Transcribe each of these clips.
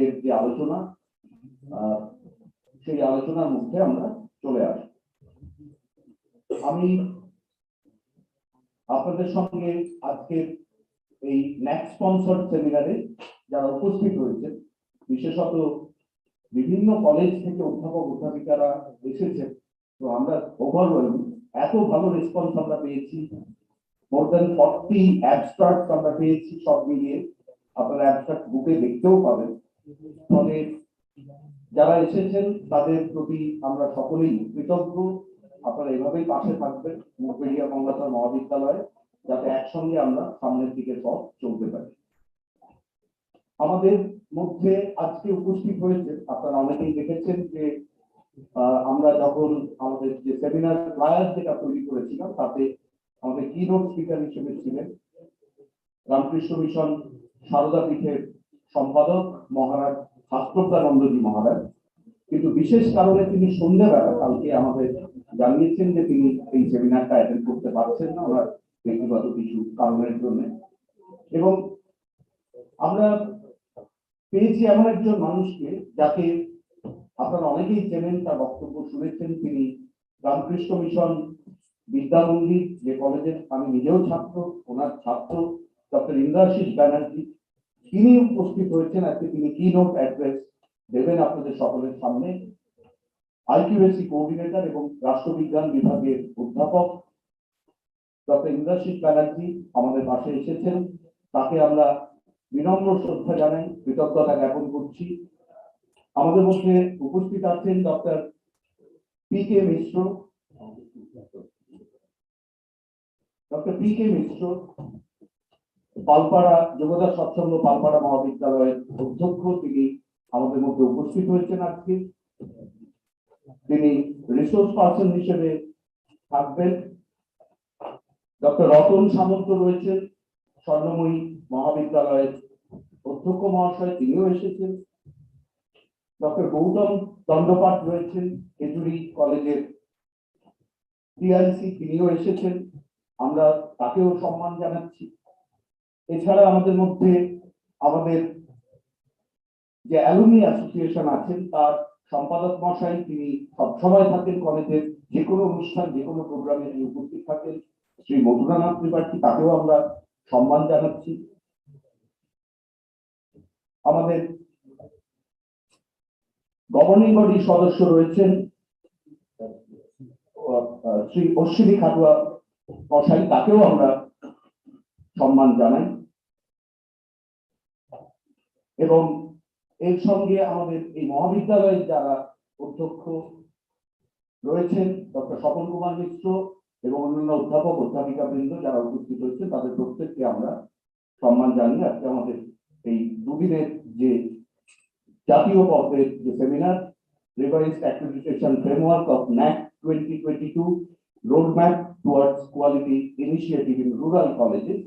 আজকের যে আলোচনা সেই আলোচনার মধ্যে আমরা চলে আসি। আমি আপনাদের সঙ্গে আজকের এই ন্যাক স্পন্সর সেমিনারে যারা উপস্থিত হয়েছেন, বিশেষত বিভিন্ন কলেজ থেকে অধ্যাপক অধ্যাপিকারা এসেছেন, তো আমরা ওভারওয়েল এত ভালো রেসপন্স আমরা পেয়েছি। মোর দেন 40 অ্যাবস্ট্রাক্ট আমরা পেয়েছি, সব মিলিয়ে আপনারা অ্যাবস্ট্রাক্ট বুকে দেখতেও পাবেন। ফলে যারা এসেছেন তাদের প্রতি আমরা সকলেই কৃতজ্ঞ। আপনারা এভাবেই পাশে থাকবেন মুগবেরিয়া গঙ্গাধর মহাবিদ্যালয়ে, যাতে একসঙ্গে আমরা সামনের দিকে পথ চলতে পারি। আমাদের মধ্যে আজকে উপস্থিত হয়েছে, আপনারা অনেকেই দেখেছেন যে আমরা যখন আমাদের যে সেমিনার ফ্লায়ার যেটা তৈরি করেছিলাম, তাতে আমাদের কিনোট স্পিকার হিসেবে ছিলেন রামকৃষ্ণ মিশন সারদা পীঠের সম্পাদক মহারাজ শাস্ত্রজ্ঞানন্দজি মহারাজ। কিন্তু বিশেষ কারণে তিনি সন্ধ্যাবেলা কালকে আমাদের জানিয়েছেন যে তিনি এই সেমিনারটা অ্যাটেন্ড করতে পারছেন না, ওনার ব্যক্তিগত কিছু কারণের জন্য। এবং আমরা পেয়েছি এমন একজন মানুষকে যাকে আপনারা অনেকেই চেনেন, তার বক্তব্য শুনেছেন। তিনি রামকৃষ্ণ মিশন বিদ্যা মন্দির, যে কলেজের আমি নিজেও ছাত্র, ওনার ছাত্র ডক্টর ইন্দ্রাশিস ব্যানার্জি, তিনি উপস্থিত হয়েছেন। আজকে তিনি কিনোট অ্যাড্রেস দেবেন আপনাদের সকলের সামনে। আইকিউএসি কোঅর্ডিনেটর এবং রাষ্ট্রবিজ্ঞান বিভাগের অধ্যাপক ডক্টর ইন্দ্রাশিস ব্যানার্জি আমাদের পাশে এসেছেন। তাকে আমরা বিনম্র শ্রদ্ধা জানাই, কৃতজ্ঞতা জ্ঞাপন করছি। আমাদের মধ্যে উপস্থিত আছেন doctor P K Mishra. Doctor P K মিশ্র পালপাড়া যোগদার সৎসঙ্গ পালপাড়া মহাবিদ্যালয়ের অধ্যক্ষ, তিনি আমাদের মধ্যে উপস্থিত হয়েছেন আজকে। তিনি রিসোর্স পার্সন হিসেবে থাকবেন। ডক্টর রতন সামন্ত রয়েছেন, স্বর্ণময়ী মহাবিদ্যালয়ের অধ্যক্ষ মহাশয়, তিনিও এসেছেন। ডক্টর গৌতম দণ্ডপাঠ রয়েছেন, খেজুরি কলেজের টিআইসি, তিনিও এসেছেন, আমরা তাকেও সম্মান জানাচ্ছি। এছাড়া আমাদের মধ্যে আমাদের যে অ্যালুমনি অ্যাসোসিয়েশন আছেন, তার সম্পাদক মশাই, তিনি সবসময় থাকেন কলেজের যে কোনো অনুষ্ঠান, যে কোনো প্রোগ্রামে তিনি উপস্থিত থাকেন, শ্রী মধুরানাথ ত্রিপাঠী, তাকেও আমরা সম্মান জানাচ্ছি। আমাদের গভর্নিং বডির সদস্য রয়েছেন শ্রী অশ্বিনী খাটুয়া মশাই, তাকেও আমরা সম্মান জানাই। এবং এর সঙ্গে আমাদের এই মহাবিদ্যালয়ের যারা অধ্যক্ষ রয়েছেন, ডক্টর স্বপন কুমার মিশ্র এবং অন্যান্য অধ্যাপক অধ্যাপিকা বৃন্দ যারা উপস্থিত হয়েছেন, তাদের প্রত্যেককে আমরা সম্মান জানিয়ে আজকে আমাদের এই দুদিনের যে জাতীয় পর্যায়ের যে seminar, revised accreditation framework of NAAC 2022 roadmap towards quality initiative in rural colleges,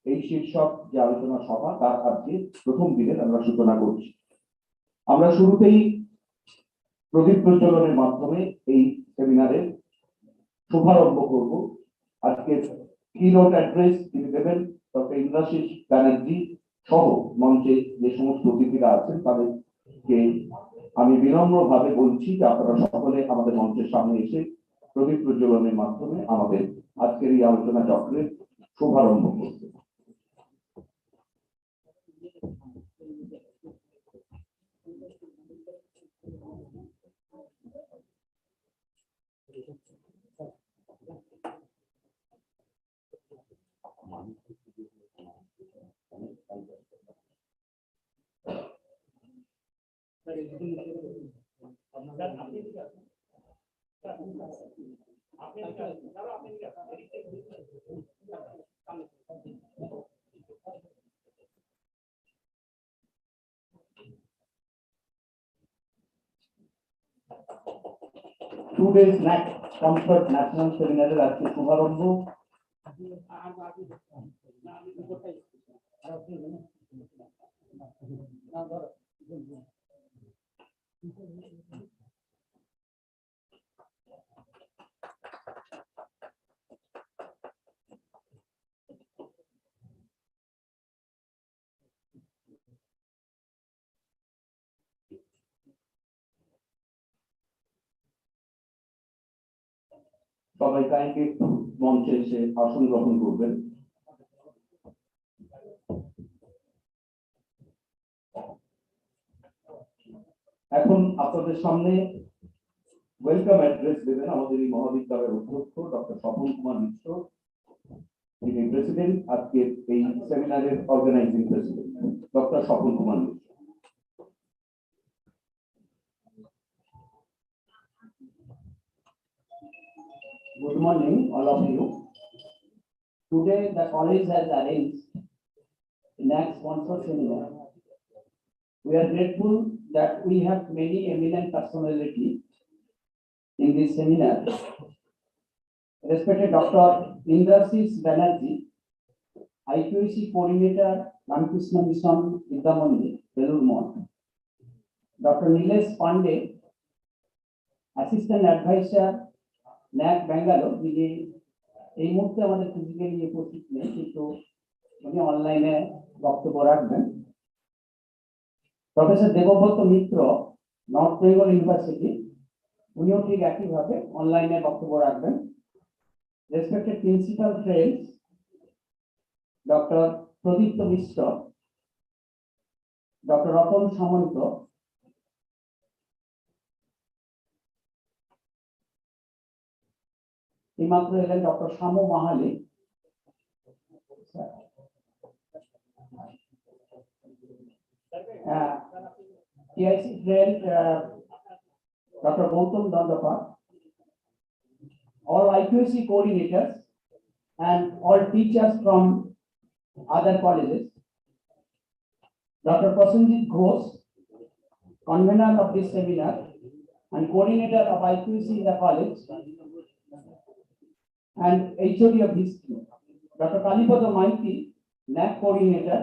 এই শীর্ষক যে আলোচনা সভা, তার আজকে প্রথম দিনের আমরা সূচনা করছি। আমরা শুরুতেই প্রদীপ প্রজ্বলনের মাধ্যমে এই সেমিনারের শুভারম্ভ করব। আজকে কিনোট অ্যাড্রেস তিনি দেবেন ডক্টর ইন্দ্রাশিস ব্যানার্জি সহ মঞ্চে যে সমস্ত অতিথিরা আছেন, তাদেরকে আমি বিনম্রভাবে বলছি যে আপনারা সকলে আমাদের মঞ্চের সামনে এসে প্রদীপ প্রজ্বলনের মাধ্যমে আমাদের আজকের এই আলোচনা চক্রের শুভারম্ভ করতে। Today's NAAC Comfort National Seminar আজকে শুভারম্ভ। সবাই কাইন্ডলি মঞ্চে এসে আসন গ্রহণ করবেন। এখন আপনাদের সামনে ওয়েলকাম অ্যাড্রেস দেবেন আমাদের এই মহাবিদ্যালয়ের অধ্যক্ষ ডক্টর স্বপন কুমার মিশ্র, যিনি প্রেসিডেন্ট, আজকের এই সেমিনারের organising president doctor Swapan Kumar Mishra. Good morning, all of you. Today, the college has arranged the NAAC sponsored seminar. We are grateful that we have many eminent personalities in this seminar. Respected Dr. Indrasis Banerjee, IQAC Coordinator, Ramkrishna Mission, Vidyamandir, Belur Mount. Dr. Nilesh Pandey, Assistant Advisor, NAAC Bengal, যিনি এই মুহূর্তে আমাদের physically উপস্থিত নেই, কিন্তু উনি অনলাইনে বক্তব্য রাখবেন। প্রফেসর দেবব্রত মিত্র, নর্থ বেঙ্গল ইউনিভার্সিটি, উনিও ঠিক একইভাবে অনলাইনে বক্তব্য রাখবেন। রেসপেক্টেড প্রিন্সিপাল ফ্রেন্ডস, ডক্টর প্রদীপ্ত মিশ্র, ডক্টর রতন সামন্ত, এইমাত্র এলেন doctor Shamu Mahali, TIC friend Dr. Gautam Dandapar, all IQAC coordinators and all teachers from other colleges, Dr. Prasenjit Ghosh, convener of this seminar and coordinator of IQAC in the college, and HOD of history, Dr. Kalipada Maiti, NAAC coordinator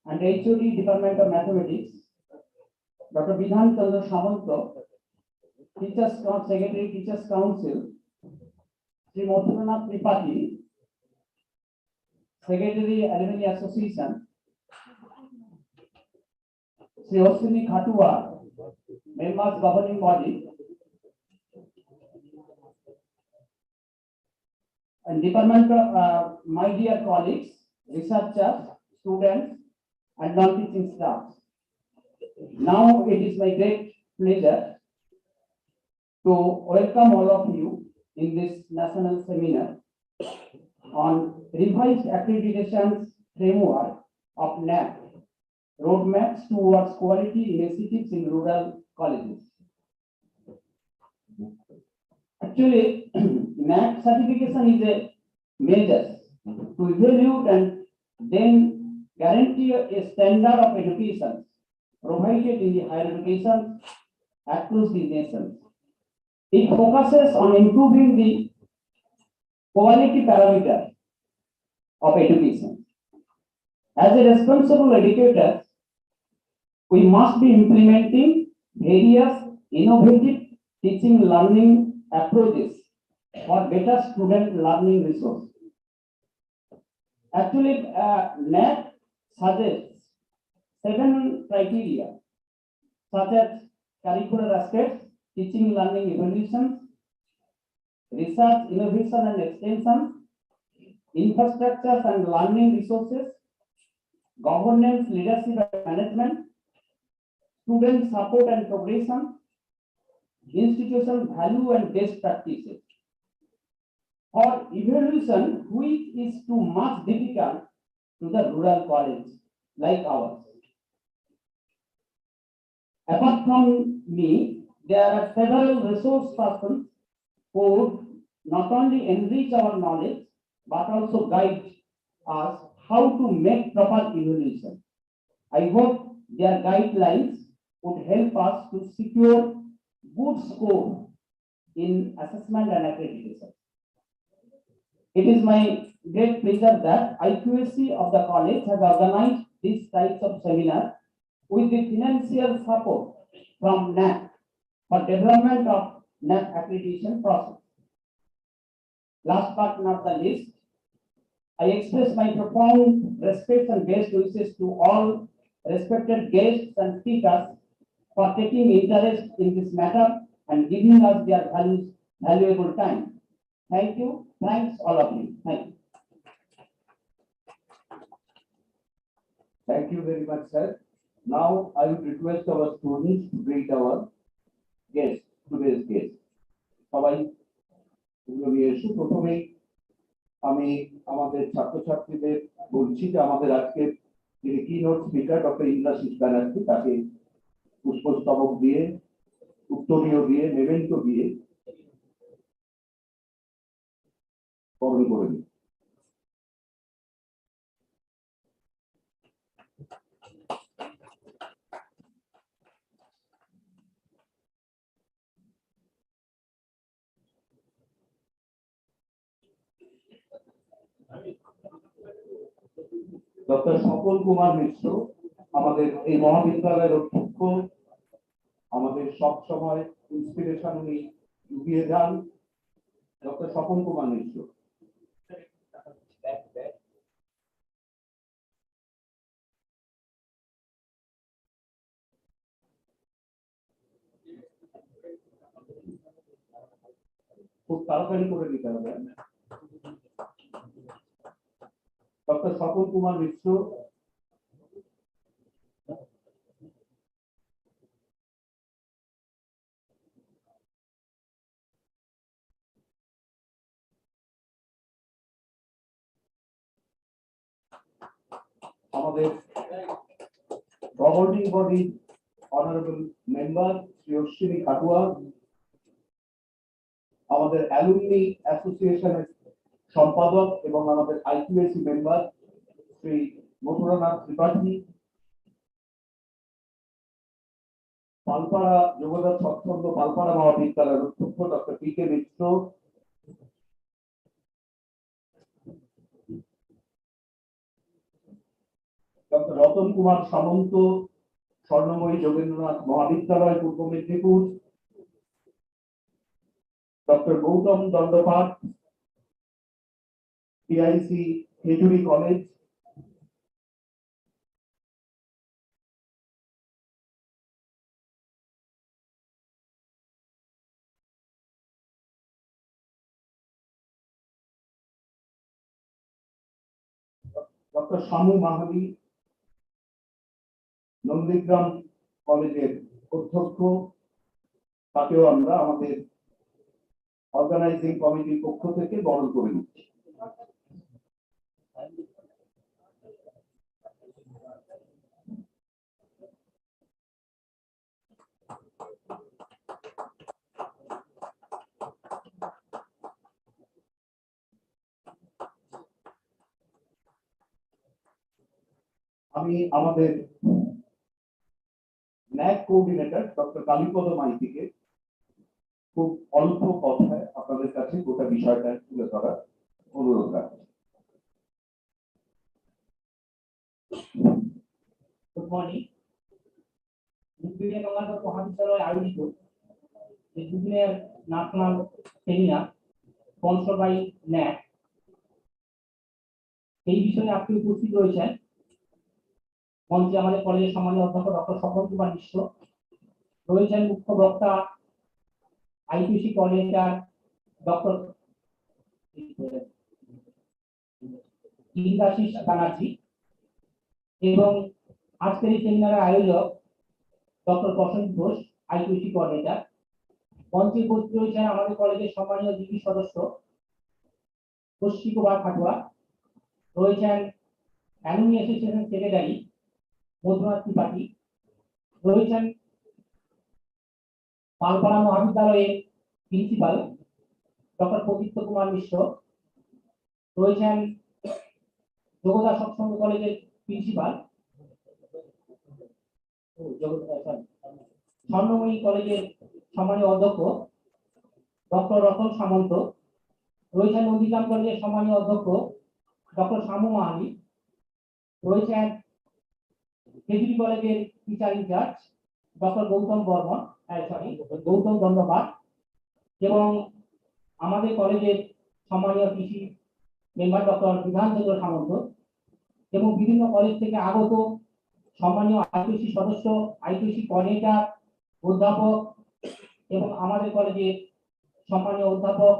and HOD Department of Mathematics, Dr. Bidhan Chandra Samanto, Teachers Secretary, Teachers Council, Sri Mothuranath Tripathi, Secretary, Alumni Association, Sri Osini Khatua, Members Governing Body, and Department of my dear colleagues, researchers, students, and non-teaching staff. Now it is my great pleasure to welcome all of you in this national seminar on revised accreditation framework of NAAC, roadmaps towards quality initiatives in rural colleges. Actually, NAAC certification is a measure to evaluate and then guarantee a standard of education provided in the higher education across the nation. It focuses on improving the quality parameter of education. As a responsible educator, we must be implementing various innovative teaching learning approaches for better student learning resource. Actually, NAAC suggests 7 criteria such as curricular aspects, teaching learning evolutions, research, innovation and extension, infrastructures and learning resources, governance, leadership and management, student support and progression, institutional value and best practices. For evaluation, which is too much difficult to the rural college like ours. Apart from me, there are several resource persons who would not only enrich our knowledge but also guide us how to make proper evaluation. I hope their guidelines would help us to secure good score in assessment and accreditation. It is my great pleasure that IQAC of the college has organized these types of seminar with the financial support from NAAC for development of NAAC accreditation process. Last but not the least, I express my profound respect and best wishes to all respected guests and speakers for taking interest in this matter and giving us their valuable time. Thank you. Thanks all of you. Thank you. Thank you very much, sir. Now I would request our students to greet our guest, today's guest. সবাই নিয়ে এসো। প্রথমে আমি আমাদের ছাত্রছাত্রীদের বলছি যে আমাদের আজকের যিনি keynote speaker doctor Indrashis Banerjee, তাকে পুষ্পস্তবক দিয়ে, উত্তরীয় দিয়ে, মেমেন্টো দিয়ে বরণ করে দিই। ডক্টর স্বপন কুমার মিশ্র আমাদের এই মহাবিদ্যালয়ের অধ্যক্ষ, আমাদের সব সময় ইন্সপিরেশন উনি জুগিয়ে যান। ডক্টর স্বপন কুমার মিশ্র। খুব তাড়াতাড়ি করে দিতে হবে। ডক্টর স্বপন কুমার মিশ্র আমাদের governing body honourable member Shri Ashwini Khatua, আমাদের অ্যালুমনি অ্যাসোসিয়েশনের সম্পাদক এবং আমাদের আইকিউএসি মেম্বার শ্রী মথুরানাথ ত্রিপাঠী, পালপাড়া যোগদার স্বচ্ছন্দ পালপাড়া মহাবিদ্যালয়ের অধ্যক্ষ doctor P K Mishra, doctor Ratan Kumar Samanta, Swarnamoyee Jogendranath Mahavidyalaya Purba Medinipur, doctor Goutam Dandapath, PIC Khejuri college, doctor শামু মাহাবি নন্দীগ্রাম কলেজের অধ্যক্ষ, তাকেও আমরা আমাদের অর্গানাইজিং কমিটির পক্ষ থেকে বরণ করে নিচ্ছি। আমি আমাদের ন্যাক কোঅর্ডিনেটর ডক্টর কালীপদ মাইতিকে খুব অল্প কথায় আপনাদের কাছে গোটা বিষয়টা তুলে ধরার অনুরোধ রাখছি। Good morning. Mugberia মহাবিদ্যালয় আয়োজিত এই দুদিনের national seminar sponsor by NAAC, এই বিষয়ে আপনি উপস্থিত রয়েছেন মঞ্চে আমাদের কলেজের সম্মানীয় অধ্যক্ষ ডক্টর স্বপন কুমার মিশ্র, রয়েছেন মুখ্য বক্তা আইকিউসি কোঅর্ডিনেটর ডক্টর ইন্দ্রাশিস ব্যানার্জি এবং আজকের এই সেমিনারের আয়োজক ডক্টর প্রসেনজিৎ ঘোষ আইকিউসি কোঅর্ডিনেটর। মঞ্চে উপস্থিত রয়েছেন আমাদের কলেজের সম্মানীয় ডিবি সদস্য অশ্বিনী কুমার খাটুয়া, রয়েছেন অ্যালুমনি অ্যাসোসিয়েশন সেক্রেটারি মধুনাথ ত্রিপাঠী, রয়েছেন পালপাড়া মহাবিদ্যালয়ের প্রিন্সিপাল ডক্টর প্রদীপ্ত কুমার মিশ্র, রয়েছেন যোগদার সৎসঙ্গ কলেজের প্রিন্সিপাল স্বর্ণময়ী কলেজের সম্মানীয় অধ্যক্ষ ডক্টর রতন সামন্ত, রয়েছেন নন্দীগ্রাম কলেজের সম্মানীয় অধ্যক্ষ ডক্টর শামু মাহাবি, রয়েছেন খেজুরি কলেজের teacher in charge doctor Goutam Dandapath এবং আমাদের কলেজের সম্মানীয় কৃষি মেম্বার ডক্টর বিধান চন্দ্র সামন্ত এবং বিভিন্ন কলেজ থেকে আগত সম্মানীয় আইকিউসি সদস্য, আইকিউসি কোঅর্ডিনেটর, অধ্যাপক এবং আমাদের কলেজের সম্মানীয় অধ্যাপক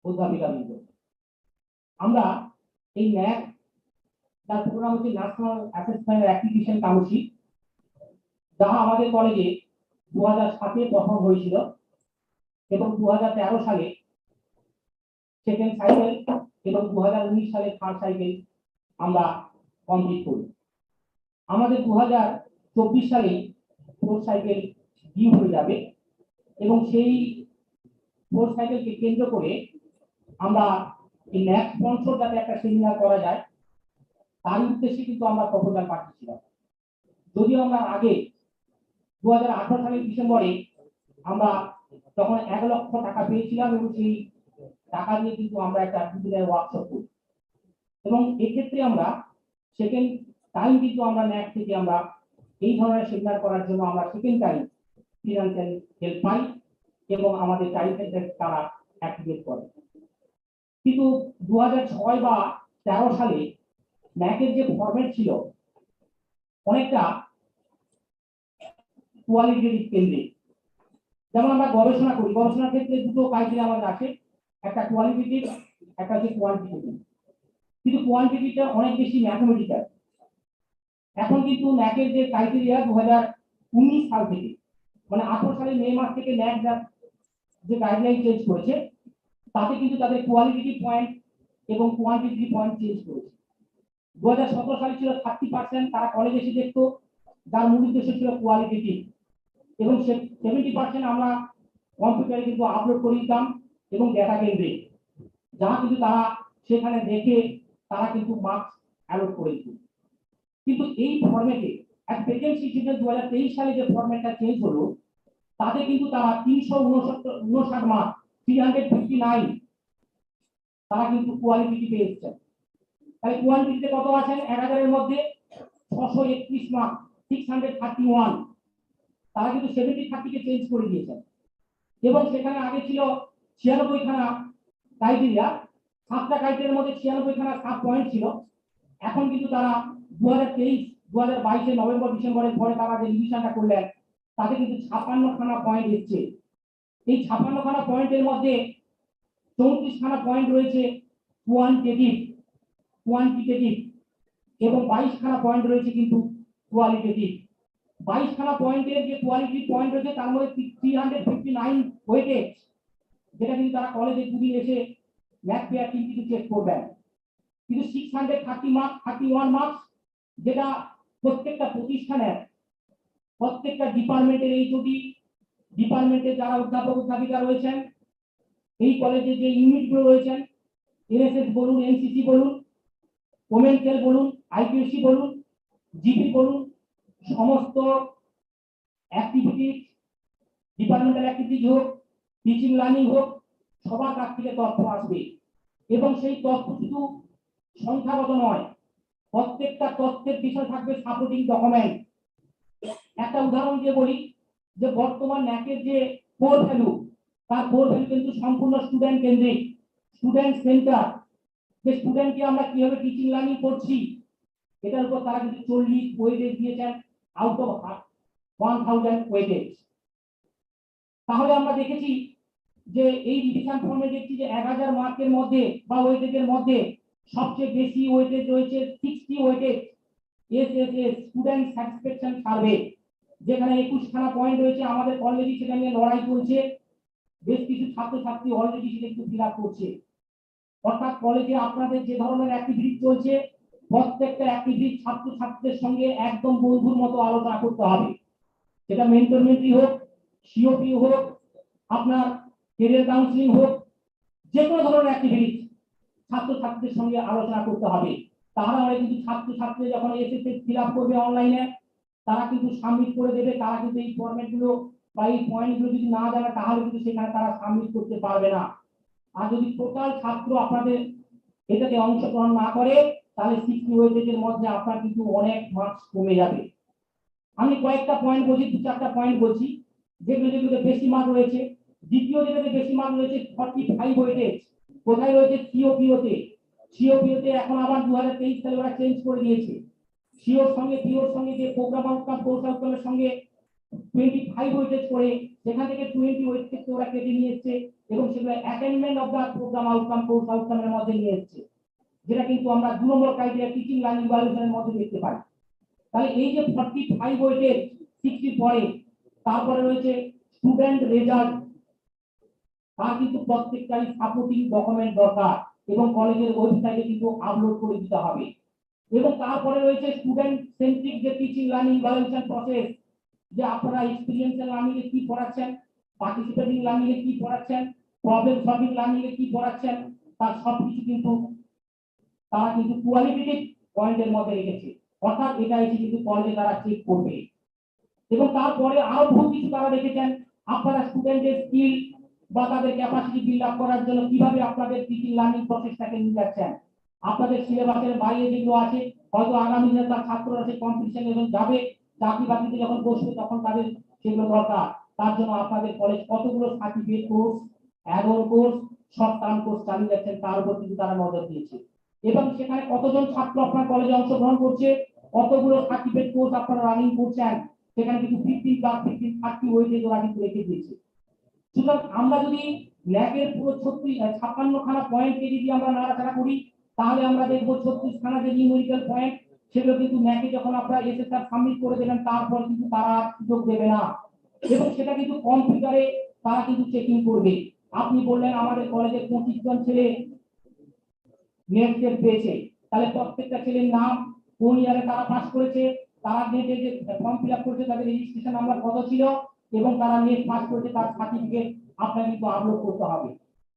অধ্যাপিকাবৃন্দ, আমরা এই ন্যাক, তার প্রোগ্রাম হচ্ছে ন্যাশনাল অ্যাসেসমেন্ট অ্যাক্রিডিটেশন কাউন্সিল, যা আমাদের কলেজে 2007-এ প্রথম হয়েছিল এবং 2013 সালে সেকেন্ড সাইকেল এবং 2019 সালে থার্ড সাইকেল আমরা কমপ্লিট করি। আমাদের 2024 সালে ফোর্থ সাইকেল ডিউ হয়ে যাবে এবং সেই ফোর্থ সাইকেলকে কেন্দ্র করে আমরা এই ন্যাক স্পন্সর যাতে একটা সেমিনার করা যায় তার উদ্দেশ্যে কিন্তু আমরা প্রপোজাল পাঠিয়েছিলাম। যদিও আমরা আগে 2018 সালের ডিসেম্বরে আমরা তখন 1 লক্ষ টাকা পেয়েছিলাম এবং সেই টাকা দিয়ে কিন্তু আমরা একটা দুদিনের ওয়ার্কশপ করি এবং এক্ষেত্রে আমরা সেকেন্ড টাইম কিন্তু আমরা ন্যাক থেকে আমরা এই ধরনের সেমিনার করার জন্য আমরা সেকেন্ড টাইম ফিনান্সিয়াল হেল্প পাই এবং আমাদের টাইপের তারা অ্যাক্টিভেট করে। কিন্তু 2006 বা 13 সালে ন্যাকের যে ফরম্যাট ছিল অনেকটা কোয়ালিটেটিভ কেন্দ্রিক। যেমন আমরা গবেষণা করি, গবেষণার ক্ষেত্রে দুটো ক্রাইটেরিয়া আমাদের আছে, একটা কোয়ালিটেটিভ, একটা হচ্ছে কোয়ান্টিটেটিভ। কিন্তু কোয়ান্টিটিটা অনেক বেশি ম্যাথমেটিক্যাল। এখন কিন্তু ন্যাকের যে ক্রাইটেরিয়া 2019 সাল থেকে, মানে 18 সালের মে মাস থেকে ন্যাক যে গাইডলাইন চেঞ্জ করেছে তাতে কিন্তু তাদের কোয়ালিটেটিভ পয়েন্ট এবং কোয়ান্টিটেটিভ পয়েন্ট চেঞ্জ করেছে। 2017 সালে ছিল 30%, তারা কলেজ এসে দেখতো, যার মূল উদ্দেশ্য ছিল কোয়ালিটেটিভ, এবং 70% আমরা কম্পিউটারে কিন্তু আপলোড করে দিতাম এবং ডেটা কেন্দ্রে, যা কিন্তু তারা সেখানে দেখে তারা কিন্তু মার্কস অ্যালট করে দিত। কিন্তু এই ফরম্যাটে এক প্রেজেন্ট সিচুয়েশন 2023 সালে যে ফরম্যাটটা চেঞ্জ হলো তাতে কিন্তু তারা 359 মার্ক 359 তারা কিন্তু কোয়ালিটি পেয়েছে। তাহলে কোয়ান্টিটিতে কত আছেন? 1000 এর মধ্যে 631 মার্ক 631, তারা কিন্তু 70-30 কে চেঞ্জ করে দিয়েছেন এবং সেখানে আগে ছিল 96 খানা ক্রাইটেরিয়া, 7টা ক্রাইটেরিয়ার মধ্যে 96 খানা সাব পয়েন্ট ছিল। এখন কিন্তু তারা 2022 নভেম্বর ডিসেম্বরের পরে তারা যে রিভিশনটা করলেন তাতে কিন্তু 56 খানা পয়েন্ট এসেছে। এই 56 খানা পয়েন্টের মধ্যে 34 খানা পয়েন্ট রয়েছে কোয়ান্টিটেটিভ এবং 22 খানা পয়েন্ট রয়েছে কিন্তু কোয়ালিটেটিভ। 22 খানা পয়েন্টের যে কোয়ালিটি পয়েন্ট রয়েছে তার মধ্যে 359 ওয়েটেজ, যেটা কিন্তু তারা কলেজে দুদিন এসে ম্যাথ পেয়ার কিন্তু চেক করবেন। কিন্তু 630 মার্ক 31 মার্কস, যেটা প্রত্যেকটা প্রতিষ্ঠানের প্রত্যেকটা ডিপার্টমেন্টের এইচওডি ডিপার্টমেন্টের যারা অধ্যাপক অধ্যাপিকা রয়েছেন, এই কলেজে যে ইউনিটগুলো রয়েছেন, এনএসএস বলুন, এনসিসি বলুন, ওমেন সেল বলুন, আইকিউসি বলুন, জিপি বলুন, সমস্ত অ্যাক্টিভিটি, ডিপার্টমেন্টাল অ্যাক্টিভিটি হোক, টিচিং লার্নিং হোক, সবার কাছ থেকে তথ্য আসবে এবং সেই তথ্য শুধু সংখ্যাগত নয়, প্রত্যেকটা তথ্যের পিছনে থাকবে সাপোর্টিং ডকুমেন্ট। একটা উদাহরণ দিয়ে বলি যে বর্তমান ন্যাকের যে কোর ভ্যালু, তার কোর ভ্যালু কিন্তু সম্পূর্ণ স্টুডেন্ট কেন্দ্রিক, স্টুডেন্ট সেন্টার। যে স্টুডেন্টকে আমরা কিভাবে টিচিং লার্নিং করছি এটার উপর তারা কিন্তু 40 ওয়েটেজ দিয়েছেন আউট অফ 1000 ওয়েটেজ। তাহলে আমরা দেখেছি যে এই রিভিশন ফর্মে দেখছি যে 1000 মার্কের মধ্যে বা ওয়েটেজের মধ্যে সবচেয়ে বেশি ওয়েটেজ রয়েছে 60 weightage SSS student satisfaction survey, যেখানে 21 খানা পয়েন্ট রয়েছে। আমাদের অলরেডি সেটা নিয়ে লড়াই চলছে, বেশ কিছু ছাত্রছাত্রী অলরেডি সেটা একটু ফিল আপ করছে। অর্থাৎ কলেজে আপনাদের যে ধরনের অ্যাক্টিভিটি চলছে প্রত্যেকটা অ্যাক্টিভিটি ছাত্রছাত্রীদের সঙ্গে একদম বন্ধুর মতো আলোচনা করতে হবে। সেটা মেন্টর মেন্টি হোক, সিওপি হোক, আপনার ক্যারিয়ার কাউন্সিলিং হোক, যে কোনো ধরনের অ্যাক্টিভিটি ছাত্রছাত্রীদের সঙ্গে আলোচনা করতে হবে। তারা কিন্তু ছাত্রছাত্রী যখন এসএসএস ফিল আপ করবে অনলাইনে, তারা কিন্তু সাবমিট করে দেবে। তারা কিন্তু এই ফরম্যাটগুলো বা এই পয়েন্টগুলো যদি না জানে তাহলে কিন্তু সেখানে তারা সাবমিট করতে পারবে না। আর যদি টোটাল ছাত্র আপনাদের এটাতে অংশগ্রহণ না করে তাহলে 60 ওয়েটেজের মধ্যে আপনার কিন্তু অনেক মার্কস কমে যাবে। আমি কয়েকটা পয়েন্ট বলছি, 2-4টা পয়েন্ট বলছি যেগুলোতে বেশি মার্ক রয়েছে। দ্বিতীয় যেটাতে বেশি মার্ক রয়েছে 45 ওয়েটেজ, কোথায় রয়েছে? সিওপিওতে। সিওপিওতে এখন আবার 2023 সালে ওরা চেঞ্জ করে দিয়েছে। সিওর সঙ্গে পিওর সঙ্গে যে প্রোগ্রাম আউটকাম কোর্স আউটকামের সঙ্গে 25 ওয়েটেজ করে সেখান থেকে 20 ওয়েট থেকে ওরা কেটে নিয়ে এসেছে এবং সেগুলো attainment of the programme outcome course আউটকামের মধ্যে নিয়ে এসেছে, যেটা কিন্তু আমরা 2 নম্বর ক্রাইটেরিয়া টিচিং লার্নিং ভ্যালুয়েশনের মধ্যে দেখতে পাই। তাহলে এই যে 45 ওয়েটেজ 60 পরে তারপরে রয়েছে স্টুডেন্ট রেজাল্ট, তার কিন্তু প্রত্যেকটাই সাপোর্টিং ডকুমেন্ট দরকার এবং কলেজের ওয়েবসাইটে কিন্তু আপলোড করে দিতে হবে। এবং তারপরে রয়েছে স্টুডেন্ট সেন্ট্রিক যে টিচিং লার্নিং ভ্যালুয়েশন প্রসেস, যে আপনারা এক্সপেরিয়েন্সিয়াল লার্নিং এ কি পড়াচ্ছেন, পার্টিসিপেটিং লার্নিং এ কি পড়াচ্ছেন, প্রবলেম সলভিং লার্নিং এ কি পড়াচ্ছেন, তার সবকিছু কিন্তু তারা কিন্তু কোয়ালিটেটিভ পয়েন্টের মধ্যে রেখেছে। অর্থাৎ এটা এসে কিন্তু কলেজে তারা চেক করবে। এবং তারপরে আরো বহু কিছু তারা রেখেছেন, আপনারা স্টুডেন্টের স্কিল বা তাদের ক্যাপাসিটি বিল্ড আপ করার জন্য কিভাবে আপনাদের টিচিং লার্নিং প্রসেসটাকে নিয়ে যাচ্ছেন। আপনাদের সিলেবাসের বাইরে যেগুলো আছে, হয়তো আগামী দিনে তার ছাত্ররা সেই কম্পিটিশনে যখন যাবে, চাকরি বাকরিতে যখন বসবে, তখন তাদের সেগুলো দরকার। তার জন্য আপনাদের কলেজ কতগুলো certificate course, advance course, short term course চালিয়ে যাচ্ছেন, তার উপর কিন্তু তারা নজর দিয়েছে। এবং সেখানে কতজন ছাত্র আপনার কলেজে অংশগ্রহণ করছে, কতগুলো সার্টিফিকেট কোর্স আপনারা রানিং করছেন, সেখানে কিন্তু 15 বা 30 ওয়েটেজ ওরা কিন্তু রেখে দিয়েছে। সুতরাং আমরা যদি ন্যাকের পুরো 56 খানা পয়েন্টকে যদি আমরা নাড়াচাড়া করি, তাহলে আমরা দেখবো 36 খানা যে নিউমেরিক্যাল পয়েন্ট, সেগুলো কিন্তু ন্যাকে যখন আপনারা এসএসআর সাবমিট করে দেবেন, তারপর কিন্তু তারা সুযোগ দেবে না এবং সেটা কিন্তু কম্পিউটারে তারা কিন্তু চেকিং করবে। আপনি বললেন আমাদের কলেজের 25 জন ছেলে নেট টেস্ট পেয়েছে, তাহলে প্রত্যেকটা ছেলের নাম, কোন ইয়ারে তারা পাস করেছে, তারা নেটে যে ফর্ম ফিল আপ করেছে তাদের রেজিস্ট্রেশন নাম্বার কত ছিল এবং তারা নেট পাস করেছে তার সার্টিফিকেট আপনাকে কিন্তু আপলোড করতে হবে।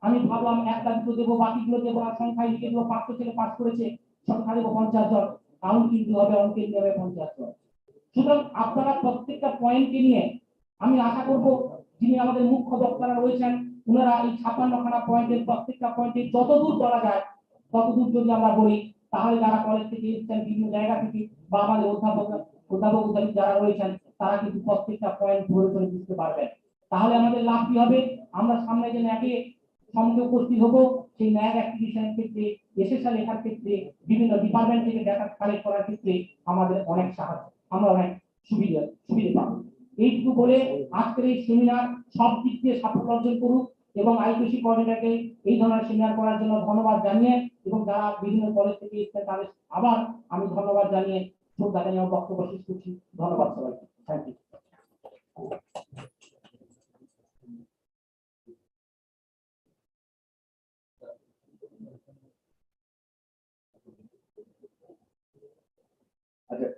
আমি ভাবলাম একটা দুটো দেবো, বাকিগুলো দেবো না, সংখ্যায় লিখে দেবো 500 ছেলে পাস করেছে, সংখ্যা দেবো 50 জন, কাউন্ট কিন্তু হবে, অঙ্কে নিয়ে হবে 50 জন। সুতরাং আপনারা প্রত্যেকটা পয়েন্টকে নিয়ে আমি আশা করব যিনি আমাদের মুখ্য বক্তারা রয়েছেন, ওনারা এই 56 খানা পয়েন্টের প্রত্যেকটা পয়েন্টে যতদূর বলা যায় ততদূর যদি আমরা বলি, তাহলে যারা কলেজ থেকে এসেছেন বিভিন্ন জায়গা থেকে বা আমাদের অধ্যাপক যারা রয়েছেন, তারা কিন্তু প্রত্যেকটা পয়েন্ট ধরে ধরে বুঝতে পারবেন। তাহলে আমাদের লাভ কি হবে, আমরা সামনে যে ন্যাকে সঙ্গে উপস্থিত হবো, সেই ন্যাক অ্যাপ্লিকেশনের ক্ষেত্রে, এসএসএল লেখার ক্ষেত্রে, বিভিন্ন ডিপার্টমেন্ট থেকে ডাটা কালেক্ট করার ক্ষেত্রে আমাদের অনেক সাহায্য, আমরা অনেক সুবিধা পাবো। এইটুকু বলে আজকের এই সেমিনার সব দিক দিয়ে সাফল্য অর্জন করুক এবং আইকিউসি কোঅর্ডিনেটরকে এই ধরনের সেমিনার করার জন্য ধন্যবাদ জানিয়ে এবং যারা বিভিন্ন কলেজ থেকে এসেছেন তাদের আবার আমি ধন্যবাদ জানিয়ে শ্রদ্ধা জানিয়ে আমার বক্তব্য শেষ করছি। ধন্যবাদ সবাইকে, থ্যাংক ইউ। আচ্ছা,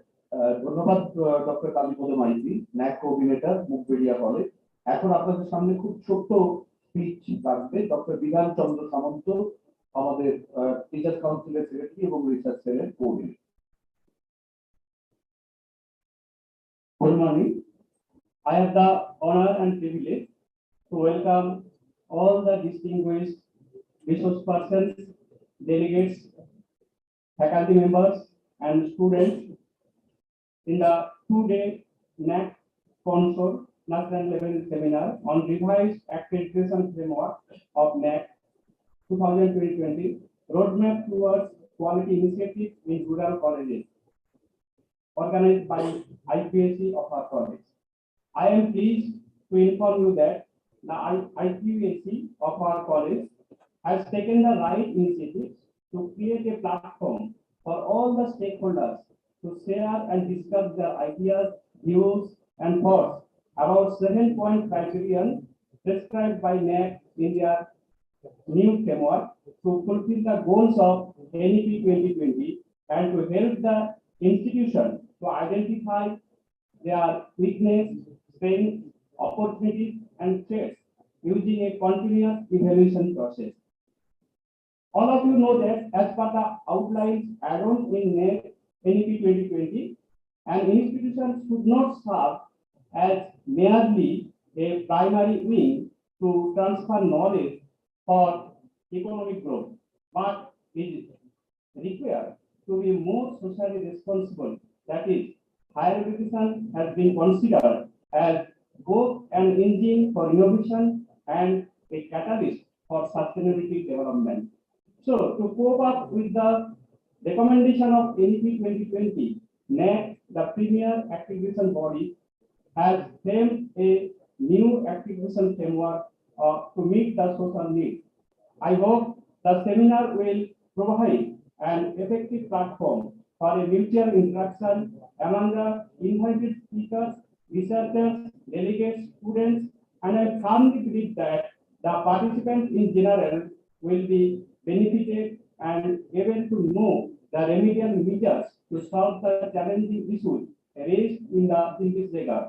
ধন্যবাদ doctor Kalipada Maiti, NAAC coordinator, Mugberia college. এখন আপনাদের সামনে খুব ছোট্ট স্পিচ রাখবে ডক্টর বিধান চন্দ্র সামন্ত, আমাদের টিচার্স কাউন্সিলের সেক্রেটারি এবং রিসার্চ সেলের coordinator. Good morning. I have the honor and privilege to welcome all the distinguished resource persons, delegates, faculty members, and students in the two-day NAAC sponsored national level seminar on revised accreditation framework of NAAC 2022 roadmap towards quality initiatives in rural colleges, organized by IQAC of our college. I am pleased to inform you that the IQAC of our college has taken the right initiatives to create a platform for all the stakeholders to share and discuss their ideas, views, and thoughts about 7-point criterion prescribed by NAAC in their new framework to fulfill the goals of NEP 2020 and to help the institution to identify their weakness, strengths, opportunities, and threats using a continuous evaluation process. All of you know that as per the outlines add-on in NEP 2020, an institution should not serve as merely a primary means to transfer knowledge for economic growth, but is required to be more socially responsible. That is, higher education has been considered as both an engine for innovation and a catalyst for sustainability development. So, to cope up with the recommendation of NEP 2020, NAAC, the premier accreditation body, has framed a new accreditation framework to meet the social needs. I hope the seminar will provide an effective platform for a mutual interaction among the invited speakers, researchers, delegates, students, and I firmly believe that the participants in general will be benefited and able to know the remedial measures to solve the challenging issues raised in this regard.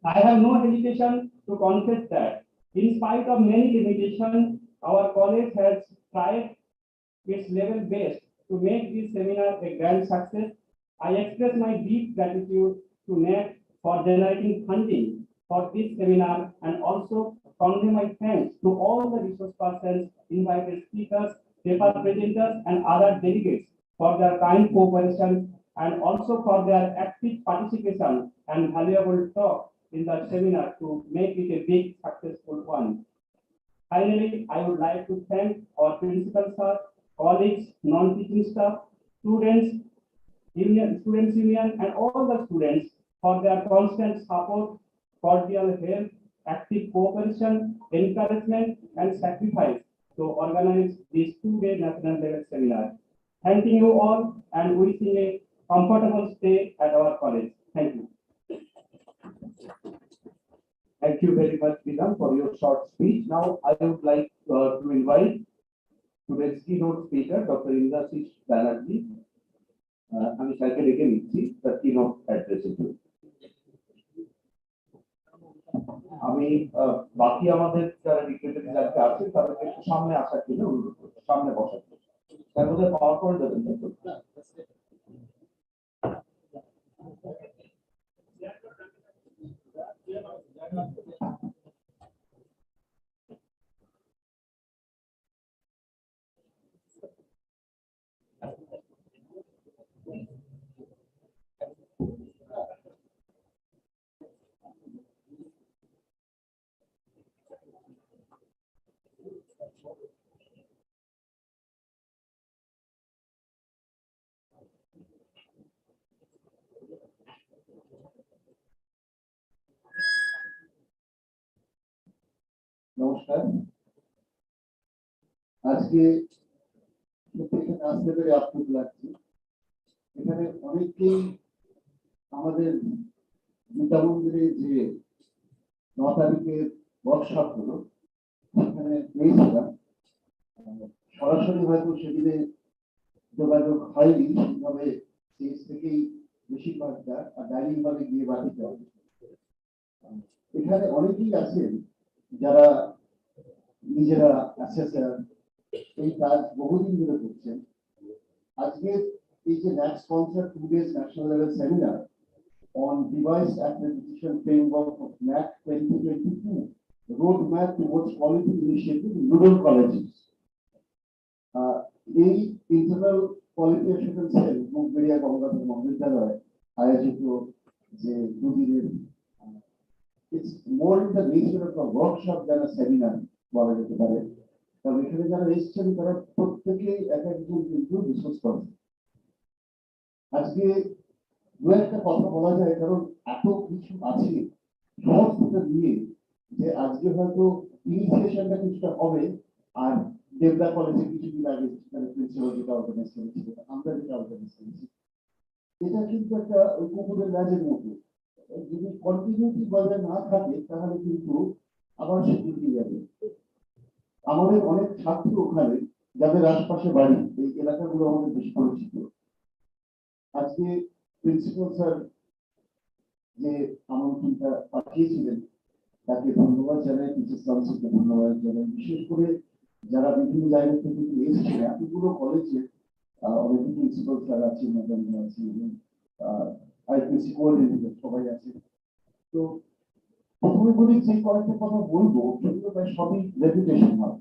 I have no hesitation to confess that in spite of many limitations, our college has tried its level best to make this seminar a grand success. I express my deep gratitude to NAAC for generating funding for this seminar and also convey my thanks to all the resource persons, invited speakers, paper presenters, and other delegates for their kind cooperation and also for their active participation and valuable talk in the seminar to make it a big successful one. Finally, I would like to thank our principal sir, colleagues, non-teaching staff, students union, and all the students for their constant support, cordial help, active cooperation, encouragement, and sacrifice to organize this two-day national level seminar. Thanking you all and wishing a comfortable stay at our college. Thank you. Thank you very much, Vidhan, for your short speech. Now, I would like to invite today's keynote speaker, Dr. Gngadhar Banerjee. আমি স্যারকে ডেকে নিচ্ছি তার keynote অ্যাড্রেসের জন্য। আমি বাকি আমাদের যারা রিক্রুটেড যারা আছে তাদেরকে একটু সামনে আসার জন্য অনুরোধ করছি, সামনে বসার জন্য। তার মধ্যে পাওয়ার পয়েন্ট দেবেন তাই তো? নমস্কার, আজকে আসতে পেরে আপ্লুত লাগছে। এখানে অনেকেই আমাদের গীতা মন্দিরে যে 9 তারিখের ওয়ার্কশপ হলো সেখানে পেয়েছিলাম, সরাসরি হয়তো সেদিনে যোগাযোগ হয়নি সেইভাবে, স্টেজ থেকেই বেশিরভাগটা ডাইনিং হলে গিয়ে বাড়িতে হবে। এখানে অনেকেই আছেন যারা নিজেরা অ্যাসেসর, এই কাজ বহুদিন ধরে করছেন। আজকে এই যে NAAC sponsor 2 days national level seminar on device accreditation framework of NAAC-2022 roadmap towards quality initiative in rural colleges. এই internal quality assurance cell Mugberia Gangadhar Mahavidyalaya আয়োজিত যে দুদিনের, it's more in the nature of a workshop than a seminar বলা যেতে পারে। কারণ এখানে যারা এসেছেন তারা প্রত্যেকেই এক একজন কিন্তু রিসোর্স পার্সন। আজকে দু একটা কথা বলা যায় কারণ এত কিছু আছে সমস্তটা নিয়ে, যে আজকে হয়তো ইনিশিয়েশনটা কিছুটা হবে। আর দেবদা কলেজে কিছুদিন আগে সেখানে প্রিন্সিপাল যেটা অর্গানাইজ করেছিল, আমরা যেটা অর্গানাইজ করেছি, এটা কিন্তু একটা কুকুরের ম্যাচের মতো। যদি কন্টিনিউটি বজায় না থাকে তাহলে কিন্তু আবার সে পিছিয়ে যাবে। আমাদের অনেক ছাত্র ওখানে যাদের আশপাশে বাড়ি, এই এলাকাগুলো আমাদের বেশ পরিচিত। আজকে প্রিন্সিপাল স্যার যে আমন্ত্রণটা পাঠিয়েছিলেন তাকে ধন্যবাদ জানাই, টিচার্স কাউন্সিলকে ধন্যবাদ জানাই। বিশেষ করে যারা বিভিন্ন জায়গা থেকে এসেছেন, এতগুলো কলেজে অনেক প্রিন্সিপাল স্যার আছেন, ম্যাডাম আছেন, IQAC কোঅর্ডিনেটর সবাই আছে। তো প্রথমে বলি যে কয়েকটা কথা বলবো সেগুলো প্রায় সবই রেপুটেশন হয়,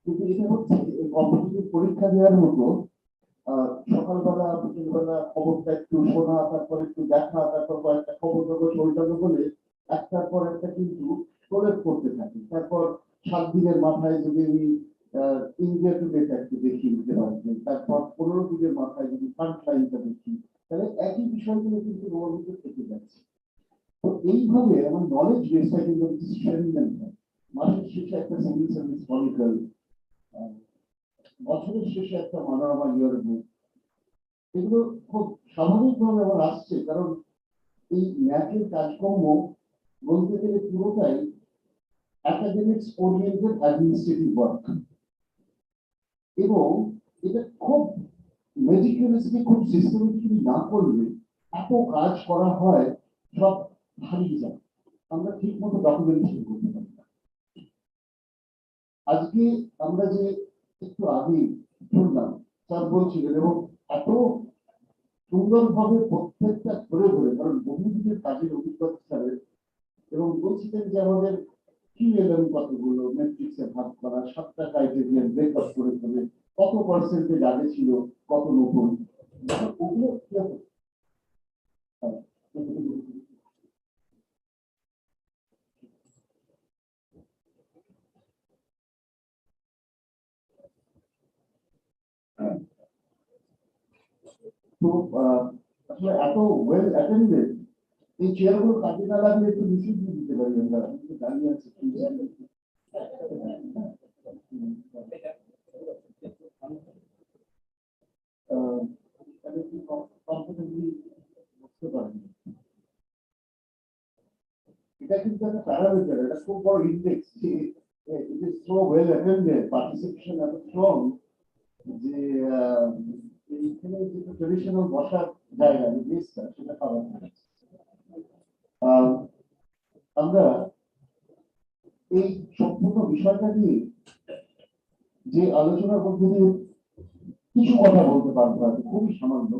কিন্তু এটা হচ্ছে কম্পিটিটিভ পরীক্ষা দেওয়ার মতো সকালবেলা বিকেলবেলা খবরটা একটু শোনা, তারপর একটু দেখা, তারপর কয়েকটা খবর কাগজ উল্টানো বলে একটার পর একটা কিন্তু প্রয়োগ করতে থাকি। তারপর 7 দিনের মাথায় যদি আমি ইন্ডিয়া টুডেটা একটু দেখি নিতে পারবেন, তারপর 15 দিনের মাথায় যদি ফ্রন্ট লাইনটা দেখি, তাহলে একই বিষয়গুলো কিন্তু রোমাঞ্চিত থেকে যাচ্ছে। তো এইভাবে আমার নলেজ বেসটা কিন্তু স্ট্রেংথেন হয়। মাসের শেষে একটা সিভিল সার্ভিস ক্রনিকল, বছরের শেষে একটা মানোরমা ইয়ার বুক, এগুলো খুব স্বাভাবিকভাবে আমার আসছে, কারণ এই ন্যাকের কাজকর্ম বলতে গেলে পুরোটাই একাডেমিক্স ওরিয়েন্টেড অ্যাডমিনিস্ট্রেটিভ ওয়ার্ক, এবং এটা খুব মেটিকুলাসলি, খুব সিস্টেমেটিকলি না করলে এত কাজ করা হয়, সব হারিয়ে যায়, আমরা ঠিক মতো ডকুমেন্টেশন করতে পারি না। আজকে আমরা যে একটু আগে শুনলাম স্যার বলছিলেন, এবং এত সুন্দরভাবে প্রত্যেকটা ধরে ধরে, কারণ বহুদিনের কাজের অভিজ্ঞতা স্যারের, এবং বলছিলেন যে আমাদের কি এলেন কতগুলো ম্যাট্রিক্সে ভাগ করা, 7টা ক্রাইটেরিয়া ব্রেকআপ করে ফেলে, কত পার্সেন্টেজ আগে ছিল, কত নতুন, ওগুলো কি হবে? তো আসলে এত ওয়েল অ্যাটেন্ডেড, এই চেয়ারগুলো কাজে না লাগলে একটু নিশ্চিত দিয়ে দিতে পারি আমরা, দাঁড়িয়ে আছি। এটা কিন্তু একটা প্যারামিটার, এটা খুব বড় index, it is so well attended, participation এত স্ট্রং, যে এইখানে যে ট্রেডিশনাল বসার জায়গা, যে বেসটা, সেটা পাওয়া যায়। আমরা এই সম্পূর্ণ বিষয়টা নিয়ে যে আলোচনার মধ্যে দিয়ে কিছু কথা বলতে পারবো আর কি, খুবই সামান্য।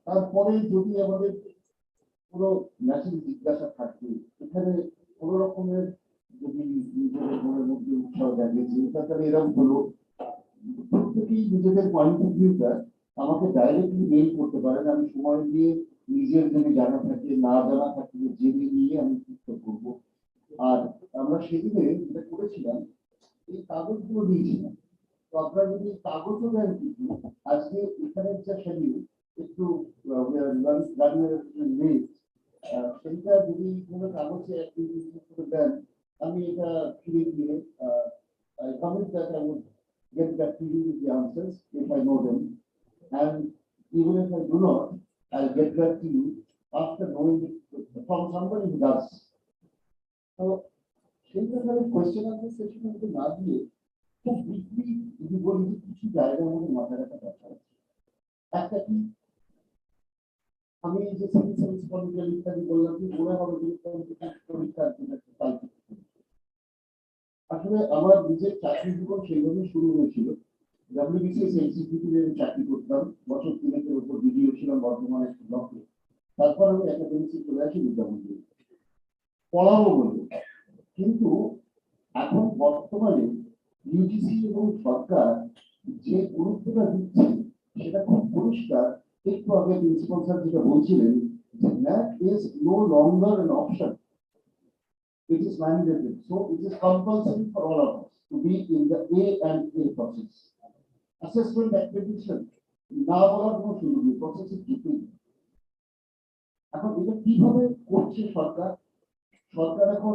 তারপরে যদি আমাদের কোনো ন্যাশনাল জিজ্ঞাসা থাকে, এখানে কোনো রকমের যদি নিজেদের মনের মধ্যে উৎসাহ জাগিয়েছে, তাহলে এরকম হলো, প্রত্যেকেই নিজেদের পয়েন্ট অফ ভিউটা আমাকে ডাইরেক্টলি মেইল করতে পারেন, আমি সময় দিয়ে নিজের যদি জানা থাকে, না জানা থাকে, জেনে নিয়ে আমি উত্তর করবো। আর আমরা সেদিনে যেটা করেছিলাম, এই কাগজগুলো দিয়েছিলাম, তো আপনারা যদি কাগজও দেন কিছু, আজকে এখানে যা শিডিউল একটু সেইটা যদি কোনো কাগজে একটু করে দেন, আমি এটা ফিরে দিয়ে I commit that I would get back to you with the answers if I know them, and even if I do not, I'll get back to you after knowing it from somebody who does. So, সেই ব্যাপারে question answer session মধ্যে না দিয়ে খুব briefly যদি বলি যে কিছু জায়গার মধ্যে মাথায় রাখা দরকার। একটা কি, আমি যে সিভিল সার্ভিস পলিটিক্যাল ইত্যাদি বললাম যে মনে হবে যে পরীক্ষার জন্য আসলে আমার নিজের চাকরি জীবন সেইভাবে শুরু হয়েছিল। WBCS এক্সিকিউটিভে আমি চাকরি করতাম, বছর 3-এর উপর ভিডিও ছিলাম বর্ধমানে একটা ব্লকে। তারপর আমি একাডেমিক্সে চলে আসি বিদ্যামন্দিরে, পড়াবো বলবো। কিন্তু এখন বর্তমানে ইউজিসি এবং সরকার যে গুরুত্বটা দিচ্ছে সেটা খুব পরিষ্কার। একটু আগে প্রিন্সিপাল স্যার যেটা বলছিলেন, যে NAAC is no longer an option, it is mandated, so it is compulsory for all of us to be in the A and A process. Assessment accreditation না বলার কোনো সুযোগ নেই, প্রসেসে ঢুকে। এখন এটা কিভাবে করছে সরকার? সরকার এখন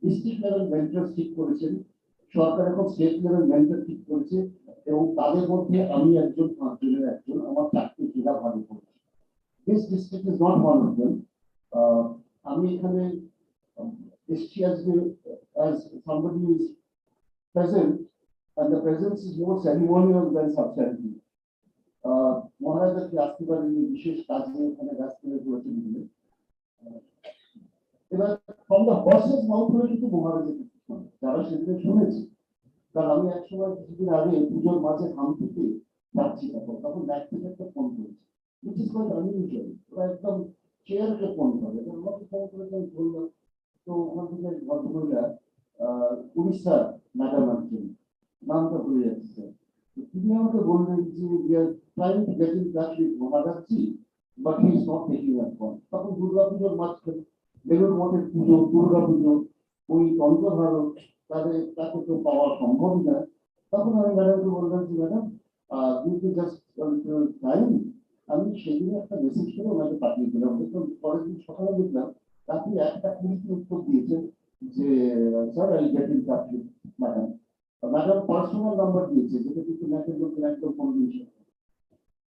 ডিস্ট্রিক্ট লেভেল মেন্টর ঠিক করেছেন, সরকার এখন স্টেট লেভেল মেন্টর ঠিক করেছে, এবং তাদের মধ্যে আমি একজন, 5 জনের একজন, আমার 4টি জেলা ভাগে পড়েছে। This district is not one of them. আমি এখানে এসছি আজকে as somebody who is present, and the presence is more ceremonial than substantive. মহারাজাকে আসতে পারেন বিশেষ কাজে এখানে ব্যস্ত হয়ে পড়েছেন বলে। এবার from the horse's mouth হলে কিন্তু মহারাজের যারা সেদিনে শুনেছে, কারণ আমি একসময় কিছুদিন আগে পুজোর মাঝে হামপুতে যাচ্ছি, তখন ব্যাক থেকে একটা ফোন করেছি, which is quite unusual. ওরা একদম চেয়ারকে ফোন করে, আমাকে ফোন করে আমি বললাম, তো ওখান থেকে ভদ্রমহিলা উড়িষ্যার ম্যাডাম আছেন, নামটা ভুলে যাচ্ছে, তিনি আমাকে বললেন যে we are trying to get in touch with মহারাজজি, but he is not taking our call. তখন দুর্গাপুজোর মাঝখানে বেলুর মঠের পুজো, দুর্গাপুজো, ওই অন্তর্ভারত, তাকে তো পাওয়া সম্ভব না। তখন আমি ম্যাডামকে বললাম যে ম্যাডাম কিন্তু জাস্ট টাইম, আমি সেদিনে একটা মেসেজ করে ওনাকে পাঠিয়ে দিলাম। দেখুন পরের দিন সকালে দেখলাম আপনি একটা কুড়িতে উত্তর দিয়েছেন যে sir I get in touch with madam. Madam personal number দিয়েছে, যেটা কিন্তু একদম কন্ডিশন।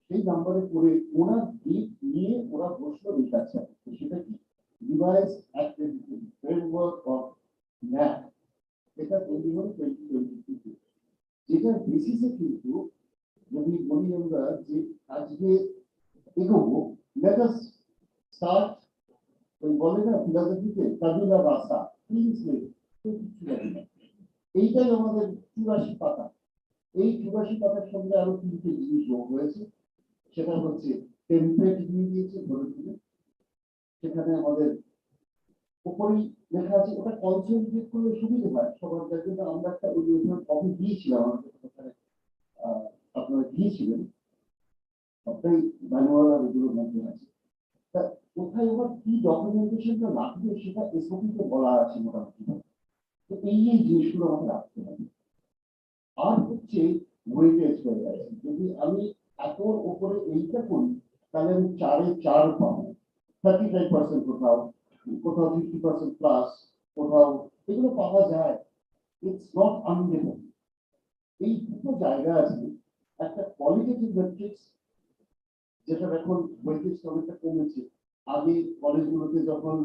সেই নাম্বারে করে ওনার দিক নিয়ে ওরা প্রশ্ন রেখাচ্ছে, সেটা কি device accreditation framework of NAAC, এটা তৈরি হলো 2022, যেটার বেসিসে কিন্তু যদি বলি আমরা যে আজকে এগোবো, লেট আস স্টার্ট। ওই বলে না ফিলোসফিতে কাবিলা রাস্তা, প্লিজ কিছু জানি না। এইটাই আমাদের 84 পাতা। এই 84 পাতার সঙ্গে আরো 3টে জিনিস যোগ হয়েছে, সেটা হচ্ছে টেমপ্লেট দিয়ে দিয়েছে ধরে দিলে, সেখানে আমাদের উপরেই লেখা আছে, ওটা কনসেন্ট্রেট করলে সুবিধা হয় সবার জন্য। আমরা একটা কপি দিয়েছিলাম আমাদের ওখানে, আপনারা দিয়েছিলেন, সবটাই ম্যানুয়াল এগুলোর মধ্যে আছে। তা কোথায় আবার কি ডকুমেন্টেশনটা লাগবে সেটা এসওপিতে বলা আছে মোটামুটি। তো এই জিনিসগুলো আমাকে রাখতে হবে। আর হচ্ছে ওয়েটেজ হয়ে গেছে, যদি আমি এতর উপরে এইটা করি তাহলে আমি 4-4 পাবো, 35% কোথাও, কোথাও 50% প্লাস, কোথাও এগুলো পাওয়া যায়। It's not unable. এই দুটো জায়গা আছে, একটা কোয়ালিটেটিভ ম্যাট্রিক্স, যেটা এখন ওয়েটেজ অনেকটা কমেছে। আগে কলেজগুলোতে যখন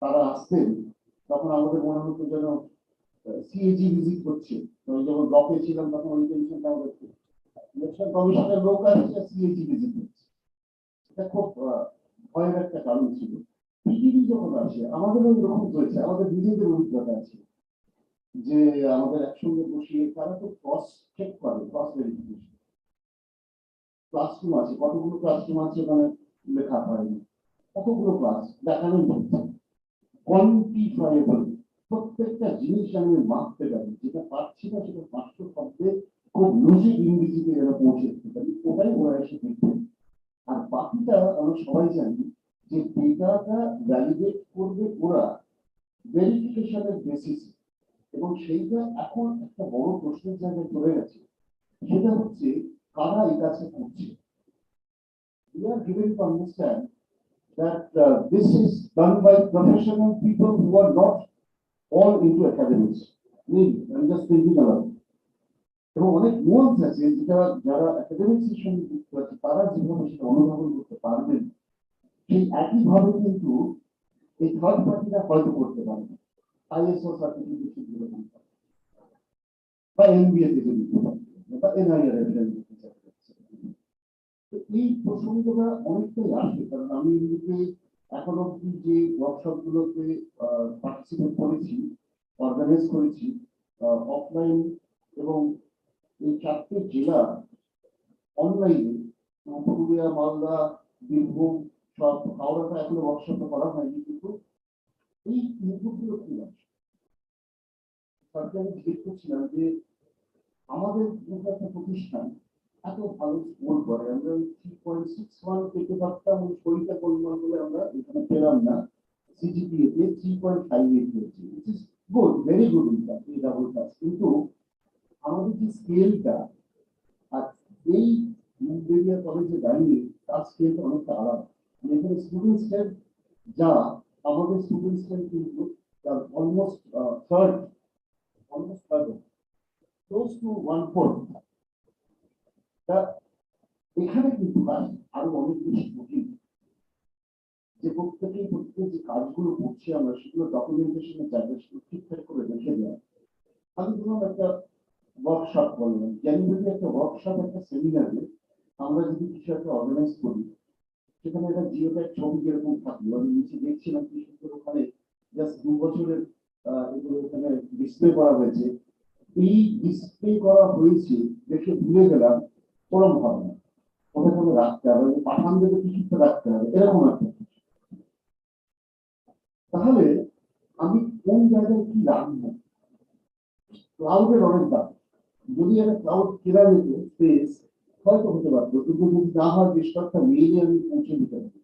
তারা আসতেন তখন আমাদের মনে হতো যেন সিএজি ভিজিট করছে। আমি যখন ব্লকে ছিলাম তখন ওই টেনশনটা আমাদের, ইলেকশন কমিশনের লোক আসছে, সিএজি ভিজিট করছে। এটা খুব ভয়ের একটা কারণ ছিল। পিডিবি যখন আসে আমাদেরও এরকম হয়েছে, আমাদের নিজেদের অভিজ্ঞতা আছে যে আমাদের একসঙ্গে বসিয়ে তারা তো ক্রস চেক করে, ক্রস ভেরিফিকেশন। ক্লাসরুম আছে, কতগুলো ক্লাসরুম আছে ওখানে লেখা হয়নি, কতগুলো ক্লাস দেখানোই হচ্ছে, কোয়ান্টিফাইবল। প্রত্যেকটা জিনিস আমি মাপতে পারি, যেটা পাচ্ছি না সেটা 500 শব্দে খুব লুজি ইংরেজিতে যেন পৌঁছে দিতে পারি, ওটাই ওরা এসে দেখবে। আর বাকিটা আমরা সবাই জানি যে ডেটাটা ভ্যালিডেট করবে ওরা ভেরিফিকেশনের বেসিস, এবং সেইটা এখন একটা বড় প্রশ্নের জায়গায় চলে গেছে। সেটা হচ্ছে কারা এই কাজটা করছে। We are given to understand that this is done by professional people who are not all into academics. I'm just thinking about it. এবং অনেক নোয়ান্স আছে যেটা যারা একাডেমিক সেশনে যুক্ত আছে তারা যেভাবে সেটা অনুধাবন করতে পারবেন, সেই একইভাবে কিন্তু এই থার্ড পার্টিরা হয়তো করতে পারবে। আইএসও সার্টিফিকেশন গুলো বা এমবিএ থেকে দিতে পারবে বা এনআইআর এই প্রসঙ্গটা অনেকটাই আসে। কারণ আমি এমনিতে এখন অব্দি যে ওয়ার্কশপ গুলোতে পার্টিসিপেট করেছি, অর্গানাইজ করেছি অফলাইন এবং এই 4টে জেলা অনলাইনে, পুরুলিয়া, মালদা, বীরভূম, সব, হাওড়াটা এখনো ওয়ার্কশপটা করা হয়নি, কিন্তু এই ইনপুটগুলো কি আছে সরকারি জিজ্ঞেস করছিলাম যে আমাদের একটা প্রতিষ্ঠান এত ভালো স্কোর করে, আমরা 3.61 পেতে পারতাম, ওই শরীরটা পরিমাণ বলে আমরা এখানে পেলাম না। সিজিপিএ তে 3.58 হয়েছে, which is good, very good in fact, এই ডাবল পাস। কিন্তু আমাদের যে স্কেলটা আর এই মুগবেরিয়া কলেজে দাঁড়িয়ে তার স্কেলটা অনেকটা আলাদা। এখানে স্টুডেন্ট স্ট্রেন্থ যা, আমাদের স্টুডেন্ট স্ট্রেন্থ কিন্তু অলমোস্ট থার্ড, close to 1/4। তা এখানে কিন্তু কাজ আরো অনেক বেশি কঠিন, যে প্রত্যেকে যে কাজগুলো করছি আমরা সেগুলো ডকুমেন্টেশনের জায়গায় সেগুলো ঠিকঠাক করে রেখে দেওয়া। আমি ধরুন একটা ওয়ার্কশপ বললাম, জানুয়ারিতে একটা ওয়ার্কশপ, একটা সেমিনারে আমরা যদি কিছু একটা অর্গানাইজ করি, সেখানে একটা জিওট্যাগ ছবি যেরকম থাকলো, আমি নিচে দেখছিলাম কি সুন্দর ওখানে জাস্ট 2 বছরের এগুলো এখানে ডিসপ্লে করা হয়েছে। এই ডিসপ্লে করা হয়েছে দেখে ভুলে গেলাম, ওরম হবে না, ওটা কোনো রাখতে হবে, পাঠান দেবে কিছুটা রাখতে হবে, এরকম একটা। তাহলে আমি কোন জায়গায় কি রাখবো? ক্লাউডের অনেক দাম, যদি একটা ক্লাউড কেনা যেত স্পেস হয়তো হতে পারতো, কিন্তু যদি না হয় বেশ কয়েকটা মেইলে আমি পৌঁছে দিতে পারি।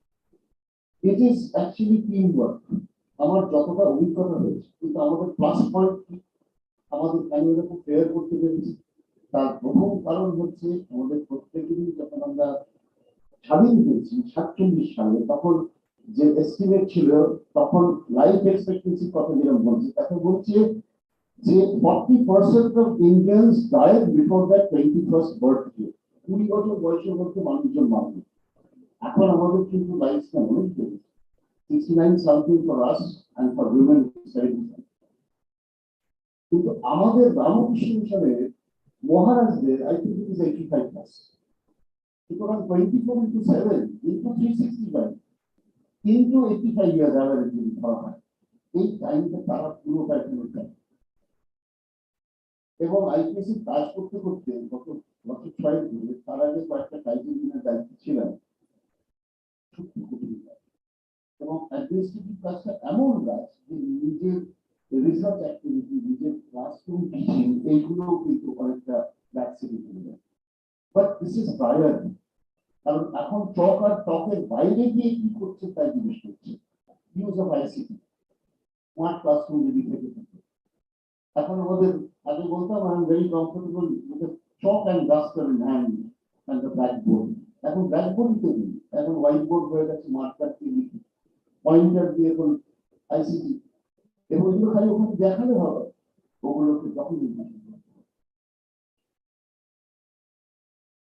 It is actually team work. আমার যতটা অভিজ্ঞতা হয়েছে, কিন্তু আমাদের প্লাস পয়েন্ট কি, আমাদের ক্যারিয়ারে খুব প্রেয়ার করতে পেরেছি। তার প্রথম কারণ হচ্ছে আমাদের প্রত্যেকেরই যখন আমরা স্বাধীন হয়েছি 47 সালে, তখন যে এস্টিমেট ছিল তখন লাইফ এক্সপেক্টেন্সি কথা যেরকম বলছে তাকে বলছে যে 40% of Indians died before the 21st birthday. 20 বছর বয়সের মধ্যে মানুষজন মারবে। এখন আমাদের কিন্তু লাইফ স্প্যান অনেক বেড়েছে, 69 something for us and for women 70। কিন্তু আমাদের রামকৃষ্ণ মিশনের মহারাজদের আই থিঙ্ক ইট ইজ 85+। সুতরাং 24 into 7 into 365 into 85 years average যদি ধরা হয়, এই টাইমটা তারা পুরোটা এখানে দেয়। এবং আইপিএসসি কাজ করতে করতে গত বছর 6 ধরে তার আগে কয়েকটা টাইটেল দিনের দায়িত্ব ছিলেন, সত্যি কঠিন কাজ। এবং অ্যাডমিনিস্ট্রেটিভ কাজটা এমন কাজ যে নিজের রিসার্চ অ্যাক্টিভিটি, নিজের ক্লাসরুম টিচিং এইগুলো কিন্তু অনেকটা ব্যাকসিডে চলে যায়। বাট দিস ইজ প্রায়োর, কারণ এখন চক আর টকের বাইরে গিয়ে কি করছে তাই জিজ্ঞেস করছে। Use of ICT, smart classroom যদি থেকে থাকে। এখন আমাদের আগে বলতাম I am very comfortable with chalk and duster in hand and the blackboard. এখন ব্ল্যাকবোর্ডই নেই, এখন হোয়াইট বোর্ড হয়ে গেছে, মার্কার দিয়ে পয়েন্টার দিয়ে এখন আইসিটি। এবং এগুলো খালি ওখানে দেখালে হবে, ওগুলোকে যখন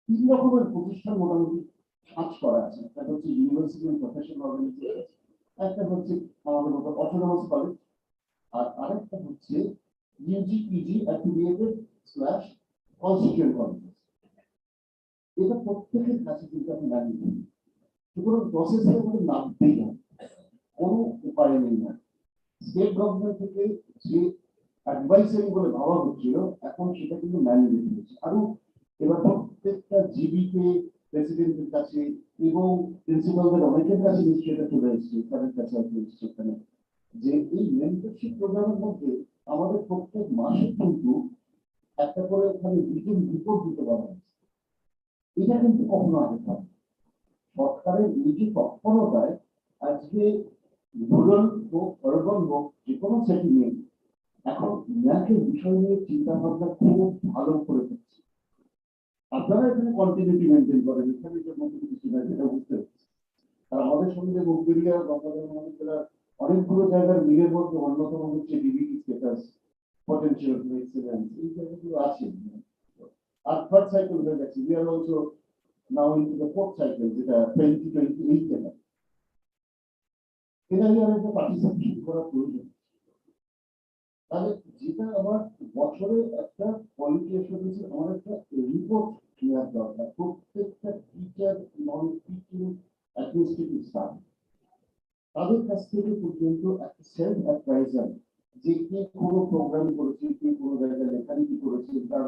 তিন রকমের প্রতিষ্ঠান মোটামুটি কাজ করা আছে। একটা হচ্ছে ইউনিভার্সিটি প্রফেশনাল অর্গানাইজেশন, একটা হচ্ছে আমাদের মতো অটোনমাস কলেজ, আর আরেকটা হচ্ছে Yuji PG affiliated slash constituent college. এটা প্রত্যেকের কাছে কিন্তু আমি জানি। সুতরাং প্রসেসে আমাদের নামতেই হবে, কোনো উপায় নেই। না স্টেট গভর্নমেন্ট থেকে যে অ্যাডভাইসারি বলে ভাবা হচ্ছিল, এখন সেটা কিন্তু ম্যান্ডেট হয়েছে। আরো এবার প্রত্যেকটা জিবিকে প্রেসিডেন্টের কাছে এবং প্রিন্সিপালদের অনেকের কাছে নিশ্চয়ই চলে এসেছে, তাদের কাছে এখানে যে এই মেন্টরশিপ প্রোগ্রামের মধ্যে আমাদের প্রত্যেক মাসে কিন্তু একটা করে ওখানে রিটেন রিপোর্ট দিতে পারা হয়েছে। এটা কিন্তু কখনো আগে থাকে সরকারের নিজে তৎপরতায় আজকে রুরাল হোক আরবান হোক যে কোনো সেটিংয়ে এখন ন্যাকের বিষয় নিয়ে চিন্তা ভাবনা খুব ভালো করে করছে। আপনারা এখানে কন্টিনিউটি মেনটেন করেন, এখানে যে মতো কিছু না সেটা বুঝতে পারছি। আর আমাদের সঙ্গে মুগবেরিয়া গঙ্গাধর মহাবিদ্যালয় অনেকগুলো জায়গার মিলের মধ্যে অন্যতম হচ্ছে ডিবিটি স্ট্যাটাস, পটেনশিয়াল এক্সেলেন্স, এই জায়গাগুলো আছে। আর থার্ড সাইকেল হয়ে গেছে, we are also now into the fourth cycle, যেটা 2028 এ হয়। এটা নিয়ে অনেকটা পার্টিসিপেশন করা প্রয়োজন। তাহলে যেটা আমার বছরে একটা কোয়ালিটি অ্যাসুরেন্স, আমার একটা রিপোর্ট নেওয়ার দরকার প্রত্যেকটা teacher, non teaching, administrative staff, তাদের কাছ থেকে পর্যন্ত একটা সেলফ অ্যাপ্রাইজাল, যে কে কোনো প্রোগ্রাম করেছে, কে কোনো জায়গায় লেখালেখি করেছে, তার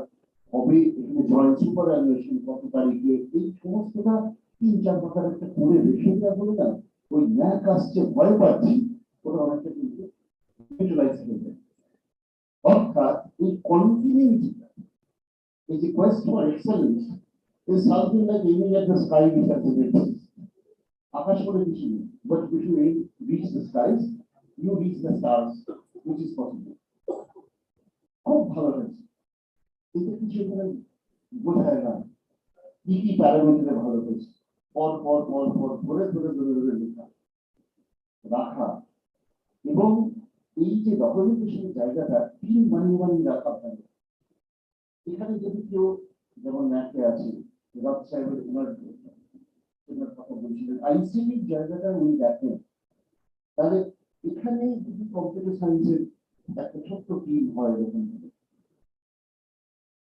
কবে এখানে জয়েন্ট সুপার অ্যানুয়েশন কত তারিখে, এই সমস্তটা 3-4 পাতার একটা করে রেখে দেওয়া বলে না, ওই ন্যাক আসছে ভয় পাচ্ছি, ওটা অনেকটা কিন্তু ইউটিলাইজ করবে। অর্থাৎ এই কন্টিনিউটিটা, এই যে quest for excellence is something like aiming at the sky which has exist. আকাশ করে কিছু নেই, but if you reach the skies, you reach the stars, which is possible. খুব ভালো হয়েছে, এটা কিছু এখানে বোঝায় না কি কি প্যারামিটারে ভালো হয়েছে, পর পর পর পর ধরে ধরে ধরে ধরে লেখা রাখা। এবং এই যে ডকুমেন্টেশনের জায়গাটা তিন মানি রাখা থাকে। এখানে যদি কেউ যেমন ন্যাকে আছে, রাজ সাহেবের ওনার কথা বলছিলেন, আইসিটির জায়গাটা উনি দেখেন, তাহলে এখানে যদি কম্পিউটার সায়েন্সের একটা ছোট্ট টিম হয় এরকম,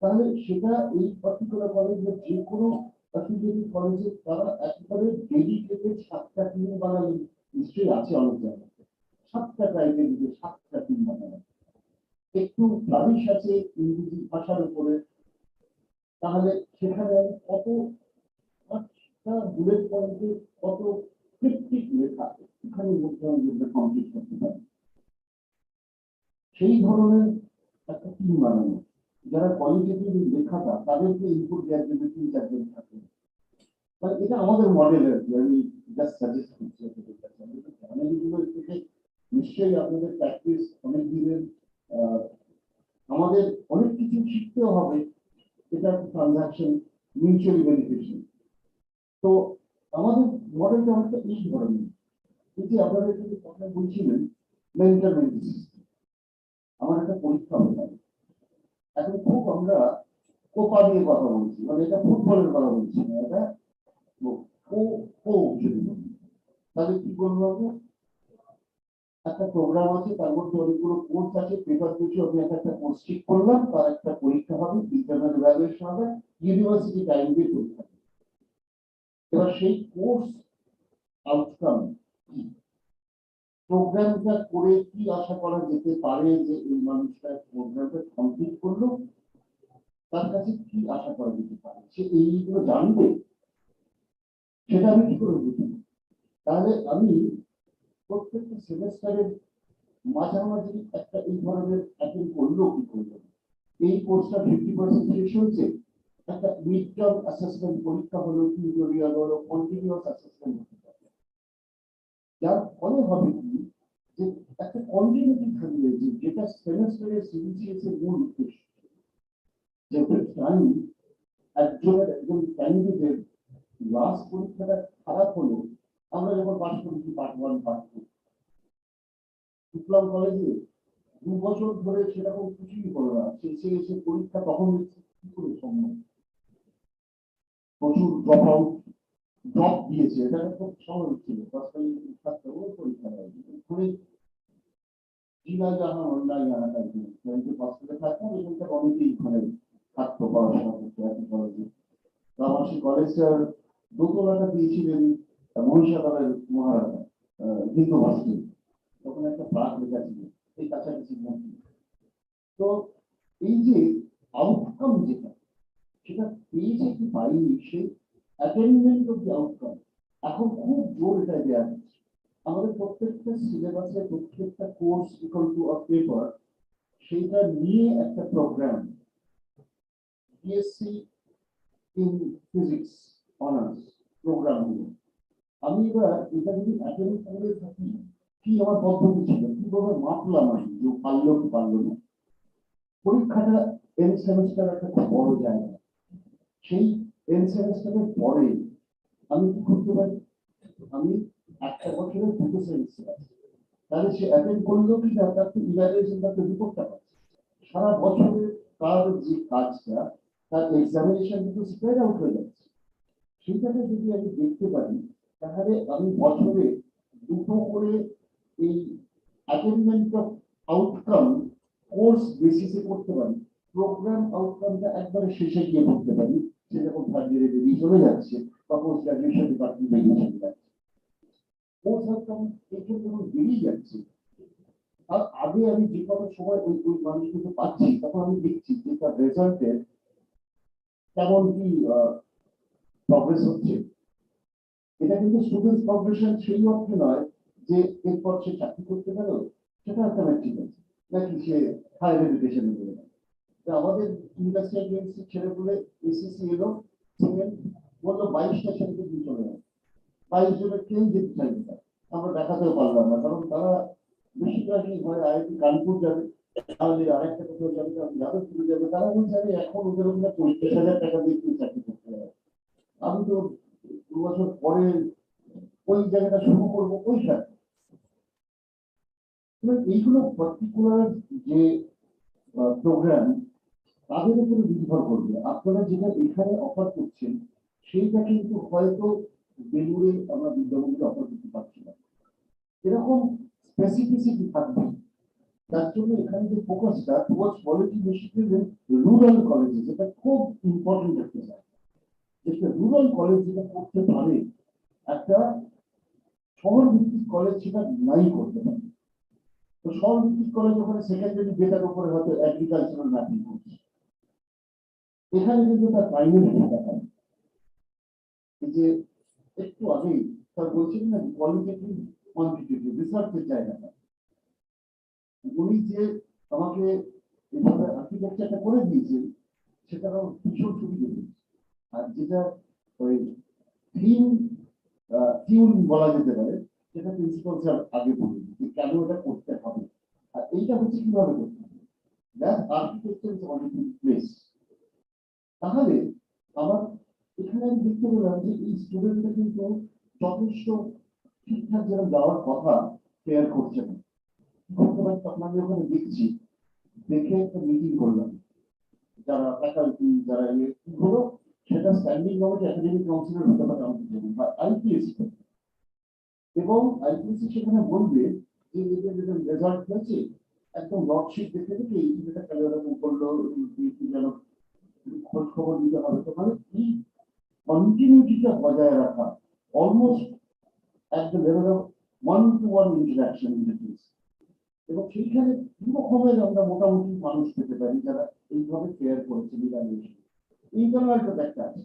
তাহলে সেটা এই পার্টিকুলার কলেজের যে কোনো অ্যাফিলিয়েটেড কলেজে তারা একেবারে ডেডিকেটেড 7টা টিম বানালে, নিশ্চয়ই আছে অনেক জায়গায় 7টা ক্রাইটেরিয়া 7টা টিম বানানো, একটু ফ্লারিশ আছে ইংরেজি ভাষার উপরে, তাহলে সেখানে কত বুলেট পয়েন্টে কত ক্রিপ্টিক লেখা এখানে মধ্যে আমরা কমপ্লিট করতে পারি। সেই ধরনের একটা টিম বানানো, যারা কোয়ালিটেটিভ লেখাটা তাদেরকে ইনপুট দেওয়ার জন্য 3-4 জন থাকে। মানে এটা আমাদের মডেল আর কি, আমি জাস্ট সাজেস্ট করছি। ফ্যামিলিগুলো থেকে নিশ্চয়ই আপনাদের প্র্যাকটিস অনেক দিনের, আমাদের অনেক কিছু শিখতেও হবে। এটা ট্রানজাকশন মিউচুয়ালি বেনিফিশিয়াল। তো আমাদের মডেলটা অনেকটা এই ধরনের, এই যে আপনারা যদি কথা বলছিলেন মেন্টাল আমার একটা পরীক্ষা হয়ে এখন খুব আমরা কোপা নিয়ে কথা বলছি, মানে এটা ফুটবলের কথা বলছি না, এটা তাহলে কি বলবো আমরা, একটা প্রোগ্রাম আছে, তার মধ্যে অনেকগুলো কোর্স আছে, পেপার কিছু আমি একটা কোর্স ঠিক করলাম, তার একটা পরীক্ষা হবে, ইন্টারনাল ইভ্যালুয়েশন হবে, ইউনিভার্সিটি টাইম দিয়ে পরীক্ষা। এবার সেই কোর্স আউটকাম কি, প্রোগ্রামটা করে কি আশা করা যেতে পারে, যে এই মানুষটা প্রোগ্রামটা কমপ্লিট করলো, তার কাছে কি আশা করা যেতে পারে, সে এইগুলো জানবে, সেটা আমি কি করে বুঝি? তাহলে আমি প্রত্যেকটা সেমেস্টারের মাঝামাঝি একটা এই ধরনের অ্যাটেন্ড করলো কি করলো, এই কোর্সটা 50% শেষ হয়েছে, একটা মিড টার্ম অ্যাসেসমেন্ট পরীক্ষা হলো, টিউটোরিয়াল হলো, কন্টিনিউয়াস অ্যাসেসমেন্ট হতে পারে, যার ফলে হবে কি, যে একটা কন্টিনিউটি থাকবে, যে যেটা সেমেস্টারের সিবিসিএস এর মূল উদ্দেশ্য, যে আমি একজন ক্যান্ডিডেটের লাস্ট পরীক্ষাটা খারাপ হলো, আমরা যখন পাস করেছি পার্ট 1 পার্ট 2, ইসলাম কলেজে 2 বছর ধরে সেরকম কিছুই হলো না, শেষে এসে পরীক্ষা তখন কি করে সম্ভব, প্রচুর ড্রপ আউট ড্রপ দিয়েছে, এটা খুব স্বাভাবিক ছিল, ছাত্রগুলো পরীক্ষা দেয় করে জিনা জাহা অনলাইন জানা থাকবে, পাস করে থাকতাম, এখানকার অনেকেই ঘরে থাকতো পড়াশোনা করতে একই কলেজে। তো আমার সেই কলেজটার দোতলাটা দিয়েছিলেন মহিষাদলের মহারাজা হিন্দু ভাস্কর, তখন একটা প্রাক লেখা ছিল এই কাছাকাছি মন্ত্রী। তো এই যে আউটকাম যেটা, সেটা পেয়েছে কি পাইনি, সেই অ্যাটেনমেন্ট অফ দি আউটকাম এখন খুব জোর এটা দেওয়া হচ্ছে। আমাদের প্রত্যেকটা সিলেবাসে প্রত্যেকটা course equal to a paper, সেইটা নিয়ে একটা programme, BSc in physics honours programme হলো। আমি এবার এটা যদি অ্যাটেন্ড করে থাকি, কি আমার পদ্ধতি ছিল, কিভাবে মাপলাম আমি যে পারলো কি পারলো না। পরীক্ষাটা এন্ড সেমিস্টার একটা খুব বড় জায়গা, সেই এন্ড সেমিস্টারের পরে আমি কি করতে পারি, আমি একটা বছরের 2টো সেমিস্টার আছে, তাহলে সে অ্যাটেন্ড করলো কি না, তার তো ইভ্যালুয়েশন, তার তো রিপোর্টটা পাচ্ছে, সারা বছরে তার যে কাজটা, তার এক্সামিনেশন কিন্তু স্প্রেড আউট হয়ে যাচ্ছে। সেইটাকে যদি আমি দেখতে পারি, তাহলে আমি বছরে 2টো করে এই অ্যাটেনমেন্ট অফ আউটকাম কোর্স বেসিসে করতে পারি, প্রোগ্রাম আউটকামটা একবারে শেষে গিয়ে করতে পারি, সে যখন থার্ড ইয়ারে বেরিয়ে চলে যাচ্ছে বা পোস্ট গ্রাজুয়েশন ডিপার্টমেন্ট বেরিয়ে চলে যাচ্ছে, কোর্স আউটকাম এই জন্য বেরিয়ে যাচ্ছে। আর আগে আমি যে কোনো সময় ওই ওই মানুষগুলো পাচ্ছি, তখন আমি দেখছি যে তার রেজাল্টের কেমন কি প্রগ্রেস হচ্ছে। এটা কিন্তু স্টুডেন্ট প্রগ্রেশন সেই অর্থে নয় যে এরপর সে চাকরি করতে পারো, সেটা একটা ম্যাট্রিক আছে, নাকি সে হায়ার এডুকেশনে গেলে। আমাদের ইন্ডাস্ট্রিয়াল গেমসের ছেলেগুলো এসএসসি এলো, সেকেন্ড বললো 22টা ছেলেকে দিয়ে চলে গেল, 22 জনের কেউ যেতে চাইবে না, আমরা দেখাতেও পারলাম না, কারণ তারা বেশিরভাগই হয় আইআইটি কানপুর যাবে, তাহলে আরেকটা কোথাও যাবে, যাদবপুরে যাবে, তারা বলছে আমি এখন ওদের ওখানে 50,000 টাকা দিয়ে চাকরি করতে হবে, আমি তো 2 বছর পরে ওই জায়গাটা শুরু করবো ওইখানে। এইগুলো পার্টিকুলার যে প্রোগ্রাম, তাদের উপরে নির্ভর করবে। আপনারা যেটা এখানে অফার করছেন, সেইটা কিন্তু হয়তো বেলুড়ে আমরা বিদ্যামন্দিরে অফার করতে পারছি না, এরকম স্পেসিফিসিটি থাকবে। তার জন্য এখানে যে ফোকাসটা টুয়ার্ডস কোয়ালিটি বেসিক্যালি রুরাল কলেজে, যেটা খুব ইম্পর্টেন্ট একটা জায়গা, যেটা রুরাল কলেজ যেটা করতে পারে, একটা শহর ভিত্তিক কলেজ সেটা নাই করতে পারে। তো শহর ভিত্তিক কলেজ ওখানে সেকেন্ডারি ডেটার উপরে হয়তো এগ্রিকালচারাল ম্যাপিং করছে, এখানে কিন্তু তার প্রাইমারি ডেটা হয়। এই যে একটু আগেই তার বলছিলেন না, কোয়ালিটেটিভ কোয়ান্টিটেটিভ রিসার্চের জায়গাটা, উনি যে আমাকে এইভাবে আর্কিটেকচারটা করে দিয়েছেন, সেটা ভীষণ সুবিধা দিয়েছে। আর যেটা ওই থিম টিউন বলা যেতে পারে, সেটা প্রিন্সিপাল স্যার আগে বললেন যে কেন এটা করতে হবে, আর এইটা হচ্ছে কিভাবে করতে হবে, that architecture is already in place. তাহলে আমার এখানে আমি দেখতে পেলাম যে এই স্টুডেন্টরা কিন্তু যথেষ্ট ঠিকঠাক যেন যাওয়ার কথা শেয়ার করছে না। গতবার তখন আমি ওখানে দেখছি, দেখে একটা মিটিং করলাম, যারা ফ্যাকাল্টি যারা কি হলো সেটা স্ট্যান্ডিং কমিটি একাডেমিক কাউন্সিলের হতে পারে আমাদের জন্য বা আইপিএসি, এবং আইপিএসি সেখানে বলবে যে এদের যেটা রেজাল্ট হয়েছে একদম ওয়ার্কশিট দেখে দেখে এই যেটা কালে এরকম করলো যেন খোঁজ খবর দিতে হবে। তো মানে এই কন্টিনিউটিটা বজায় রাখা almost at the level of one-to-one interaction in the case, এবং সেইখানে দু রকমের আমরা মোটামুটি মানুষ পেতে পারি যারা এইভাবে কেয়ার করেছে ইভ্যালুয়েশন। ইন্টারনালটা একটা আছে,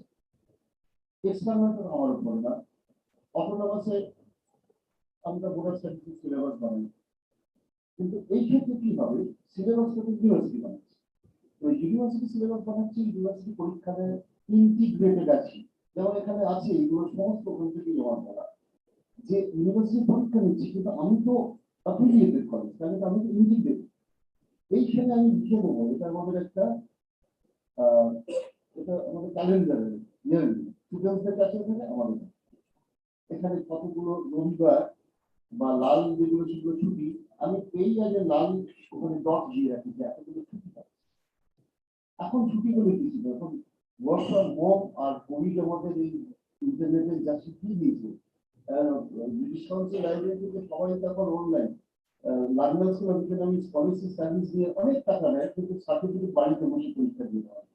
এক্সটার্নালটা আমার উপর না। অটোনমাসে আমরা বোর্ড স্ট্যাটিস্টিক্স সিলেবাস বানাই, কিন্তু এই ক্ষেত্রে কি হবে, সিলেবাসটা তো ইউনিভার্সিটি বানাচ্ছে, তো ইউনিভার্সিটি সিলেবাস বানাচ্ছি, ইউনিভার্সিটি পরীক্ষায় ইন্টিগ্রেটেড আছে, যেমন এখানে আছে এগুলো সমস্ত ওখান থেকে নেওয়া করা, যে ইউনিভার্সিটি পরীক্ষা নিচ্ছি কিন্তু আমি তো অ্যাফিলিয়েটেড কলেজ, তাহলে আমি তো ইন্টিগ্রেটেড। এইখানে আমি লিখে দেবো এটা আমাদের একটা এটা আমাদের ক্যালেন্ডারের ইয়ারলি স্টুডেন্টসদের কাছে থাকে আমাদের এখানে কতগুলো রবিবার বা লাল যেগুলো সেগুলো ছুটি, আমি এই আগে লাল ওখানে ডট দিয়ে রাখি যে এতগুলো ছুটি থাকে। এখন ছুটি বলে কিছু না, এখন ওয়ার্ক ফ্রম হোম আর কোভিডের মধ্যে এই ইন্টারনেটের যা শিখিয়ে দিয়েছে, ব্রিটিশ কাউন্সিল লাইব্রেরি থেকে সবাই তখন অনলাইন লার্নার্স আমি স্কলারশিপ সার্ভিস দিয়ে অনেক টাকা নেয়, কিন্তু সার্টিফিকেট বাড়িতে বসে পরীক্ষা দিতে হয়,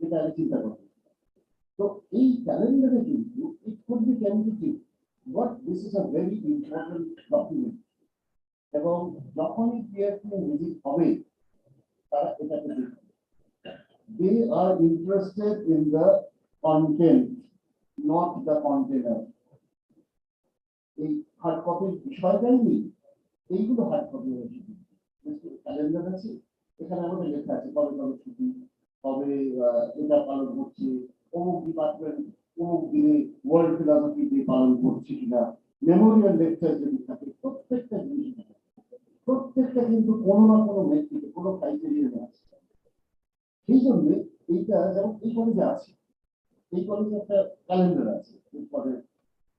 এটা আমি চিন্তা করি। তো এই ক্যালেন্ডারে কিন্তু it could be tentative, but this is a very important document, এবং যখনই পিআরটি ভিজিট হবে তারা এটাকে দেখবে, they are interested in the content not the container. এই হার্ড কপির বিষয়টাই নেই, এইগুলো হার্ড কপি হয়েছে, ক্যালেন্ডার আছে, এখানে আমাদের লেখা আছে কবে কবে ছুটি, কবে এটা পালন করছে, অমুক ডিপার্টমেন্ট অমুক দিনে ওয়ার্ল্ড ফিলসফি ডে পালন করছে কিনা, মেমোরিয়াল লেকচার যদি থাকে, প্রত্যেকটা জিনিস প্রত্যেকটা কিন্তু কোনো না কোনো মেট্রিকে কোনো ক্রাইটেরিয়ানে আছে। সেই জন্য এইটা যেমন এই কলেজে আছে, এই কলেজে একটা ক্যালেন্ডার আছে, এরপরে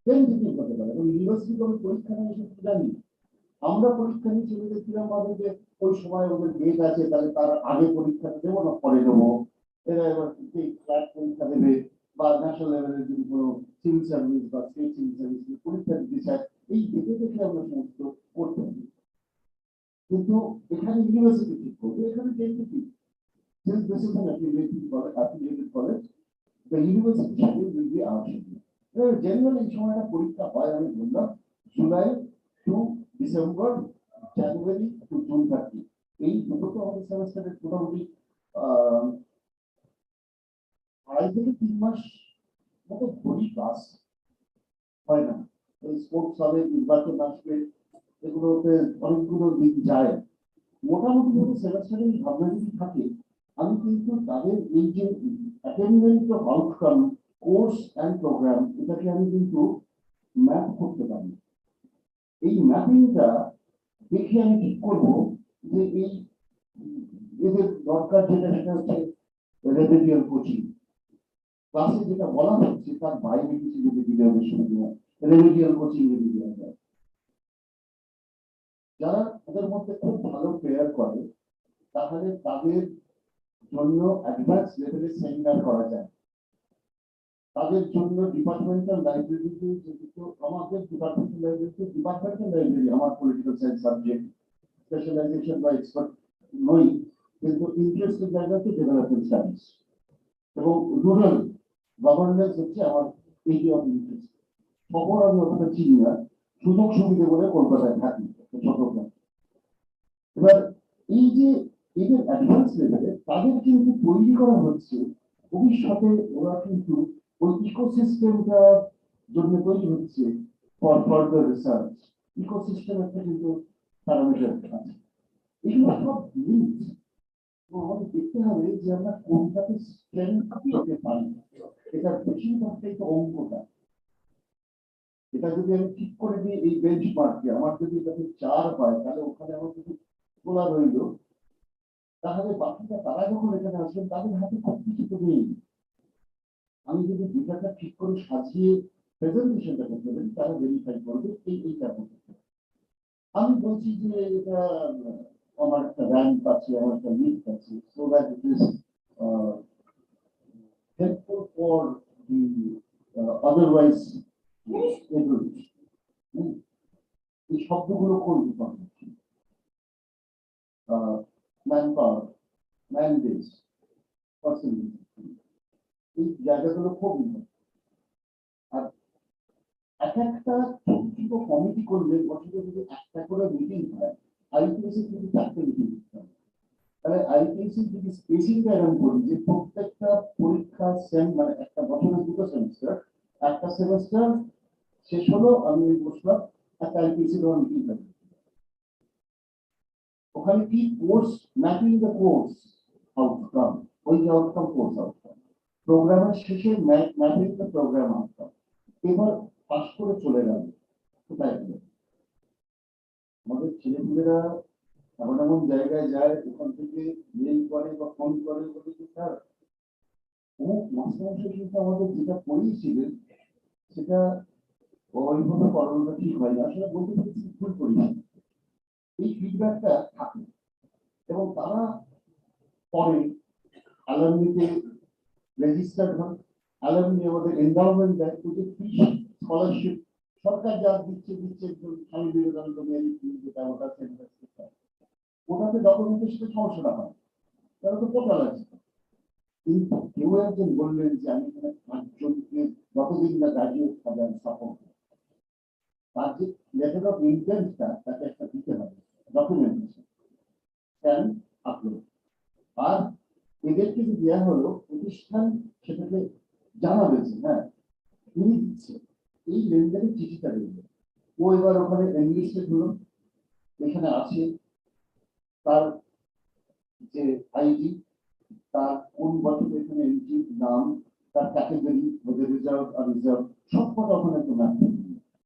টেন্টেটিভ হতে পারে, এবং ইউনিভার্সিটি কলেজ পরীক্ষা নেই এসব জানি, আমরা পরীক্ষা নিয়ে ছেলেদের কিরম ভাবে যে ওই সময় ওদের ডেট আছে, তাহলে তার আগে পরীক্ষা দেবো না পরে দেবো, এরা এবার ক্লাস পরীক্ষা দেবে বা ন্যাশনাল লেভেলের যদি কোনো সিভিল সার্ভিস বা স্টেট সিভিল সার্ভিস পরীক্ষা দিতে চায়, এই দেখে দেখে আমরা সমস্ত করতে পারি। কিন্তু এখানে ইউনিভার্সিটি ঠিক করবে, এখানে tentative, since this is an affiliated college, the university schedule will be our schedule. Generally এই সময়টা পরীক্ষা হয় আমি বললাম July to December, January two June 30, এই দুটো তো আমাদের সেমিস্টারের মোটামুটি 2.5 থেকে 3 মাস মতো বড়ি ক্লাস হয় না। এই স্পোর্টস হবে, নির্বাচন আসবে, এগুলোতে অনেকগুলো দিক যায়, মোটামুটি যদি সেমিস্টারের ভাবনা যদি থাকে, আমি কিন্তু তাদের এই যে attainment of outcome course and programme, এটাকে আমি কিন্তু ম্যাপ করতে পারি। এই ম্যাপিংটা দেখে আমি ঠিক করবো যে এই এদের দরকার যেটা সেটা হচ্ছে রেমেডিয়াল কোচিং, ক্লাসে যেটা বলা হচ্ছে তার বাইরে কিছু যদি দিলে রেমেডিয়াল কোচিং যদি দেওয়া যায়, যারা ওদের মধ্যে খুব ভালো প্রেয়ার করে তাহলে তাদের জন্য অ্যাডভান্স লেভেলের সেমিনার করা যায়, তাদের জন্য ডিপার্টমেন্টাল লাইব্রেরিতে, যেহেতু আমাদের ডিপার্টমেন্টাল লাইব্রেরি আমার পলিটিক্যাল সায়েন্স সাবজেক্ট স্পেশালাইজেশন বা এক্সপার্ট নই, কিন্তু ইন্টারেস্টের জায়গাতে ডেভেলপমেন্ট স্টাডিজ এবং রুরাল গভর্নেন্স হচ্ছে আমার এরিয়া অফ ইন্টারেস্ট। খবর আমি ওখানে চিনি না, সুযোগ সুবিধে বলে কলকাতায় থাকি ছোট। এবার এই যে এদের অ্যাডভান্স লেভেলে তাদের কিন্তু তৈরি করা হচ্ছে ভবিষ্যতে, ওরা কিন্তু ওই ইকোসিস্টেমটার জন্য তৈরি হচ্ছে ফর ফার্দার রিসার্চ। ইকোসিস্টেম একটা কিন্তু প্যারামিটার আছে, এগুলো সব লিঙ্ক, আমাদের দেখতে হবে যে আমরা কোনটাকে স্ট্রেংথ পেতে পারি। এটা বেশিরভাগটাই তো অঙ্কটা, এটা যদি আমি ঠিক করে দিই এই বেঞ্চ মার্কে আমার যদি এটাকে 4 হয়, তাহলে ওখানে আমার যদি তোলা রইল, তাহলে বাকিটা তারা যখন এখানে আসবেন তাদের হাতে খুব কিছু তো নেই। আমি যদি বিষয়টা ঠিক করে সাজিয়ে প্রেজেন্টেশনটা করতে পারি তারা ভেরিফাই করবে এইটা করতে। আমি বলছি যে এটা আমার একটা র্যাঙ্ক আছে, আমার একটা লিস্ট আছে, so that it is helpful for the otherwise able এই শব্দগুলো করতে পারবে man power, man base, percentage, এই জায়গাগুলো খুব ইম্পর্টেন্ট। আর এক একটা ছোট ছোট কমিটি করলে বছরে যদি একটা করে মিটিং হয়, আইপিএসি কিন্তু 4টে মিটিং দিতে হবে। তাহলে আইপিএসি যদি স্পেসিংটা এরকম করি যে প্রত্যেকটা পরীক্ষা সেম, মানে একটা বছরের 2টো সেমিস্টার, একটা সেমিস্টার শেষ হলো আমি বসলাম একটা আইপিএসি দেওয়ার মিটিং হবে, ওখানে কি course mapping the course outcome, ওই যে আউটকাম কোর্স আউটকাম প্রোগ্রামের শেষে ম্যাপিং দ্য প্রোগ্রাম আউটকাম। এবার পাস করে চলে গেল কোথায় গেল? আমাদের ছেলেপুলেরা এমন এমন জায়গায় যায়, ওখান থেকে মেল করে বা ফোন করে বলে যে স্যার অমুক মাস্টারমশাই কিন্তু আমাদের যেটা পড়িয়েছিলেন সেটা ওইভাবে করানোটা ঠিক হয়নি, আসলে বলতে চাইছি ভুল করিয়েছি। এই ফিডব্যাকটা থাকে এবং তারা পরে অ্যালামনিতে রেজিস্টার্ড হন, অ্যালামনি আমাদের এনভায়রনমেন্ট দেয়, ওদের ফিস স্কলারশিপ সরকার যা দিচ্ছে স্বামী বিবেকানন্দ মেরিট যেটা ওটা সেন্টার, ওটাতে ডকুমেন্টেশনের সমস্যাটা হয়, তারা তো পোর্টাল আছে। কিন্তু কেউ একজন বললেন যে আমি এখানে 5 জনকে যতদিন না গ্রাজুয়েট হবে আমি সাপোর্ট, তার যে লেটার অফ ইন্টেন্টটা তাকে একটা দিতে হবে ডকুমেন্টেশন ক্যান আপলোড। আর এদেরকে যে দেওয়া হলো প্রতিষ্ঠান সেটাকে জানাবে যে হ্যাঁ উনি দিচ্ছে, এই লেনদেনের চিঠিটা দেবে। ও এবার ওখানে ইংলিশে হলো, এখানে আছে তার যে আইডি, তার কোন বছর এখানে এন্ট্রি, নাম, তার ক্যাটাগরি, রিজার্ভ আর রিজার্ভ সব কথা ওখানে তো ম্যাপ।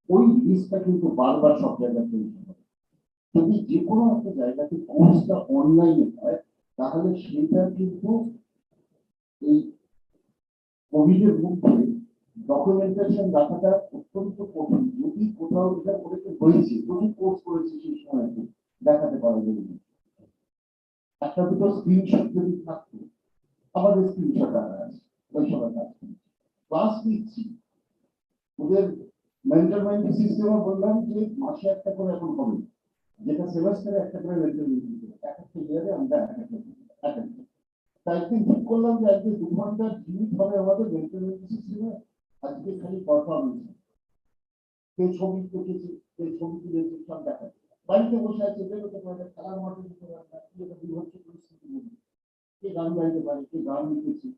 ওই লিস্টটা কিন্তু বারবার সব জায়গায় তৈরি হবে। যদি যে কোনো একটা জায়গাতে কোর্সটা অনলাইনে হয় তাহলে সেটা কিন্তু এই কোভিডের মধ্যে ডকুমেন্টেশন রাখাটা অত্যন্ত কঠিন। যদি কোথাও এটা করেছে হয়েছে, যদি কোর্স করেছে সেই সময় দেখাতে পারা যাবে, একটা দুটো স্ক্রিনশট যদি থাকতো, আমাদের স্ক্রিনশট রাখা আছে ওই সময় থাকতো। ক্লাস নিচ্ছি ওদের মেন্টারমেন্ট সিস্টেমে বললাম যে মাসে একটা করে এখন হবে, যেটা সেমেস্টারে একটা করে মেন্টারমেন্ট দিতে হবে, এক একটা ইয়ারে আমরা একটা তাই একদিন ঠিক করলাম যে আজকে 2 ঘন্টার জিনিস হবে আমাদের মেন্টারমেন্ট সিস্টেমে। আজকে খালি পারফরমেন্স, কে ছবি দেখেছি, কে ছবি তুলেছি সব দেখাচ্ছে, বাড়িতে বসে আছে বেরোতে পারে, খেলার মাঠে যেতে পারে না, কি একটা বিভৎস পরিস্থিতি নেই, কে গান গাইতে পারে, কে গান লিখেছে।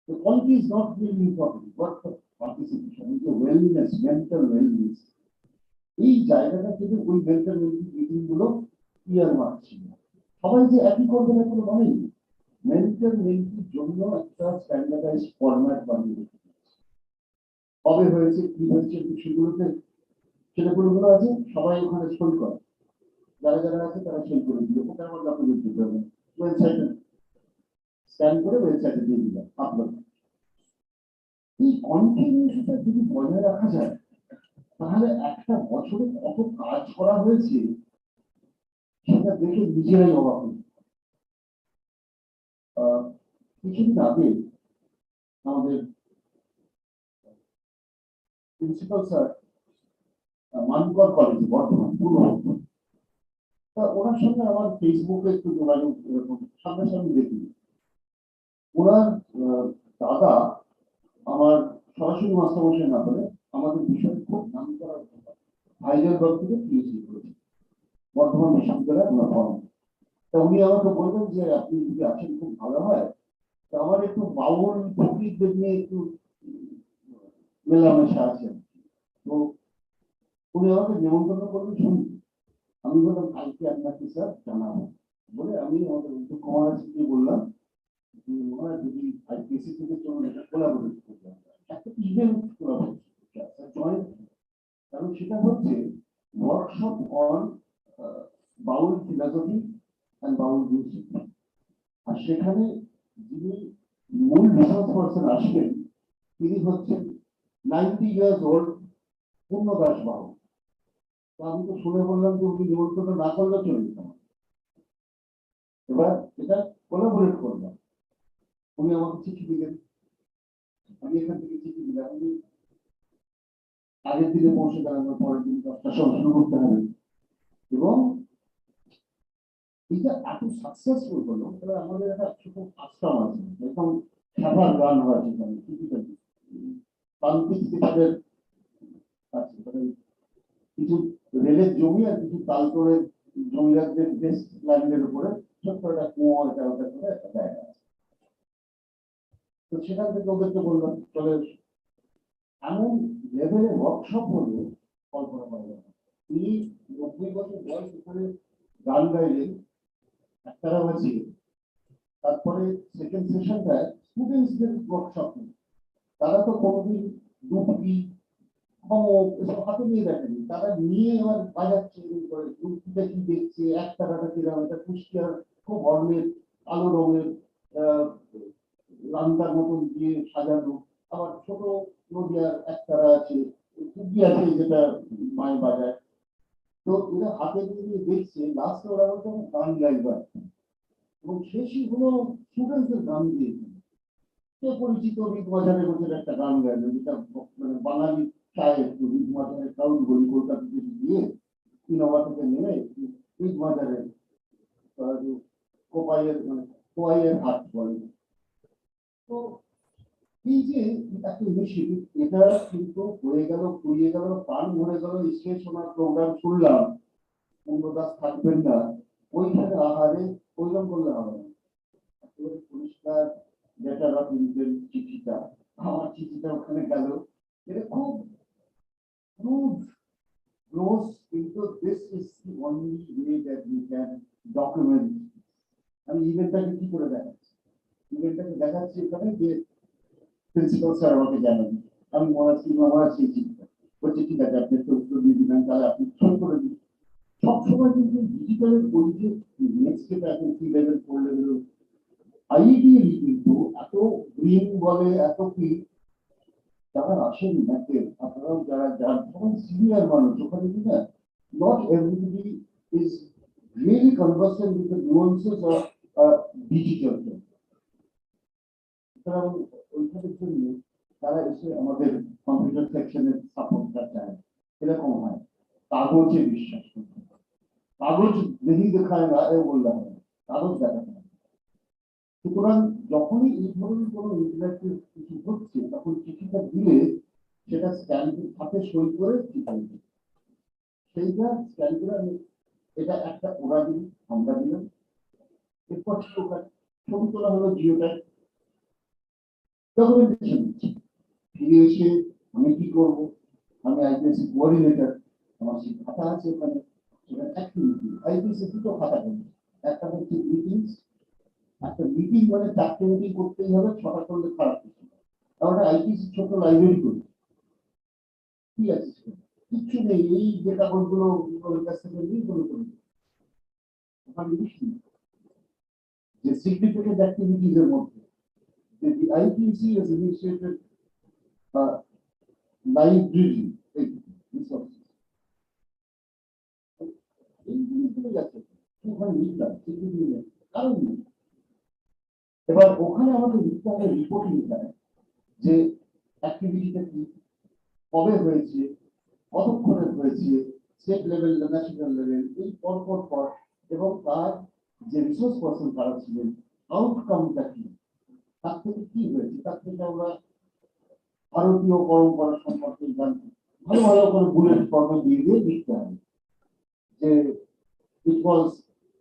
The quality is not really important, but the participation, the wellness, mental wellness. এই জায়গাটা থেকে ওই মেন্টাল মিটিং গুলো ক্লিয়ার মারছে। সবাই যে একই করবে না কোনো মানে নেই। মেন্টাল হেলথের জন্য একটা স্ট্যান্ডার্ডাইজ ফরম্যাট বানিয়ে রেখেছে। কবে হয়েছে, কি হয়েছে, সেগুলোতে সেগুলো আছে, সবাই ওখানে সই করে, যারা যারা আছে তারা সই করে দিল, ওটা আমার ডকুমেন্ট দিতে হবে, ওয়েবসাইটে স্ক্যান করে ওয়েবসাইটে দিয়ে দিলাম, আপলোড। এই কন্টিনিউটিটা যদি বজায় রাখা যায় তাহলে একটা বছরে কত কাজ করা হয়েছে সেটা দেখে নিজেরাই অবাক হই। কিছুদিন আগে আমাদের প্রিন্সিপাল স্যার মানকর কলেজে বর্তমান পূর্ব, তা ওনার সঙ্গে আমার ফেসবুকে একটু যোগাযোগ সামনাসামনি দেখি। ওনার দাদা আমার সরাসরি মাস্টারমশাই না বলে আমাদের বিষয়ে খুব নাম করার হাইজারবার্গ থেকে পিএইচডি করেছে, বর্ধমান বিশ্ববিদ্যালয়ে ওনার পড়ান। তা উনি আমাকে বললেন যে আপনি যদি আসেন খুব ভালো হয়, তা আমার একটু বাউল প্রকৃতিদের নিয়ে একটু মেলামেশা আছে। তো উনি আমাকে নিমন্ত্রণ করলেন, শুনি। আমি বললাম কালকে আপনাকে স্যার জানাবো বলে আমি আমাদের উদ্যোগ কুমার আছে বললাম যে ওনারা যদি আইপিএসি থেকে চলুন এটা কোলাবোরেট করতে হবে, একটা ইভেন্ট কোলাবোরেট জয়েন্ট, কারণ সেটা হচ্ছে workshop on Baul philosophy and Baul music. আর সেখানে যিনি মূল রিসোর্স পার্সন আসবেন তিনি হচ্ছেন 90 years old, পূর্ণদাস বাবু। তো আমি তো শুনে বললাম যে উনি নিমন্ত্রণ না করলে চলে যেতাম। এবার এটা কোলাবোরেট করলাম, উনি আমাকে চিঠি দিলেন, আমি এখান থেকে চিঠি দিলাম, উনি আগের দিনে পৌঁছে গেলাম, পরের দিন 10টার সময় শুরু করতে হবে। এবং এটা এত সাকসেসফুল হলো, তাহলে আমাদের একটা ছোট আশ্রম আছে, এখন সাধারণ গান হয় সেখানে প্রান্তিক তাদের আছে, কিছু রেলের জমি আর কিছু তালতোড়ের জমিদারদের বেস্ট ল্যান্ডের উপরে ছোট্ট একটা কুয়ো এটা ওটা করে একটা জায়গা আছে। তো সেখান থেকে ওদেরকে বললাম চলে এসো। এমন লেভেলে ওয়ার্কশপ হলো কল্পনা করা যায় না। তিনি 90 বছর বয়স এখানে গান গাইলেন একটারা বাজিয়ে, তারপরে সেকেন্ড সেশনটায় স্টুডেন্টসদের ওয়ার্কশপ, তারা তো কোনোদিন দুটি খমক এসব হাতে নিয়ে দেখেনি, তারা নিয়ে এবার বাজাচ্ছে করে দুটিটা কি দেখছে, এক টাকাটা কিরাম, এটা কুষ্টিয়ার খুব অর্ণের আলো রঙের রান্তার মতন দিয়ে সাজানো, আবার ছোট নদিয়ার একতারা আছে, টুপি আছে যেটা মায়ের বাজায়। তো এরা হাতে নিয়ে দেখছে, লাস্টে ওরা বলছে গান গাইবার, এবং শেষই হলো স্টুডেন্টদের গান দিয়েছে। সে পরিচিত বিগ বাজারে বসে একটা গান গাইলো, যেটা মানে বাঙালি চায় বিগ বাজারের ক্রাউড বলি, কলকাতা থেকে গিয়ে ইনোভা থেকে নেমে বিগ বাজারে কোপাইয়ের মানে কোয়াইয়ের হাট বলে। তো এই যে একটা ইনিশিয়েটিভ, এটা কিন্তু হয়ে গেল, ফুরিয়ে গেল, প্রাণ ভরে গেল। স্টেজ শোনার প্রোগ্রাম শুনলাম, পূর্ণদাস থাকবেন না, ওইখানে আহারে ওইরকম করলে হবে না। একেবারে পরিষ্কার লেটার অফ ইন্টেন্ট চিঠিটা, আমার চিঠিটা ওখানে গেল, এটা খুব crude, gross, কিন্তু this is the only way that we can document. আমি ইভেন্টটাকে কি করে দেখাচ্ছি, ইভেন্টটাকে দেখাচ্ছি এখানে যে প্রিন্সিপাল স্যার আমাকে জানান, আমি মহারাজ সেই চিঠিটা বলছি ঠিক আছে আপনি একটু উত্তর দিয়ে দিবেন, তাহলে আপনি ছোট করে দিন। সবসময় কিন্তু ডিজিটালের পরিচয় নেক্সট যেটা এখন 3 লেভেল 4 লেভেল আইডিয়ালি কিন্তু এত গ্রিন বলে এত কি যারা আসেন নাকি আপনারাও যারা যারা সবাই সিনিয়র মানুষ ওখানে কি না, not everybody is really conversant with the nuances of digital. সুতরাং ওইখানের জন্য তারা এসে আমাদের কম্পিউটার সেকশনের সাপোর্টটা চায়। এরকম হয়, কাগজে বিশ্বাস করতে, কাগজ নেই দেখায় না এ বললে হবে, কাগজ দেখাতে হবে। সুতরাং যখনই এই ধরনের কোনো ইন্টারনেটিভ কিছু হচ্ছে, তখন চিঠিটা দিলে সেটা স্ক্যান হাতে সই করে চিঠি, সেইটা স্ক্যান করে আমি এটা একটা ওরা দিই, আমরা দিলাম, এরপর ছবি তোলা হলো জিওটাই ডকুমেন্টেশন দিচ্ছি। ফিরে এসে আমি কি করবো, আমি আইপিএসসি কোঅর্ডিনেটর, আমার সেই খাতা আছে ওখানে, সেখানে অ্যাক্টিভিটি আইপিএসসি দুটো খাতা করবে, একটা হচ্ছে মিটিংস, একটা মিটিং মানে 4টে মিটিং করতেই হবে, 6টা করলে খারাপ কিছু। আমরা আইপিএসসি ছোট লাইব্রেরি করি, কি আছে কিচ্ছু নেই, এই যে কাগজগুলো ওর কাছ থেকে নিয়ে গুলো করি ওখানে লিখি যে সিগনিফিকেন্ট অ্যাক্টিভিটিজ এর মধ্যে the IQAC has initiated library resources. এই জিনিসগুলো যাচ্ছে ওখানে লিখলাম, কারণ এবার ওখানে আমাকে লিখতে হবে রিপোর্ট লিখতে হবে যে অ্যাক্টিভিটিটা কি, কবে হয়েছে, কতক্ষণে হয়েছে, স্টেট লেভেল ন্যাশনাল লেভেল, এই পর এবং তার যে রিসোর্স পার্সন তারা ছিলেন, আউটকামটা কি, তার থেকে কি হয়েছে, তার থেকে আমরা ভারতীয় পরম্পরা সম্পর্কে জানতে ভালো ভালো করে বুলেট ফর্মে দিয়ে লিখতে হবে যে it was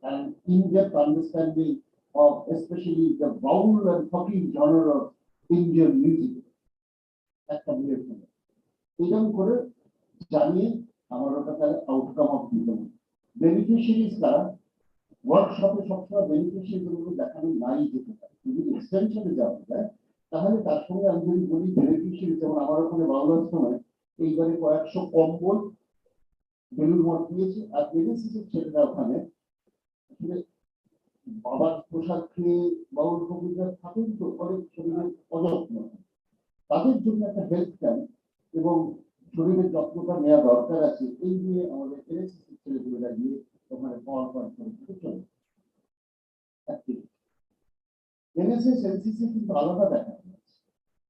an in-depth understanding of especially the baul and talking genre of Indian music. একটা বুলেট ফর্ম এরকম করে জানিয়ে আমার ওটা তার আউটকাম অফ দিতে বেনিফিশিয়ারিজ তারা ওয়ার্কশপে সবসময় বেনিফিশিয়ারিগুলো দেখানো নাই যেতে পারে, যদি এক্সটেনশনে যাওয়া যায় তাহলে তার সঙ্গে আমি যদি বলি বেনিফিশিয়ারি, যেমন আমার ওখানে বাংলার সময় এইবারে কয়েকশো কম্বল বেলুর মঠ দিয়েছে, আর বেনিফিসের ছেলেরা ওখানে আসলে বাবার প্রসাদ খেয়ে বাউল কবিরা থাকেন তো অনেক শরীরের অযত্ন, তাদের জন্য একটা হেলথ ক্যাম্প এবং শরীরের যত্নটা নেওয়া দরকার আছে, এই নিয়ে আমাদের এনএসএস ছেলেগুলোরা গিয়ে ওখানে পাওয়ার করে চলে। এনএসএস এনসিসি কিন্তু আলাদা দেখা যাচ্ছে।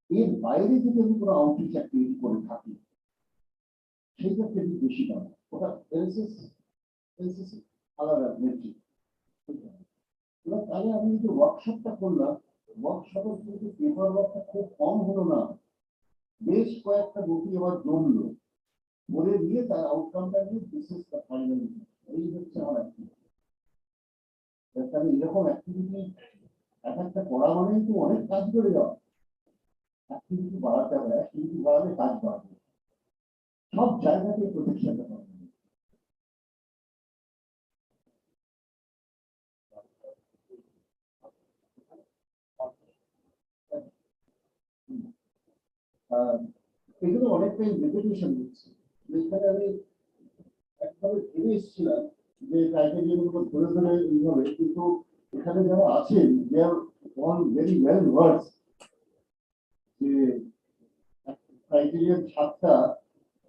এর বাইরে যদি আমি কোনো আউটরিচ অ্যাক্টিভিটি করে থাকি সেই ক্ষেত্রে একটু বেশি দাম, ওটা এনএসএস এনসিসি আলাদা মেট্রিক। তাহলে আমি যে ওয়ার্কশপটা করলাম, ওয়ার্কশপের কিন্তু পেপার ওয়ার্কটা খুব কম হলো না, বেশ কয়েকটা নথি আবার জমলো, বলে দিয়ে তার আউটকামটা নিয়ে দিস ইজ দ্য ফাইনাল। এই হচ্ছে আমার অ্যাক্টিভিটি। তাহলে এরকম অ্যাক্টিভিটি এক একটা করা মানেই তো অনেক কাজ করে যাওয়া। অ্যাক্টিভিটি বাড়াতে হবে, অ্যাক্টিভিটি বাড়ালে কাজ বাড়বে, সব জায়গাতে প্রতিষ্ঠাটা পাবে। এগুলো অনেকটাই রেপুটেশন হচ্ছে। এখানে আমি একভাবে ভেবে এসেছিলাম যে ক্রাইটেরিয়া গুলো ধরে ধরে এইভাবে, কিন্তু এখানে যারা আছেন দে আর অল ভেরি ওয়েল ওয়ার্ডস যে ক্রাইটেরিয়ার 7টা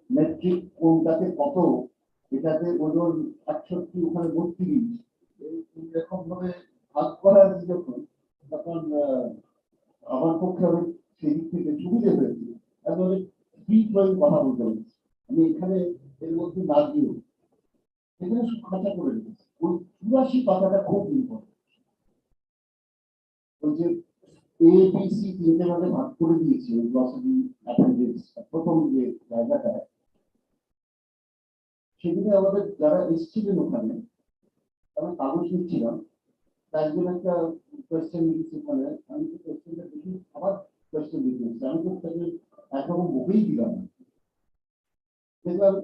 মেট্রিক কোনটাতে কত, এটাতে ওজন 68, ওখানে 32, এরকম ভাবে ভাগ করা আছে যখন, তখন আমার পক্ষে অনেক সেই দিক থেকে সুবিধে হয়েছে। তারপরে ফ্রি ফ্লোয়িং কথা বলতে হচ্ছে, আমি এখানে এর মধ্যে না দিও এখানে খাতা করে রেখেছি। ওই 84 পাতাটা খুব ইম্পর্টেন্ট। ওই যে ABC 3টে ভাগে ভাগ করে দিয়েছি ওই গ্লসারি অ্যাপেন্ডিক্স, প্রথম যে জায়গাটা, সেদিনে আমাদের যারা এসেছিলেন ওখানে আমি কাগজ লিখছিলাম, একজন একটা কোয়েশ্চেন লিখেছি, ওখানে আমি তো কোয়েশ্চেনটা দেখি আবার কোয়েশ্চেন লিখেছি, আমি তো তাকে একরকম বকেই দিলাম, দেখলাম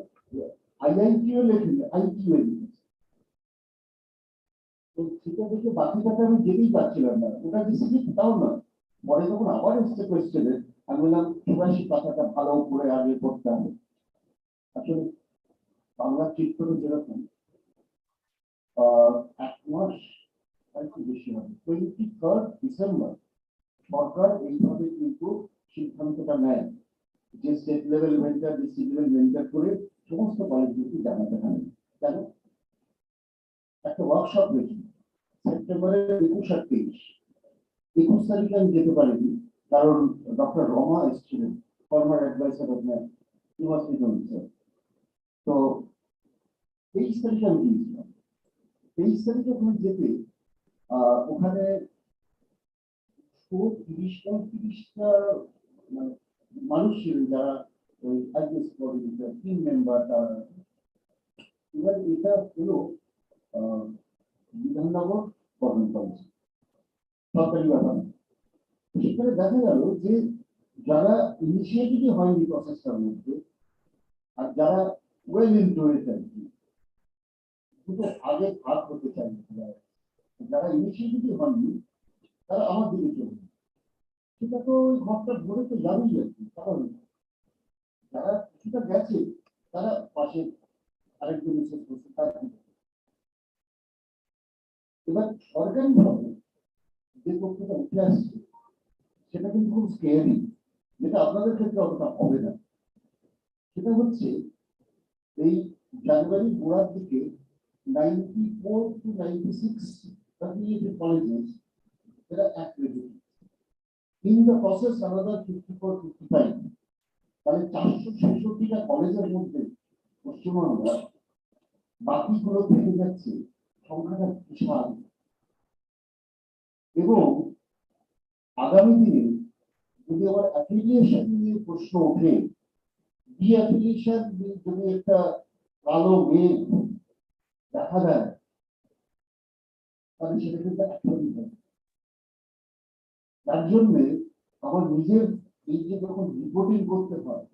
আইআইটিও লেখেন, আইকিউ লিখেছে। তো সেটা দেখে বাকিটাতে আমি যেতেই পারছিলাম না, ওটা ডিসিপ্লিন তাও না। পরে যখন আবার এসছে কোয়েশ্চেনে, আমি বললাম 84 পাতাটা ভালো করে আগে করতে হবে। আসলে বাংলা চিত্র যেরকম 1 মাস একটু বেশি হবে, 23 ডিসেম্বর সরকার এইভাবে কিন্তু সিদ্ধান্তটা নেয় যে state level mentor, district level mentor করে সমস্ত কলেজগুলোকে জানাতে হবে। কেন? একটা ওয়ার্কশপ হয়েছিল সেপ্টেম্বরের 21 আর 23। 21 তারিখে আমি যেতে পারিনি, কারণ ডক্টর রমা এসেছিলেন, ফর্মার অ্যাডভাইসার অফ ইউনিভার্সিটি। তো 23 তারিখে আমি গিয়েছিলাম। 23 তারিখে ওখানে যেতে ওখানে 30-35টা মানুষ ছিলেন যারা ওই আইএস টিম মেম্বার। এবার এটা হলো বিধাননগর গভর্নমেন্ট কলেজ, সরকারি ব্যাপার। সেখানে দেখা গেল যে যারা ইনিশিয়েটিভই হয়নি প্রসেসটার মধ্যে, আর যারা ওয়েল ইনটু ইট আর কি, দুটো আগে ভাগ হতে চাই, যারা ইনিশিয়েটিভই হয়নি তারা আমার দিকে চলবে, সেটা তো ওই ঘরটা ধরে তো যাবেই আর কি। কারণ যারা কিছুটা গেছে তারা পাশে আরেকজন বিশেষ করছে তার দিকে। এবার সরকারি ভাবে যে তথ্যটা উঠে আসছে সেটা কিন্তু খুব স্কেয়ারি, যেটা আপনাদের ক্ষেত্রে অতটা হবে না। সেটা হচ্ছে এই জানুয়ারির গোড়ার দিকে 94 to 96 affiliated colleges এরা accredited. In the process another 54-55, তাহলে 466টা কলেজের মধ্যে পশ্চিমবঙ্গ বাকিগুলো থেকে যাচ্ছে, সংখ্যাটা বিশাল। এবং আগামী দিনে যদি আবার অ্যাফিলিয়েশন নিয়ে প্রশ্ন ওঠে, ডি অ্যাফিলিয়েশন যদি একটা কালো মেঘ দেখা দেয়, তাহলে সেটা কিন্তু অ্যাকচুয়ালি হবে। তার জন্য আমার নিজের এই যে যখন রিপোর্টিং করতে হয়,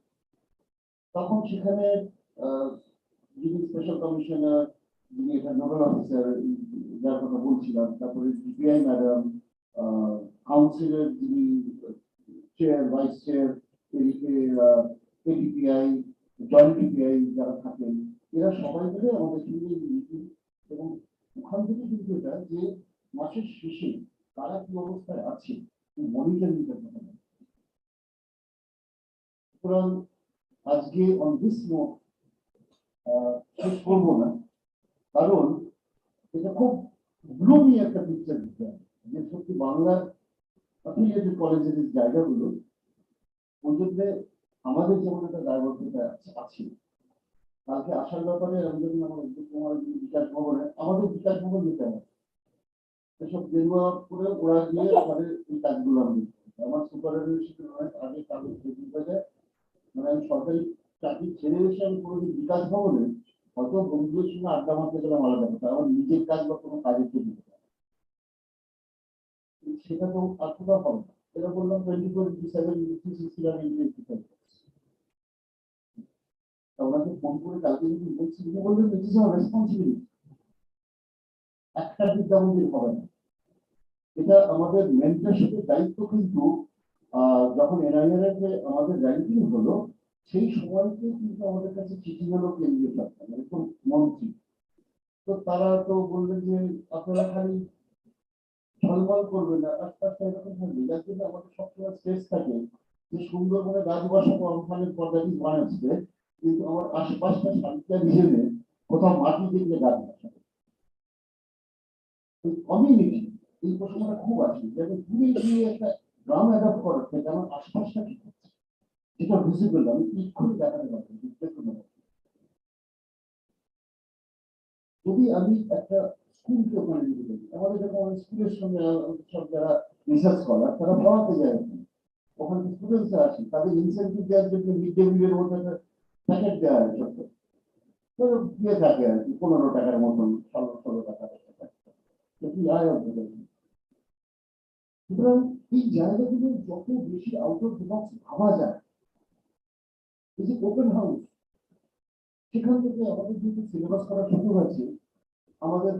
তখন সেখানে যিনি স্পেশাল কমিশনার, যিনি এটা নোডাল অফিসার যার কথা বলছিলাম, তারপরে সিপিআই ম্যাডাম, কাউন্সিলের যিনি চেয়ার, ভাইস চেয়ার, এদিকে এডিপিআই, জয়েন্ট ডিপিআই যারা থাকেন, এরা সবাই মিলে আমাদের সঙ্গে মিটিং, এবং ওখান থেকে কিন্তু এটা যে মাসের শেষে তারা কি অবস্থায় আছে মনিটরিং করতে হবে। সুতরাং আজকে অন দিস নোট শেষ করবো না, কারণ এটা খুব গ্লুমি একটা পিকচার দিতে হবে যে সত্যি বাংলার অ্যাফিলিয়েটেড কলেজের জায়গাগুলো ওই জন্য আমাদের যেমন একটা দায়বদ্ধতা আছে। কালকে আসার ব্যাপারে আমি যদি আমার বিকাশ ভবনে আমাদের বিকাশ ভবন দিতে হবে, এসব গেরুয়া করে ওরা গিয়ে তাদের এই কাজগুলো আমি আমার সুপারভাইজার অনেক আগে কাগজ মানে আমি সরকারি চাকরি ছেড়ে এসে আমি কোনোদিন বিকাশ ভবনে হয়তো বন্ধুদের সঙ্গে আড্ডা মারতে গেলাম আলাদা কথা, আমার নিজের কাজ বা কোনো কাজের জন্য সেটা তো আর্থিক হবে না। এটা বললাম 24/7 ওনাকে ফোন করে কালকে যদি বলছি উনি বললেন দিস ইজ আওয়ার রেসপন্সিবিলিটি। একটা বিদ্যামন্দির হবে না, এটা আমাদের মেন্টরশিপের দায়িত্ব। কিন্তু যখন এনআইআর আমাদের র্যাঙ্কিং হলো সেই সময়তে কিন্তু আমাদের কাছে চিঠি হলো কেন্দ্রীয় সরকার মানে মন্ত্রী, তো তারা তো বললেন যে আপনারা খালি ঝলমল করবেন না, আস্তে আস্তে এরকম থাকবে, যার জন্য আমাদের সবসময় স্ট্রেস থাকে যে সুন্দরবনে গাছ বসাবো আমফানের পর্যায়ে বানাচ্ছে, কিন্তু আমার আশপাশটা শান্তিটা রিজনে কোথাও মাটি দেখলে গাছ বসাবো। কমিউনিটি এই প্রশ্নটা খুব আছে, যাতে দূরে গিয়ে একটা গ্রাম অ্যাডাপ্ট করার থেকে আমার আশপাশটা কি হচ্ছে যেটা ভিজিবল আমি এক্ষুনি দেখাতে পারবো। যদি আমি একটা স্কুলকে ওখানে নিতে পারি, আমাদের যখন স্কুলের সঙ্গে সব যারা রিসার্চ করার তারা পড়াতে যায়, ওখানে স্টুডেন্টসরা আসে, তাদের ইনসেন্টিভ দেওয়ার জন্য মিড ডে মিলের মধ্যে একটা প্যাকেট দেওয়া হয় ছোট্ট দিয়ে থাকে আর কি 15 টাকার মতন 16 টাকা। সুতরাং এই জায়গাগুলো যত বেশি আউট অফ দ্য বক্স ভাবা যায়, এই যে ওপেন হাউস, সেখান থেকে আমাদের যেহেতু সিলেবাস করা শুরু হয়েছে, আমাদের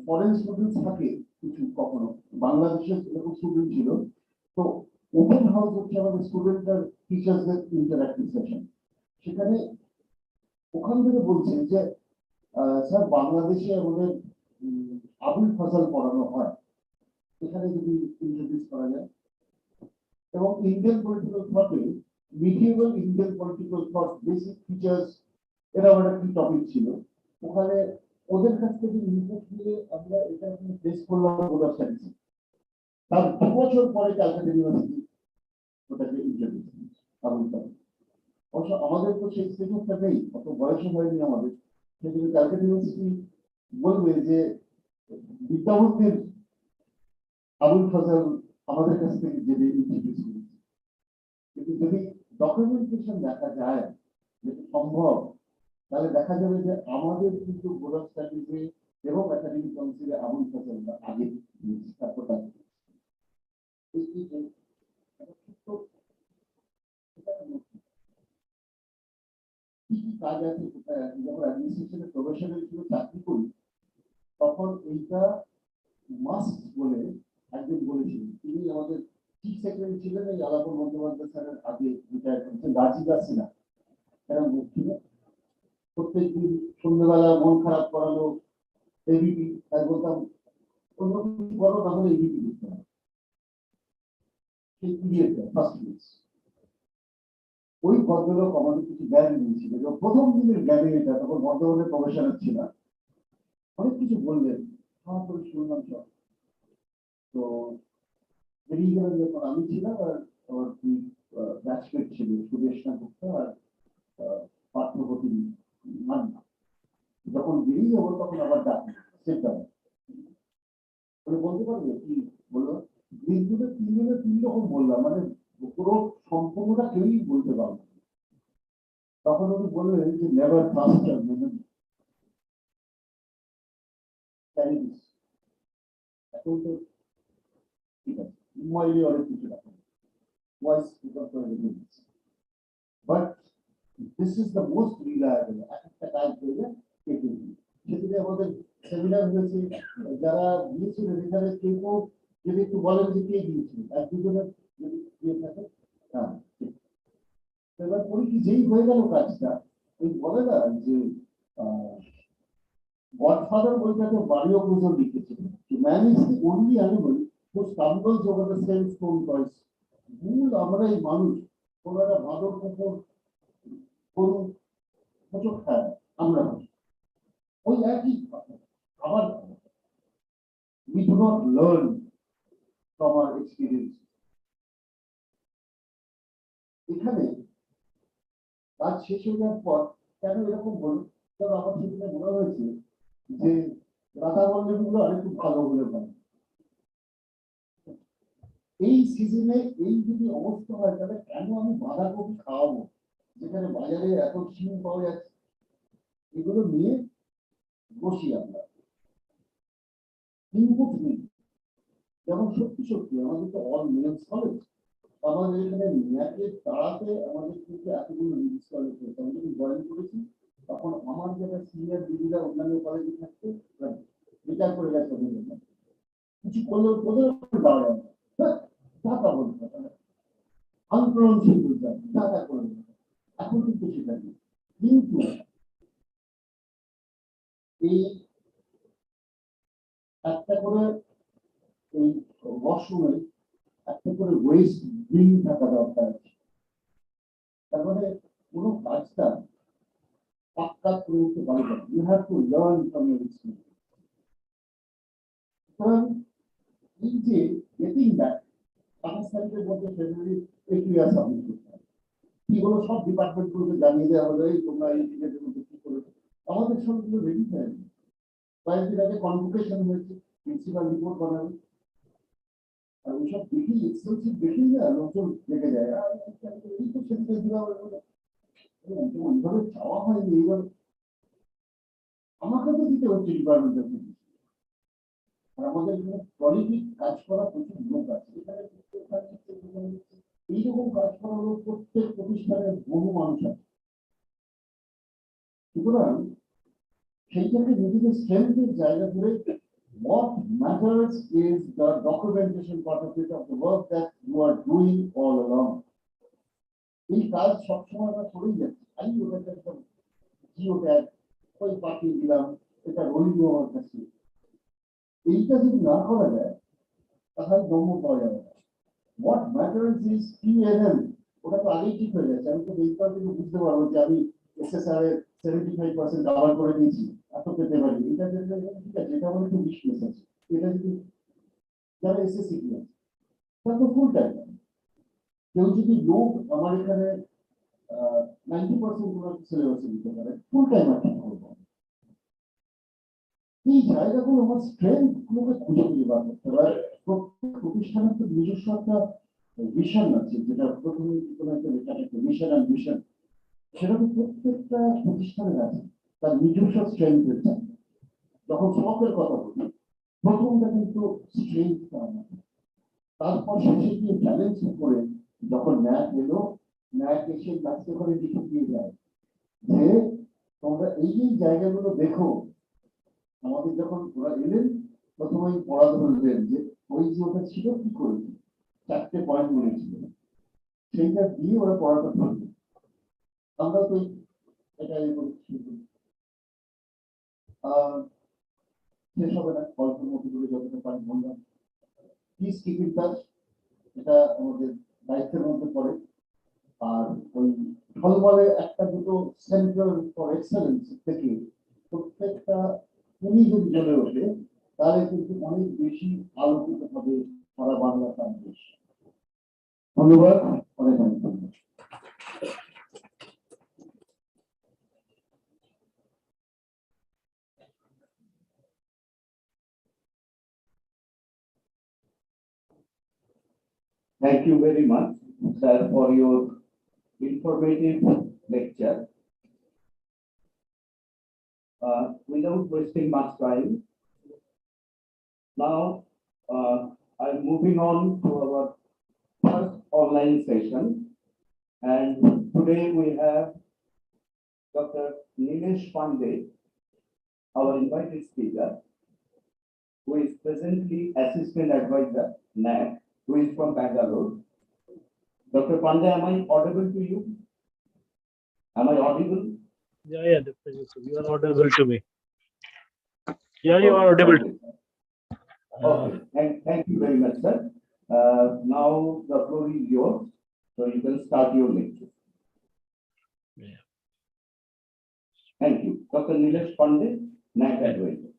ফরেন স্টুডেন্টস থাকে কিছু, কখনো বাংলাদেশের এরকম স্টুডেন্ট ছিল, তো ওপেন হাউস হচ্ছে আমাদের স্টুডেন্ট আর টিচার্সদের ইন্টারঅ্যাক্টিভ সেশন। সেখানে ওখান থেকে বলছে যে স্যার বাংলাদেশে আমাদের আবুল ফজল পড়ানো হয়, এখানে যদি ইন্ট্রোডিউস করা যায়, এবং ইন্ডিয়ান পলিটিক্যাল থটে medieval Indian political thought basic features এরা একটা কি টপিক ছিল, ওখানে ওদের কাছ থেকে ইনপুট নিয়ে আমরা এটা ফেস করলাম ওদের স্টাডিজ। তার 2 বছর পরে ক্যালকাটা ইউনিভার্সিটি ওটাকে ইন্ট্রোডিউস করেছে। অবশ্য আমাদের তো সেই সুযোগটা নেই, অত বয়স হয়নি আমাদের, সেই জন্য ক্যালকাটা ইউনিভার্সিটি বলবে যে বিদ্যামন্দির আবুল ফজল আমাদের কাছ থেকে যেটা ইন্ট্রোডিউস করেছে। কিন্তু যদি ডকুমেন্টেশন দেখা যায় যেটা সম্ভব, তাহলে দেখা যাবে যে আমাদের কিন্তু বোর্ড স্টাডিজে এবং একাডেমিক কাউন্সিলে আবুল ফজল আগে তারপরটা কি কি কাজ আছে কোথায় আছে। যখন অ্যাডমিনিস্ট্রেশনে প্রফেশনাল হিসেবে চাকরি করি তখন এইটা মাস্ট বলে একজন বলেছিলেন, তিনি আমাদের চিফ সেক্রেটারি ছিলেন এই আলাপুর বন্দ্যোপাধ্যায় স্যারের আগে রিটায়ার করেছেন রাজিদা সিনহা, এরা ছিল প্রত্যেকদিন সন্ধ্যেবেলা মন খারাপ করালো এবিপি, তাই বলতাম অন্য কিছু বলো না হলে এবিপি লিখতে হবে, সেই পিরিয়ডটা ফার্স্ট ইয়ার্স। ওই ভদ্রলোক আমাদের কিছু জ্ঞান দিয়েছিল, প্রথম দিনের জ্ঞানে এটা তখন বর্ধমানের প্রফেশনাল ছিল, অনেক কিছু বললেন, খাওয়া করে শুনলাম সব। তো বেরিয়ে গেলাম যখন আমি ছিলাম, আর আমার ব্যাচমেট ছিল সুদেশনা গুপ্তা আর পার্থপতি মান্না। যখন বেরিয়ে যাবো তখন আবার ডাকি সেটা বলতে পারবে কি বললো, দিনগুলো 3 জনের 3 রকম বললাম, মানে পুরো সম্পূর্ণটা কেউই বলতে পারবো। তখন উনি বললেন যে নেভার ট্রাস্ট আ উইমেন। এখন তো ঠিক আছে, মোবাইলে অনেক কিছু রাখেন, ভয়েস পিকআপ করে রেখে দিচ্ছে, but this is the most reliable. একটা কাজ করলে কেটে দিই, সেদিকে আমাদের সেমিনার হয়েছে, যারা দিয়েছিল সেখানে কেউ কেউ যদি একটু বলেন যে কে দিয়েছিল, এক দুজনের যদি দিয়ে থাকে। হ্যাঁ, এবার ওই যেই হয়ে গেল কাজটা, ওই বলে না যে গডফাদার বইটাতে বাড়িও পুজো লিখেছিল, man is the only animal who stumbles over the same stone twice. মূল আমরা এই মানুষ, কোন একটা বাঁদর কুকুর গরু হোঁচট খায়, আমরা ওই একই আবার we do not learn from our experience. এখানে কাজ শেষ হয়ে যাওয়ার পর কেন এরকম হল, তবে আমার সেখানে মনে হয়েছে যে রাধা বল্লভগুলো আরেকটু ভালো হলে পারে। এই সিজনে এই যদি অবস্থা হয় তাহলে কেন আমি বাঁধাকপি খাওয়াবো, যেখানে বাজারে এত শিম পাওয়া যাচ্ছে। এগুলো নিয়ে বসি আমরা ইনপুট নিই, যেমন সত্যি সত্যি আমাদের তো অল মেলস কলেজ, আমাদের এখানে ন্যাকে তাড়াতে আমাদের কিন্তু এতগুলো মেলস কলেজ হয়েছে। আমি যখন জয়েন করেছি তখন আমার যারা সিনিয়র দিদিরা অন্যান্য কলেজে থাকতে রিটায়ার করে গেছে, কিছু করলেও ওদের যাওয়া যায় না, টাকা বলতে আনগ্রহণশীল বলতে টাকা করে। এখন কিন্তু সেটা নেই। কিন্তু এই একটা করে এই ওয়াশরুমে একটা করে ওয়েস্ট বিন থাকা দরকার আছে। তার মানে কোনো কাজটা পাক্কা করে উঠতে পারে না। You have to learn from your experience. সুতরাং এই যে গেটিং ব্যাক 28 তারিখের মধ্যে ফেব্রুয়ারি প্রক্রিয়া সাবমিট করতে হবে, এগুলো সব ডিপার্টমেন্টগুলোকে জানিয়ে দেওয়া হলো তোমরা এই দিনের মধ্যে কি করেছো। আমাদের সবগুলো রেডি হয়ে গেছে। কয়েকদিন আগে কনভোকেশন হয়েছে, প্রিন্সিপাল রিপোর্ট বানাবে, আর ওইসব দেখি এক্সপেন্সিভ দেখি না লোকজন লেগে যায়। এই তো সেদিকে ওইভাবে চাওয়া হয়নি, এইভাবে আমাকে তো দিতে হচ্ছে ডিপার্টমেন্টের থেকে। আর আমাদের এখানে পলিটিক কাজ করা প্রচুর লোক আছে, এখানে এইরকম কাজ করা লোক প্রত্যেক প্রতিষ্ঠানের বহু মানুষ আছে। সুতরাং সেইটাকে নিজেদের স্ট্রেংথের জায়গা করে what matters is the documentation part of it, of the work that you are doing all along. এই কাজ সবসময় আমরা করেই যাচ্ছি। আমি ওটাকে একটা জিও ট্যাগ ওই পাঠিয়ে দিলাম, এটা রইল আমার কাছে। এইটা যদি না করা যায় তাহলে দম্ভ পাওয়া যাবে না। হোয়াট ম্যাটার্স ইজ PNM, ওটা তো আগেই ঠিক হয়ে যাচ্ছে। আমি তো এইটা কিন্তু বুঝতে পারবো যে আমি SSR এর 75% কভার করে দিয়েছি, এত পেতে পারি। এটা ঠিক আছে, এটা আমার একটু বিশ্বাস আছে। এটা যদি যারা SSC কি আছে তারা তো ফুল টাইম। কেউ যদি লোক আমার এখানে 90% ওনার সিলেবাসে দিতে পারে, ফুল টাইম আর কি করবো। এই জায়গাগুলো আমার স্ট্রেংথ গুলোকে খুঁজে খুঁজে বার করতে হবে। প্রত্যেক প্রতিষ্ঠানের তো নিজস্ব একটা মিশন আছে, যেটা প্রথমে কোনো একটা লেখা থাকে মিশন অ্যান্ড মিশন, সেটা তো প্রত্যেকটা প্রতিষ্ঠানের আছে তার নিজস্ব স্ট্রেংথের থাকে। যখন শখের কথা বলি, প্রথমটা কিন্তু স্ট্রেংথ, তারপর শেষে গিয়ে ব্যালেন্স করে যখন ন্যাক এলো, ন্যাক এসে কাজকে করে লিখে দিয়ে যায় যে তোমরা এই এই জায়গাগুলো দেখো। আমাদের যখন ওরা এলেন প্রথমেই পড়া ধরলেন যে ওই যে ওটা ছিল কি করেছে, 4টে পয়েন্ট মনে ছিল, সেইটা দিয়ে ওরা পড়াটা ধরবে। আমরা তো এটা শেষ হবে না, গল্পের মধ্যে করে যতটা পারি বললাম। প্লিজ কিপ ইন টাচ, এটা আমাদের দায়িত্বের মধ্যে পড়ে। আর ওই ঢলবলে একটা দুটো সেন্টার ফর এক্সেলেন্স থেকে প্রত্যেকটা উনি যদি জ্বলে ওঠে তাহলে কিন্তু অনেক বেশি আলোকিত হবে সারা বাংলা প্রান্তের। ধন্যবাদ, অনেক অনেক ধন্যবাদ। Thank you very much, sir, for your informative lecture. Without wasting much time, now I'm moving on to our first online session, and today we have Dr. Nilesh Pandey, our invited speaker, who is presently Assistant Advisor, NAAC, who is from Bengal. Dr. Pandey, am I audible to you? Am I audible? Yeah, definitely. You are audible to me. Yeah, you are audible. Okay, thank you very much, sir. Now the floor is yours, so you can start your lecture. Yeah. Dr. Nilesh Pandey, NAAC advisor.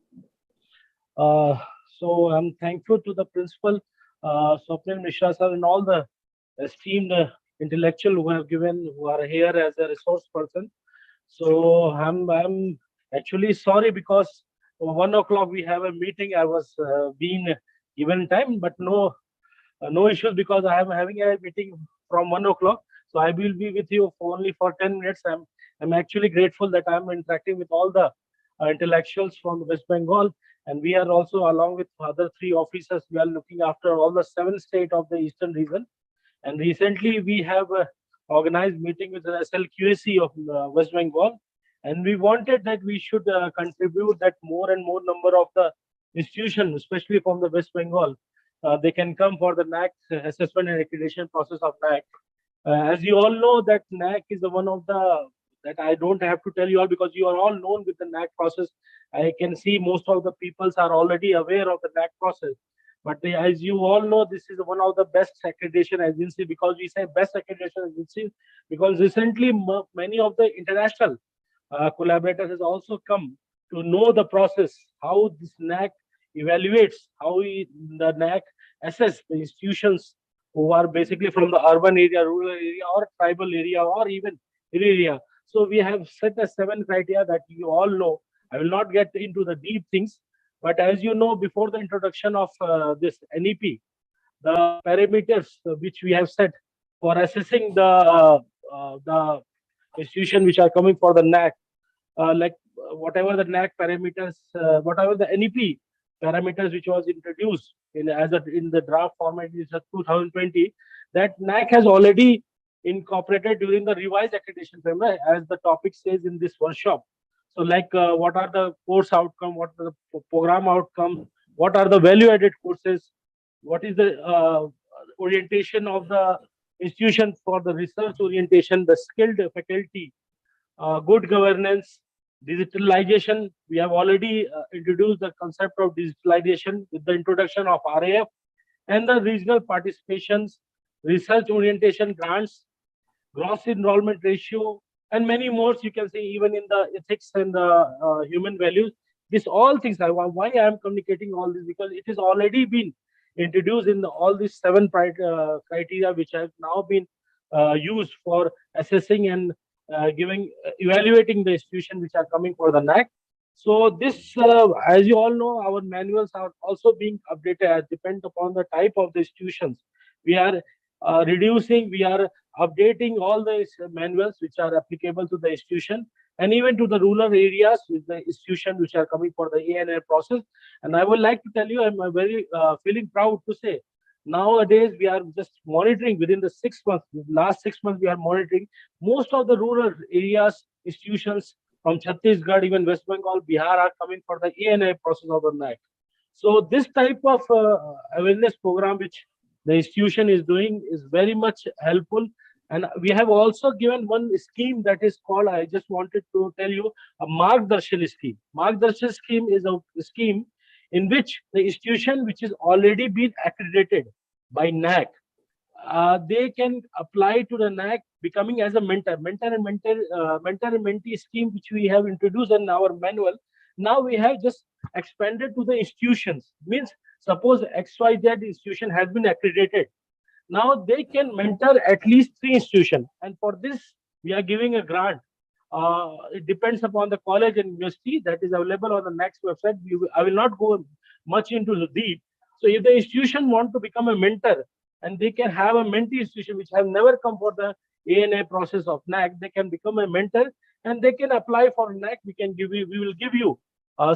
So I'm thankful to the principal, Swapnil Mishra sir, and all the esteemed intellectual who are here as a resource person. So I'm actually sorry because 1 o'clock we have a meeting. I was being given time, but no issues because I am having a meeting from 1 o'clock. So I will be with you for only for 10 minutes. I'm actually grateful that I'm interacting with all the intellectuals from West Bengal, and we are also along with other 3 officers. We are looking after all the 7 states of the eastern region. And recently we have organized meeting with the SLQAC of West Bengal, and we wanted that we should contribute that more and more number of the institutions, especially from the West Bengal, they can come for the NAAC assessment and accreditation process of NAAC. As you all know, that NAAC is the one of the that I don't have to tell you all because you are all known with the NAAC process. I can see most of the peoples are already aware of the NAAC process. But as you all know, this is one of the best accreditation agency. Because we say best accreditation agency because recently many of the international collaborators has also come to know the process, how this NAAC evaluates, the NAAC assess the institutions who are basically from the urban area, rural area, or tribal area, or even hill area. So we have set a 7 criteria that you all know. I will not get into the deep things, but as you know, before the introduction of this NEP, the parameters which we have set for assessing the institution which are coming for the NAAC, like whatever the NAAC parameters, whatever the NEP parameters which was introduced in the draft format is 2020, that NAAC has already incorporated during the revised accreditation framework, as the topic says in this workshop. So, like what are the course outcome, what are the program outcome, what are the value-added courses, what is the orientation of the institution for the research orientation, the skilled faculty, good governance, digitalization. We have already introduced the concept of digitalization with the introduction of RAF and the regional participations, research orientation grants, gross enrollment ratio, and many more. You can see even in the ethics and the human values. These all things. Why I am communicating all this, because it has already been introduced in all these 7 criteria which have now been used for assessing and evaluating the institution which are coming for the NAAC. So this, as you all know, our manuals are also being updated as depend upon the type of the institutions. We are we are updating all the manuals which are applicable to the institution and even to the rural areas with the institution which are coming for the ANA process. And I would like to tell you, I'm very feeling proud to say, nowadays we are just monitoring within the 6 months, last 6 months we are monitoring most of the rural areas, institutions from Chhattisgarh, even West Bengal, Bihar are coming for the ANA process of the NAAC. So this type of awareness program which the institution is doing is very much helpful. And we have also given one scheme that is called, I just wanted to tell you, a Margdarshan scheme. Margdarshan scheme is a scheme in which the institution which is already been accredited by NAAC, they can apply to the NAAC becoming as a mentor and mentee scheme which we have introduced in our manual. Now we have just expanded to the institutions. Means suppose XYZ institution has been accredited. Now they can mentor at least 3 institutions, and for this we are giving a grant. It depends upon the college and university that is available on the NAAC's website. I will not go much into the deep. So if the institution want to become a mentor, and they can have a mentee institution which have never come for the ANA process of NAAC, they can become a mentor and they can apply for NAAC. We will give you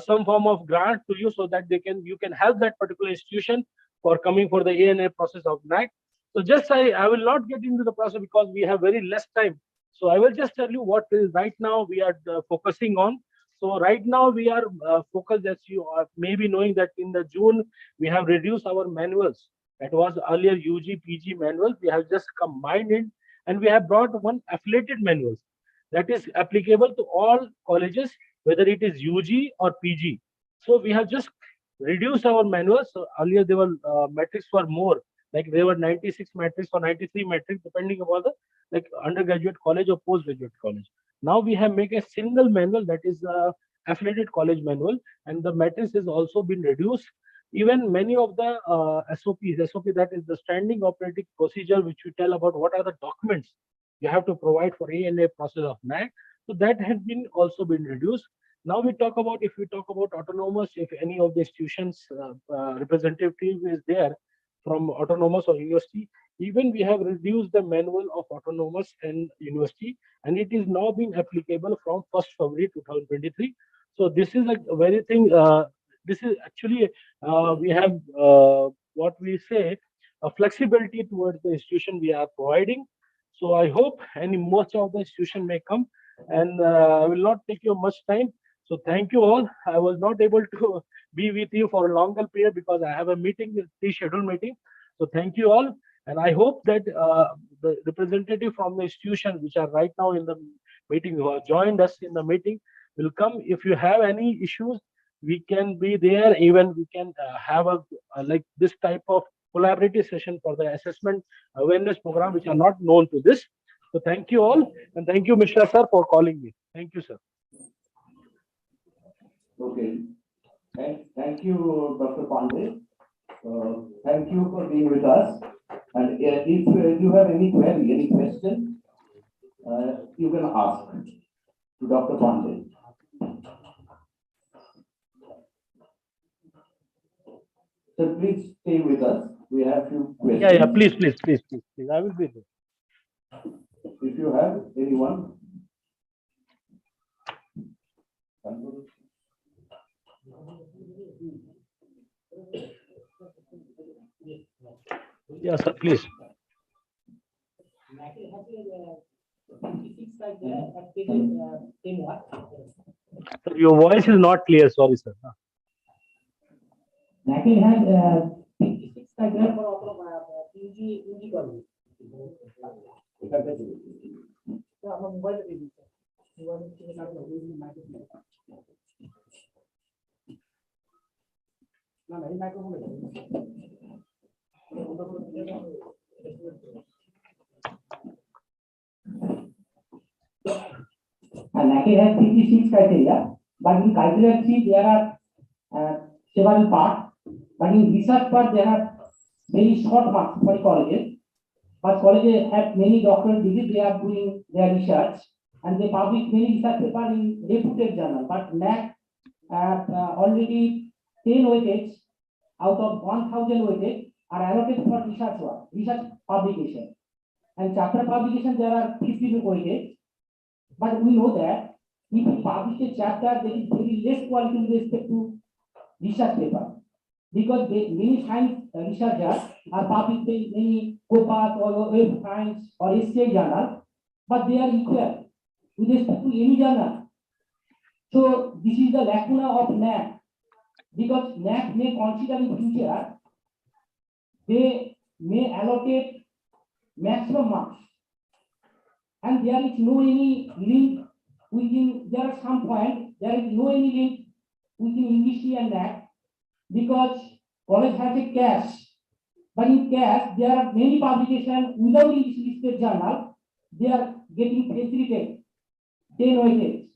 some form of grant to you so that you can help that particular institution for coming for the ANA process of NAAC. So just I will not get into the process because we have very less time. So I will just tell you what is right now we are focusing on. So right now we are focused, as you are maybe knowing, that in the June we have reduced our manuals. That was earlier UG, PG manuals. We have just combined it and we have brought one affiliated manuals that is applicable to all colleges, whether it is UG or PG. So we have just reduced our manuals. So earlier they were metrics were more, like they were 96 metrics or 93 metrics, depending upon the undergraduate college or postgraduate college. Now we have make a single manual, that is affiliated college manual, and the matrix has also been reduced. Even many of the SOP, that is the standing operating procedure, which we tell about what are the documents you have to provide for A&A process of NAAC. So that has been also been reduced. Now we talk about, if we talk about autonomous, if any of the institutions representative is there from autonomous or university, even we have reduced the manual of autonomous and university, and it is now being applicable from 1st February 2023. So this is a very thing. This is actually we have what we say a flexibility towards the institution we are providing. So I hope any most of the institution may come, and I will not take you much time. So thank you all. I was not able to be with you for a longer period because I have a meeting, pre-scheduled meeting. So thank you all, and I hope that the representative from the institution which are right now in the meeting, who have joined us in the meeting, will come. If you have any issues, we can be there. Even we can have a like this type of collaborative session for the assessment awareness program, which are not known to this. So thank you all, and thank you, Mishra sir, for calling me. Thank you, sir. Okay. Thank you, Dr. Pandey. Thank you for being with us. And if you have any query, any question, you can ask to Dr. Pandey. So please stay with us. We have few questions. Yeah, please. I will be there. If you have anyone. Yes, sir, please. Sir, your voice is not clear. Sorry, sir. NAAC had 56 criteria for UG college. And NAAC has 56 criteria, but in criteria 3 there are several parts, but in research part there are very short marks for colleges. But colleges have many doctoral degrees, they are doing their research and they publish many research papers in reputed journal. But NAAC already 10 weightages out of 1000 weightages are allocated for research work, research publication. And chapter publication there are 50 weightages. But we know that if you publish a chapter, there is very less quality with respect to research paper. Because many science researchers are published in many COPAS or Web Science or SCI journal, but they are equal with respect to any journal. So this is the lacuna of NAAC, because NAAC may consider in future, they may allocate maximum marks. And there is no any link within, there are some point, there is no any link within English and NAAC, because college has a cache, but in cache there are many publications without English listed journal, they are getting facilitated 10 weightages.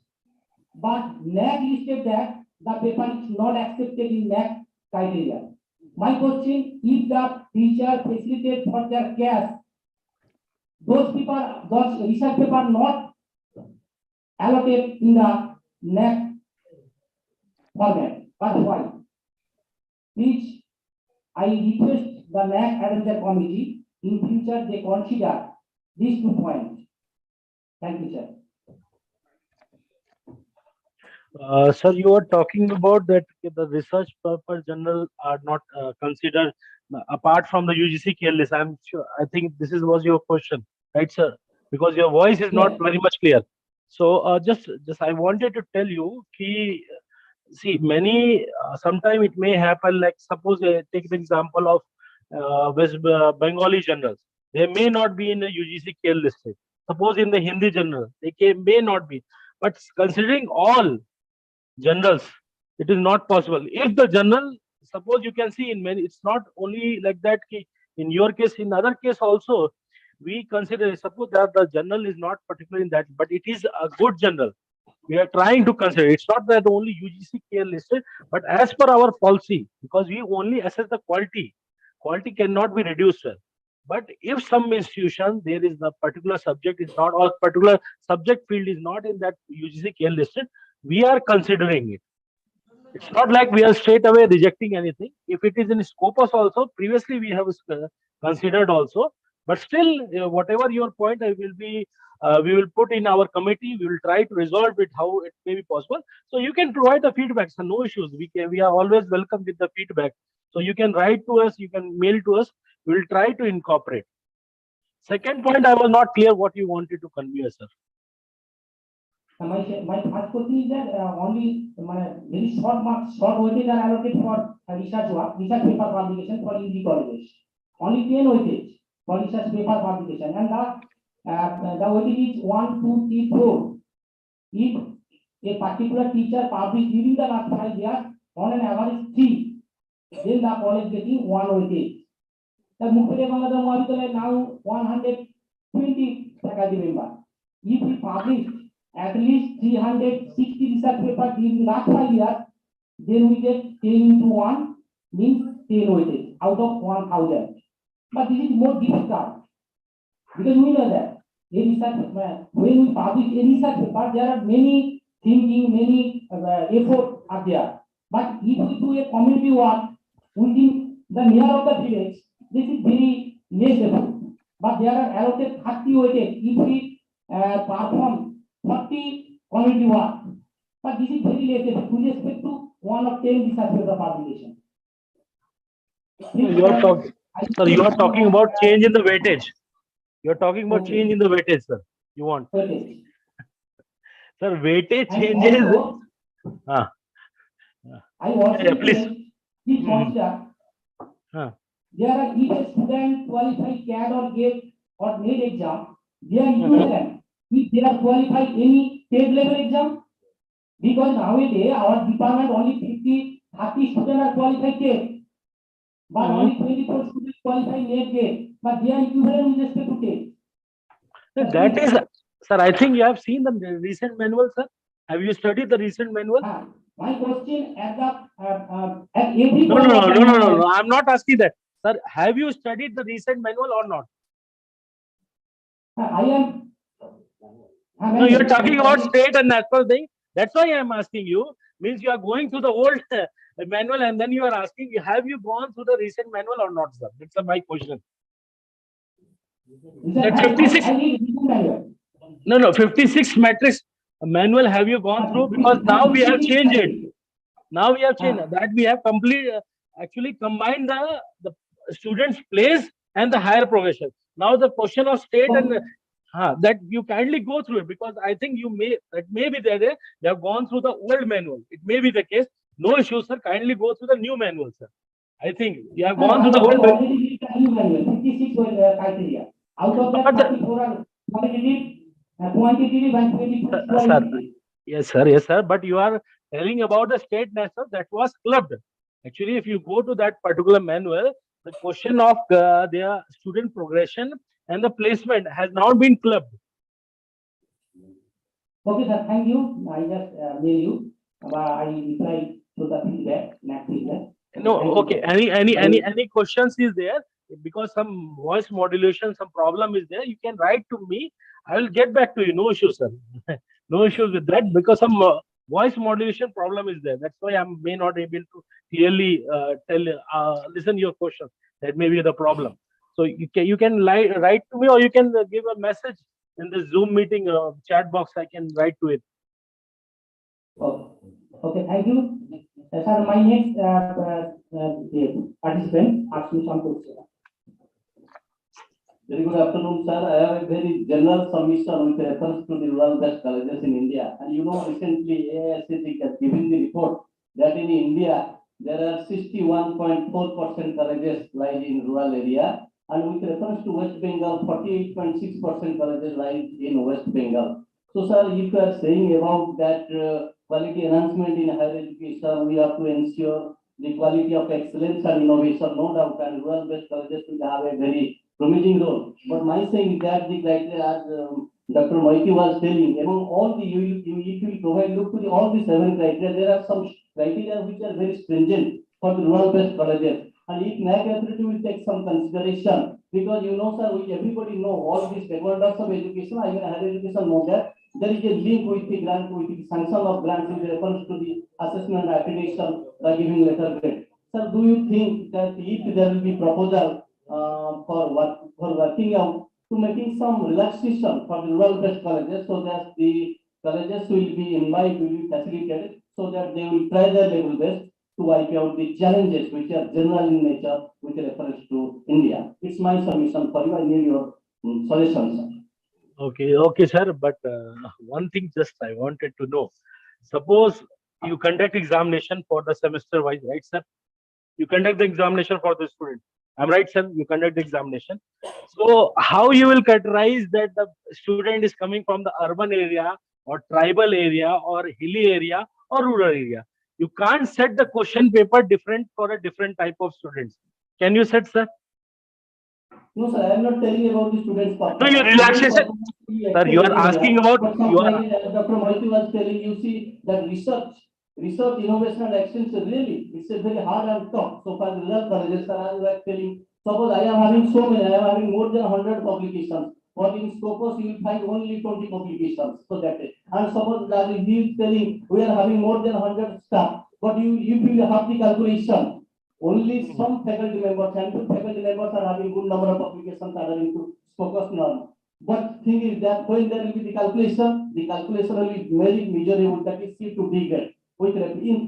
But NAAC listed that the paper is not accepted in NAAC criteria. My question, if the teacher facilitate for their cache, those people, those research paper not allocated in the NAAC format, but why? Please, I request the NAAC Advisory Committee in future they consider these 2 points. Thank you, sir. Sir, you are talking about that the research purpose journal are not considered apart from the UGC care list. I'm sure. I think this was your question, right, sir? Because your voice is not very much clear. So just I wanted to tell you, see, many sometime it may happen. Like suppose take the example of West Bengali journals. They may not be in the UGC care listed. Suppose in the Hindi journal, they may not be. But considering all journals, it is not possible. If the journal, suppose you can see in many, it's not only like that. In your case, in other case also, we consider, suppose that the journal is not particular in that, but it is a good journal. We are trying to consider. It's not that only UGC care listed, but as per our policy, because we only assess the quality. Quality cannot be reduced, sir. But if some institution there is the particular subject is not, or particular subject field is not in that UGC care listed, we are considering it. It's not like we are straight away rejecting anything. If it is in Scopus also, previously we have considered also, but still, whatever your point, I will be, we will put in our committee. We will try to resolve it how it may be possible. So you can provide the feedback. So no issues. We are always welcome with the feedback. So you can write to us. You can mail to us. We will try to incorporate. Second point, I was not clear what you wanted to convey, sir. My first question is that only very short marks, short weightage are allocated for research work, research paper publication for UG colleges. Only 10 weightage for research paper publication, and the weightage is 1, 2, 3, 4. If a particular teacher published during the last 5 years on an average 3, then the college getting 1 weightage. The Mugberia Mahavidyalaya now 120 faculty members. If we published at least 360 research papers during the last 5 years, then we get 10 into 1 means 10 weightage out of 1,000. But this is more difficult because we know that when we publish a research paper, there are many thinking, many effort are there. But if we do a community work within the near of the village, this is very less effort. But there are allocated 30 weightage if we perform 40 community work. But this is very less effort with respect to 1 of 10 research paper publication. You are talking, sir. You are talking about change in the weightage. You are talking about change in the weightage, sir. You want? Weightage. Sir, weightage changes. I also please. this consider there are if a student qualify CAD or GATE or NET exam, they are equivalent if they are qualified any state level exam, because nowadays our department only 30 students are qualified TET, but only 24 students qualify NET GATE, but they are equivalent with respect to TET. That is, sir, I think you have seen the recent manual, sir. Have you studied the recent manual? My question at every No. I'm not asking that, sir. Have you studied the recent manual or not? I am. No, you're talking about state and national thing. That's why I'm asking you. Means you are going through the old manual and then you are asking, have you gone through the recent manual or not, sir? That's my question. That 56. No, 56 matrix manual have you gone through? Because now we have changed it. Now we have changed that. We have actually combined the students' place and the higher progression. Now the question of state and that you kindly go through it, because I think it may be that they have gone through the old manual. It may be the case. No issue, sir. Kindly go through the new manual, sir. I think you have gone through the old manual. 56 criteria. Out of that, 34 are quantitative and 24 qualitative. Yes, sir. But you are telling about the state national that was clubbed. Actually, if you go to that particular manual, the question of their student progression and the placement has now been clubbed. Okay, sir. Thank you. I just mail you. I reply to the feedback. No, okay. Any questions is there? Because some voice modulation, some problem is there, you can write to me. I will get back to you. No issues, sir. No issues with that, because some voice modulation problem is there. That's why I may not able to clearly listen your question. That may be the problem. So you can write to me, or you can give a message in the Zoom meeting chat box. I can write to it. Okay, thank you. Sir, my next participant asks me some questions. Very good afternoon, sir. I have a very general submission with reference to the rural-based colleges in India. And you know, recently AICTE has given the report that in India, there are 61.4% colleges lying in rural area. And with reference to West Bengal, 48.6% colleges lie in West Bengal. So, sir, if you are saying about that quality enhancement in higher education, we have to ensure the quality of excellence and innovation, no doubt, and rural-based colleges will have a very promising role. But my saying that the criteria, as Dr. Moiti was telling, among all the, if you provide, look to the, all the 7 criteria, there are some criteria which are very stringent for the rural-based colleges. And if NAAC authority will take some consideration, because you know, sir, everybody know all these stakeholders of education, I mean higher education know that there is a link with the grant, with the sanction of grants in reference to the assessment accreditation by giving letter grade. Sir, do you think that if there will be proposal for working out to making some relaxation for the rural-based colleges, so that the colleges will be invited, will be facilitated, so that they will try their level best to wipe out the challenges which are general in nature with reference to India. It's my submission for you. I need your suggestion, sir. Okay, sir. But one thing just I wanted to know. Suppose you conduct examination for the semester wise, right, sir? You conduct the examination for the student. I'm right, sir? You conduct the examination. So how you will categorize that the student is coming from the urban area or tribal area or hilly area or rural area? You can't set the question paper different for a different type of students. Can you set, sir? No, sir, I am not telling about the students' No, your relaxation. Sir, you are asking about you are. Dr. Moiti was telling, you see that research, innovation and excellence, really, it's a very hard and tough. So for the rural colleges, sir, I was telling, suppose I am having so many, I am having more than 100 publications. But in Scopus, you will find only 20 publications. So that is. And suppose that he is telling, we are having more than 100 staff. But you will have the calculation. Only some faculty members and faculty members are having good number of publications adhering to Scopus norm. But thing is that when there will be the calculation will be very measurable, that is C to D grade.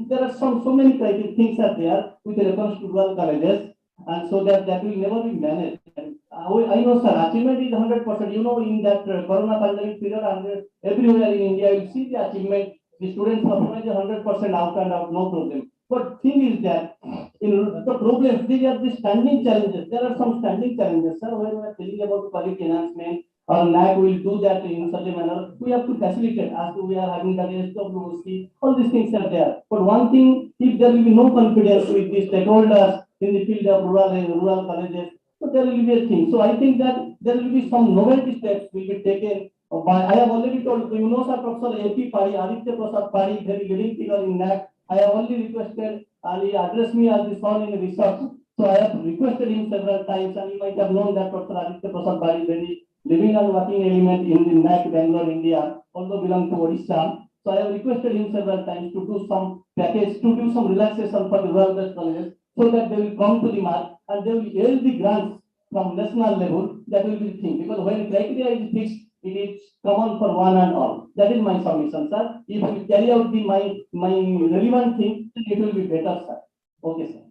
There are so many things are there with reference to rural colleges, and so that will never be managed. And I know, sir, achievement is 100%. You know, in that Corona pandemic period, and everywhere in India, you see the achievement. The students performance is 100% out and out, no problem. But thing is that the problems, these are the standing challenges. There are some standing challenges, sir. When we are telling about quality enhancement, or NAAC will do that in such a manner, we have to facilitate as we are having the SWC, all these things are there. But one thing, if there will be no confidence with the stakeholders in the field of rural colleges, so there will be a thing. So I think that there will be some novelty steps will be taken by, I have already told you, know, sir, Professor A.P. Pari, Aditya Prasad Pari, very leading figure in NAAC. I have only requested, and he addressed me as the son in research. So I have requested him several times, and you might have known that Professor Aditya Prasad Pari, very living and working element in the NAAC, Bangalore, India, although belong to Odisha. So I have requested him several times to do some package, to do some relaxation for the rural-based colleges, so that they will come to the mark and they will yield the grants from national level. That will be the thing, because when criteria is fixed, it is common for one and all. That is my submission, sir. If we carry out the my relevant thing, it will be better, sir. Okay, sir.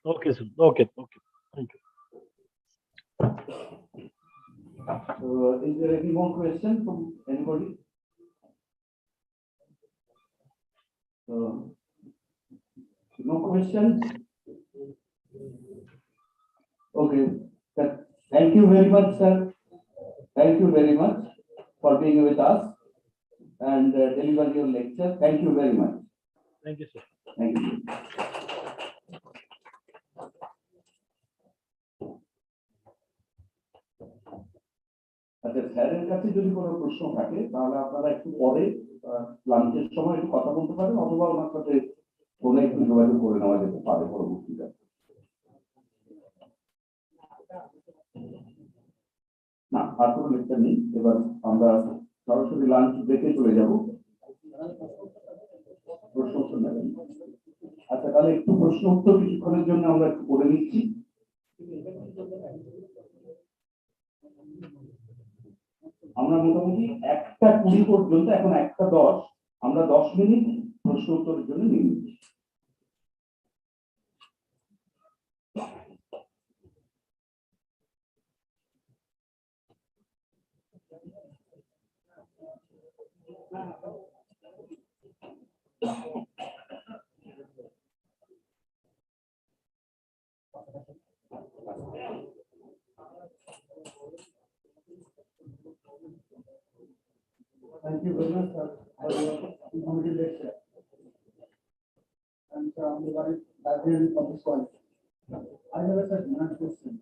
Okay, sir. Okay. Thank you. Is there any more question from anybody? No questions? Okay. Thank you very much, sir. Thank you very much for being with us and delivering your lecture. Thank you very much. Thank you, sir. Thank you. আচ্ছা, স্যারের কাছে যদি কোনো প্রশ্ন থাকে তাহলে আপনারা একটু পরে লাঞ্চের সময় একটু কথা বলতে পারেন, অথবা ওনার সাথে ফোনে একটু যোগাযোগ করে নেওয়া যেতে পারে পরবর্তীতে। না, আর কোনো লেকচার নেই। এবার আমরা সরাসরি লাঞ্চ ব্রেকে চলে যাব। প্রশ্ন উত্তর নেবেন। আচ্ছা, তাহলে একটু প্রশ্ন উত্তর কিছুক্ষণের জন্য আমরা একটু করে নিচ্ছি। আমরা মোটামুটি 1:20 পর্যন্ত, এখন 1:10, আমরা 10 মিনিট প্রশ্ন উত্তরের জন্য নিয়ে নিচ্ছি। Thank you very much, sir, for your informative lecture. And I'm the guardian of this college. I have a question.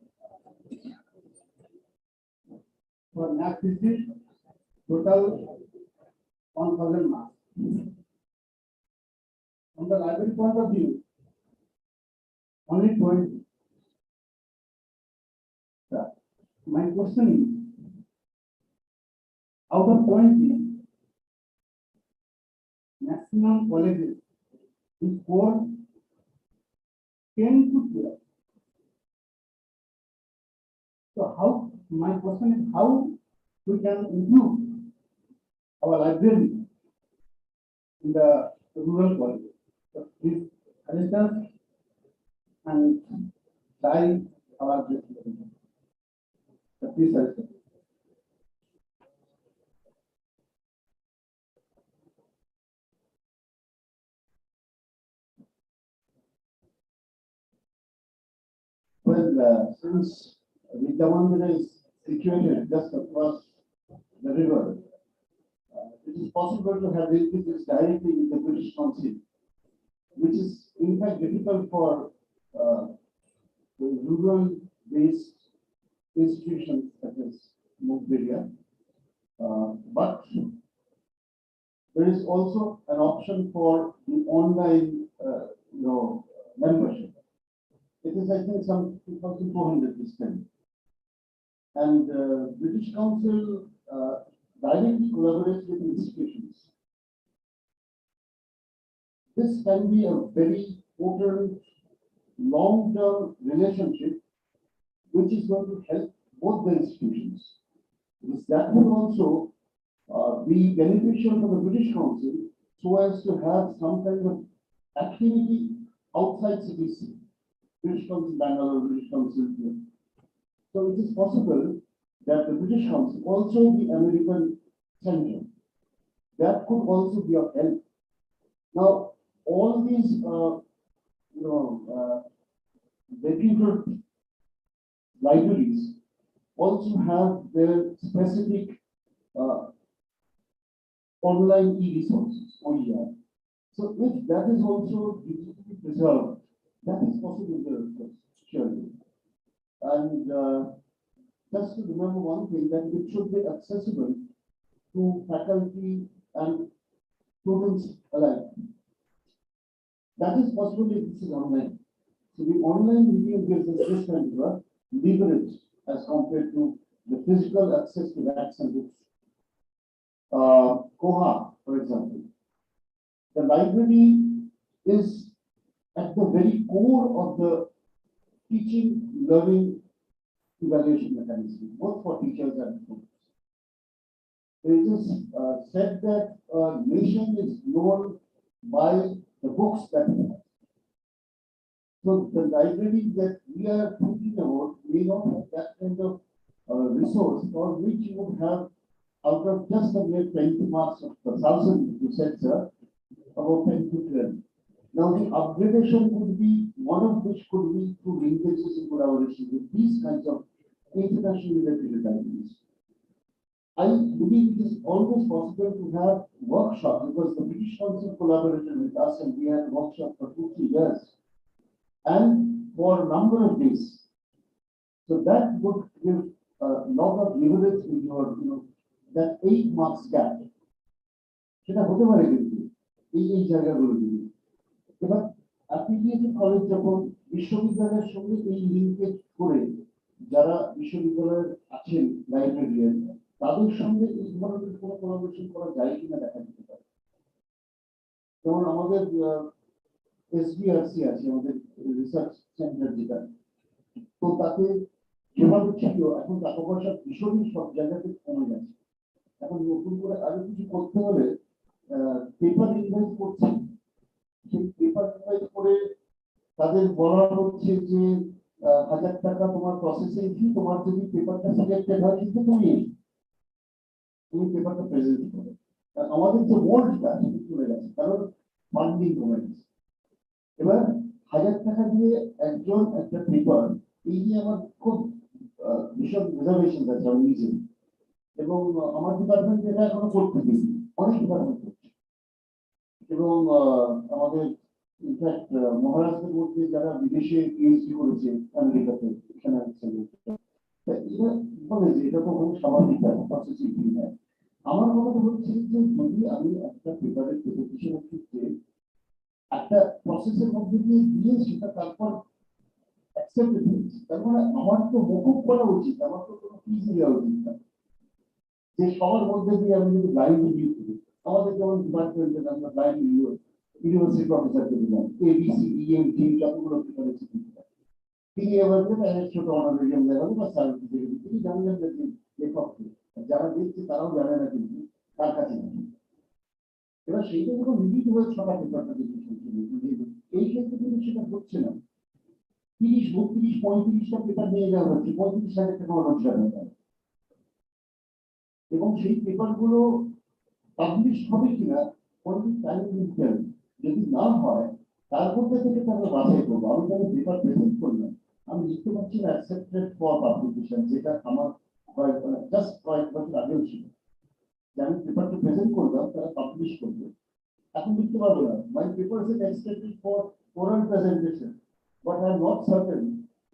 For NAAC thesis, total 1,000 marks. From the library point of view, only 20. My question is, out of 20, maximum colleges is score 10 to 12. So how, my question is how we can improve our library in the rural colleges. So please arrest us and try our best. So please arrest us. Well, since Gngadhar is situated just across the river, it is possible to have linkages directly with the British Council, which is in fact difficult for the rural-based institutions such as Mugberia. But there is also an option for the online, membership. It is, I think, some 2,400 to spend. And British Council directly collaborates with institutions. This can be a very potent long-term relationship, which is going to help both the institutions. Because that will also be beneficial for the British Council so as to have some kind of activity outside CBC. British Council Bangalore, British Council here. So it is possible that the British Council, also the American Center, that could also be of help. Now, all these, reputed libraries also have their specific online e-resources, OER. So if that is also digitally preserved, that is possible there, of course, surely. And just to remember one thing, that it should be accessible to faculty and students alike. That is possible if this is online. So the online medium gives us this kind of leverage as compared to the physical access to racks and books. Koha, for example, the library is at the very core of the teaching, learning, evaluation mechanism, both for teachers and students. It is said that a nation is known by the books that it has. So the library that we are thinking about may not have that kind of resource for which you would have out of just a mere 20 marks of 1,000, you said, sir, about 10 to 12. Now the upgradation could be, one of which could be through linkages and collaboration with these kinds of internationally reputed libraries. I believe it is always possible to have workshops because the British Council collaborated with us and we had workshops for 2-3 years and for a number of days. So that would give a lot of leverage in your, that 8 marks gap. সেটা হতে পারে কিন্তু এই জায়গাগুলো দিয়ে। এবার affiliated college যখন বিশ্ববিদ্যালয়ের সঙ্গে এই লিঙ্কেজ করে যারা বিশ্ববিদ্যালয়ের আছেন লাইব্রেরিয়ান তাদের সঙ্গে এই ধরনের কোনো কোলাবোরেশন করা যায় কিনা দেখা যেতে পারে। যেমন আমাদের এসবিআরসি আছে, আমাদের রিসার্চ সেন্টার যেটা, তো তাতে যেভাবে ছিল এখন টাকা পয়সা ভীষণই সব জায়গাতে কমে গেছে। এখন নতুন করে আরো কিছু করতে হলে পেপার ইনভাইট করছে, সেই পেপার ইনভাইট করে তাদের বলা হচ্ছে যে 1000 টাকা তোমার প্রসেসিং ফি, তোমার যদি পেপারটা সিলেক্টেড হয় কিন্তু তুমি পেপারটা প্রেজেন্ট করো। আমাদের যে মোল্ডটা সেটা চলে গেছে কারণ ফান্ডিং কমে গেছে। এবার 1000 টাকা দিয়ে একজন একটা পেপার, এই নিয়ে আমার খুব ভীষণ রিজার্ভেশন আছে আমি নিজে, এবং আমার ডিপার্টমেন্ট এটা এখনো করতে দিয়েছি, অনেক ডিপার্টমেন্ট করছে। এবং আমাদের ইনফ্যাক্ট মহারাষ্ট্রের মধ্যে যারা বিদেশে পিএইচডি করেছে আমেরিকাতে, এখানে এটা বলে যে এটা তো খুব স্বাভাবিক প্রসেসিং হয়। আমার কথা হচ্ছে যে যদি আমি একটা পেপারের প্রেজেন্টেশনের ক্ষেত্রে একটা প্রসেসের মধ্যে দিয়ে গিয়ে সেটা তারপর অ্যাকসেপ্টেড হয়েছে, তার মানে আমার তো মকুব করা উচিত, আমার তো কোনো ফিজ দেওয়া উচিত না যে সবার মধ্যে দিয়ে আমি যদি ব্লাইন্ড রিভিউ করি। আমাদের যেমন ডিপার্টমেন্টে আমরা ব্লাইন্ড রিভিউ ইউনিভার্সিটি প্রফেসরকে দিলাম ABCDEFG যতগুলো পেপার আছে তিনি এবার ছোট অনারিয়াম দেখাবো বা সার্টিফিকেট তিনি জানলেন যে লেখককে যারা দেখছে তারাও জানে না কিন্তু তার কাছে নেই। এবার সেইটা যখন রিভিউ হয়ে ছটা পেপারটা এই ক্ষেত্রে কিন্তু সেটা হচ্ছে না। 30, 32, 35টা পেপার নিয়ে যাওয়া হচ্ছে, 35,000 টাকা রোজগার হয়ে যায় এবং সেই পেপারগুলো পাবলিশ হবে কিনা অনেক টাইম নিতে হবে। যদি না হয় তার মধ্যে থেকে তারা বাছাই করবো। আমি তাদের পেপার প্রেজেন্ট করলাম, আমি লিখতে পারছি না অ্যাকসেপ্টেড ফর পাবলিকেশন, যেটা আমার জাস্ট কয়েক বছর আগেও ছিল যে আমি পেপারটা প্রেজেন্ট করলাম তারা পাবলিশ করবে। এখন লিখতে পারবো না মাই paper is accepted for oral presentation but I am not certain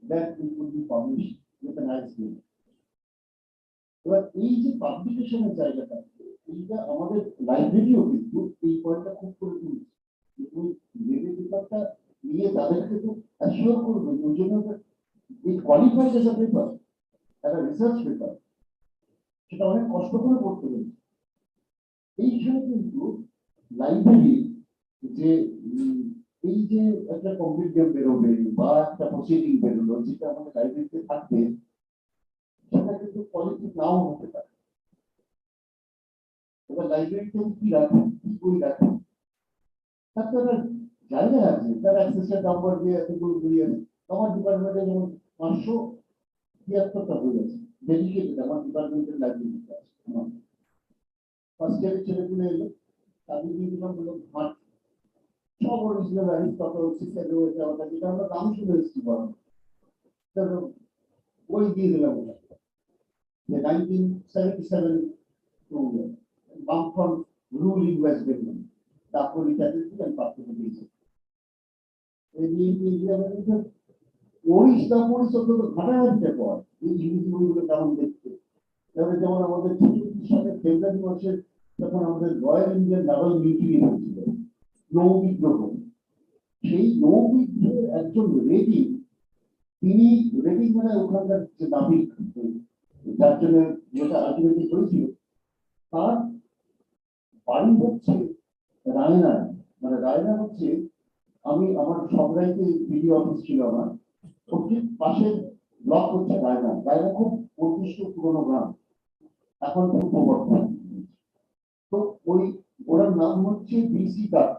that it will be published with a nice name. এবার এই যে পাবলিকেশনের জায়গাটা, এইটা আমাদের লাইব্রেরিও কিন্তু এই পয়েন্টটা খুব করে তুলছে। পেপারটা নিয়ে তাদেরকে তো অ্যাসিওর করবে ওই জন্য এই কোয়ালিফাইড এজ আ পেপার, একটা রিসার্চ পেপার, সেটা অনেক কষ্ট করে করতে হয়েছে। এইখানে কিন্তু লাইব্রেরি যে এই যে একটা কম্পিটিশন বেরোবে বা একটা প্রসিডিং বেরোলো যেটা আমাদের লাইব্রেরিতে থাকবে, সেটা কিন্তু কোয়ালিটি নাও হতে পারে। এবার লাইব্রেরিতে কি রাখেন, কি বই রাখেন, তার তো একটা জায়গা আছে, তার অ্যাক্সেসের নাম্বার দিয়ে এতগুলো বই আছে। আমার ডিপার্টমেন্টে যেমন 573টা বই আছে ডেডিকেটেড আমার ডিপার্টমেন্টের লাইব্রেরিতে আছে। ফার্স্ট ইয়ারের ছেলেগুলো এলো, তাদের দিয়ে দিলাম হলো ঘাট, সব অরিজিনাল অ্যারিস্টটল, সিসাইরো, এটা ওটা যেটা আমরা নাম শুনে এসেছি বরং বই দিয়ে দিলাম যে 1977 to Bamford rule in West Bengal, তারপর রিটায়ার and পার্থক্য দিয়েছে। এই দিয়ে ওড়িশা পরিষদ তো ঘাটাঘাটিতে পর এই ইংরেজি বইগুলো কেমন দেখতে। তাহলে যেমন আমাদের 1966 সালের ফেব্রুয়ারি মাসে তখন আমাদের রয়্যাল ইন্ডিয়ান নাভাল মিলিটারি হয়েছিল, নৌবিদ্রোহ। সেই নৌবিদ্রোহের একজন রেডি, তিনি রেডি মানে ওখানকার যে নাবিক, যার জন্য যেটা আলটিমেটলি হয়েছিল, তার বাড়ি হচ্ছে রায়না। মানে রায়না হচ্ছে, আমি আমার সবরাইতে ভিডিও অফিস ছিল আমার, ওর ঠিক পাশের ব্লক হচ্ছে রায়না। রায়না খুব নির্দিষ্ট পুরোনো গ্রাম, এখন খুব প্রবর্তন। তো ওই ওনার নাম হচ্ছে BC কার্ট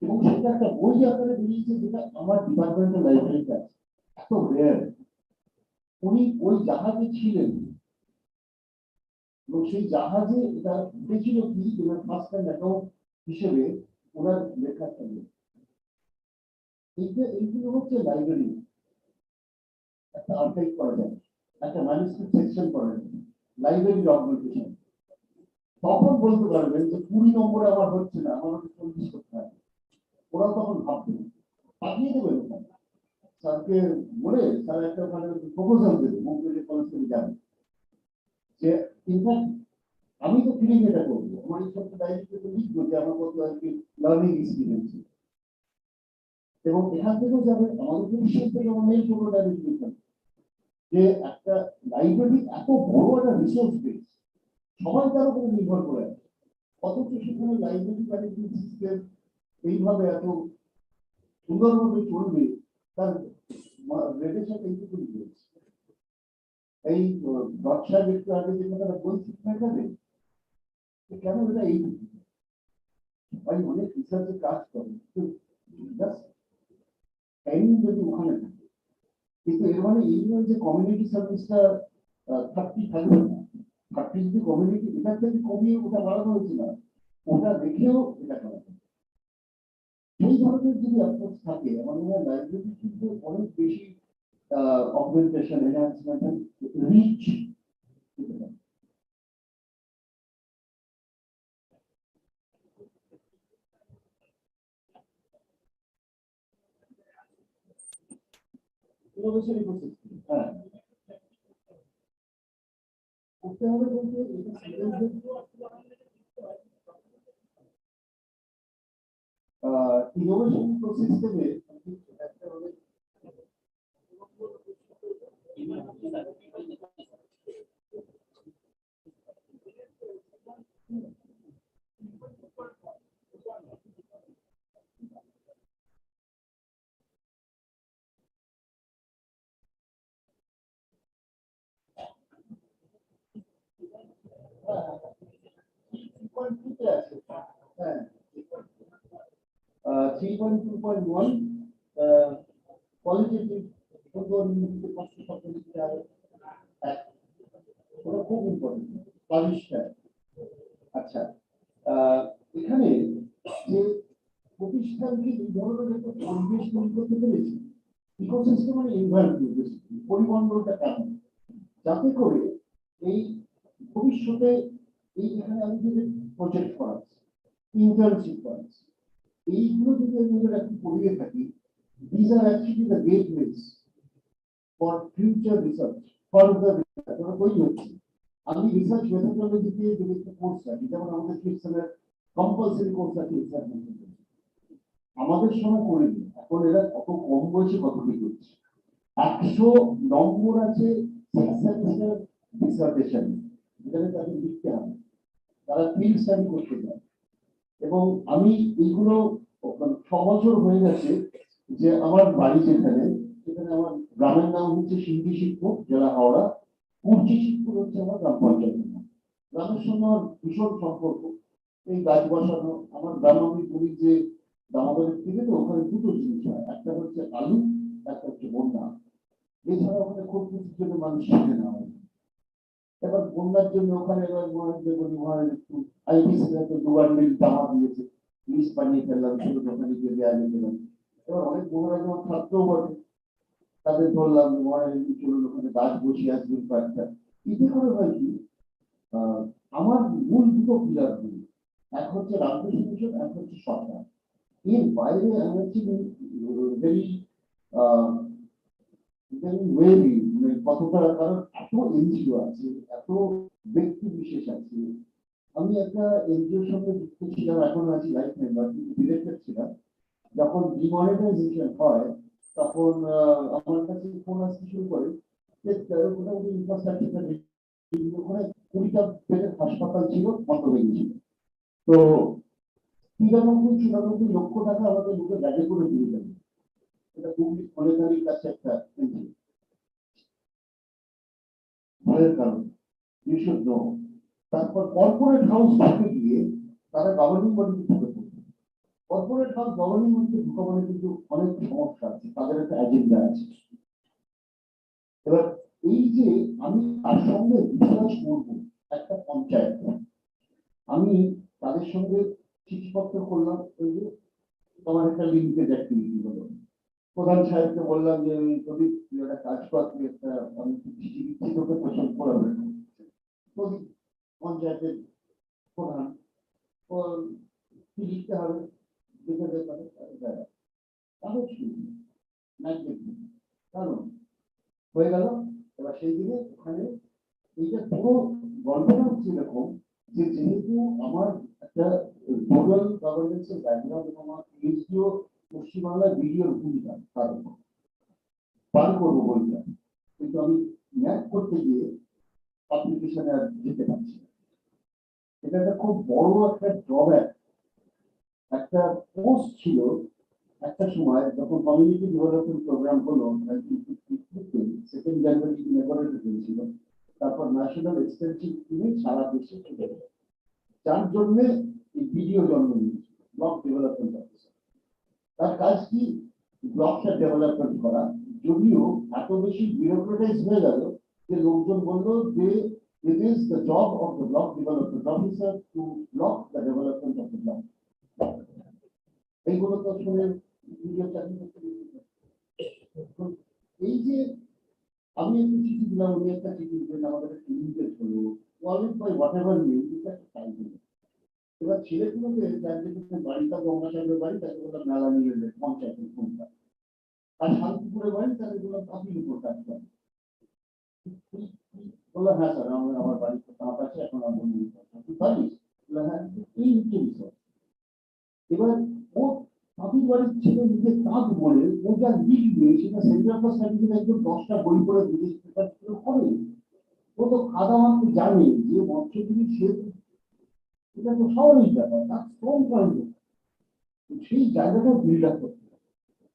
এবং সেটা একটা বই আকারে বেরিয়েছে যেটা আমার ডিপার্টমেন্টের লাইব্রেরিতে আছে, এত রেয়ার। উনি ওই জাহাজে ছিলেন এবং সেই জাহাজে এটা উঠেছিল কি ওনার ফার্স্ট হ্যান্ড অ্যাকাউন্ট হিসেবে ওনার লেখা থাকবে। এইগুলো হচ্ছে লাইব্রেরি, একটা আর্কাইভ করা যায়, একটা ম্যানুস্ক্রিপ্ট সেকশন করা যায়, লাইব্রেরি ডকুমেন্টেশন। তখন বলতে পারবেন যে 20 নম্বরে আমার হচ্ছে না, আমার 40 করতে হবে। ওরা তখন ভাববেন, পাঠিয়ে দেবেন ওখানে স্যারকে বলে, স্যার একটা ওখানে প্রপোজাল দেবে, মুম্বাই কলেজ থেকে যাবে যে ইনফ্যাক্ট আমি তো ফিলিং এটা করবো, আমার এই সবটা ডাইরেক্টলি তো লিখবো যে আমার কত আর কি লার্নিং এক্সপিরিয়েন্স, এবং এখান থেকেও যাবে আমাদের পরিষদ থেকে অনেক বড় ডাইরেক্টলি যে একটা লাইব্রেরি এত বড় একটা রিসোর্স বেস, সবাই তার উপরে নির্ভর করে আছে। অথচ সেখানে লাইব্রেরি ম্যানেজমেন্ট সিস্টেম এইভাবে এত সুন্দরভাবে চলবে, তার রেটের সাথে এইটুকু রয়েছে। এই ব্যবসায় একটু আগে যে কথাটা বলছি যাবে, কেন এটা এইটুকু ভাই অনেক রিসার্চে কাজ করে যদি ওখানে থাকে, কিন্তু এর মানে এই নয় যে কমিউনিটি সার্ভিসটা 30 থাকবে না। 30 যদি কমিউনিটি এটার থেকে কমিয়ে ওটা বাড়ানো হয়েছে না, ওটা দেখেও এটা করা যায়। সেই ধরনের যদি অ্যাপ্রোচ থাকে, আমার মনে হয় লাইব্রেরি কিন্তু অনেক বেশি অগমেন্টেশন, এনহ্যান্সমেন্ট, রিচ দিতে পারে। হ্যাঁ, করতে হবে বলতে ইনোভেশন ইকোসিস্টেমে একটা হবে 3.2.1 qualitative খুব ইম্পর্টেন্ট আবিষ্কার। আচ্ছা, এখানে যে প্রতিষ্ঠানটি এই ধরনের একটা পরিবেশ তৈরি করতে পেরেছে, ইকোসিস্টেম মানে এনভায়রনমেন্ট, পরিমণ্ডলটা কেমন, যাতে করে এই ভবিষ্যতে এই এখানে আমি যদি প্রজেক্ট করাচ্ছি, ইন্টার্নশিপ করাচ্ছি, এইগুলো যদি আমি একটু পড়িয়ে থাকি, these are actually the gateways for future research, further research. আমি রিসার্চ মেথোডোলজিতে যে একটা কোর্স আছে, যেমন আমাদের ফিক্সের কম্পালসরি কোর্স আছে রিসার্চ মেথোডোলজি, আমাদের সময় করে দিই, এখন এরা কত কম বয়সে কতটি করছে। 100 নম্বর আছে সিক্স সেমিস্টার ডিসার্টেশন, যেখানে তাদের লিখতে হবে, তারা ফিল্ড স্টাডি করতে যায়। এবং আমি এইগুলো সহজর হয়ে গেছে যে আমার বাড়ি যেখানে, সেখানে আমার গ্রামের নাম হচ্ছে সিন্ধি শিবপুর, জেলা হাওড়া। কুর্চি শিবপুর হচ্ছে আমার গ্রাম পঞ্চায়েতের নাম। গ্রামের সঙ্গে আমার ভীষণ সম্পর্ক, এই গাছ বসানো। আমার গ্রাম আমি বলি যে দামোদরের থেকে তো ওখানে দুটো জিনিস হয়, একটা হচ্ছে আলু, একটা হচ্ছে বন্যা। এছাড়া ওখানে খুব কিছুর জন্য মানুষ শিখে না হয়। এবার বন্যার জন্য ওখানে এবার একটু আইপিসি দুবার মিল জামা দিয়েছে, লিস্ট বানিয়ে ফেললাম, ছোট দোকানে গিয়ে দেওয়া যেতে পারে। এবার অনেক মহারাজ আমার ছাত্রও বটে, তাদের ধরলাম মহারাজ চলুন ওখানে গাছ বসিয়ে আসবেন কয়েকটা। এতে করে হয় কি, আমার মূল দুটো পিলার গুলি, এক হচ্ছে রামকৃষ্ণ মিশন, এক হচ্ছে সরকার। এর বাইরে আমি হচ্ছে ভেরি ওয়েরি কতটা, কারণ এত এনজিও আছে, এত ব্যক্তি বিশেষ আছে। আমি একটা এনজিওর সঙ্গে যুক্ত ছিলাম, এখন আছি লাইফ মেম্বার, কিন্তু ডিরেক্টর ছিলাম। যখন ডিমনিটাইজেশন হয় তখন আমার কাছে ফোন আসতে শুরু করে যে মোটামুটি ইনফ্রাস্ট্রাকচার 20টা বেডের হাসপাতাল ছিল, বন্ধ হয়ে গেছিল। তো 93-94 লক্ষ টাকা আমাদের লোকে ব্যাগে করে দিয়ে যাবে। এটা খুবই মনিটারির কাছে একটা এনজিও। ভয়ের কারণ নিষেধ। তারপর কর্পোরেট হাউস থেকে গিয়ে তারা গভর্নিং বডিতে ঢুকে পড়বে। কর্পোরেট হাউস গভর্নিং বডিতে ঢুকা মানে কিন্তু অনেক সমস্যা আছে, তাদের একটা এজেন্ডা আছে। এবার এই যে আমি তার সঙ্গে বিশ্বাস করবো একটা পঞ্চায়েত, আমি তাদের সঙ্গে চিঠিপত্র করলাম, ওই যে তোমার একটা লিমিটেড অ্যাক্টিভিটি হলো, প্রধান সাহেবকে বললাম যে যদি একটা কাজ করতে একটা আমি চিঠি দিচ্ছি তোকে পছন্দ করাবে, পঞ্চায়েতের প্রধান কি লিখতে হবে কারণ হয়ে গেল। এবার সেই দিনে ওখানে এইটা পুরো গল্পটা হচ্ছে এরকম যে যেহেতু আমার একটা টোটাল গভর্নেন্সের ব্যাকগ্রাউন্ড এবং আমার পিএইচডিও পশ্চিমবাংলার ভিডিওর ভূমিকা কারণ পার করবো বইটা, কিন্তু আমি ন্যাক করতে গিয়ে অ্যাপ্লিকেশনে আর যেতে পারছি না। এটা একটা খুব বড় একটা ড্রব্যাক। একটা পোস্ট ছিল একটা সময় যখন কমিউনিটি ডেভেলপমেন্ট প্রোগ্রাম হলো 2nd জানুয়ারি ইনঅপারেট হয়েছিল, তারপর ন্যাশনাল এক্সটেনশন স্কিমে সারা দেশে চলে গেল, যার জন্য এই ভিডিও জন্ম নিয়েছিল ব্লক ডেভেলপমেন্ট অফিসার। তার কাজ কি ব্লকটা ডেভেলপমেন্ট করা, যদিও এত বেশি বিউরোক্রেটাইজ হয়ে গেল যে লোকজন বললো যে it is the job of the block development officer to block the development of the block. এইগুলো তো শুনে ভিডিও চাকরি করতে, এই যে আমি একটু চিঠি দিলাম, উনি একটা চিঠি দিলেন, আমাদের একটা লিঙ্কেজ হলো, wallet by whatever new, এটা একটা টাইম হলো। এবার ছেলেগুলোকে যার যেখানে বাড়িটা গঙ্গাসাগরের বাড়ি, তাকে বললাম মেলা নিয়ে এলেন পঞ্চায়েতের কোনটা, আর শান্তিপুরের বাড়ি, তাকে বললাম আপিল উপর কাজ করে। বললাম হ্যাঁ স্যার, আমার বাড়িতে কাঁপ আছে, এখন আমার তুই পারিস? বললাম হ্যাঁ। এই হচ্ছে বিষয়। এবার ও কাকুর বাড়ির ছেলে নিজে কাঁদ বলে ও যা লিখবে সেটা সেন্টার ফর সার্টিফিকেট একদম 10টা বই করে বিদেশ করে। ও তো খাদা মাত্র জানে যে মৎস্যজীবী সে, এটা তো স্বাভাবিক ব্যাপার, তার শ্রম করেন। সেই জায়গাটা বিল্ড আপ করতে হবে।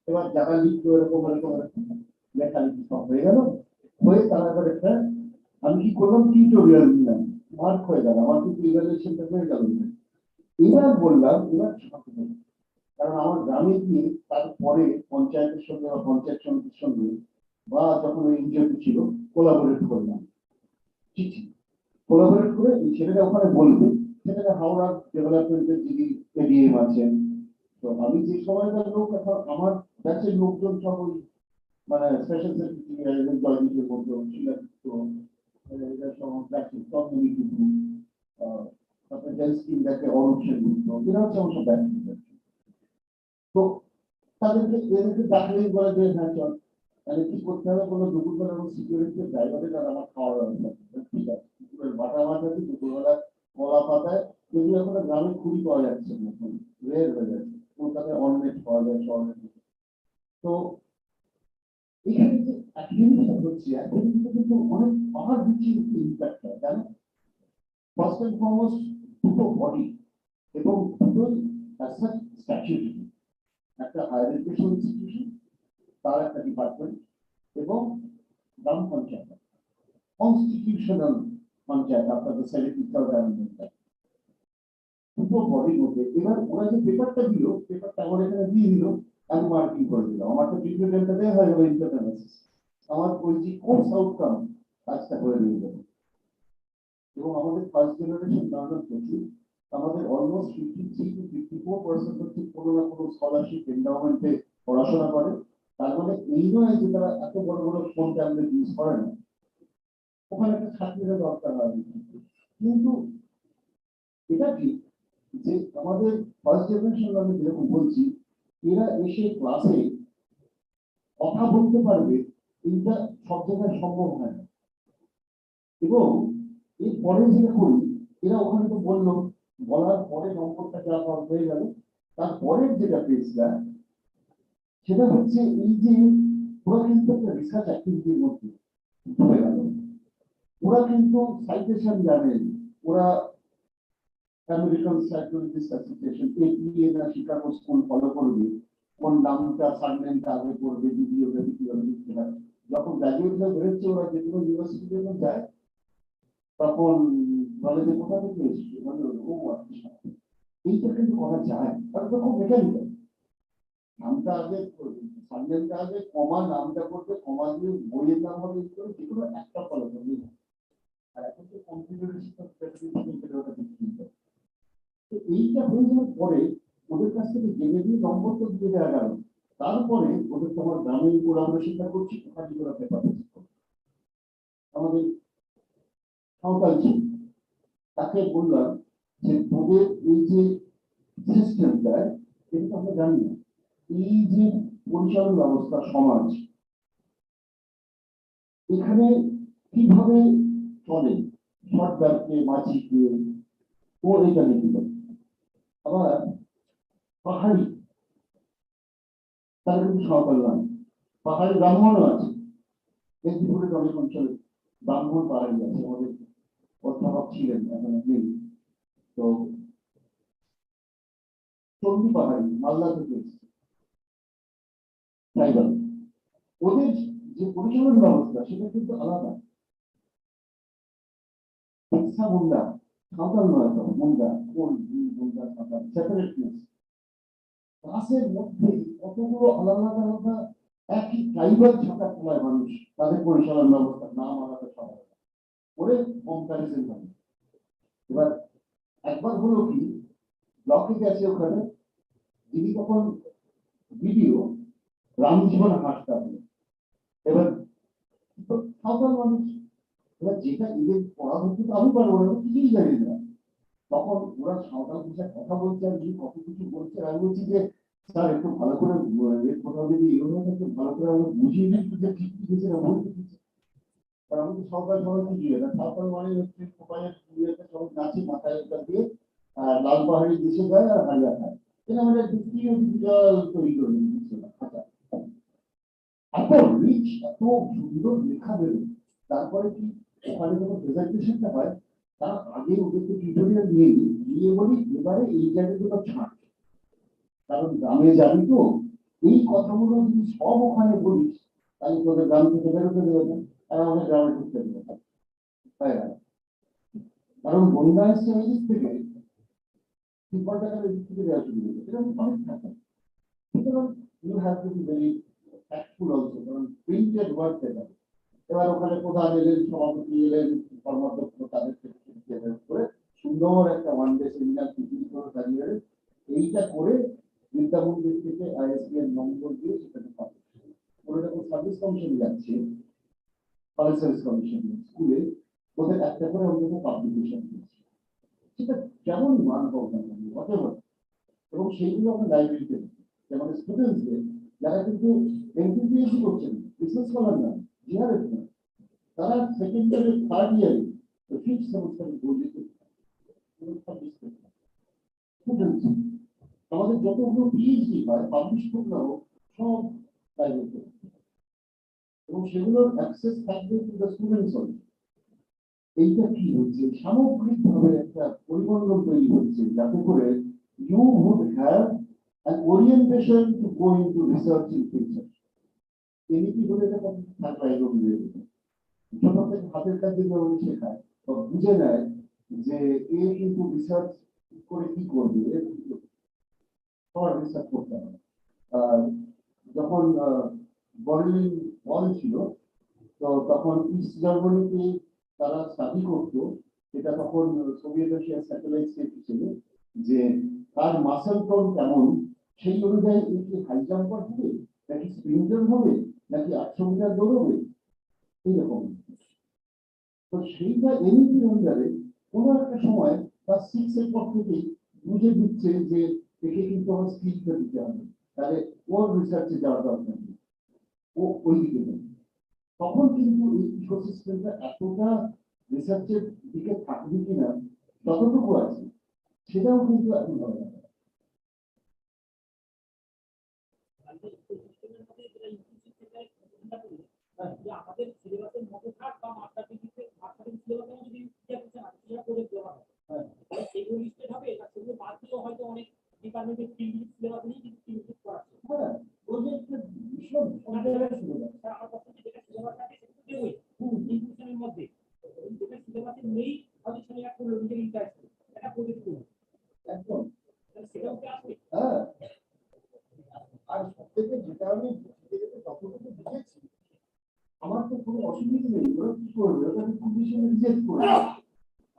এবার যারা লিখতো এরকম এরকম এরকম লেখালেখি সব হয়ে গেল, হয়ে তারা এবার একটা, আমি কি করলাম, টিউটোরিয়াল দিলাম, মার্ক হয়ে গেল, আমার কিন্তু ইভ্যালুয়েশনটা হয়ে গেল। এবার বললাম এবার ছাত্র, কারণ আমার গ্রামে গিয়ে তারপরে পঞ্চায়েতের সঙ্গে বা পঞ্চায়েত সমিতির সঙ্গে বা যখন ওই এনজিওটি ছিল কোলাবোরেট করলাম, চিঠি কোলাবোরেট করে এই ছেলেরা ওখানে বলবে, সেখানে হাওড়ার ডেভেলপমেন্টের যিনি এডিএম আছেন। তো আমি যে সময়কার লোক, এখন আমার ব্যাচের লোকজন সব ওই মানে স্পেশাল সেক্রেটারি জয়দীপের মধ্যে শিলাযুক্ত এরা সব ব্যাচের সব মিলি কিন্তু তারপরে হেলথ স্কিম দেখে অরূপ সেনগুপ্ত, এরা হচ্ছে আমার সব ব্যাচ। তো তাদেরকে এদেরকে ডাকলেই বলে যে হ্যাঁ চল, তাহলে কি করতে হবে, কোনো দুপুরবেলা এবং সিকিউরিটির ড্রাইভারে তারা আমার খাওয়ার ব্যবস্থা করবে, ঠিক আছে। দুপুরের বাটা মাছ আছে, দুপুরবেলা কলা পাতায়, যেগুলো এখন গ্রামে খুবই পাওয়া যাচ্ছে না, এখন রেয়ার হয়ে যাচ্ছে, কলকাতায় অননেট পাওয়া যায় শহরে। তো এখানে যে অ্যাক্টিভিটিটা হচ্ছে, অ্যাক্টিভিটিটা কিন্তু অনেক পাওয়ার দিচ্ছে, ইম্প্যাক্ট হয়, জানো। ফার্স্ট এন্ড ফরমোস্ট দুটো বডি এবং দুটোই স্ট্যাচুটরি, একটা হায়ার এডুকেশন ইনস্টিটিউশন, তার একটা ডিপার্টমেন্ট, এবং গ্রাম পঞ্চায়েত কনস্টিটিউশনাল পঞ্চায়েত, আপনাদের 70,000 দুটো বডির মধ্যে। এবার ওরা যে পেপারটা দিল, পেপারটা আমার এখানে দিয়ে দিল, আমি মার্কিং করে দিলাম, আমার তো টিউটোরিয়ালটা দেওয়া হয়ে গেল, ইন্টারনালিসিস, আমার ওই যে কোর্স আউটকাম কাজটা করে দিয়ে গেল। এবং আমাদের ফার্স্ট জেনারেশন লার্নার প্রচুর, আমাদের অলমোস্ট 53 to 54% হচ্ছে কোনো না কোনো স্কলারশিপ এন্ডাওমেন্টে পড়াশোনা করে। তার মানে এই নয় যে তারা এত বড় বড় ফোন ট্যাবলেট ইউজ করে না, ওখানে একটা ছাত্রীরা দরকার হয়। কিন্তু এটা ঠিক যে আমাদের ফার্স্ট জেনারেশন আমি যেরকম বলছি, এরা এসে ক্লাসে কথা বলতে পারবে, এইটা সব জায়গায় সম্ভব হয় না। এবং এরপরে যেটা করি, এরা ওখানে তো বললো, বলার পরে নম্বরটা যা পাওয়া হয়ে গেল, তারপরের যেটা পেয়েছিলাম সেটা হচ্ছে এই যে ওরা কিন্তু একটা রিসার্চ অ্যাক্টিভিটির মধ্যে ঢুকে গেল। ওরা কিন্তু সাইটেশন জানেন, ওরা আমেরিকান সাইকোলজিস্ট অ্যাসোসিয়েশন এপিএ না শিকাগো স্কুল ফলো করবে, কোন নামটা সারনেমটা আগে করবে, ভিডিওটা কিভাবে লিখতে হয়। যখন গ্রাজুয়েট হয়ে বেরোচ্ছে, ওরা যে কোনো ইউনিভার্সিটিতে যখন যায় তখন বলে যে কোথা থেকে এসছে, মানে ও আচ্ছা, এইটা কিন্তু করা যায়, কারণ তো খুব মেকানিক্যাল। নামটা আগে সারনেমটা আগে, কমা নামটা করবে, কমা দিয়ে বইয়ের নাম হবে, যে কোনো একটা ফলো করবে। আর এখন তো কম্পিউটারের শিক্ষা, তো এইটা হয়ে যাওয়ার পরে ওদের কাছ থেকে জেনে দিয়ে নম্বর তো দিয়ে দেওয়া গেল, তারপরে ওদের তোমার গ্রামীণ আমরা শিক্ষা করছি, ওখানে ওরা পেপার আমাদের সাঁওতাল ছিল, তাকে বললাম যে তোদের এই যে সিস্টেমটা, এটা আমরা জানি না, এই যে পরিচালন ব্যবস্থা সমাজ এখানে কিভাবে চলে, সরকারকে মাঝিকে ও এটা নিতে পারে। আবার পাহাড়ি, তারা কিন্তু সাঁওতাল নয়, পাহাড়ি ব্রাহ্মণও আছে, মেদিনীপুরের অনেক অঞ্চলে ব্রাহ্মণ পাহাড়ি আছে, আমাদের অধ্যাপক ছিলেন, এখন নেই। তো চন্ডী পাহাড়ি মালদা থেকে এসেছে, ট্রাইবাল, ওদের যে পরিচালন ব্যবস্থা সেটা কিন্তু আলাদা। মুন্ডা সাঁওতাল নয়, তো মুন্ডা কোন মুন্ডা সাঁওতাল সেপারেটনেস, ক্লাসের মধ্যে কতগুলো আলাদা আলাদা একই ট্রাইবাল ছাতা খোলায় মানুষ, তাদের পরিচালন ব্যবস্থা নাম আলাদা সবাই করে কম্পারিজন হবে। এবার একবার হলো কি, ব্লকে গেছে ওখানে, যিনি তখন ভিডিও রামজীবন হাসপাতাল, এবার সাঁওতাল মানুষ, এবার যেটা এদের পড়া হচ্ছে আমি পারবো না, কিছুই জানি না। তখন ওরা সাঁওতাল ভাষায় কথা বলছে, আর কি কত কিছু বলছে, আমি বলছি যে স্যার একটু ভালো করে কোথাও যদি এগুলো একটু ভালো করে আমরা বুঝিয়ে দিচ্ছি যে ঠিক কি হয়েছে না ভুল কিছু। কারণ আমি তো সরকার সবাইকে দিয়ে না, সরকার মানে হচ্ছে সবাই ইয়েতে সব নাচি মাথায় একটা দিয়ে লাল পাহাড়ি দেশে যায় আর হারিয়া খায়। এটা আমাদের দ্বিতীয় বিশাল তৈরি করে দিচ্ছে না। আচ্ছা, এত রিচ, এত সুন্দর লেখা বেরো, তারপরে কি ওখানে যখন প্রেজেন্টেশনটা হয় তার আগে ওদেরকে টিউটোরিয়াল নিয়ে বলি এবারে এই জায়গাগুলো ছাড়, কারণ গ্রামে যাবি তো, এই কথাগুলো যদি সব ওখানে বলিস তাহলে তোদের গ্রাম থেকে বেরোতে দেবে না, আর আমাদের গ্রামে ঢুকতে দেবে না। কারণ বন্যা এসছে এই দিক থেকে, তিনবার টাকার দিক থেকে দেওয়া শুরু হয়েছে, এরকম অনেক থাকে। সুতরাং you have to be very factful also, কারণ প্রিন্টেড ওয়ার্ড থেকে এবার ওখানে প্রধান এলেন, সভাপতি এলেন, কর্মাধ্যক্ষ তাদের করে সুন্দর একটা ওয়ান ডে সেমিনার কিছু করে দাঁড়িয়ে এইটা করে বিদ্যামন্দির থেকে আইএসবিএন নম্বর দিয়ে সেটাকে পাবে। ওরা যখন সার্ভিস কমিশন যাচ্ছে, কলেজ সার্ভিস কমিশন স্কুলে ওদের একটা করে অন্তত পাবলিকেশন দিচ্ছে, সেটা যেমন মান হোক না whatever, এবং সেইগুলো আমরা লাইব্রেরিতে যেমন স্টুডেন্টসদের যারা কিন্তু এমবিবিএস করছেন, বিশেষ স্কলার না, জিআরএফ না, তারা সেকেন্ড ইয়ারে থার্ড ইয়ারে ফিফথ সেমিস্টারে বই লিখে স্টুডেন্টস আমাদের যতগুলো পিএইচডি হয় পাবলিশ করলেও সব লাইব্রেরিতে, এবং সেগুলোর অ্যাক্সেস থাকবে টু দ্য স্টুডেন্টস অলসো। এইটা কি হচ্ছে, সামগ্রিকভাবে একটা পরিমণ্ডল তৈরি হচ্ছে যাতে করে you would have an orientation to go into research in future. তিনি কি বলে এটা থাকবে ছোট থেকে হাতের কাজে যেমন শেখায় তো বুঝে নেয় যে এ কিন্তু রিসার্চ করে কি করবে, সবার রিসার্চ করতে হবে। যখন বর্লিন ওয়াল ছিল তো তখন ইস্ট জার্মানিতে তারা স্টাডি করতো, এটা তখন সোভিয়েত রাশিয়ার স্যাটেলাইট হিসেবে যে তার মাসেল টোন কেমন সেই অনুযায়ী কি হাই জাম্পার হবে নাকি স্প্রিন্টার হবে নাকি 800 মিটার দৌড়বে এইরকম। তো সেইটা এমনি অনুযায়ী কোনো একটা সময় তার 6 এর পর থেকেই বুঝে দিচ্ছে যে একে কিন্তু আমার স্কিলটা দিতে হবে, তাহলে ওর রিসার্চে যাওয়া দরকার নেই, ও ওই দিকে নেই। তখন কিন্তু এই ইকোসিস্টেমটা এতটা রিসার্চের দিকে থাকবে কিনা যতটুকু আছে সেটাও কিন্তু এখন হবে না। আমাদের সিলেবাসের মধ্যে থাক বা মাস্টার ডিগ্রিতে সিলেবাসের যদি করে দেওয়া হয় সেগুলো লিস্টেড হবে, সেগুলো বাদ দিলেও হয়তো অনেক ডিপার্টমেন্টের সিলেবাস নেই কিন্তু ফিল্ড করাচ্ছে। হ্যাঁ, ওই যে একটা ভীষণ আমার পক্ষে যেটা সিলেবাস আছে সেটা দেবই ইনক্লুশনের মধ্যে, যেটা সিলেবাসে নেই হয়তো সেটা একটা লজিক্যাল ইন্টারেস্ট এটা প্রজেক্ট করবে একদম, সেটাও কি আসবে। হ্যাঁ, আর সবথেকে যেটা আমি যতটুকু বুঝেছি আমার তো কোনো অসুবিধা নেই, ওরা কি করবে, ওটা আমি কন্ডিশনে রিজেক্ট করবো,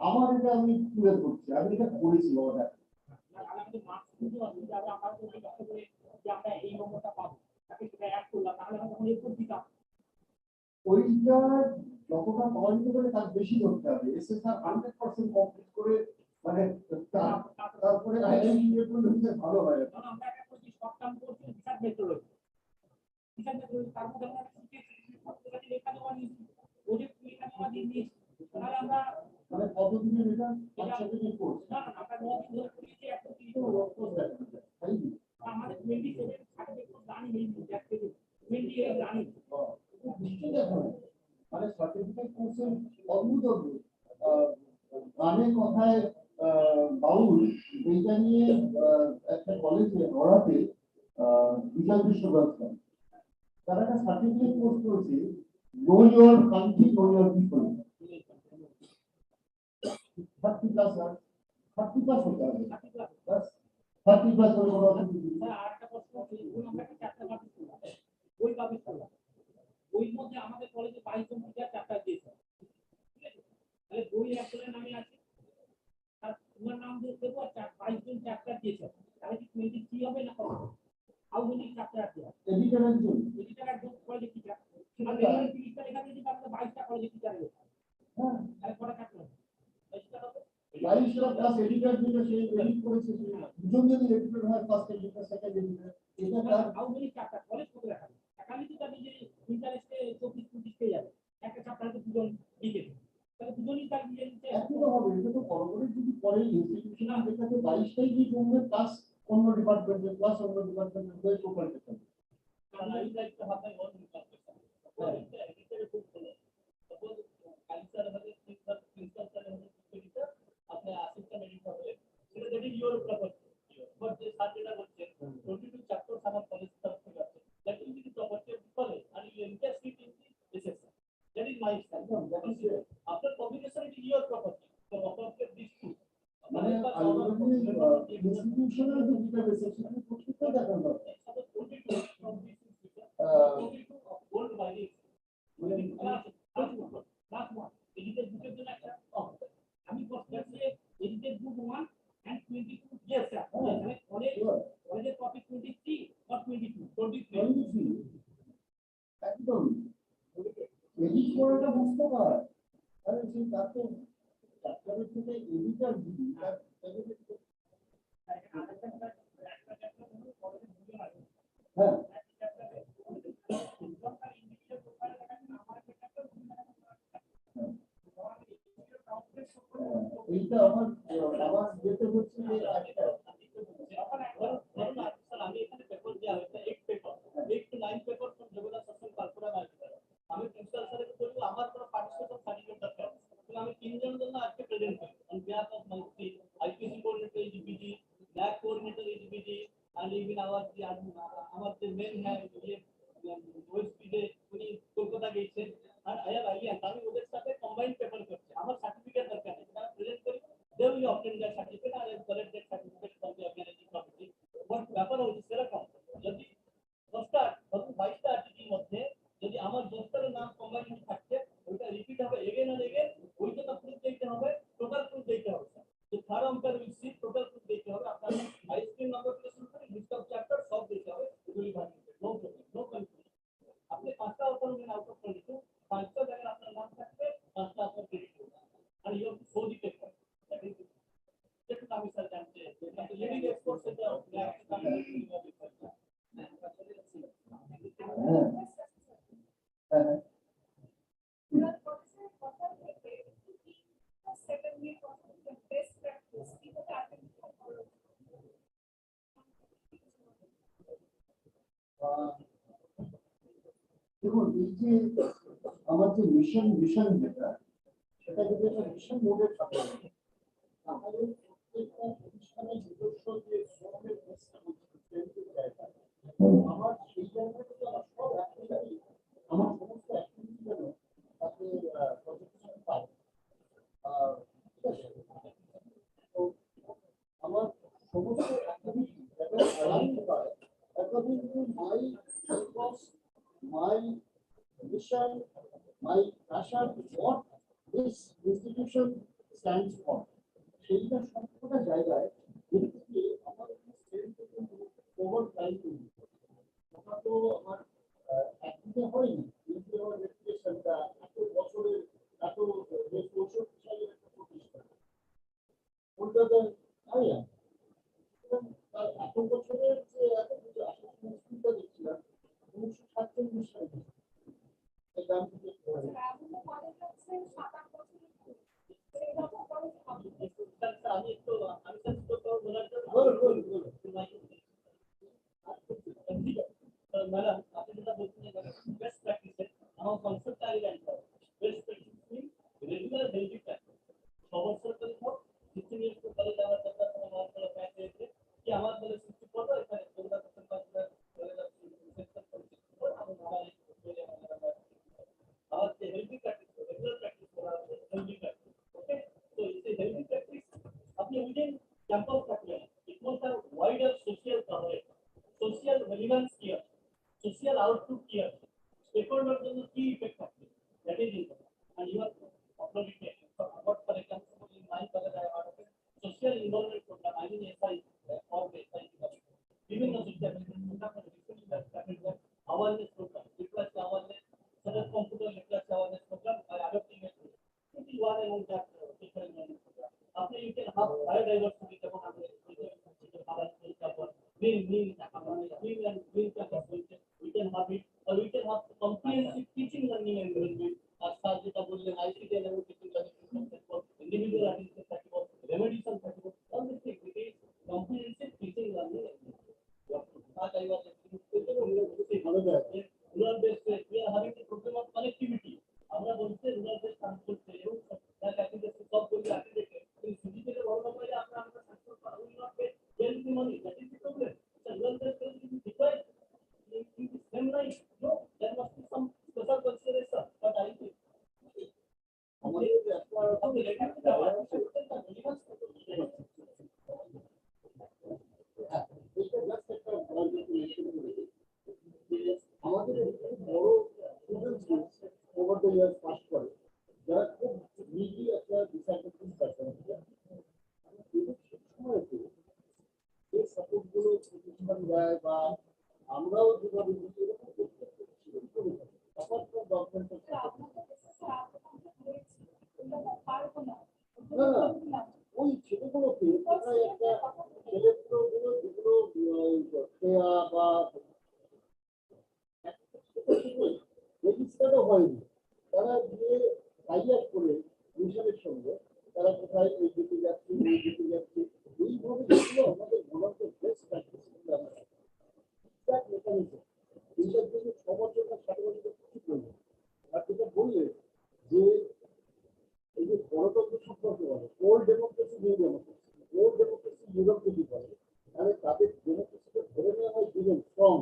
আমার এটা আমি তুলে ধরছি, আমি এটা করেছি বাবা। আমাদের মার্কস কিন্তু অসুবিধা হবে, আমরা তো লক্ষ্য করে যে আমরা এই নম্বরটা পাবো তাকে সেটা অ্যাড করলাম, তাহলে আমরা তখন এরপর দিতাম ওইটা যতটা পাওয়া যেতে পারে তার বেশি করতে হবে, এসএসআর 100% কমপ্লিট করে মানে তারপরে আইআইটি এর জন্য ভালো হয়। কারণ আমরা একটা করছি short term course research methodology, তার মধ্যে আমরা সবথেকে লেখা দেওয়া নিয়েছি, প্রজেক্ট লেখা দেওয়া নিয়েছি, তাহলে আমরা মানে কতদিনের এটা 5 দিনের কোর্স না আমরা 9 দিন ধরে করেছি একটা কিছু আমাদের 27 সার্টিফিকেট জানি নেই দেখতে 28 জানি নিশ্চয়ই দেখো, মানে সার্টিফিকেট কোর্সের অদ্ভুত অদ্ভুত গানের কথায় বাউল এইটা নিয়ে একটা কলেজে পড়াতে বিশাল বিশ্ববিদ্যালয় তারা একটা সার্টিফিকেট কোর্স করেছে, know your country know your people, 30+ 30+ হতে হবে, 30+ হলে কোনো অসুবিধা নেই। আরেকটা প্রশ্ন আমরা একটা চ্যাপ্টার পাবলিশ করলাম, বই পাবলিশ করলাম, বইয়ের মধ্যে আমাদের কলেজে 22 জন টিচার চ্যাপ্টার দিয়েছে, ঠিক আছে, তাহলে বই একজনের নামে আছে আর তোমার নাম দিয়ে দেবো আর 22 জন চ্যাপ্টার দিয়েছে, তাহলে কি 23 হবে না কত? হাউ মেনি চ্যাপ্টার আছে? এডিটর একজন কলেজে টিচার আর এখানে 30টা লেখা দিয়েছি তাহলে 22টা কলেজে টিচার রয়েছে, হ্যাঁ তাহলে কটা চ্যাপ্টার হবে? 22টা হবে। 22টা প্লাস এডিটর যেটা সে এডিট করেছে, দুজন যদি এডিটর হয়, ফার্স্ট এডিটর সেকেন্ড এডিটর, এটা হাউ মেনি চ্যাপ্টার কলেজ কত লেখা? একালি তো তাদের যে ইন্টারেস্টে 24-25 পেয়ে যাবে। একটা চ্যাপ্টারে দুজন লিখে তাহলে দুজনই তার নিজে নিজে একই তো হবে, এটা তো পরবর্তী যদি পরে ইনস্টিটিউশনাল যেটাতে 22টাই যে জমবে প্লাস অন্য ডিপার্টমেন্টের প্লাস অন্য ডিপার্টমেন্টের হয়ে টোটাল করতে হবে। I like to have my own construction. খুব ভালো। Suppose কালচার হবে প্রিন্সিপাল স্যার হবে টিচার আপনি অ্যাসিস্ট্যান্ট এডিটর হবে সেটা যদি ইওর প্রপার্টি বাট যে স্যার যেটা বলছেন 22 চ্যাপ্টার আমার কলেজ তরফ থেকে আছে that will be the property of college and you invest it in the SSR. That is my stand. After publication it is your property. So property of these two. মানে ultimately institutional যে database সেখানে প্রত্যেকটা দেখানো দরকার। Suppose 22 from this institution, 22 of gold mining. Last one. Edited book জন্য একটা আমি বলছি edited book 1 and 22 yes sir. অনেক টপিক 23 or 22 একদম এডিট করাটা বুঝতে পারে, আরে সেই তাতে চ্যাপ্টারের থেকে এডিটার দিবি তার হ্যাঁ এইটা আমার যেতে হচ্ছে যে আমি এখানে পেপার দেওয়া হয়েছে 8 paper 8 to 9 paper from Gngadhar social calcula আমি প্রিন্সিপাল স্যারকে বলবো আমার কোনো পার্টিসিপেশন সার্টিফিকেট দরকার তাহলে আমি তিনজনের জন্য আজকে প্রেজেন্ট করি on behalf of my IQAC coordinator EGPG NAAC coordinator EGPG and even our the main have OSP উনি কলকাতা গিয়েছেন আর আই হ্যাভ আইডিয়া আমি ওদের সাথে কম্বাইন্ড পেপার করছি আমার সার্টিফিকেট দরকার নেই আমি প্রেজেন্ট করি they will obtain that certificate আর collect that certificate from the organising committee but ব্যাপার হচ্ছে সেরকম যদি 10টা 22টা আর্টিকেলের মধ্যে যদি আমার 10টার নাম কম্বাইন্ড থাকে ওইটা রিপিট হবে এগেন আর এগেন ওইটা তো প্রুফ দিতে হবে টোটাল প্রুফ দিতে হবে তো থার্ড অঙ্কার উইল সি টোটাল প্রুফ দিতে হবে আপনার আইসক্রিম নাম্বার থেকে শুরু করে লিস্ট অফ চ্যাপ্টার সব দিতে হবে এগুলি ভাঙবে নো প্রবলেম নো কনফিউশন আপনি 5টা ওপেন মেন আউট অফ 22 5টা জায়গায় আপনার নাম থাকবে 5টা আপনার ক্রেডিট হবে আর you have to show the paper that is যেটা আমি স্যার জানতে লিডিং এক্সপোর্ট সেটা দেখুন এই যে আমার যে মিশন যেটা সেটা যদি একটা মিশন মোডের থাকে তাহলে প্রত্যেকটা প্রতিষ্ঠানের নিজস্ব যে শ্রমের আমার সেই জায়গাটা তো আমার সব অ্যাক্টিভিটি আমার সমস্ত অ্যাক্টিভিটি যেন তাতে প্রজেকশন পায় ঠিক আছে তো আমার সমস্ত অ্যাক্টিভিটি যাতে অ্যালাইন হয় according to my purpose, my mission, my passion, what this institution stands for. সেইটা সবকটা জায়গায় দেখতে আমার ওভার টাইম ওটা তো আমার একদিনে হয়নি কিন্তু আমার রেপুটেশনটা এত বছরের এত 65 সালের একটা প্রতিষ্ঠান কলকাতা আয়া এত বছরের যে এত কিছু আসলে দেখছিলাম 1947 সালে এই গান থেকে আমি একটু বলার জন্য ম্যাডাম আপনি যেটা বলছেন বেস্ট প্র্যাকটিস আমার কনসেপ্ট আইডেন্ট বেস্ট প্র্যাকটিস মিন রেগুলার হেলথি প্র্যাকটিস সমস্যা তো 16 ইয়ার্স তো কলেজ যাওয়ার দরকার আমার বলে প্র্যাকটিস কি আমার বলে 60 পড়ো এখানে 14% পাস করে और से हेल्दी प्रैक्टिस रेगुलर प्रैक्टिस करा हेल्दी प्रैक्टिस ओके तो इससे हेल्दी प्रैक्टिस अपने विदिन कैंपस रखना it must have wider social coverage social relevance here social output here stakeholder जन की इफेक्ट है that is important and you are uploading it what for example in my college I have social involvement programme I mean SI और SI विभिन्न social programme awareness programme literacy awareness सदर computer literacy awareness programme by adopting it. It is one among that different learning program. After you can have biodiversity যেমন আমরা green and green campus we can have it or we can have comprehensive teaching learning environment as যেটা বললেন ICT individual artist থাকিব রেমেডিয়েশন থাকিব all these things it is comprehensive teaching learning that I was rural based we are having the problem of connectivity আমরা বলতে rural based transport এবং that activity সব বলি activity এই সিটি থেকে বড় না হলে আমরা transport করা will not get very money that is the problem so rural based is required in the same line no there must be some special consideration but I think আমাদের বড় students over the year pass করে যারা খুব নিজি একটা ডিসাইডেশন person সময়তে এই সাপোর্টগুলো প্রতিষ্ঠান দেয় বা আমরাও যেভাবে এরকম করতে গভর্নমেন্টের না ওই ছেলেগুলোকে কোথায় একটা ছেলেগুলো যেগুলো খেয়া বা রেজিস্টারও হয়নি তারা গিয়ে টাই আপ করে মিশনের সঙ্গে তারা কোথায় এই দিকে যাচ্ছে এই দিকে যাচ্ছে এইভাবে যেগুলো আমাদের গভর্নমেন্টের বেস্ট প্র্যাকটিস মেকানিজম এইটার জন্য 6 বছর বা 7 বছর কিছু করবে আর যেটা বললে যে এই যে গণতন্ত্র সম্পর্কে বলে old democracy new democracy old democracy Europe যদি বলে তাহলে তাদের ডেমোক্রেসিকে ধরে নেওয়া হয় দুজন স্ট্রং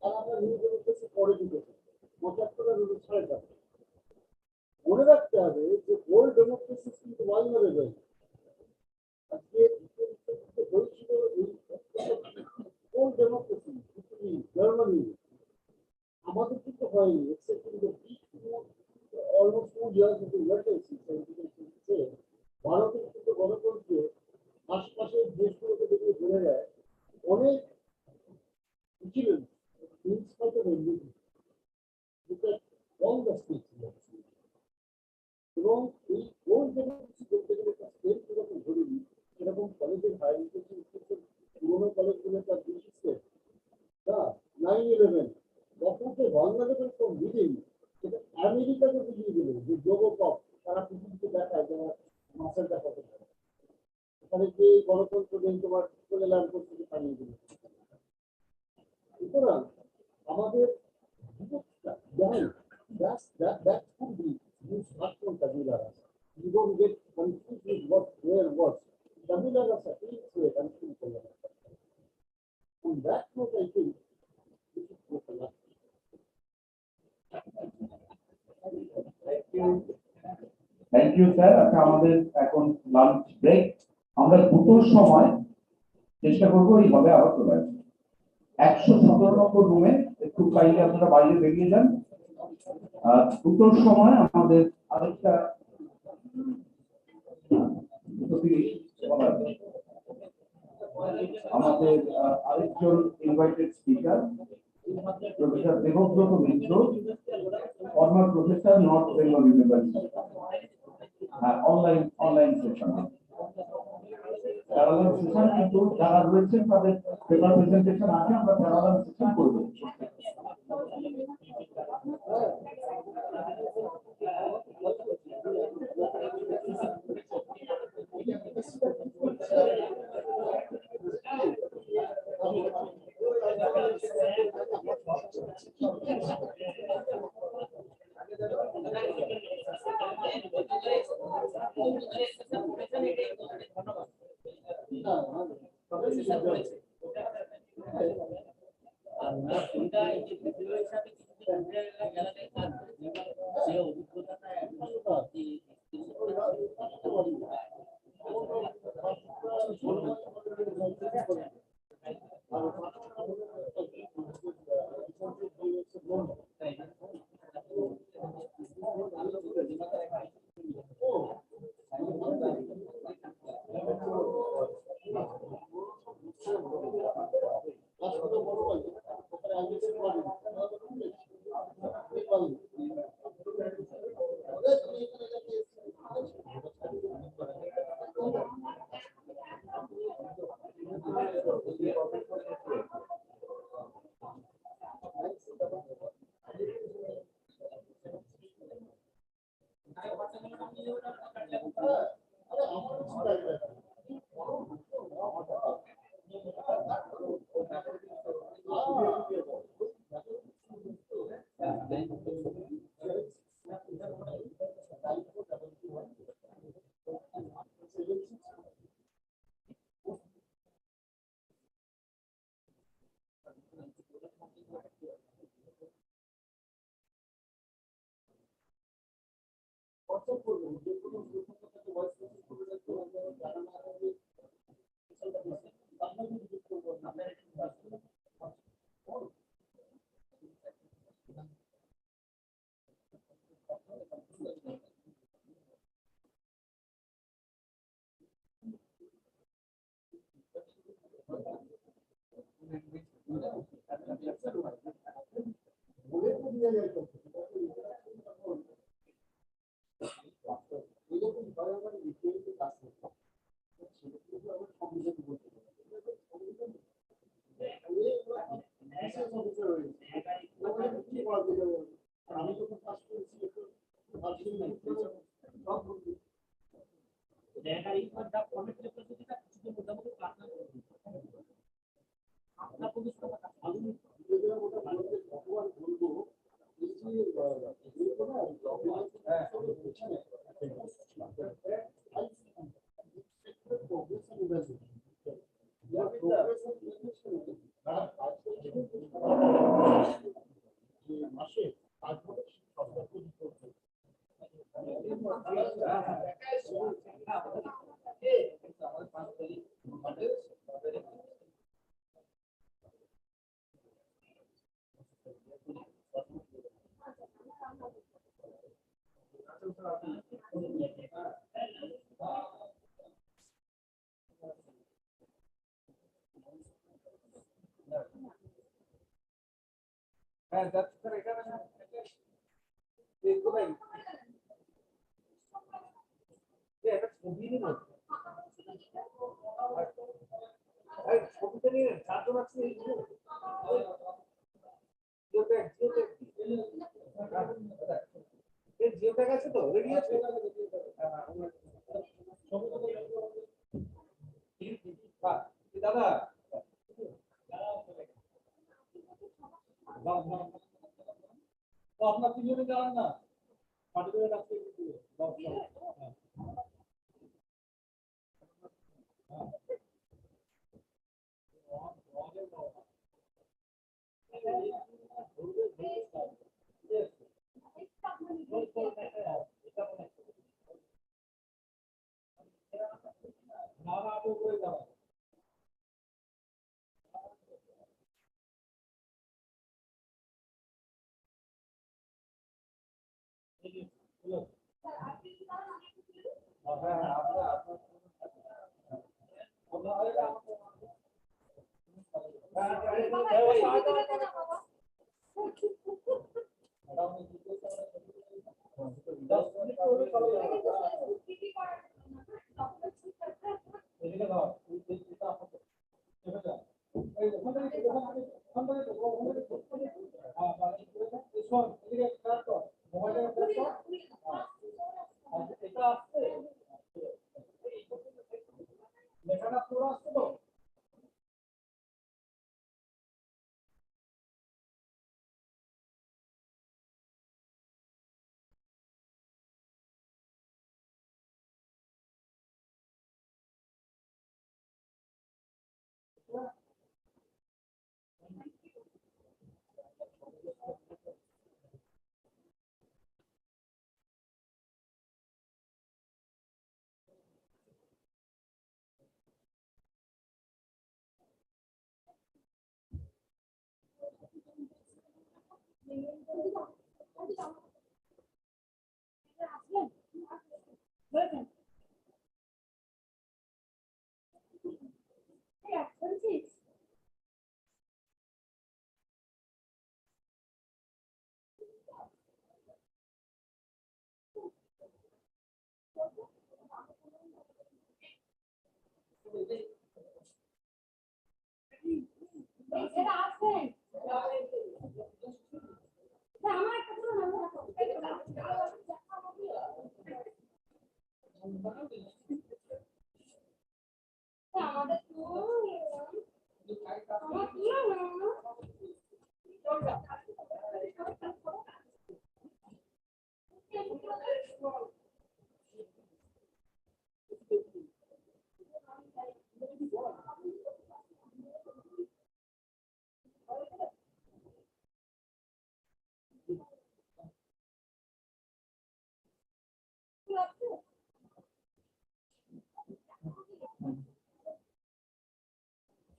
আর আমরা নিউ ডেমোক্রেসি পরে দিতেছি 75 সালে যাবে মনে রাখতে হবে যে ওল্ড ডেমোক্রেসি কিন্তু ভালনারেবল আজকে হয়েছিল এই ওল্ড ডেমোক্রেসি ইটালি জার্মানি আমাদের কিন্তু হয়নি except in the big almost 2 years into emergency ভারতের কিন্তু গণতন্ত্রে আশপাশের দেশগুলোকে দেখে বোঝা যায় অনেক vigilance in spite of everything look at all the states এবং এই ওল্ড ডেমোক্রেসি বলতে গেলে একটা স্টেট যেরকম ধরে নিই সেরকম কলেজের হায়ার এডুকেশন পুরোনো কলেজগুলো তার বেশি স্টেট না 9/11 তখন ভালনারেবল ফ্রম উইদিন সেটা আমেরিকাকে বুঝিয়ে দিল যে যোগপথ তারা পৃথিবীতে দেখায় যারা মাসেলটা কত ওখানে যে গণতন্ত্র নেই তোমার চলে লাভ করতে পারিয়ে দিল সুতরাং আমাদের that could be used much from Tabula Rasa. You don't get confused with what where was. Tabula Rasa is a confused Tabula Rasa. On that note, I think we should go for that. Thank you sir. আচ্ছা আমাদের এখন lunch break, আমরা দুটোর সময় চেষ্টা করবো এইভাবে আবার চলে আসবো 117 নম্বর রুমে। একটু কাইন্ডলি আপনারা বাইরে বেরিয়ে যান। দুটোর সময় আমাদের আরেকটা আমাদের আরেকজন invited speaker professor Debabrata Mitra, former professor, North Bengal University. Online session parallel session, কিন্তু যারা রয়েছেন তাদের পেপার প্রেজেন্টেশন আছে, আমরা প্যারালাল সেশন করব।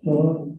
So,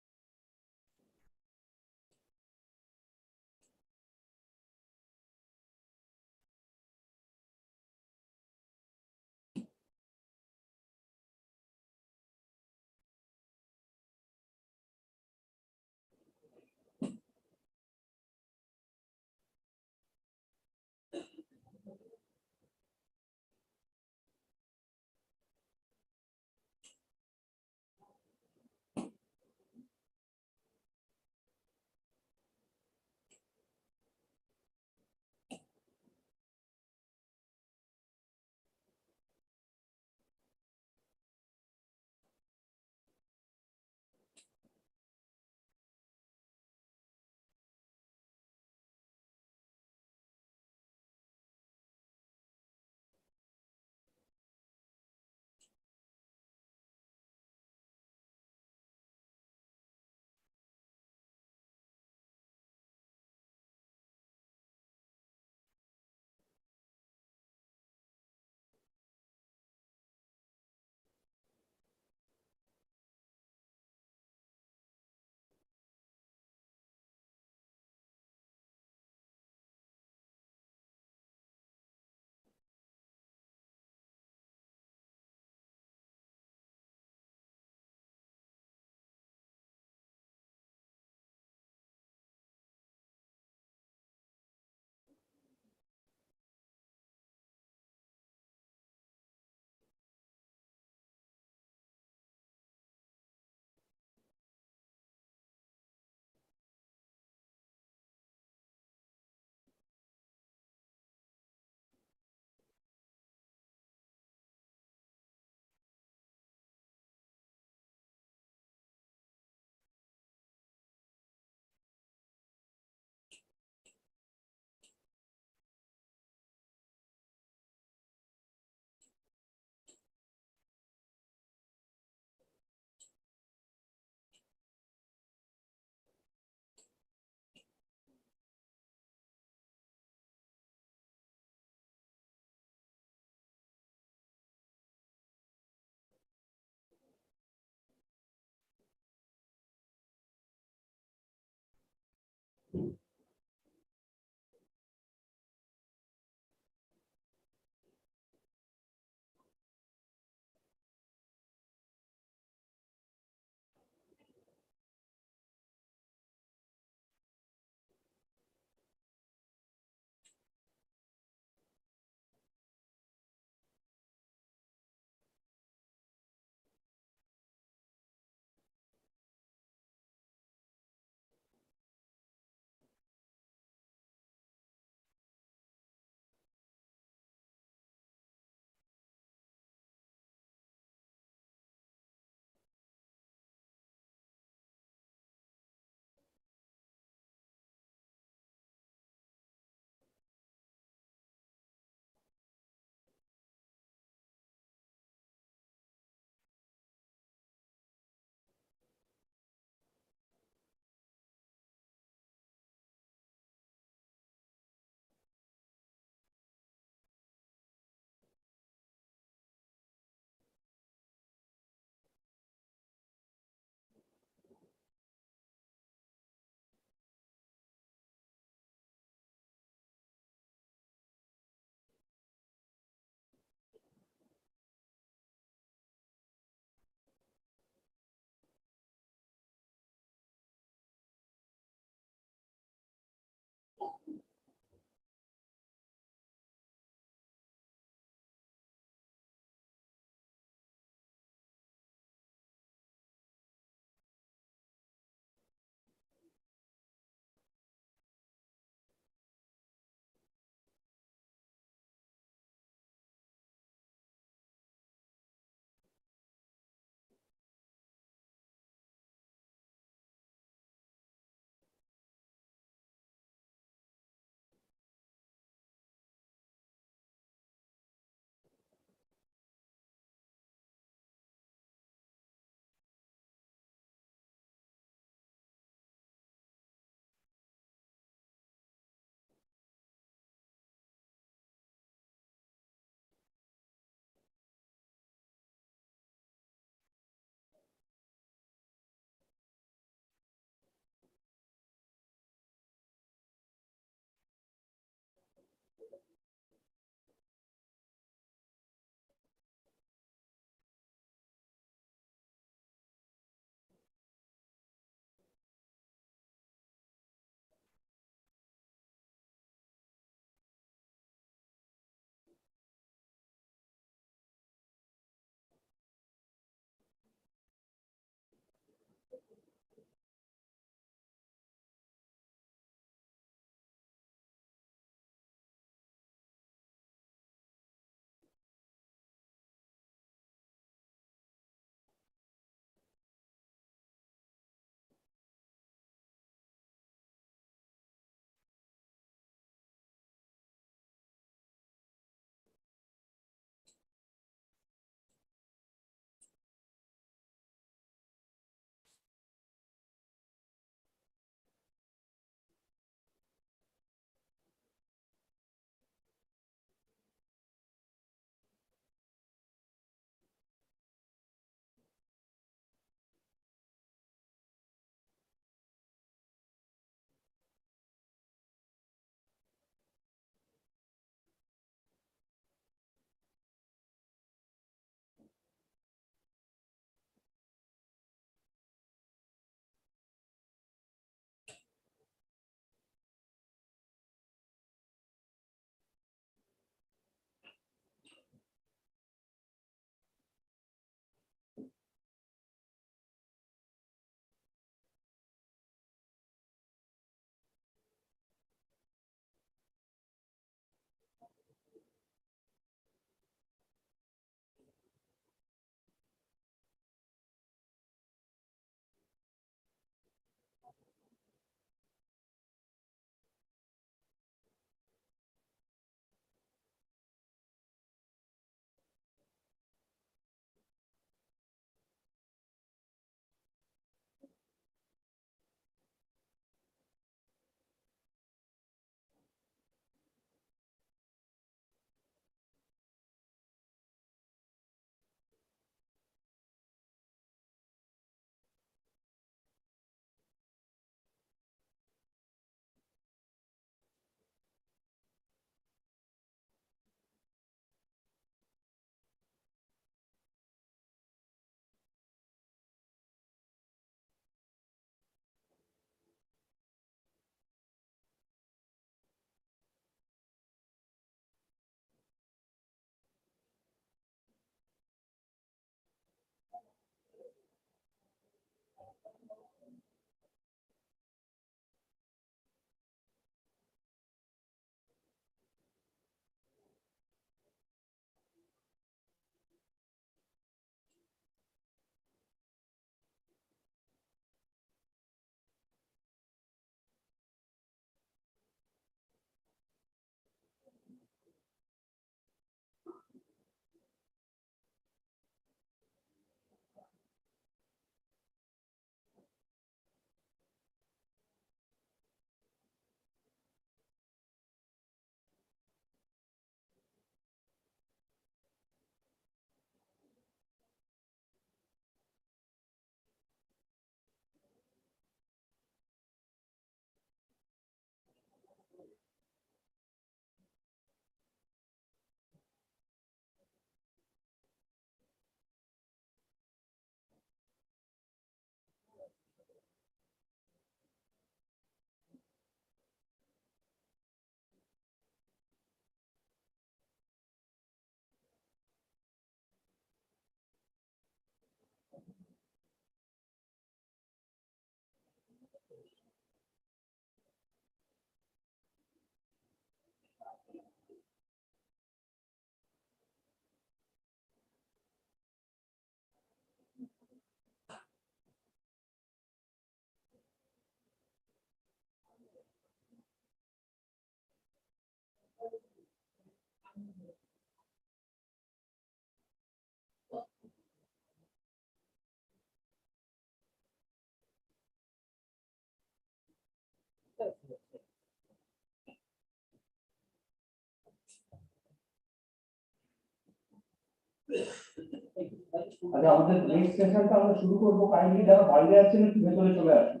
আচ্ছা, আমাদের নেক্সট সেশনটা আমরা শুরু করবো। কাইন্ডলি যারা বাইরে আছেন একটু ভেতরে চলে আসুন।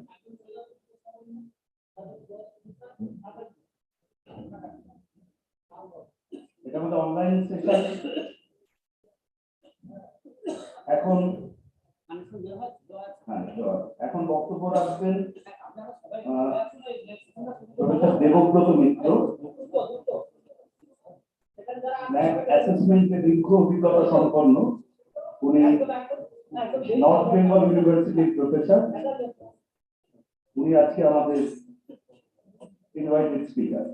এটা আমাদের অনলাইন সেশন। এখন এখন বক্তব্য রাখবেন প্রফেসর দেবব্রত মিত্র, ন্যাক অ্যাসেসমেন্টে দীর্ঘ অভিজ্ঞতা সম্পন্ন। উনি নর্থ বেঙ্গল ইউনিভার্সিটির প্রফেসর। উনি আজকে আমাদের ইনভাইটেড স্পিকার।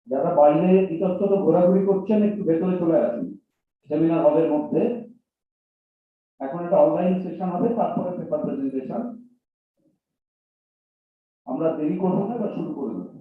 যারা বাইরে ইতস্তত ঘোরাঘুরি করছেন একটু ভেতরে চলে আসুন সেমিনার হলের মধ্যে। এখন একটা অনলাইন সেশন হবে, তারপরে পেপার প্রেজেন্টেশন। আমরা দেরি করবো না, বা শুরু করে দেবো।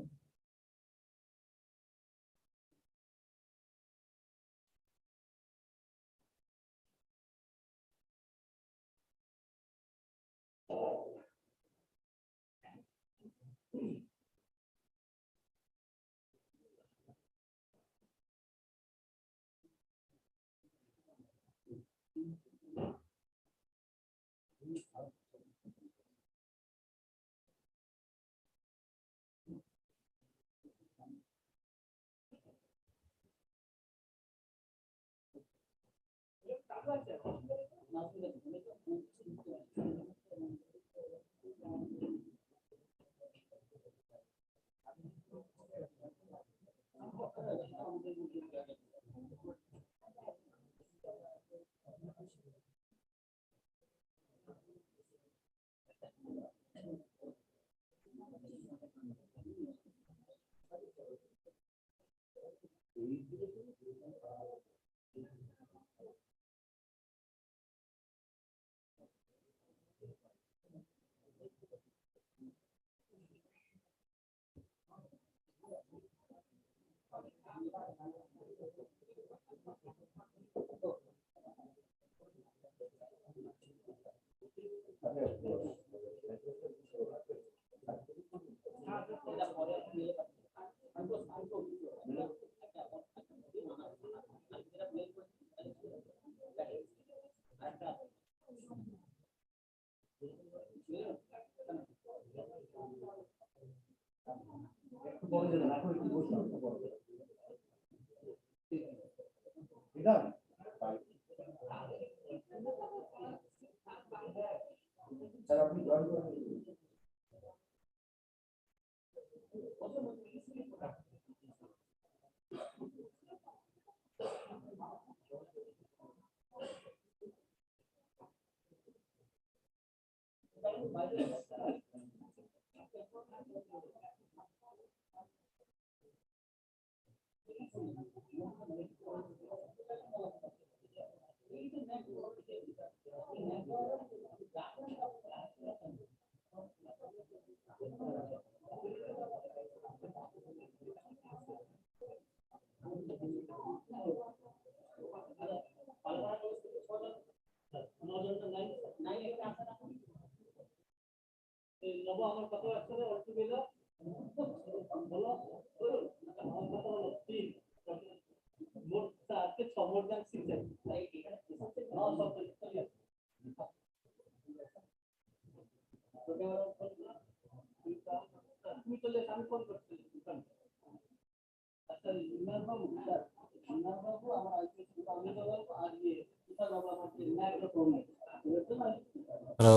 Hello.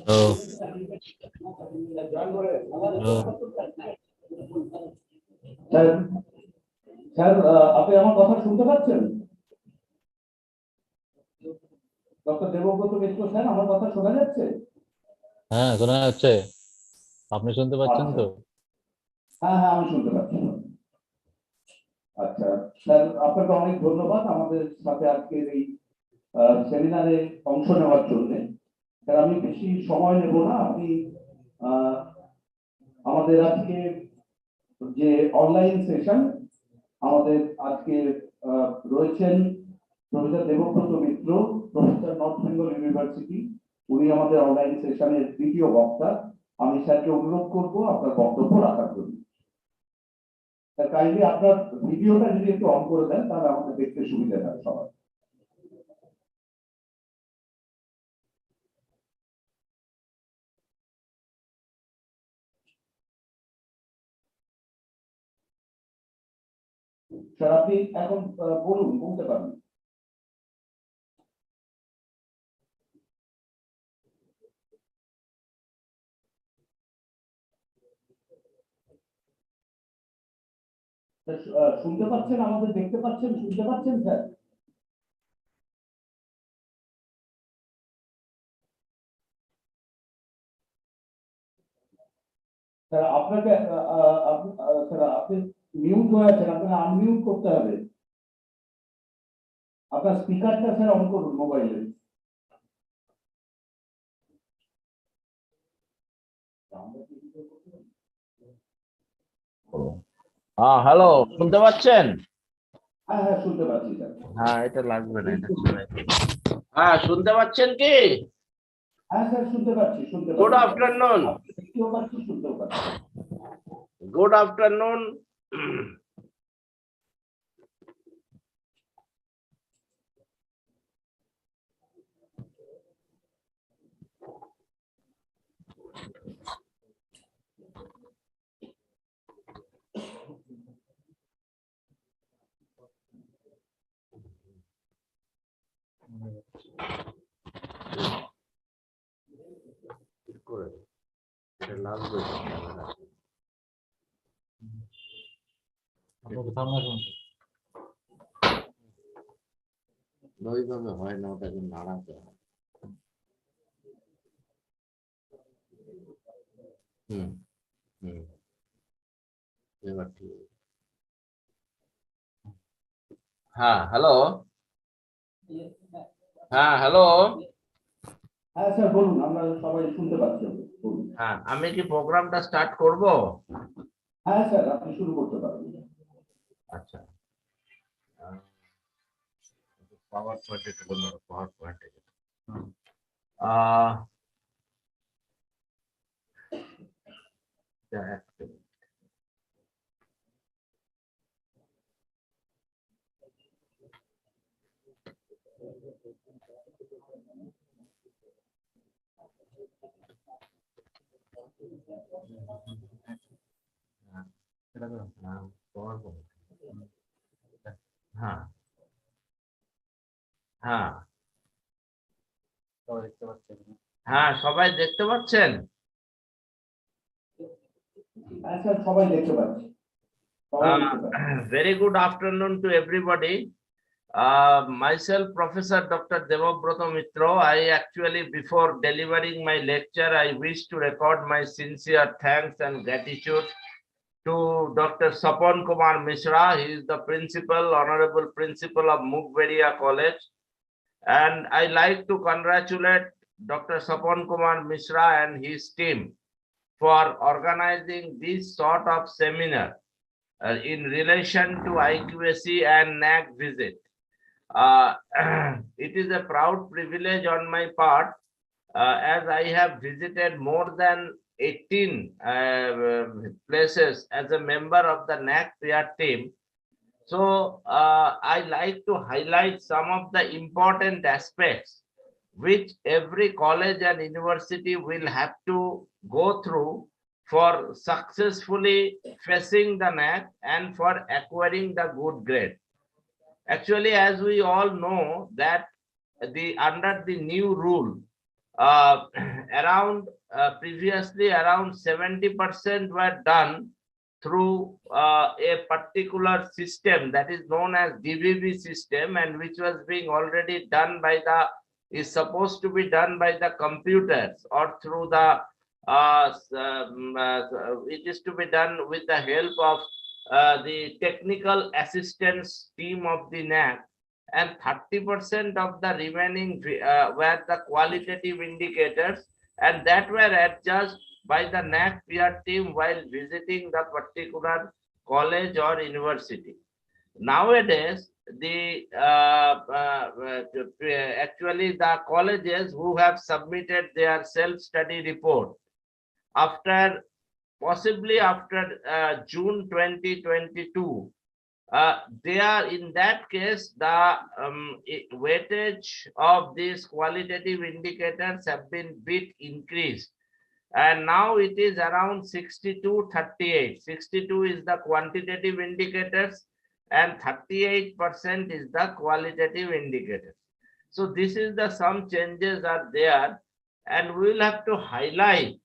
Hello. Hello. Sir, sir, আপনি আমার কথা শুনতে পাচ্ছেন? ডক্টর দেবব্রত মিত্র স্যার, আমার কথা শোনা যাচ্ছে? হ্যাঁ, শোনা যাচ্ছে। আপনি শুনতে পাচ্ছেন তো? হ্যাঁ হ্যাঁ, আমি শুনতে পাচ্ছি। আচ্ছা স্যার, আপনাকে অনেক ধন্যবাদ আমাদের সাথে আজকের এই সেমিনারে অংশ নেওয়ার জন্য। স্যার, আমি বেশি সময় নেব না। আপনি আমাদের আজকে যে অনলাইন সেশন, আমাদের আজকে রয়েছেন প্রফেসর দেবব্রত মিত্র, প্রফেসর নর্থ বেঙ্গল ইউনিভার্সিটি। উনি আমাদের অনলাইন সেশনের দ্বিতীয় বক্তা। আমি স্যারকে অনুরোধ করব আপনার বক্তব্য রাখার জন্য। স্যার, কাইন্ডলি আপনার ভিডিওটা যদি একটু অন করে দেন তাহলে আমাদের দেখতে সুবিধা হয় সবার। স্যার, আপনি এখন বলুন, বলতে পারেন। শুনতে পাচ্ছেন, আমাদের দেখতে পাচ্ছেন, শুনতে পাচ্ছেন স্যার? স্যার, আপনাকে স্যার আপনি মিউট হয়ে আছেন, আপনাকে আনমিউট করতে হবে। আপনার স্পিকারটা স্যার অন করুন মোবাইলে। হ্যালো, শুনতে পাচ্ছেন? হ্যাঁ হ্যাঁ, শুনতে পাচ্ছি স্যার। হ্যাঁ, এটা লাগবে না, এটা হ্যাঁ, শুনতে পাচ্ছেন কি? হ্যাঁ স্যার, শুনতে পাচ্ছি, শুনতে পাচ্ছি। Good afternoon. দেখতেও পাচ্ছি, শুনতেও পাচ্ছি। Good afternoon. ওইভাবে হয় না, ওটাকে নাড়াতে হয়। হুম হুম, এবার ঠিক। হ্যাঁ হ্যালো, হ্যাঁ হ্যালো, হ্যাঁ স্যার বলুন, আমরা সবাই শুনতে পাচ্ছি। বলুন। হ্যাঁ, আমি কি প্রোগ্রামটা স্টার্ট করব? হ্যাঁ স্যার, আপনি শুরু করতে পারেন। আচ্ছা, পাওয়ার পয়েন্টে বলুন, পাওয়ার পয়েন্টে হ্যাঁ হ্যাঁ হ্যাঁ, সবাই দেখতে পাচ্ছেন? হ্যাঁ স্যার, সবাই দেখতে পাচ্ছি। Very good afternoon to everybody. Myself, Professor Dr. Devabroto Mitro. I actually, before delivering my lecture, I wish to record my sincere thanks and gratitude to Dr. Sapan Kumar Mishra. He is the principal, honorable principal of Mugberia College. And I like to congratulate Dr. Sapan Kumar Mishra and his team for organizing this sort of seminar in relation to IQAC and NAAC visit. It is a proud privilege on my part, as I have visited more than 18 places as a member of the NAAC peer team. So I like to highlight some of the important aspects which every college and university will have to go through for successfully facing the NAAC and for acquiring the good grade. Actually, as we all know that under the new rule, previously around 70% were done through a particular system that is known as DBB system, and which was being already done by is supposed to be done by the computers or through the it is to be done with the help of the technical assistance team of the NAAC, and 30% of the remaining were the qualitative indicators, and that were adjusted by the NAAC peer team while visiting the particular college or university. Nowadays, the actually the colleges who have submitted their self-study report after possibly after June 2022, they are in that case the weightage of these qualitative indicators have been bit increased, and now it is around 62-38. 62 is the quantitative indicators and 38% is the qualitative indicators. So this is the some changes are there, and we will have to highlight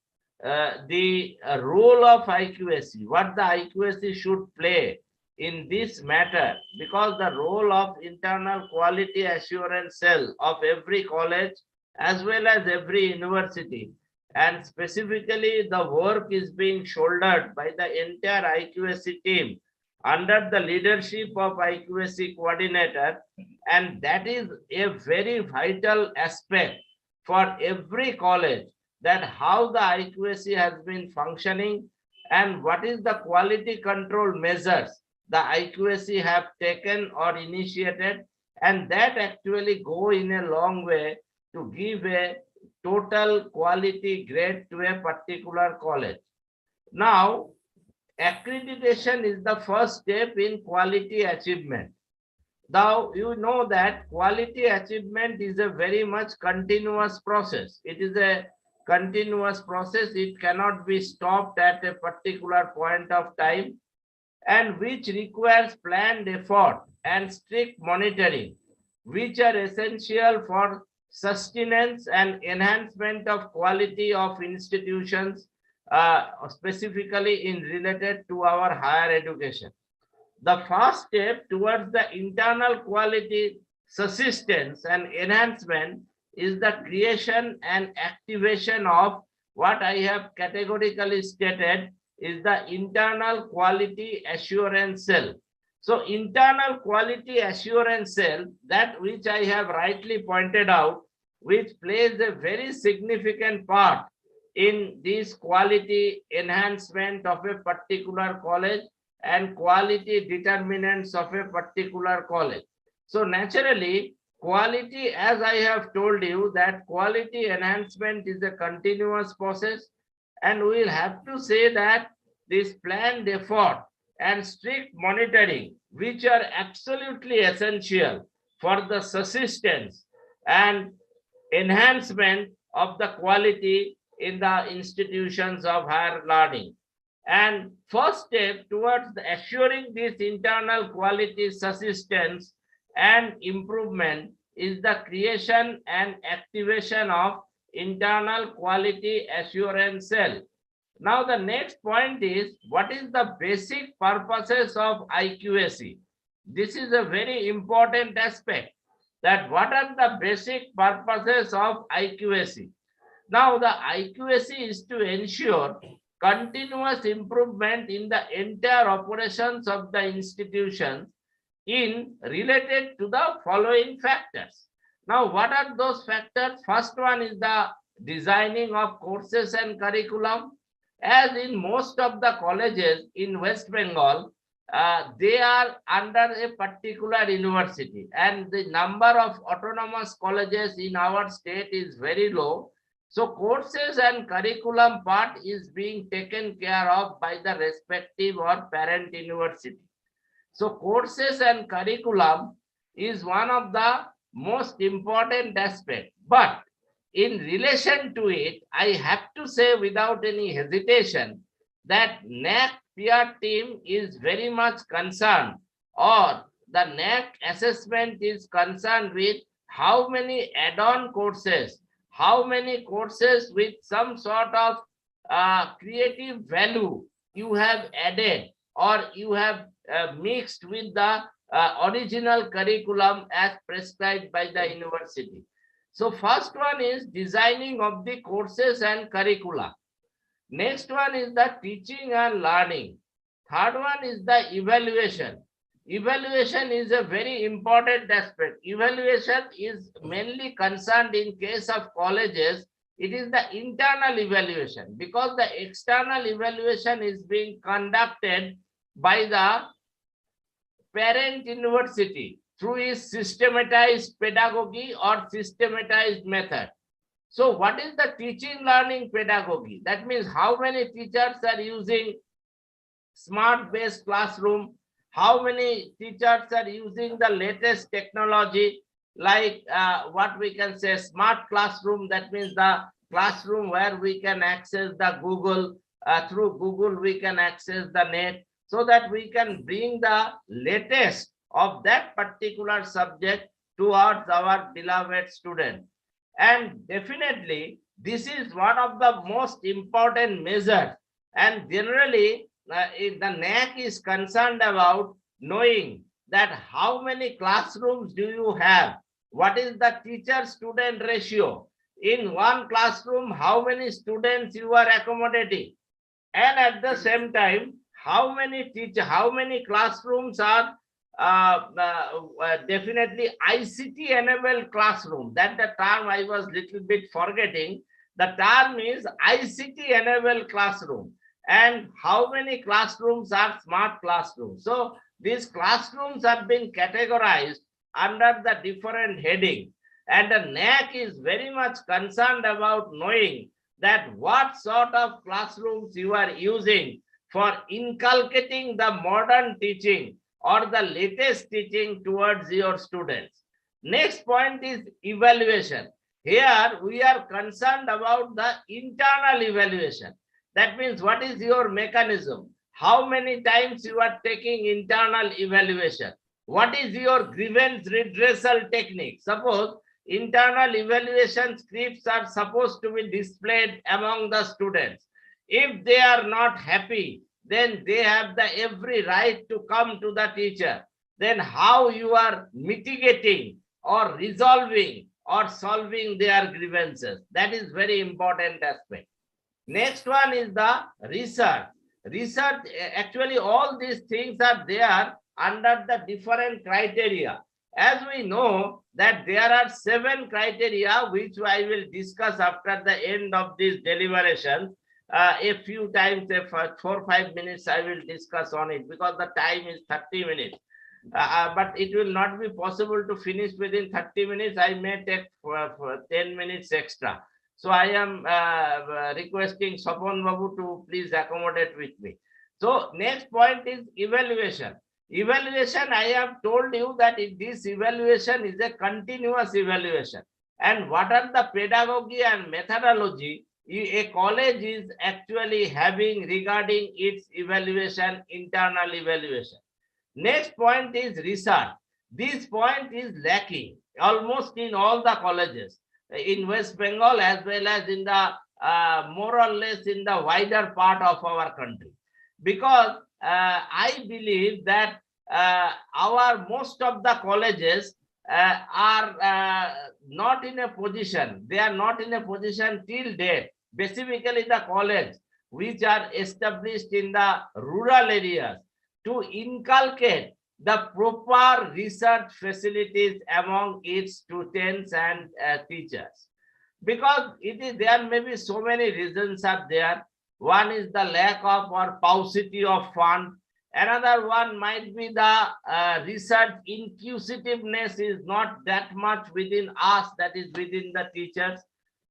the role of IQAC, what the IQAC should play in this matter, because the role of internal quality assurance cell of every college as well as every university, and specifically the work is being shouldered by the entire IQAC team under the leadership of IQAC coordinator, and that is a very vital aspect for every college, that how the IQAC has been functioning and what is the quality control measures the IQAC have taken or initiated, and that actually go in a long way to give a total quality grade to a particular college. Now, accreditation is the first step in quality achievement. Now, you know that quality achievement is a very much continuous process. It is a continuous process. It cannot be stopped at a particular point of time, and which requires planned effort and strict monitoring, which are essential for sustenance and enhancement of quality of institutions, specifically in related to our higher education. The first step towards the internal quality subsistence and enhancement is the creation and activation of what I have categorically stated is the internal quality assurance cell. So internal quality assurance cell, that which I have rightly pointed out, which plays a very significant part in this quality enhancement of a particular college and quality determinants of a particular college. So naturally, quality, as I have told you, that quality enhancement is a continuous process, and we will have to say that this planned effort and strict monitoring, which are absolutely essential for the subsistence and enhancement of the quality in the institutions of higher learning. And first step towards assuring this internal quality subsistence and improvement is the creation and activation of internal quality assurance cell. Now the next point is, what is the basic purposes of IQAC? This is a very important aspect, that what are the basic purposes of IQAC? Now the IQAC is to ensure continuous improvement in the entire operations of the institutions in related to the following factors. Now, what are those factors? First one is the designing of courses and curriculum. As in most of the colleges in West Bengal, they are under a particular university, and the number of autonomous colleges in our state is very low. So courses and curriculum part is being taken care of by the respective or parent university. So courses and curriculum is one of the most important aspects. But in relation to it, I have to say without any hesitation that NAAC peer team is very much concerned, or the NAAC assessment is concerned with how many add-on courses, how many courses with some sort of creative value you have added, or you have mixed with the original curriculum as prescribed by the university. So first one is designing of the courses and curricula. Next one is the teaching and learning. Third one is the evaluation. Evaluation is a very important aspect. Evaluation is mainly concerned in case of colleges. It is the internal evaluation, because the external evaluation is being conducted by the parent university through its systematized pedagogy or systematized method. So what is the teaching learning pedagogy? That means how many teachers are using smart based classroom, how many teachers are using the latest technology, like what we can say smart classroom. That means the classroom where we can access the Google, through Google we can access the net, so that we can bring the latest of that particular subject towards our beloved students. And definitely this is one of the most important measures, and generally if the NAAC is concerned about knowing that how many classrooms do you have, what is the teacher-student ratio, in one classroom how many students you are accommodating, and at the same time how many classrooms are definitely ICT enabled classroom. That the term I was little bit forgetting. The term is ICT enabled classroom. And how many classrooms are smart classrooms? So these classrooms have been categorized under the different heading, and the NAAC is very much concerned about knowing that what sort of classrooms you are using for inculcating the modern teaching or the latest teaching towards your students. Next point is evaluation. Here we are concerned about the internal evaluation. That means what is your mechanism? How many times you are taking internal evaluation? What is your grievance redressal technique? Suppose internal evaluation scripts are supposed to be displayed among the students. If they are not happy, then they have the every right to come to the teacher. Then how you are mitigating or resolving or solving their grievances? That is very important aspect. Next one is the research. Research, actually all these things are there under the different criteria. As we know that there are 7 criteria which I will discuss after the end of this deliberation. A few times, 4 or 5 minutes I will discuss on it, because the time is 30 minutes. But it will not be possible to finish within 30 minutes. I may take 10 minutes extra. So I am requesting Sapan Babu to please accommodate with me. So next point is evaluation. Evaluation, I have told you that this evaluation is a continuous evaluation. And what are the pedagogy and methodology a college is actually having regarding its evaluation, internal evaluation. Next point is research. This point is lacking almost in all the colleges in West Bengal, as well as in the more or less in the wider part of our country. Because I believe that our most of the colleges are not in a position, they are not in a position till date, specifically the college which are established in the rural areas, to inculcate the proper research facilities among its students and teachers. Because there may be so many reasons are there. One is the lack of or paucity of fund. Another one might be the research inquisitiveness is not that much within us, that is within the teachers.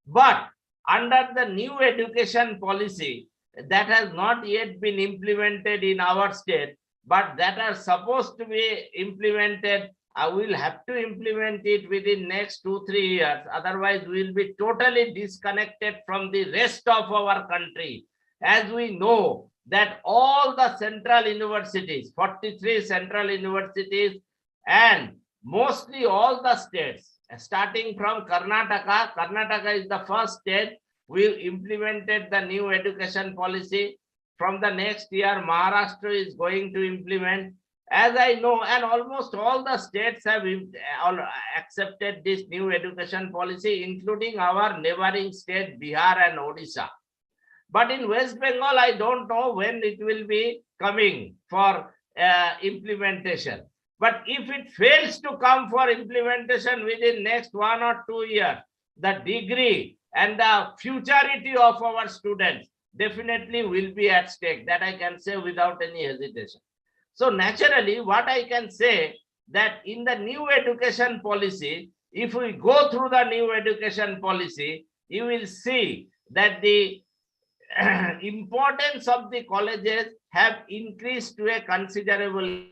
But under the new education policy that has not yet been implemented in our state, but that are supposed to be implemented, I will have to implement it within next 2-3 years. Otherwise, we will be totally disconnected from the rest of our country. As we know that all the central universities, 43 central universities, and mostly all the states, starting from Karnataka, Karnataka is the first state, we implemented the new education policy. From the next year, Maharashtra is going to implement. As I know, and almost all the states have accepted this new education policy, including our neighboring state, Bihar and Odisha. But in West Bengal, I don't know when it will be coming for implementation. But if it fails to come for implementation within next 1 or 2 years, the degree and the futurity of our students definitely will be at stake. That I can say without any hesitation. So naturally, what I can say that in the new education policy, if we go through the new education policy, you will see that the importance of the colleges have increased to a considerable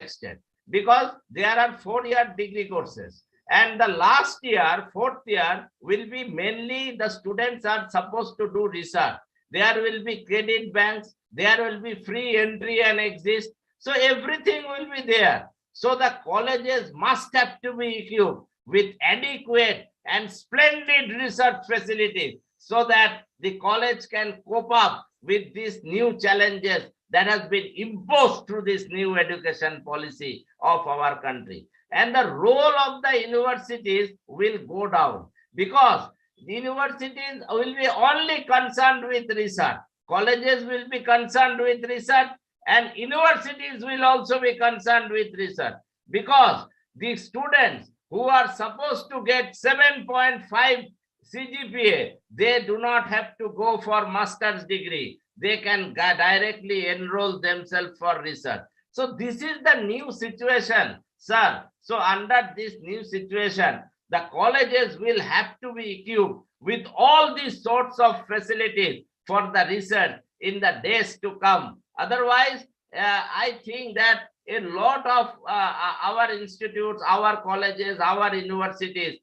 extent, because there are 4-year degree courses, and the last year, 4th year, will be mainly the students are supposed to do research. There will be credit banks, there will be free entry and exit, so everything will be there. So the colleges must have to be equipped with adequate and splendid research facilities, so that the college can cope up with these new challenges that has been imposed through this new education policy of our country. And the role of the universities will go down, because the universities will be only concerned with research. Colleges will be concerned with research, and universities will also be concerned with research, because the students who are supposed to get 7.5 CGPA, they do not have to go for master's degree. They can directly enroll themselves for research. So this is the new situation, sir. So under this new situation, the colleges will have to be equipped with all these sorts of facilities for the research in the days to come. Otherwise, I think that a lot of our institutes, our colleges, our universities,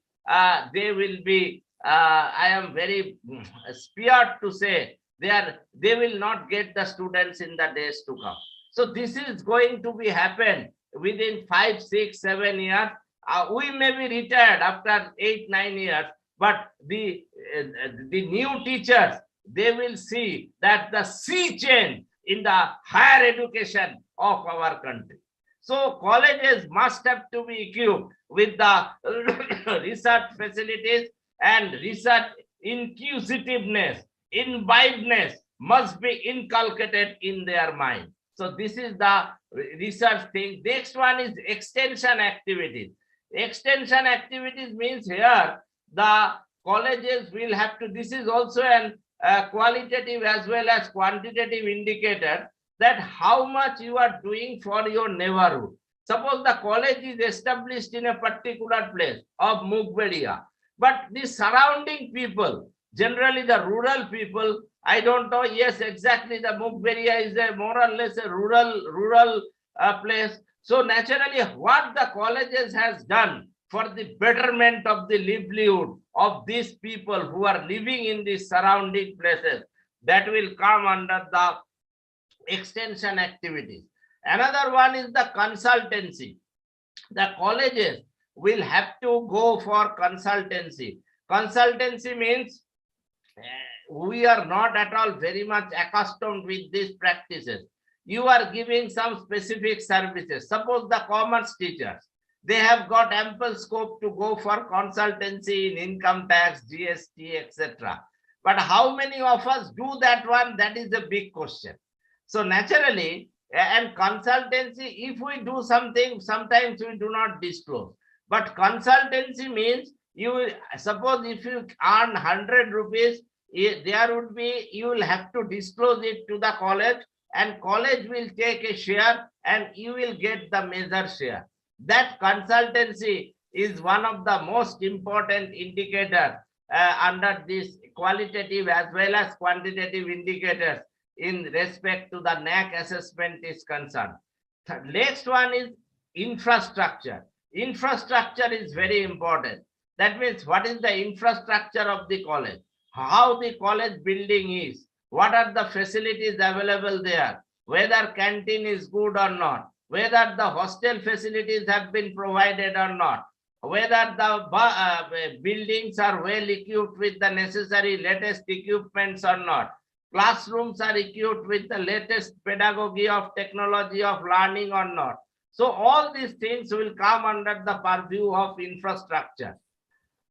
they will be, I am very scared to say, they will not get the students in the days to come. So this is going to be happen within 5, 6, 7 years. We may be retired after 8, 9 years, but the new teachers, they will see that the sea change in the higher education of our country. So colleges must have to be equipped with the research facilities, and research inquisitiveness, imbibedness must be inculcated in their mind. So this is the research thing. Next one is extension activities. Extension activities means here the colleges will have to, this is also an qualitative as well as quantitative indicator, that how much you are doing for your neighborhood. Suppose the college is established in a particular place of Mugberia, but the surrounding people, generally the rural people, I don't know, yes, exactly, the Mugberia is a more or less a rural place. So naturally, what the colleges has done for the betterment of the livelihood of these people who are living in these surrounding places, that will come under the extension activities. Another one is the consultancy. The colleges will have to go for consultancy. Consultancy means we are not at all very much accustomed with these practices. You are giving some specific services. Suppose the commerce teachers, they have got ample scope to go for consultancy in income tax, GST, etc. But how many of us do that one? That is a big question. So naturally, and consultancy, if we do something, sometimes we do not disclose. But consultancy means, you will, suppose if you earn 100 rupees, there would be, you will have to disclose it to the college, and college will take a share and you will get the major share. That consultancy is one of the most important indicator under this qualitative as well as quantitative indicators in respect to the NAAC assessment is concerned. The next one is infrastructure. Infrastructure is very important. That means, what is the infrastructure of the college? How the college building is? What are the facilities available there? Whether canteen is good or not? Whether the hostel facilities have been provided or not? Whether the buildings are well equipped with the necessary latest equipments or not? Classrooms are equipped with the latest pedagogy of technology of learning or not? So all these things will come under the purview of infrastructure.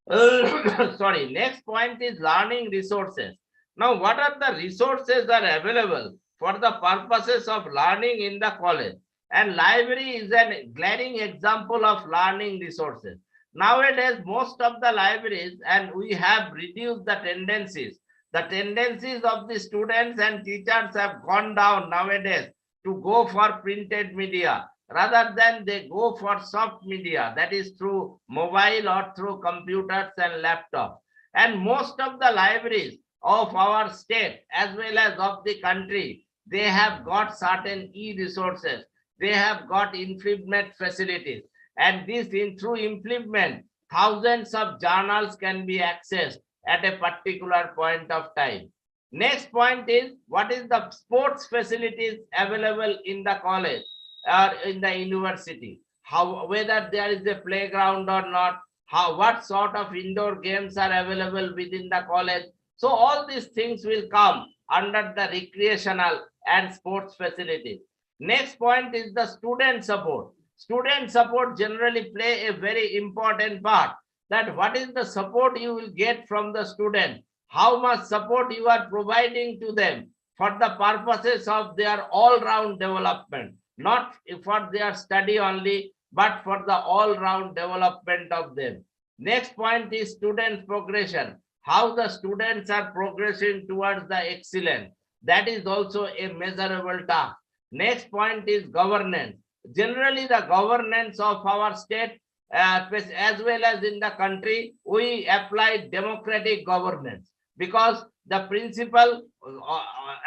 Sorry, next point is learning resources. Now, what are the resources that are available for the purposes of learning in the college? And library is a glaring example of learning resources. Nowadays, most of the libraries, and we have reduced the tendencies. The tendencies of the students and teachers have gone down nowadays to go for printed media rather than they go for soft media, that is through mobile or through computers and laptops. And most of the libraries of our state as well as of the country, they have got certain e-resources. They have got implement facilities. And this through implement, thousands of journals can be accessed at a particular point of time. Next point is, what is the sports facilities available in the college or in the university? How, whether there is a playground or not, what sort of indoor games are available within the college. So all these things will come under the recreational and sports facilities. Next point is the student support. Student support generally play a very important part. That what is the support you will get from the student, how much support you are providing to them for the purposes of their all-round development, not for their study only, but for the all-round development of them. Next point is student progression, how the students are progressing towards the excellence. That is also a measurable task. Next point is governance. Generally, the governance of our state as well as in the country, we apply democratic governance because the principal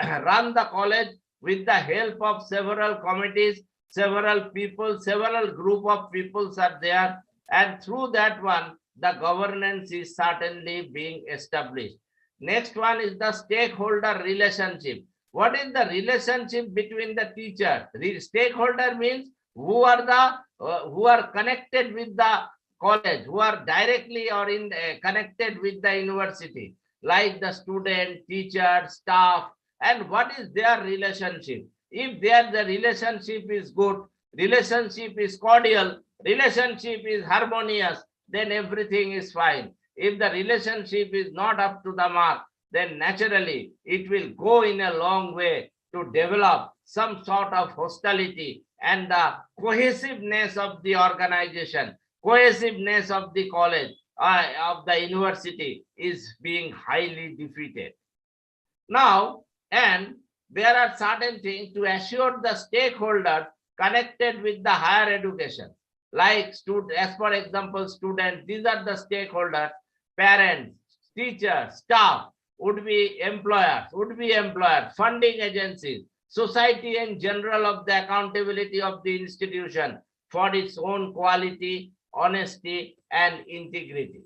run the college with the help of several committees, several people, several group of peoples are there, and through that one, the governance is certainly being established. Next one is the stakeholder relationship. What is the relationship between the teacher? The stakeholder means who are connected with the college, who are directly or connected with the university, like the student, teacher, staff, and what is their relationship. If the relationship is good, relationship is cordial, relationship is harmonious, then everything is fine. If the relationship is not up to the mark, then naturally it will go in a long way to develop some sort of hostility, and the cohesiveness of the organization, cohesiveness of the college, of the university is being highly defeated. Now, and there are certain things to assure the stakeholders connected with the higher education, like as for example, students, these are the stakeholders, parents, teachers, staff, would-be employers, funding agencies, society in general of the accountability of the institution for its own quality, honesty, and integrity.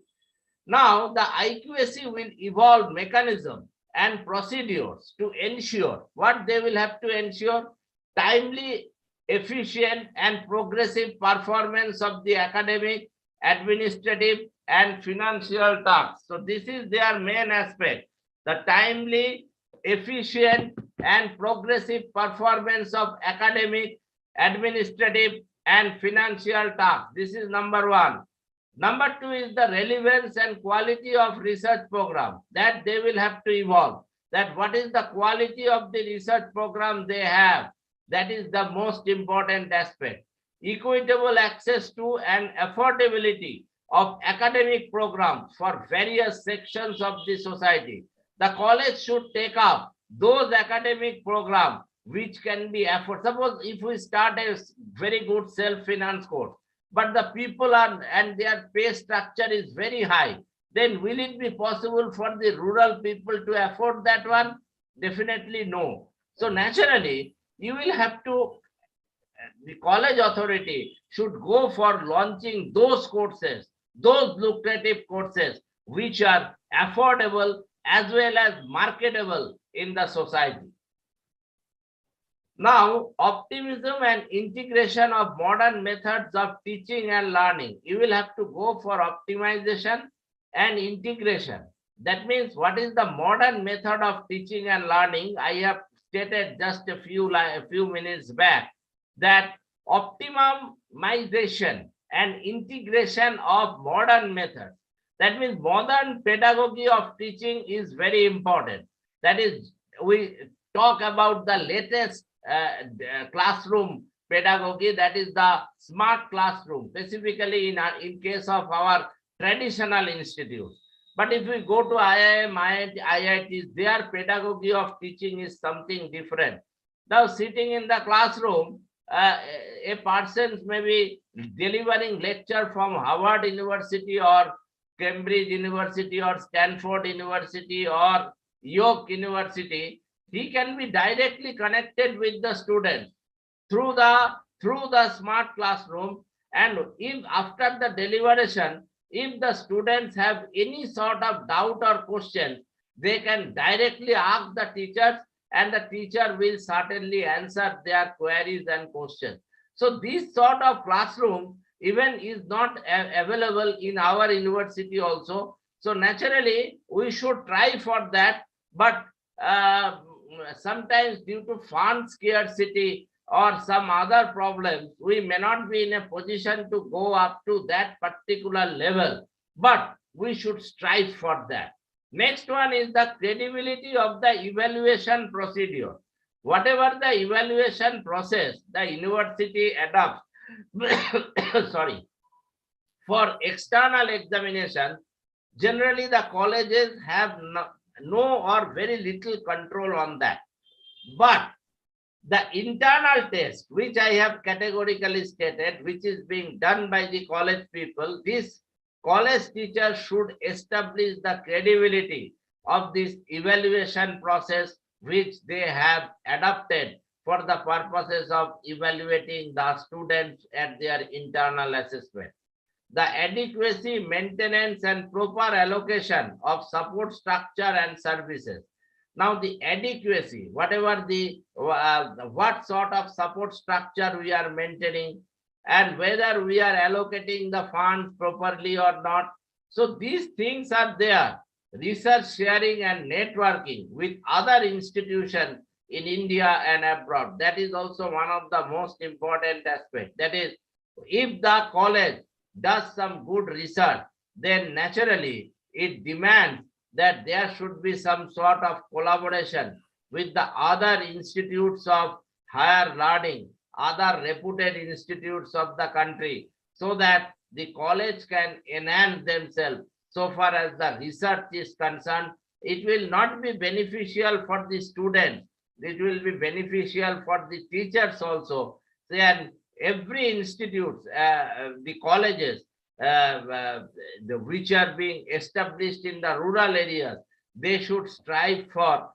Now, the IQAC will evolve mechanisms and procedures to ensure what they will have to ensure: timely, efficient, and progressive performance of the academic, administrative, and financial tasks. So this is their main aspect, the timely, efficient, and progressive performance of academic, administrative, and financial tasks. This is number one. Number two is the relevance and quality of research program that they will have to evolve. That what is the quality of the research program they have? That is the most important aspect. Equitable access to and affordability of academic programs for various sections of the society. The college should take up those academic programs which can be afforded. Suppose if we start a very good self-finance course, but the people are and their pay structure is very high, then will it be possible for the rural people to afford that one? Definitely no. So naturally, you will have to, the college authority should go for launching those courses, those lucrative courses which are affordable as well as marketable in the society. Now, optimism and integration of modern methods of teaching and learning. You will have to go for optimization and integration. That means what is the modern method of teaching and learning? I have stated just a few minutes back that optimization and integration of modern methods. That means modern pedagogy of teaching is very important. That is, we talk about the latest classroom pedagogy, that is the smart classroom, specifically in case of our traditional institutes. But if we go to IIM, IITs, their pedagogy of teaching is something different. Now, sitting in the classroom, a person may be delivering lecture from Harvard University or Cambridge University or Stanford University or York University. He can be directly connected with the students through the smart classroom, and if after the deliberation, if the students have any sort of doubt or question, they can directly ask the teachers, and the teacher will certainly answer their queries and questions. So this sort of classroom even is not available in our university also. So naturally, we should try for that, but sometimes due to fund scarcity or some other problems, we may not be in a position to go up to that particular level, but we should strive for that. Next one is the credibility of the evaluation procedure. Whatever the evaluation process the university adopts, sorry, for external examination, generally the colleges have no or very little control on that. But the internal test, which I have categorically stated, which is being done by the college people, this college teachers should establish the credibility of this evaluation process which they have adopted for the purposes of evaluating the students at their internal assessment. The adequacy, maintenance, and proper allocation of support structure and services. Now, the adequacy, whatever the what sort of support structure we are maintaining, and whether we are allocating the funds properly or not. So these things are there. Research sharing and networking with other institutions in India and abroad. That is also one of the most important aspects. That is, if the college does some good research, then naturally it demands that there should be some sort of collaboration with the other institutes of higher learning, other reputed institutes of the country, so that the college can enhance themselves. So far as the research is concerned, it will not be beneficial for the students, it will be beneficial for the teachers also. Then every institute, the colleges, which are being established in the rural areas, they should strive for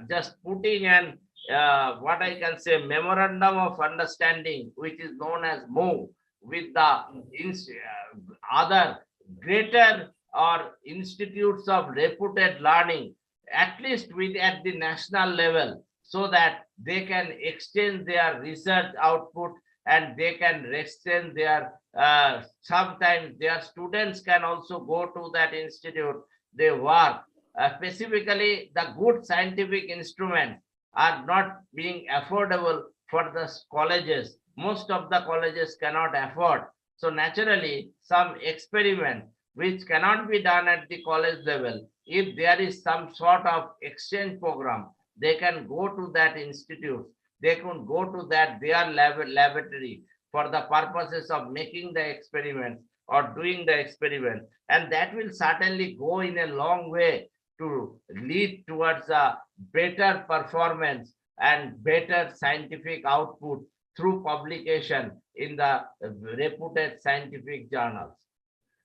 just putting an what I can say memorandum of understanding, which is known as MOU, with the other greater or institutes of reputed learning, at least at the national level, so that they can exchange their research output and they can exchange their sometimes their students can also go to that institute, they work. Specifically, the good scientific instruments are not being affordable for the colleges. Most of the colleges cannot afford. So naturally, some experiment which cannot be done at the college level, if there is some sort of exchange program, they can go to that institute, they can go to that their laboratory for the purposes of making the experiment or doing the experiment, and that will certainly go in a long way to lead towards a better performance and better scientific output through publication in the reputed scientific journals.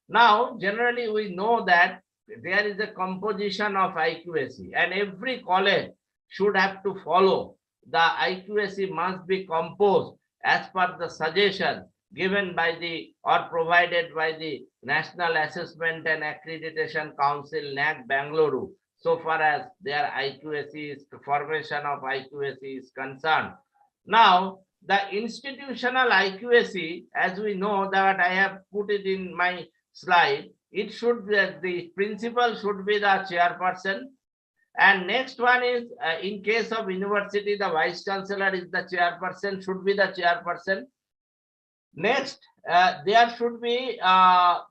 Now, generally we know that there is a composition of IQAC, and every college should have to follow. The IQAC must be composed as per the suggestion given by the or provided by the National Assessment and Accreditation Council, NAAC Bengaluru, so far as their IQAC is, formation of IQAC is concerned. Now, the institutional IQAC, as we know that I have put it in my slide, it should be the principal should be the chairperson. And next one is in case of university, the vice chancellor is the chairperson, should be the chairperson. Next, there should be a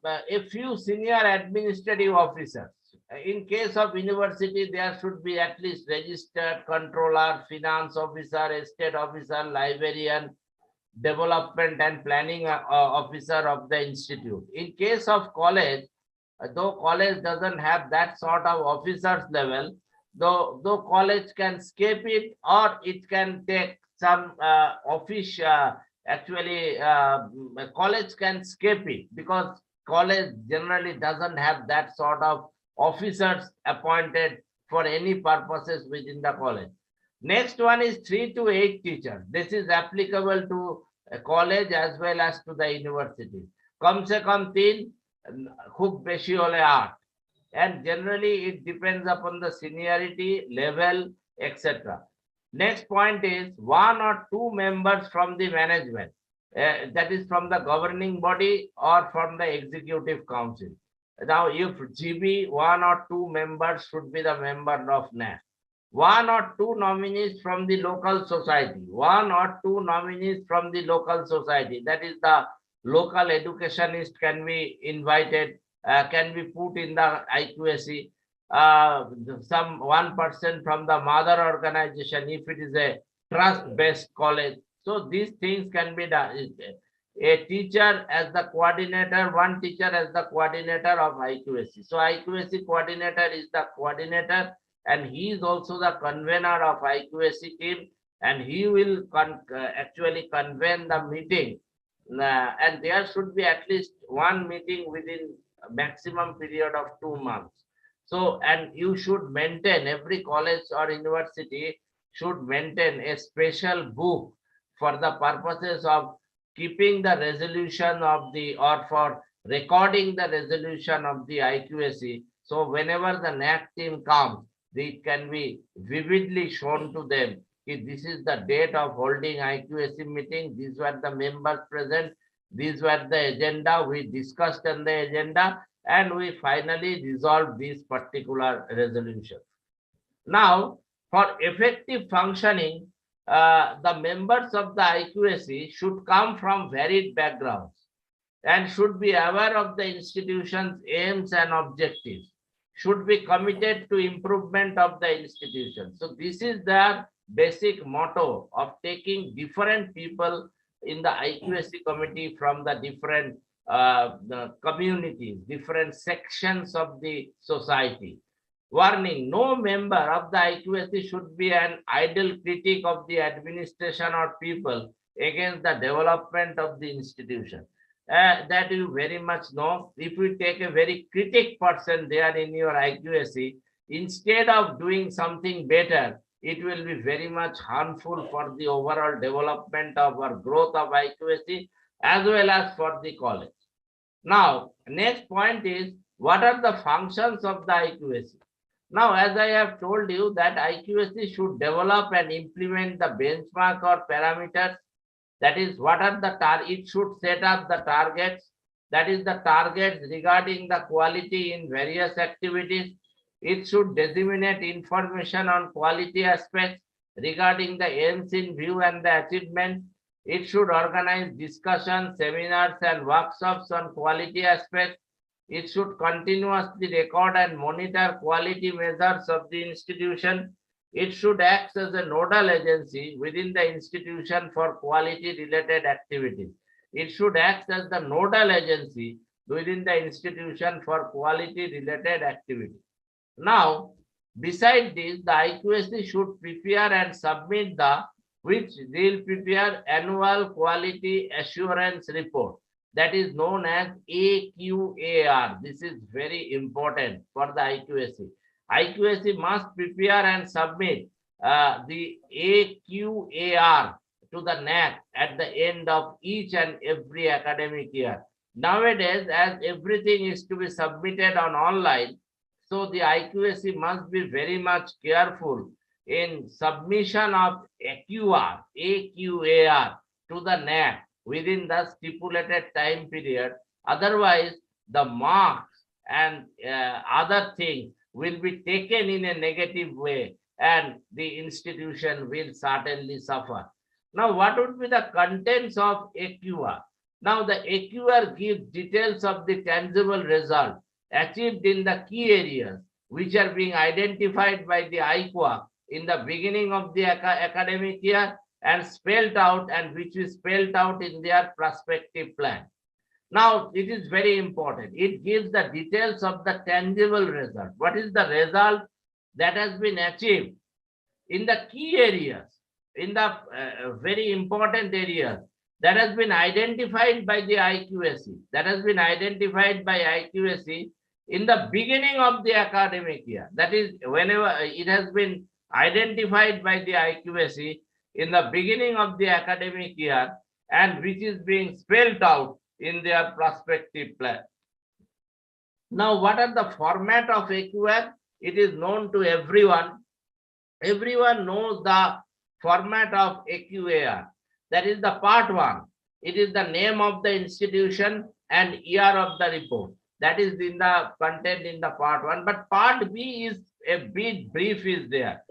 few senior administrative officers. In case of university, there should be at least registered controller, finance officer, estate officer, librarian, development and planning officer of the institute. In case of college, though college doesn't have that sort of officers level, though college can skip it, or it can take some office. Actually, college can skip it because college generally doesn't have that sort of officers appointed for any purposes within the college. Next one is 3 to 8 teachers. This is applicable to a college as well as to the university. Kam se kam 3, khub beshi hole 8. And generally it depends upon the seniority level, etc. Next point is 1 or 2 members from the management, that is from the governing body or from the executive council. Now, if GB, 1 or 2 members should be the member of NAAC. 1 or 2 nominees from the local society. 1 or 2 nominees from the local society. That is the local educationist can be invited, can be put in the IQAC. Some 1% from the mother organization if it is a trust-based college. So these things can be done. A teacher as the coordinator, 1 teacher as the coordinator of IQAC. So IQAC coordinator is the coordinator, and he is also the convener of IQAC team, and he will actually convene the meeting. And there should be at least 1 meeting within a maximum period of 2 months. So, and you should maintain, every college or university should maintain a special book for the purposes of keeping the resolution of the, or for recording the resolution of the IQAC. So whenever the NAAC team comes, it can be vividly shown to them. This is the date of holding IQAC meeting. These were the members present. These were the agenda. We discussed on the agenda, and we finally resolved this particular resolution. Now, for effective functioning, the members of the IQAC should come from varied backgrounds and should be aware of the institution's aims and objectives, should be committed to improvement of the institution. So this is the basic motto of taking different people in the IQAC committee from the different the communities, different sections of the society. Warning, no member of the IQAC should be an idle critic of the administration or people against the development of the institution. That you very much know. If you take a very critic person there in your IQAC, instead of doing something better, it will be very much harmful for the overall development of or growth of IQAC as well as for the college. Now, next point is, what are the functions of the IQAC? Now, as I have told you that IQAC should develop and implement the benchmark or parameters. That is, what are the it should set up the targets. That is the targets regarding the quality in various activities. It should disseminate information on quality aspects regarding the aims in view and the achievement. It should organize discussions, seminars, and workshops on quality aspects. It should continuously record and monitor quality measures of the institution. It should act as a nodal agency within the institution for quality-related activities. It should act as the nodal agency within the institution for quality-related activities. Now, besides this, the IQAC should prepare and submit which they'll prepare annual quality assurance report. That is known as AQAR. This is very important for the IQAC. IQAC must prepare and submit the AQAR to the NAAC at the end of each and every academic year. Nowadays, as everything is to be submitted on online, so the IQAC must be very much careful in submission of AQAR to the NAAC within the stipulated time period. Otherwise, the marks and other things will be taken in a negative way, and the institution will certainly suffer. Now, what would be the contents of AQAR? Now, the AQAR gives details of the tangible result achieved in the key areas which are being identified by the IQAC in the beginning of the academic year and spelled out, and which is spelled out in their prospective plan. Now, it is very important. It gives the details of the tangible result. What is the result that has been achieved in the key areas, in the very important areas that has been identified by the IQAC, that has been identified by IQAC in the beginning of the academic year. That is, whenever it has been identified by the IQAC in the beginning of the academic year, and which is being spelled out in their prospective plan. Now, what are the format of AQAC? It is known to everyone. Everyone knows the format of AQAR. That is the part 1. It is the name of the institution and year of the report. That is in the content in the part 1. But part B is a bit brief is there.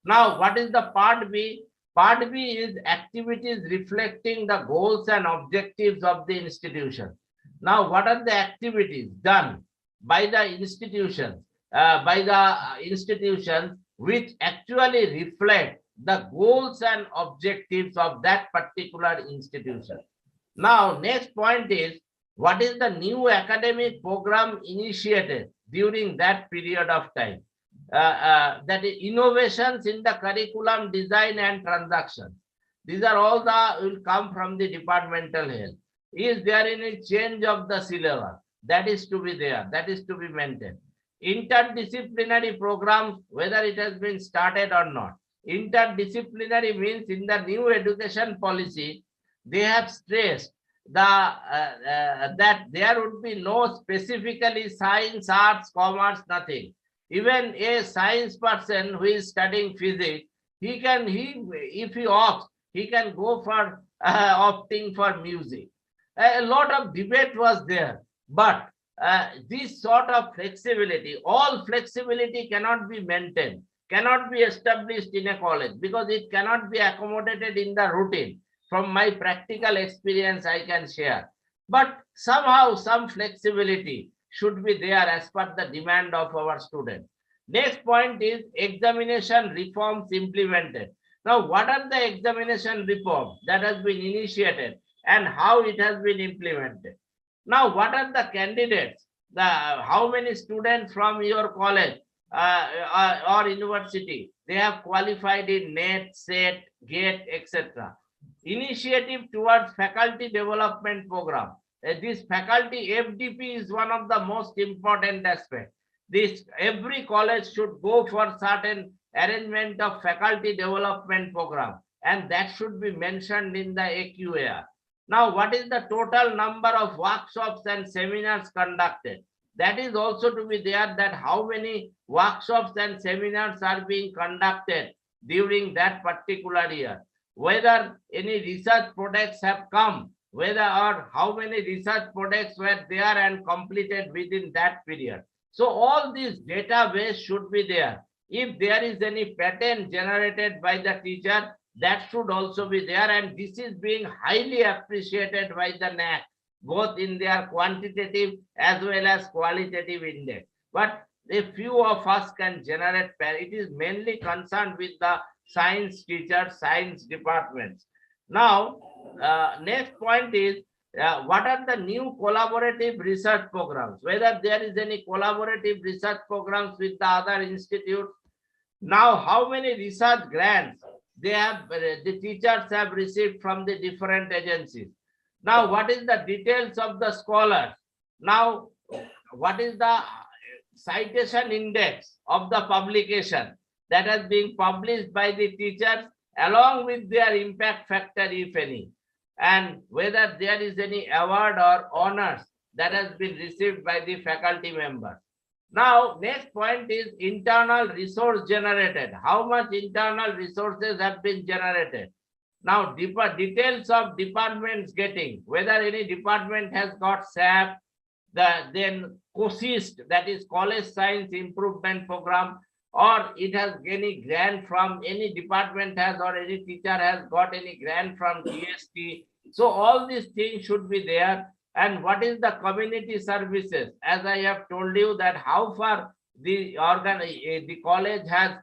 Now, what is the part B? Part B is activities reflecting the goals and objectives of the institution. Now, what are the activities done by the institutions, which actually reflect the goals and objectives of that particular institution? Now, next point is, what is the new academic program initiated during that period of time? That is innovations in the curriculum design and transactions. These are all will come from the departmental head. Is there any change of the syllabus? That is to be there, that is to be maintained. Interdisciplinary programs, whether it has been started or not. Interdisciplinary means in the new education policy, they have stressed that there would be no specifically science, arts, commerce, nothing. Even a science person who is studying physics, if he opts, he can go for opting for music. A lot of debate was there, but this sort of flexibility, all flexibility cannot be maintained, cannot be established in a college, because it cannot be accommodated in the routine. From my practical experience, I can share. But somehow some flexibility should be there as per the demand of our students. Next point is examination reforms implemented. Now, what are the examination reforms that has been initiated and how it has been implemented? Now, what are the candidates? How many students from your college or university, they have qualified in NET, SET, GATE, etc. Initiative towards faculty development program. This faculty FDP is one of the most important aspects. Every college should go for certain arrangement of faculty development program, and that should be mentioned in the AQAR. Now, what is the total number of workshops and seminars conducted? That is also to be there, that how many workshops and seminars are being conducted during that particular year. Whether any research projects have come, whether or how many research projects were there and completed within that period. So all these database should be there. If there is any pattern generated by the teacher, that should also be there, and this is being highly appreciated by the NAAC, both in their quantitative as well as qualitative index. But a few of us can generate, it is mainly concerned with the science teachers, science departments. Now, next point is, what are the new collaborative research programs? Whether there is any collaborative research programs with the other institutes. Now, how many research grants the teachers have received from the different agencies? Now, what is the details of the scholars? Now, what is the citation index of the publication that has been published by the teachers, along with their impact factor, if any, and whether there is any award or honors that has been received by the faculty members. Now, next point is internal resource generated. How much internal resources have been generated? Now, details of departments getting, whether any department has got SAP, then COSIST, that is College Science Improvement Program, or it has any grant from any department has, or any teacher has got any grant from GST. So all these things should be there. And what is the community services? As I have told you, that how far the the college has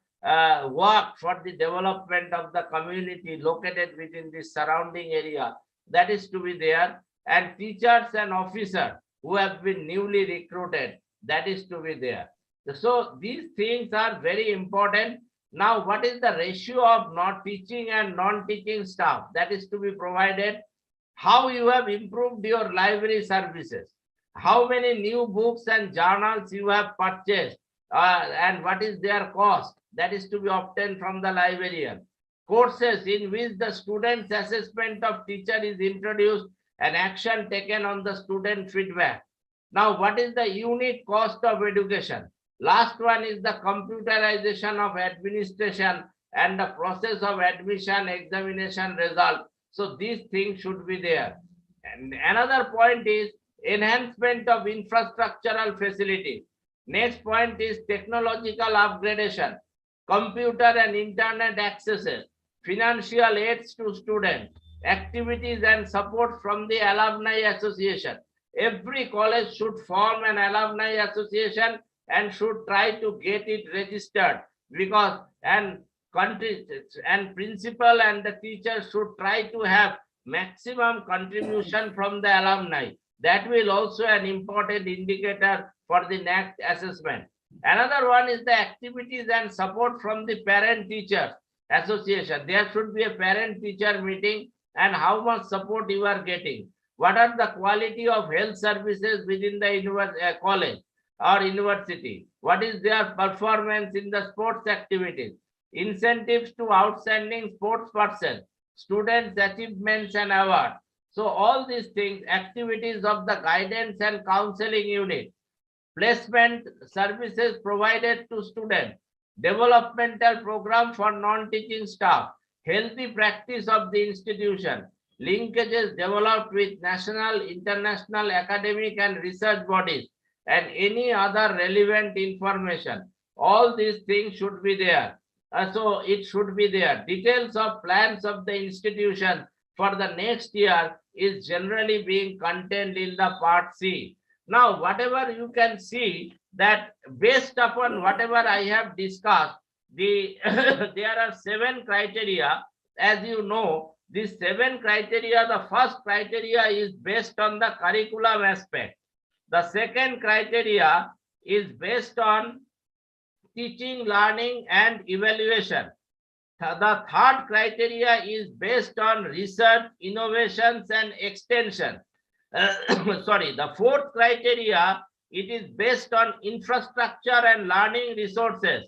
worked for the development of the community located within the surrounding area. That is to be there. And teachers and officers who have been newly recruited, that is to be there. So these things are very important. Now, what is the ratio of not teaching and non-teaching staff that is to be provided? How you have improved your library services? How many new books and journals you have purchased, and what is their cost? That is to be obtained from the librarian. Courses in which the student's assessment of teacher is introduced and action taken on the student feedback. Now, what is the unit cost of education? Last one is the computerization of administration and the process of admission, examination result. So these things should be there. And another point is enhancement of infrastructural facilities. Next point is technological upgradation, computer and internet accesses, financial aids to students, activities and support from the alumni association. Every college should form an alumni association and should try to get it registered, because country and principal and the teachers should try to have maximum contribution from the alumni. That will also an important indicator for the NAAC assessment. Another one is the activities and support from the parent teachers association. There should be a parent teacher meeting and how much support you are getting. What are the quality of health services within the college or university? What is their performance in the sports activities? Incentives to outstanding sports person, students' achievements and awards. So all these things, activities of the guidance and counseling unit, placement services provided to students, developmental program for non-teaching staff, healthy practice of the institution, linkages developed with national, international, academic and research bodies, and any other relevant information. All these things should be there. So it should be there. Details of plans of the institution for the next year is generally being contained in the part C. Now, whatever you can see that based upon whatever I have discussed, there are 7 criteria. As you know, these 7 criteria, the first criteria is based on the curriculum aspect. The second criteria is based on teaching, learning, and evaluation. The third criteria is based on research, innovations, and extension. Sorry, the fourth criteria, it is based on infrastructure and learning resources.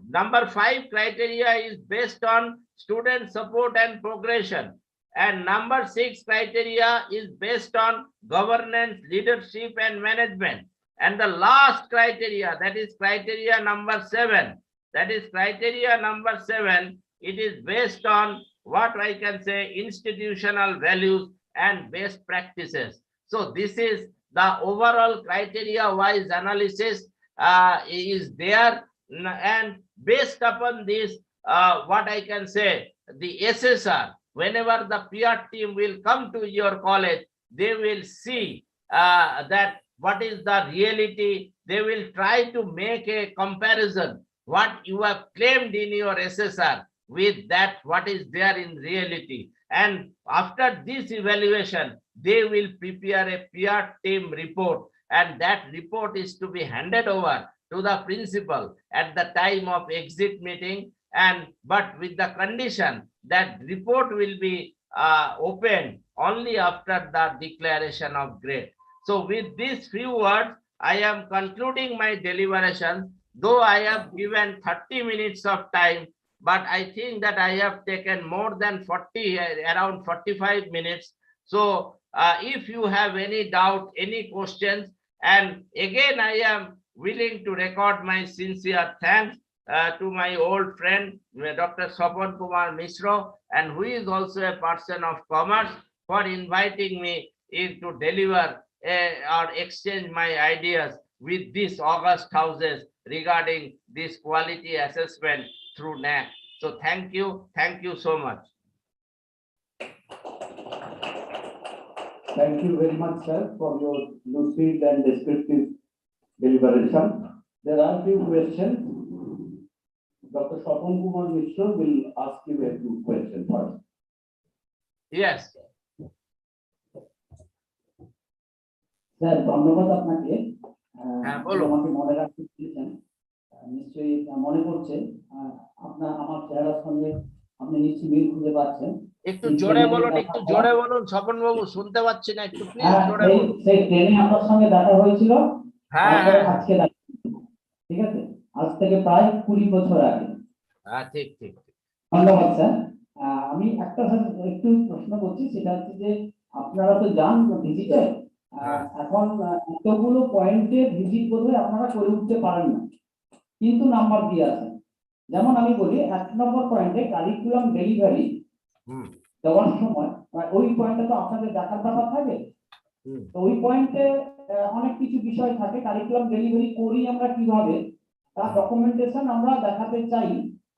Number 5 criteria is based on student support and progression. And number 6 criteria is based on governance, leadership, and management. And the last criteria, that is criteria number 7. That is criteria number 7. It is based on what I can say institutional values and best practices. So this is the overall criteria-wise analysis is there, and based upon this, what I can say, the SSR, whenever the peer team will come to your college, they will see that what is the reality. They will try to make a comparison what you have claimed in your SSR with that what is there in reality. And after this evaluation, they will prepare a peer team report, and that report is to be handed over to the principal at the time of exit meeting, and but with the condition that report will be opened only after the declaration of grade. So with these few words, I am concluding my deliberation, though I have given 30 minutes of time, but I think that I have taken more than 40, around 45 minutes. So if you have any doubt, any questions, and again, I am willing to record my sincere thanks to my old friend, Dr. Swapan Kumar Mishra, and who is also a person of commerce, for inviting me in to deliver or exchange my ideas with these august houses regarding this quality assessment through NAAC. So thank you so much. Thank you very much, sir, for your lucid and descriptive deliberation. There are few questions. Dr. Swapon Kumar Mishra will ask you a few questions first. Yes. Sir ধন্যবাদ আপনাকে। হ্যাঁ, বলুন। আমাকে মনে রাখতে দিয়েছেন, নিশ্চয়ই মনে পড়ছে আপনার আমার চেহারার সঙ্গে আপনি নিশ্চয়ই মিল খুঁজে পাচ্ছেন। একটু জোরে বলুন, একটু জোরে বলুন স্বপন বাবু, শুনতে পাচ্ছি না, একটু প্লিজ জোরে বলুন। সেই ট্রেনে আপনার সঙ্গে দেখা হয়েছিল, হ্যাঁ আজকে দেখা, ঠিক আছে, আজ থেকে প্রায় 20 বছর আগে। হ্যাঁ, ঠিক ঠিক। ধন্যবাদ স্যার। আমি একটা একটু প্রশ্ন করছি, সেটা হচ্ছে যে আপনারা তো যান ভিজিটে, এখন এতগুলো পয়েন্টে ভিজিট বোধহয় আপনারা করে উঠতে পারেন না, কিন্তু নাম্বার দিয়ে আছেন। যেমন আমি বলি 1 নম্বর পয়েন্টে কারিকুলাম ডেলিভারি দেওয়ার সময় ওই পয়েন্টে তো আপনাদের দেখার ব্যাপার থাকে, তো ওই পয়েন্টে অনেক কিছু বিষয় থাকে। কারিকুলাম ডেলিভারি করি আমরা কিভাবে, তার ডকুমেন্টেশন আমরা দেখাতে চাই,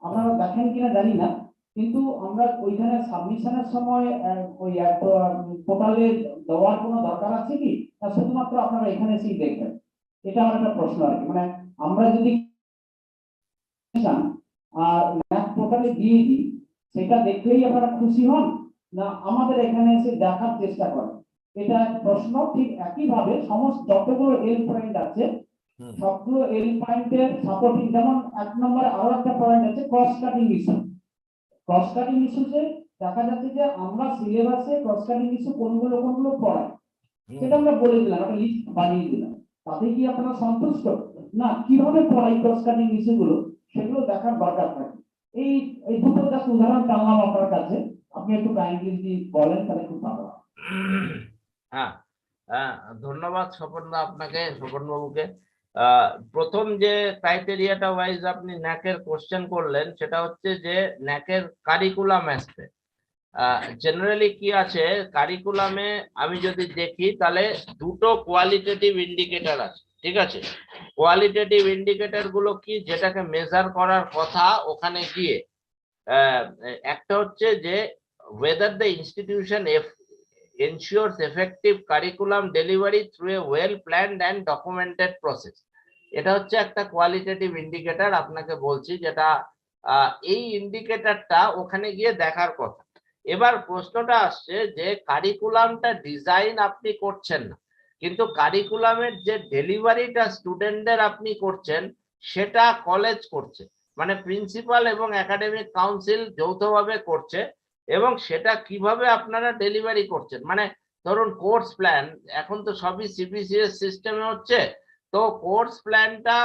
আপনারা দেখেন কিনা জানি না, কিন্তু আমরা ওইখানে সাবমিশনের সময় ওই পোর্টালে দেওয়ার কোনো দরকার আছে কি, না শুধুমাত্র আপনারা এখানে এসেই দেখবেন? এটা আমার একটা প্রশ্ন আর কি। মানে আমরা যদি পোর্টালে দিয়ে দিই, সেটা দেখলেই আপনারা খুশি হন, না আমাদের এখানে এসে দেখার চেষ্টা করেন? এটা প্রশ্ন। ঠিক একইভাবে সমস্ত যতগুলো এল পয়েন্ট আছে, সবগুলো এল পয়েন্টের সাপোর্টিং, যেমন 1 নম্বরে আরো একটা পয়েন্ট আছে cross cutting issue. Cross cutting ইস্যুতে দেখা যাচ্ছে যে আমরা সিলেবাসে ক্রস কাটিং ইস্যু কোনগুলো পড়াই, সেটা আমরা বলে দিলাম, একটা লিস্ট বানিয়ে দিলাম। তাতে কি আপনারা সন্তুষ্ট? না, কিভাবে পড়াই ক্রস কাটিং ইস্যুগুলো সেগুলো দেখার দরকার থাকে। এই দুটো জাস্ট উদাহরণ টানলাম আপনার কাছে, আপনি একটু কাইন্ডলি যদি বলেন তাহলে খুব ভালো হয়। হ্যাঁ, ধন্যবাদ স্বপনদা, আপনাকে, স্বপন বাবুকে। প্রথম যে ক্রাইটেরিয়াটা ওয়াইজ আপনি ন্যাকের কোশ্চেন করলেন, সেটা হচ্ছে যে ন্যাকের কারিকুলাম অ্যাসপেক্ট। জেনারেলি কি আছে কারিকুলামে, আমি যদি দেখি তাহলে দুটো কোয়ালিটেটিভ ইন্ডিকেটর আছে, ঠিক আছে? কোয়ালিটেটিভ ইন্ডিকেটর গুলো কি, যেটাকে মেজার করার কথা ওখানে গিয়ে, একটা হচ্ছে যে whether the institution ensures effective curriculum delivery through a well planned and documented process. এটা হচ্ছে একটা কোয়ালিটেটিভ ইন্ডিকেটর, আপনাকে বলছি, যেটা এই ইন্ডিকেটরটা ওখানে গিয়ে দেখার কথা। এবার প্রশ্নটা আসছে যে কারিকুলামটা ডিজাইন আপনি করছেন না, কিন্তু কারিকুলামের যে ডেলিভারিটা স্টুডেন্টদের আপনি করছেন সেটা কলেজ করছে, মানে প্রিন্সিপাল এবং একাডেমিক কাউন্সিল যৌথভাবে করছে, এবং সেটা কিভাবে আপনারা ডেলিভারি করছেন। মানে ধরুন কোর্স প্ল্যান, এখন তো সবই সিবিসিএস সিস্টেমে হচ্ছে, তো কোর্স প্ল্যানটা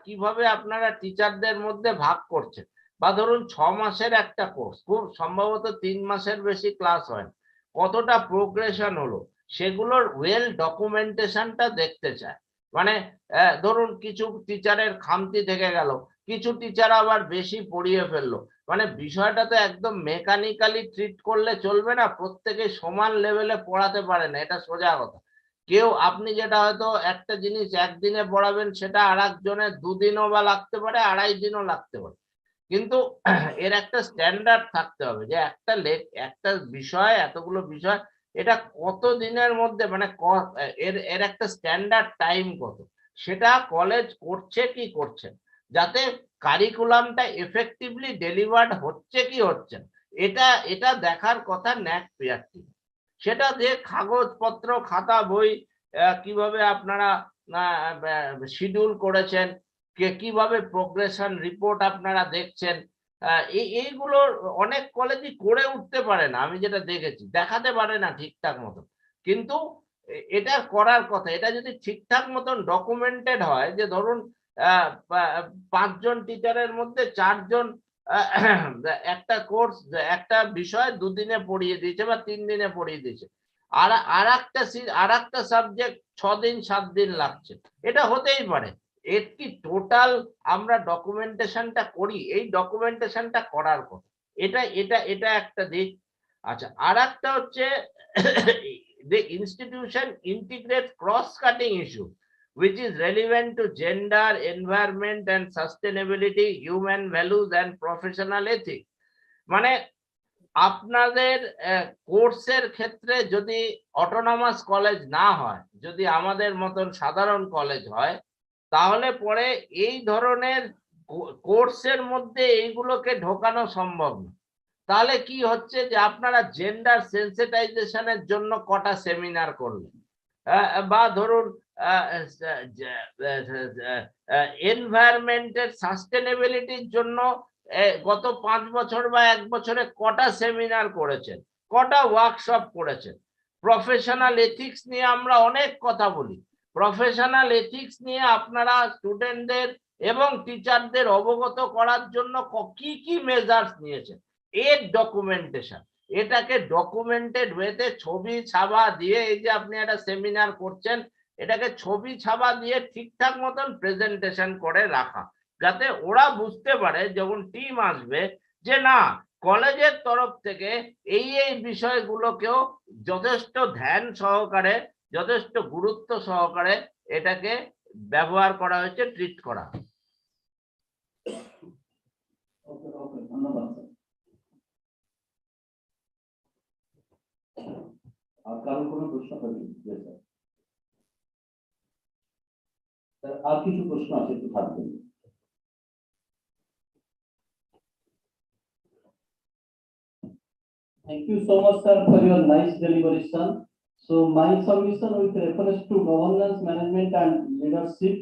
কিভাবে আপনারা টিচারদের মধ্যে ভাগ করছেন, বা ধরুন 6 মাসের একটা কোর্স, খুব সম্ভবত 3 মাসের বেশি ক্লাস হয়, কতটা প্রোগ্রেশন হলো, সেগুলোর ওয়েল ডকুমেন্টেশনটা দেখতে চায়। মানে ধরুন কিছু টিচারের খামতি থেকে গেল, কিছু টিচার আবার বেশি পড়িয়ে ফেললো, মানে বিষয়টা তো একদম মেকানিক্যালি ট্রিট করলে চলবে না, প্রত্যেকে সমান লেভেলে পড়াতে পারে না, এটা সোজা কথা। কেউ, আপনি যেটা হয়তো একটা জিনিস একদিনে পড়াবেন, সেটা আর একজনের 2 দিনও বা লাগতে পারে, 2.5 দিনও লাগতে পারে, কিন্তু এর একটা স্ট্যান্ডার্ড থাকতে হবে যে একটা বিষয়, এতগুলো বিষয়, এটা কত দিনের মধ্যে, মানে এর একটা স্ট্যান্ডার্ড টাইম কত, সেটা কলেজ করছে কি করছে, যাতে কারিকুলামটা এফেক্টিভলি ডেলিভার্ড হচ্ছে কি হচ্ছে, এটা দেখার কথা ন্যাক পিআরটি। সেটা যে কাগজপত্র, খাতা, বই কিভাবে আপনারা শিডিউল করেছেন, কিভাবে প্রোগ্রেশন রিপোর্ট আপনারা দেখছেন, এইগুলো অনেক কলেজই করে উঠতে পারে না, আমি যেটা দেখেছি, দেখাতে পারে না ঠিকঠাক মতো, কিন্তু এটা করার কথা। এটা যদি ঠিকঠাক মতন ডকুমেন্টেড হয়, যে ধরুন 5 জন টিচারের মধ্যে 4 জন একটা কোর্স, একটা বিষয় 2 দিনে পড়িয়ে দিয়েছে বা 3 দিনে পড়িয়ে দিয়েছে, আর একটা সাবজেক্ট 6 দিন 7 দিন লাগছে, এটা হতেই পারে। এর কি টোটাল আমরা ডকুমেন্টেশনটা করি, এই ডকুমেন্টেশনটা করার কথা, এটা একটা দিক। আচ্ছা, আর একটা হচ্ছে the institution integrates cross-cutting issue which is relevant to gender, environment and sustainability, human values and professional ethics. মানে আপনাদের কোর্সের ক্ষেত্রে যদি অটোনমাস কলেজ না হয়, যদি আমাদের মতন সাধারণ কলেজ হয়, তাহলে পরে এই ধরনের কোর্সের মধ্যে এইগুলোকে ঢোকানো সম্ভব না। তাহলে কি হচ্ছে যে আপনারা জেন্ডার সেন্সিটাইজেশনের জন্য কটা সেমিনার করলেন, বা ধরুন এনভায়রনমেন্টের সাস্টেনেবিলিটির জন্য গত 5 বছর বা 1 বছরে কটা সেমিনার করেছেন, কটা ওয়ার্কশপ করেছেন। প্রফেশনাল এথিক্স নিয়ে আমরা অনেক কথা বলি, প্রফেশনাল এথিক্স নিয়ে আপনারা স্টুডেন্টদের এবং টিচারদের অবগত করার জন্য কি কি মেজার্স নিয়েছেন, এর ডকুমেন্টেশন, এটাকে ডকুমেন্টেড ওয়েতে ছবি ছাপা দিয়ে, এই যে আপনি একটা সেমিনার করছেন, এটাকে ছবি ছাপা দিয়ে ঠিকঠাক মতন প্রেজেন্টেশন করে রাখা, যাতে ওরা বুঝতে পারে যখন টিম আসবে যে না, কলেজের তরফ থেকে এই বিষয়গুলোকেও যথেষ্ট ধ্যান সহকারে, যথেষ্ট গুরুত্ব সহকারে এটাকে ব্যবহার করা হয়েছে, ট্রিট করা। ধন্যবাদ। আর কারণ কোনো প্রশ্ন থাকবে? আর কিছু প্রশ্ন আছে, একটু থাকবে। Thank you so much, sir, for your nice deliberation. So my submission with reference to governance, management and leadership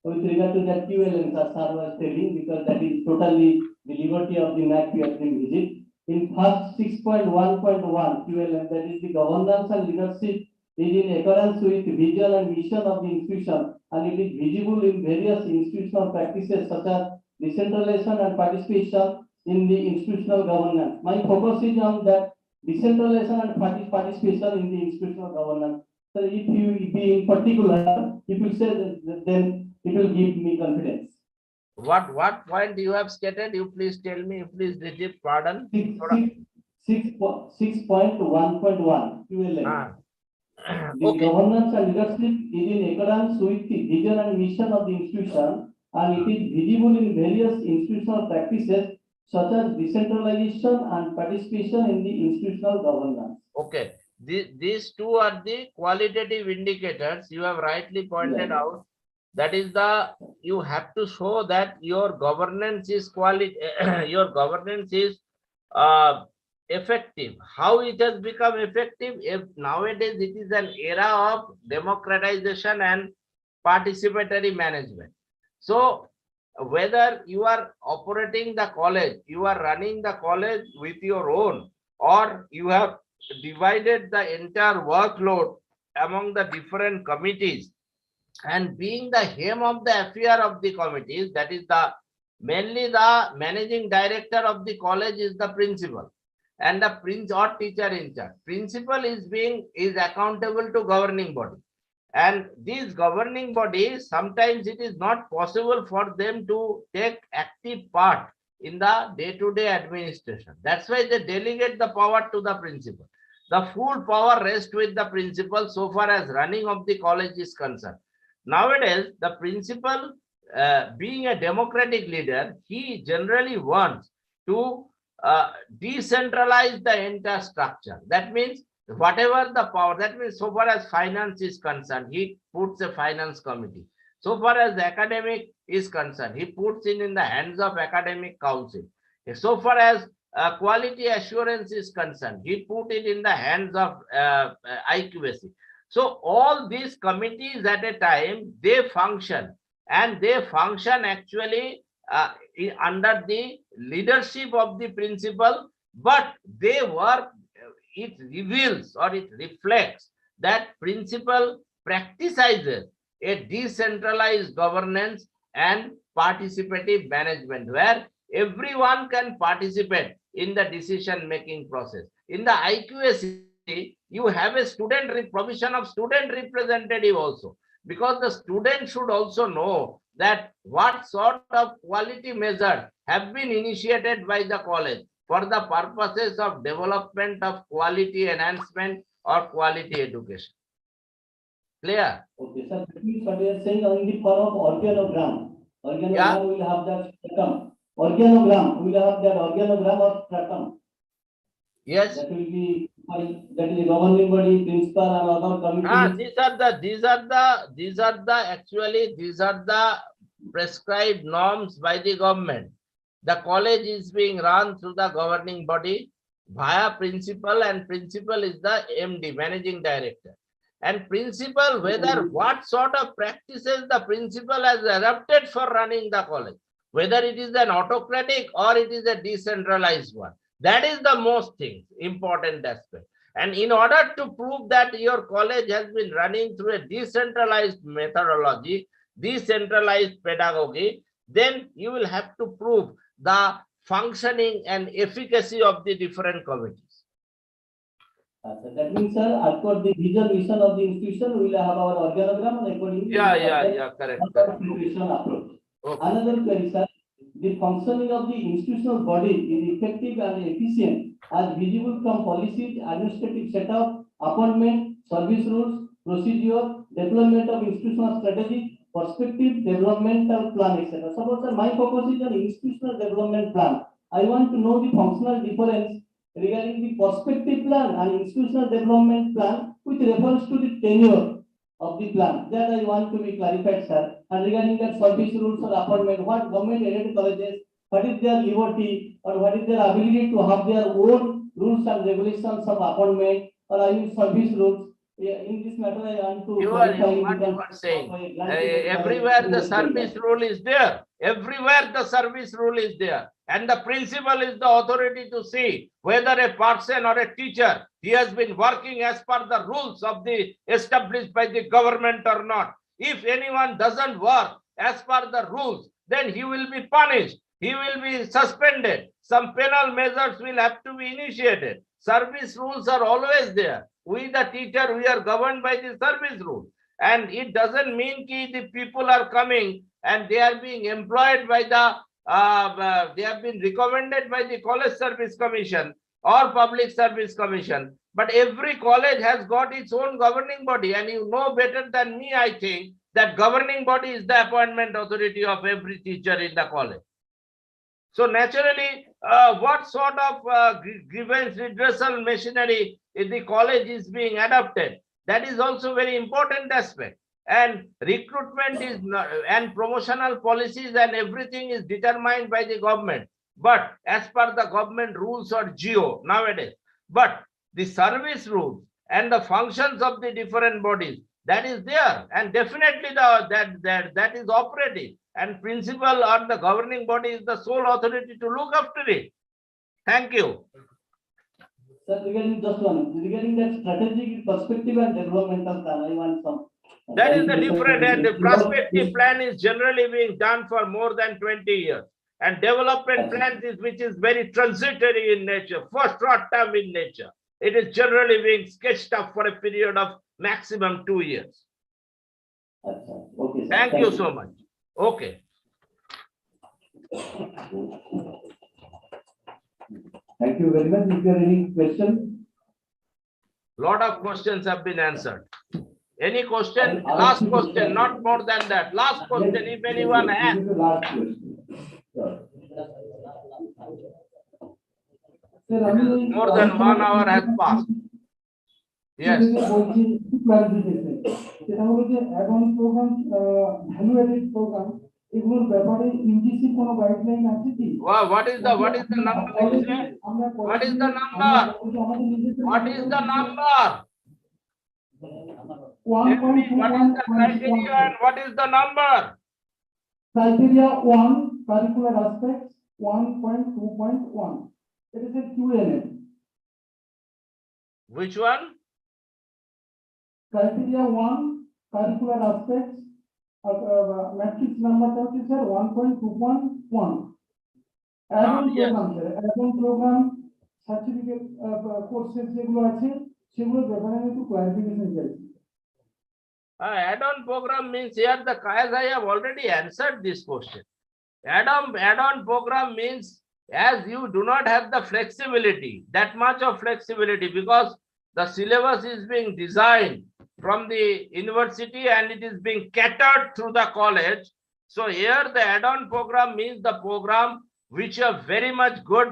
with regard to the QLM, as sir was telling, because that is totally the liberty of the NAAC we have been visit. In first 6.1.1 QLM, that is the governance and leadership is in accordance with vision and mission of the institution, and it is visible in various institutional practices such as decentralization and participation in the institutional governance. My focus is on that decentralization and participation in the institutional governance. So if you be in particular, if you say that, then it will give me confidence. What point you have stated? You please tell me. You please repeat. Pardon. 6.1.1 QLM. The Okay. governance and leadership is in accordance with the vision and mission of the institution, and it is visible in various institutional practices such as decentralization and participation in the institutional governance. Okay. These two are the qualitative indicators you have rightly pointed out. That is you have to show that your governance is your governance is effective. How it has become effective? If nowadays it is an era of democratization and participatory management. So whether you are operating the college, you are running the college with your own, or you have divided the entire workload among the different committees, and being the hem of the affair of the committees, that is mainly the managing director of the college is the principal, and the or teacher in charge. Principal is accountable to governing body. And these governing bodies, sometimes it is not possible for them to take active part in the day-to-day administration. That's why they delegate the power to the principal. The full power rests with the principal so far as running of the college is concerned. Nowadays, the principal, being a democratic leader, he generally wants to decentralize the entire structure. That means whatever the power, that means so far as finance is concerned, he puts a finance committee. So far as the academic is concerned, he puts it in the hands of academic council. So far as quality assurance is concerned, he put it in the hands of IQAC. So all these committees at a time, they function, and they function actually under the leadership of the principal, but they work, it reveals or it reflects that principal practices a decentralized governance and participative management, where everyone can participate in the decision-making process. In the IQAC, you have a provision of student representative also, because the student should also know that what sort of quality measures have been initiated by the college for the purposes of development of quality enhancement or quality education. Clear? Okay, sir. That means what you are saying on the form of organogram. Organogram will have that stratum. Organogram will have that organogram of stratum. Yes. That will be that is a governing body, principal and other committees. These are the prescribed norms by the government. The college is being run through the governing body via principal, and principal is the MD, managing director. And principal, what sort of practices the principal has adopted for running the college, whether it is an autocratic or it is a decentralized one. That is the most important aspect. And in order to prove that your college has been running through a decentralized methodology, decentralized pedagogy, then you will have to prove the functioning and efficacy of the different committees. That means, sir, as per the vision mission of the institution, we will have our organogram and accordingly. Correct. Approach. Okay. Another query, sir. The functioning of the institutional body is effective and efficient as visible from policies, administrative setup, appointment, service rules, procedure, deployment of institutional strategy, perspective, developmental plan, etc. Suppose, sir, my focus is on institutional development plan. I want to know the functional difference regarding the perspective plan and institutional development plan, which refers to the tenure of the plan. That I want to be clarified, sir. And regarding that service rules or appointment, what government aided colleges, what is their liberty or what is their ability to have their own rules and regulations of appointment, or I mean service rules. In this matter, I want to What you are saying. Everywhere the service rule is there. Everywhere the service rule is there. And the principal is the authority to see whether a person or a teacher, he has been working as per the rules of the established by the government or not. If anyone doesn't work as per the rules, then he will be punished. He will be suspended. Some penal measures will have to be initiated. Service rules are always there. We, the teacher, we are governed by the service rule. And it doesn't mean that the people are coming and they are being employed by the they have been recommended by the College Service Commission or Public Service Commission. But every college has got its own governing body, and you know better than me, I think, that governing body is the appointment authority of every teacher in the college. So naturally, what sort of grievance redressal machinery in the college is being adopted? That is also very important aspect. And recruitment is not, and promotional policies and everything is determined by the government, but as per the government rules or GO nowadays. But the service rules and the functions of the different bodies, that is there, and definitely that is operative, and principal or the governing body is the sole authority to look after it. Thank you. Sir, regarding just one, regarding that strategic perspective and developmental plan, I want some. That is the different, and the prospective plan is generally being done for more than 20 years. And development plans is which is very transitory in nature, for short term in nature. It is generally being sketched up for a period of maximum 2 years. Okay, thank you so much. Okay. Thank you very much. Is there any question? Lot of questions have been answered. Any question? Last question, not more than that. Last question, if anyone has. More than 1 hour has passed. Yes. Wow, what is the number? What is the number? What is the number? What is the criteria and what is the number? Criteria 1, curricular aspects 1.2.1. It is a QNM. Which one? Criteria 1, curricular aspects. Matrix number is 1.2.1. Add-on program, add-on program, certificate courses যেগুলো আছে সেগুলো ব্যাপারে একটু clarification চাই। Add-on program means here as I have already answered this question. Add-on program means as you do not have the flexibility, that much of flexibility, because the syllabus is being designed from the university and it is being catered through the college. So here the add-on program means the program which are very much good,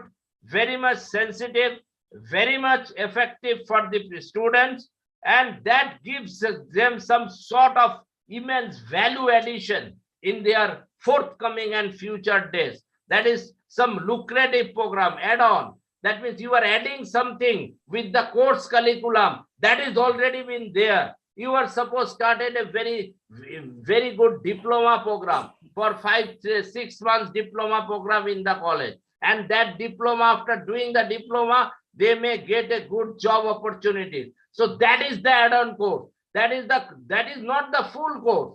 very much sensitive, very much effective for the students, and that gives them some sort of immense value addition in their forthcoming and future days. That is some lucrative program add-on. That means you are adding something with the course curriculum that is already been there. You are supposed started a very good diploma program for 5-6 months diploma program in the college, and that diploma, after doing the diploma, they may get a good job opportunity. So that is the add-on course. That is not the full course.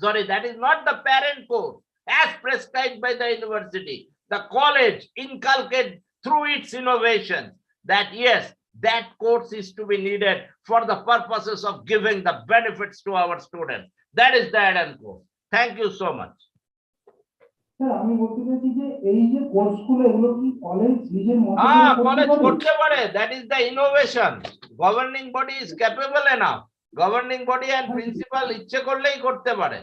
Sorry, that is not the parent course as prescribed by the university. The college inculcates through its innovation that yes, that course is to be needed for the purposes of giving the benefits to our students. That is the add-on course. Thank you so much. Sir আমি বলতে চাইছি যে এই যে কোর্সগুলো এগুলো কি college নিজের মতো কলেজ করতে পারে। That is the innovation. Governing body is capable enough. Governing body and principal ইচ্ছে করলেই করতে পারে।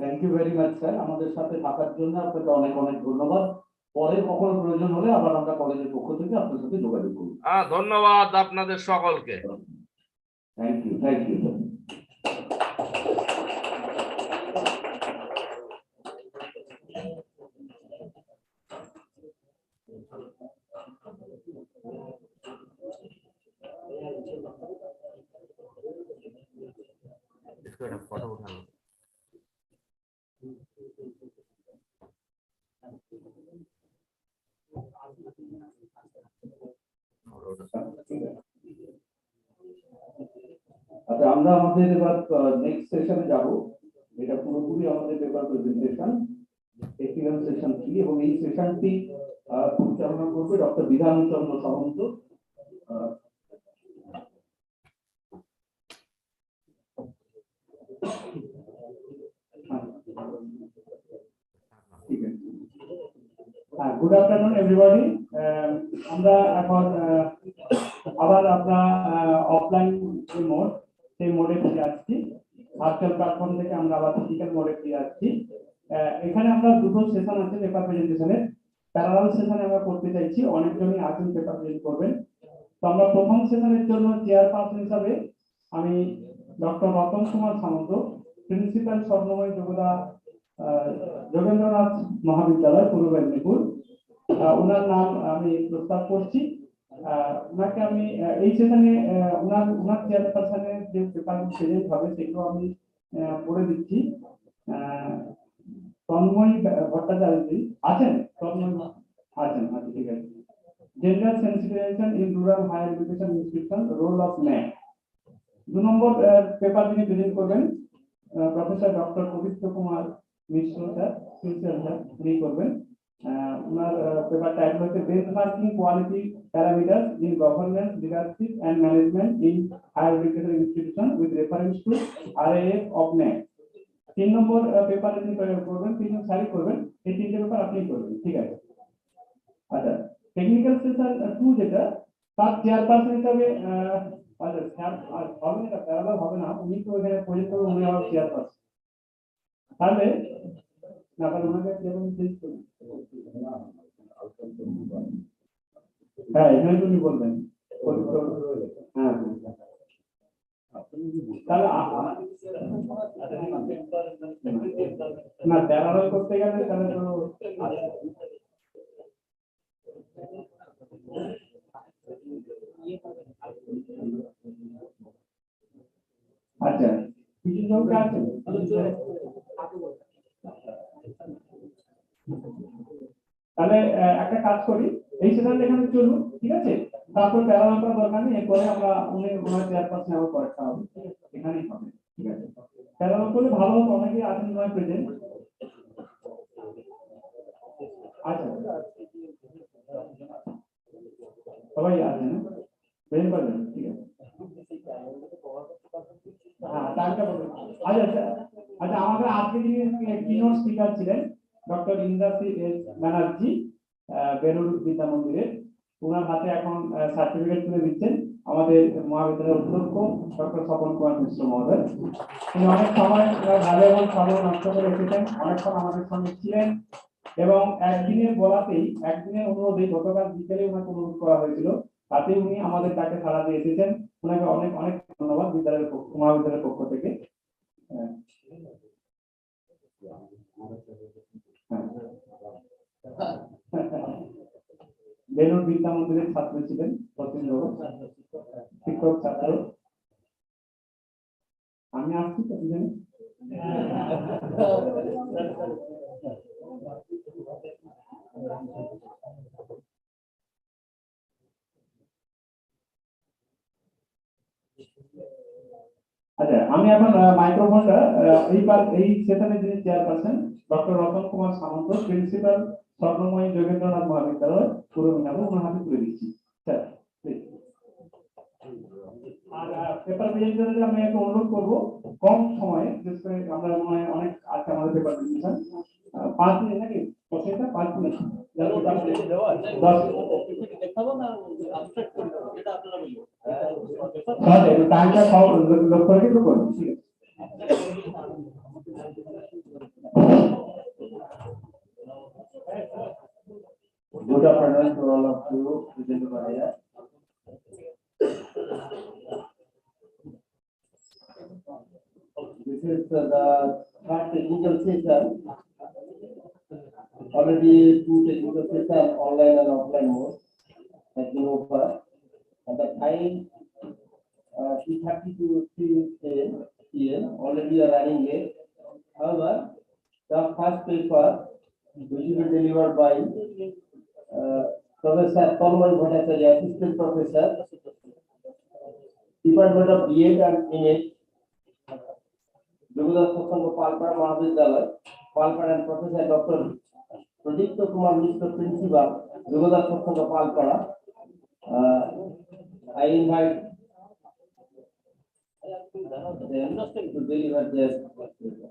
Thank you very much sir, আমাদের সাথে থাকার জন্য আপনাকে অনেক অনেক ধন্যবাদ। পরে কখনো প্রয়োজন হলে আবার আমরা কলেজের পক্ষ থেকে আপনার সাথে যোগাযোগ করব। ধন্যবাদ আপনাদের সকলকে। Thank you, thank you. Photo উঠানো। আচ্ছা, আমরা আমাদের এবার নেক্সট সেশনে যাব। এটা পুরোপুরি আমাদের পেপার প্রেজেন্টেশন, এক্সিলেন্স সেশন 3, এবং এই সেশনটি পরিচালনা করবে doctor Bidhan Chandra Samanta. Good afternoon everybody. আমরা এখন আবার আমরা অফলাইন যে মোড, সেই মোডে ফিরে আসছি। ভার্চুয়াল প্ল্যাটফর্ম থেকে আমরা আবার ফিজিক্যাল মোডে ফিরে আসছি। এখানে আমরা দুটো সেশন আছে পেপার প্রেজেন্টেশনের। প্যারালাল সেশনে আমরা করতে চাইছি, অনেকজনই আছেন পেপার প্রেজেন্ট করবেন। তো আমরা প্রথম সেশনের জন্য চেয়ারপারসন হিসাবে আমি ডক্টর রতন কুমার সামন্ত, প্রিন্সিপাল স্বর্ণময় যোগেন্দ্রনাথ মহাবিদ্যালয়, পূর্ব মেদিনীপুর, ওনার নাম আমি প্রস্তাব করছি। ওনাকে আমি এই সেশনে ওনার চেয়ারপারসনের যে পেপার প্রেজেন্ট হবে সেগুলো আমি পড়ে দিচ্ছি। তন্ময় ভট্টাচার্য আছেন? তন্ময় আছেন? আচ্ছা, ঠিক আছে। Gender sensitisation in rural higher education institution, role of NAAC। 2 number paper যিনি প্রেজেন্ট করবেন professor doctor Pabitra Kumar Mishra sir, principal sir, উনি করবেন। ওনার পেপার টাইটেল হচ্ছে benchmarking quality parameters in governance, leadership and management in higher education institution with reference to RAF of NAAC। 3 number paper যিনি করবেন, 3জন স্যারই করবেন, এই 3টে পেপার আপনি করবেন, ঠিক আছে? আচ্ছা, টেকনিক্যাল সেশন 2 যেটা, তার চেয়ারপারসন হিসাবে আচ্ছা স্যার হবে না, প্যারালাল হবে না, উনি তো এখানে প্রজেক্ট করবেন, উনি আমার চেয়ারপারসন। তাহলে না পারলে ওনাকে কেমন চেঞ্জ করুন। হ্যাঁ, এখানে তুমি বলবেন। হ্যাঁ, তাহলে না প্যারালাল করতে গেলে তাহলে তো আচ্ছা, কিছু সংখ্যা আছে। তাহলে একটা কাজ করি, এই সেশনটা এখানে চলুন, ঠিক আছে? তারপর প্যারালাল করার দরকার নেই, এরপরে আমরা ওনার চেয়ারপারসন আবার কয়েকটা হবে, এখানেই হবে, ঠিক আছে? প্যারালাল করলে ভালো হবে, অনেকেই আছেন নয় প্রেজেন্ট। আচ্ছা, সবাই আছেন প্রেজেন্ট করবেন, ঠিক আছে? হ্যাঁ, টাইমটা বলুন। আচ্ছা আচ্ছা, আমাদের আজকে যিনি কিনোট স্পিকার ছিলেন ডক্টর ইন্দ্রাসী ব্যানার্জি, বেলুর বিদ্যা মন্দিরের, ওনার হাতে এখন সার্টিফিকেট তুলে দিচ্ছেন আমাদের মহাবিদ্যালয়ের অধ্যক্ষ ডক্টর স্বপন কুমার মিশ্র মহোদয়। তিনি অনেক সময় ভ্যালুয়েবল সময় নষ্ট করে এসেছেন, অনেকক্ষণ আমাদের সঙ্গে ছিলেন, এবং একদিনের বলাতেই একদিনের অনুরোধে গতকাল বিকেলে ওনাকে অনুরোধ করা হয়েছিল, তাতে উনি আমাদের ডাকে সাড়া দিয়ে এসেছেন। ওনাকে অনেক অনেক ধন্যবাদ বিদ্যালয়ের মহাবিদ্যালয়ের পক্ষ থেকে। বেলুর বিদ্যা মন্দিরের ছাত্র ছিলেন, শিক্ষক ছাত্র। আমি আসছি তো জানি। আচ্ছা, আমি এখন মাইক্রোফোনটা এই সেশনের যিনি চেয়ারপারসন ডক্টর রতন কুমার সামন্ত, প্রিন্সিপাল স্বর্ণময়ী যোগেন্দ্রনাথ মহাবিদ্যালয় পূর্ব মেদিনীপুর, ওনার হাতে তুলে দিচ্ছি। স্যার আর পেপার প্রেজেন্টেশনে আমি একটা অনুরোধ করবো, কম সময়ে, বিশেষ করে আমরা অনেক আছে আমাদের পেপার প্রেজেন্টেশন, 5 মিনিট নাকি 5 মিনিট টাইমটা লক্ষ্য রেখে তো করবো। ঠিক আছে। Good afternoon to all of you, Medinipur. This is the third technical session. Already 2 technical sessions, online and offline mode, has been over. At the time 3:30 to 3 p.m. already are running late. However, the first paper which will be delivered by Professor Tanmay Bhattacharya, Assistant Professor, Department of B.Ed and M.Ed, Gngadhar Palpara Mahavidyalaya, Palpara, and Professor Dr. Pradipta Kumar Mishra, Principal, Gngadhar Palpara. I invite them to deliver their paper.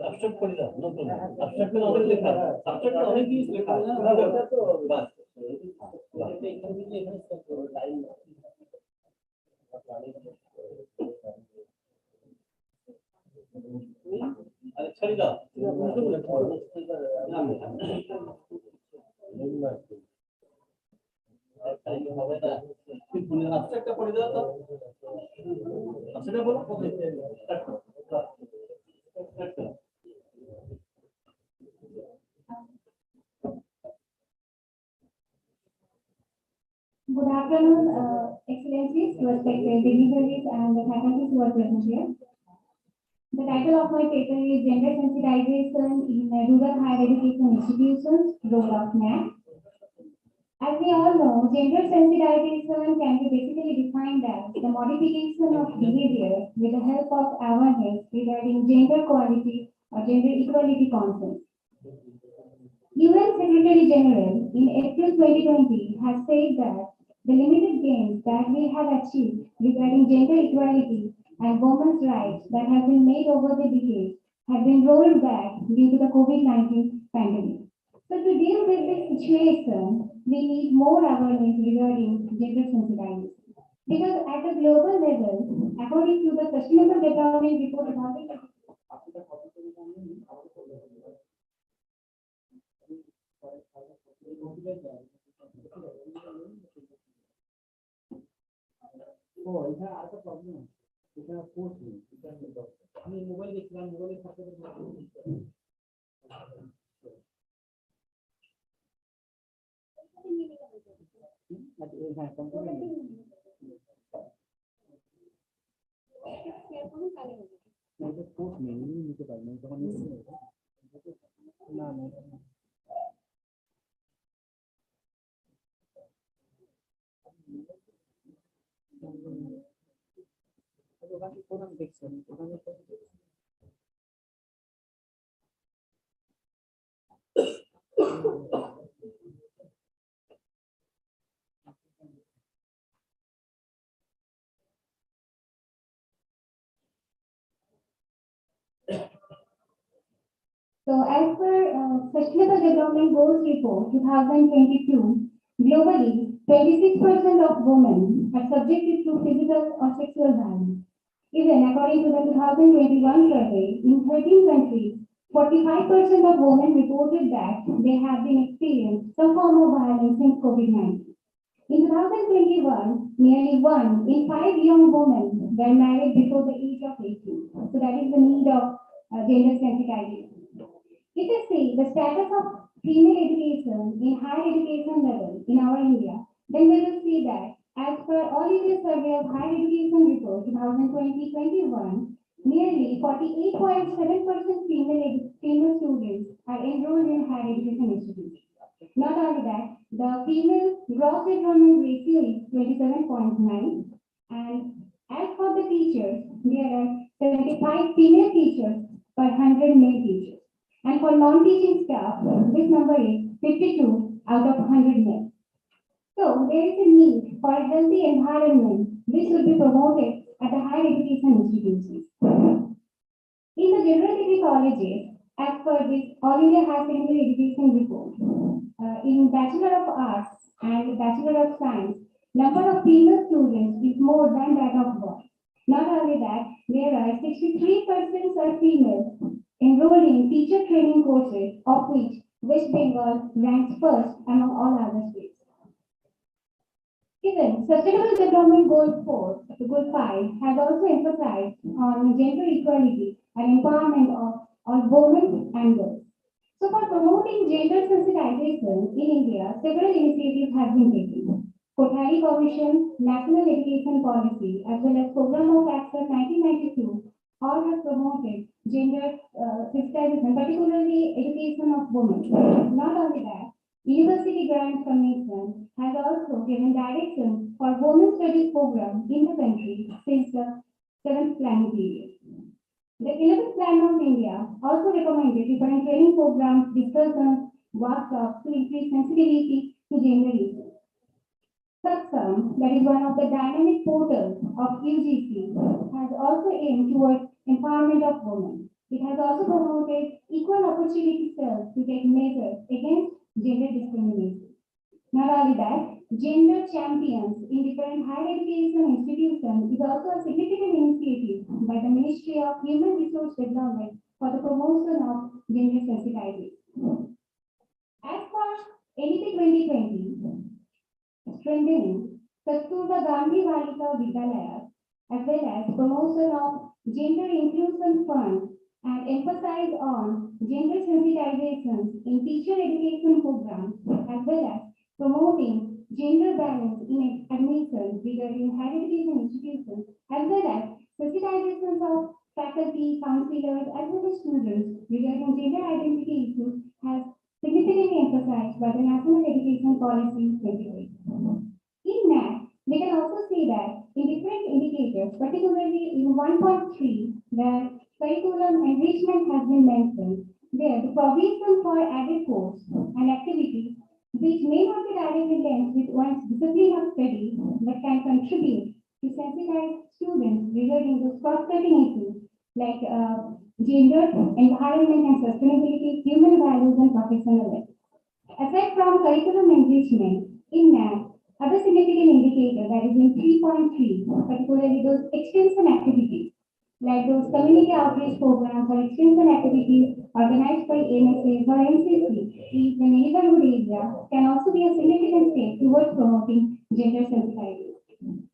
abstract kori na no problem abstract mein onek lekha subject mein onek জিনিস লেখা আছে বাস আরে ছাড়ি দাও হবে না আবস্ট্রাক্টটা পড়ে দাও তো সেটা বলো Good afternoon, Excellencies, respected dignitaries and the faculties who are present here. The title of my paper is Gender Sensitization in Rural Higher Education Institutions, Role of NAAC. As we all know, gender sensitization can be basically defined as the modification of behavior with the help of awareness regarding gender equality or gender equality concepts. UN Secretary General in April 2020 has said that the limited gains that we have achieved regarding gender equality and women's rights that have been made over the decades have been rolled back due to the COVID-19 pandemic. So to deal with this situation, we need more awareness regarding gender sensitization. Because at a global level, according to the Sustainable Development Report about So as per Sustainable Development Goals Report 2022, globally, 26% of women are subjected to physical or sexual violence. Even according to the 2021 survey, in 13 countries, 45% of women reported that they have been experienced some form of violence since COVID-19. In 2021, nearly 1 in 5 young women were married before the age of 18. So that is the need of gender sensitization. If you see the status of female education in higher education level in our India, then we will see that as per All India Survey of Higher Education Report 2020-21, nearly 48.7% female students are enrolled in higher education institutions. Not only that, the female gross enrollment ratio is 27.9, and as for the teachers, there are 75 female teachers per 100 male teachers. And for non-teaching staff, this number is 52 out of 100 men. So there is a need for a healthy environment which should be promoted at the higher education institutions. In the general degree colleges, as per this All India Higher Secondary Education Report, in Bachelor of Arts and Bachelor of Science, number of female students is more than that of boys. Not only that, there are 63% are female enrolled in teacher training courses, of which West Bengal ranks first among all other states. Even Sustainable Development Goal 4, Goal 5, has also emphasized on gender equality and empowerment of all women and girls. So for promoting gender sensitization in India, several initiatives have been taken. Kothari Commission, National Education Policy, as well as Program of Action 1992, all have promoted gender sensitization, particularly education of women. Not only that, University Grants Commission has also given direction for women studies program in the country since the 7th planning period. The 11th Plan of India also recommended different training programs, discussions, workshops to increase sensitivity to gender issues. Satsang, that is one of the dynamic portals of UGC, has also aimed towards empowerment of women. It has also promoted equal opportunity cells to take measures against gender discrimination. Not only that, gender champions in different higher education institutions is also a significant initiative by the Ministry of Human Resource Development for the promotion of gender sensitization. As for NEP 2020, strengthening Kastura's Gandhi Balika Vidyalaya, as well as promotion of gender inclusion fund and emphasize on gender sensitization in teacher education programs, as well as promoting gender balance in admission regarding higher education institutions, as well as sensitizations of faculty, counselors, as well as students regarding gender identity issues has significantly emphasized by the National Education Policy 2020. In NAAC, we can also see that in different indicators, particularly in 1.3, where curriculum enrichment has been mentioned, there the provision for added course and activities which may not be directly linked with one's discipline of study but can contribute to sensitize students regarding those cross-cutting issues like gender, environment and sustainability, human values and professional ethics. Aside from curriculum enrichment, in NAAC, other significant indicator that is in 3.3, particularly those extension activities, like those community outreach programs or extension activities organized by MSAs or MCC in the neighborhood area can also be a significant step towards promoting gender sensitization.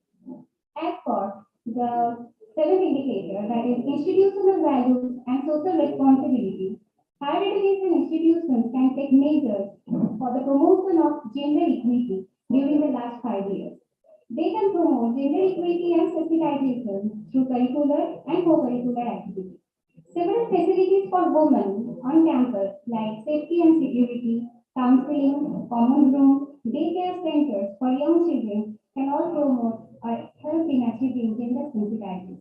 As for the seventh indicator, that is institutional values and social responsibility, higher education institutions can take measures for the promotion of gender equity during the last 5 years. They can promote gender equity and sensitization through curricular and co-curricular activities. Several facilities for women on campus like safety and security, counseling, common room, daycare centers for young children can all promote or help in achieving gender sensitization.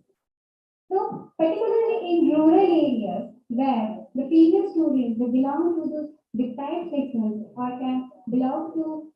So, particularly in rural areas where the female students they belong to the deprived sections or can belong to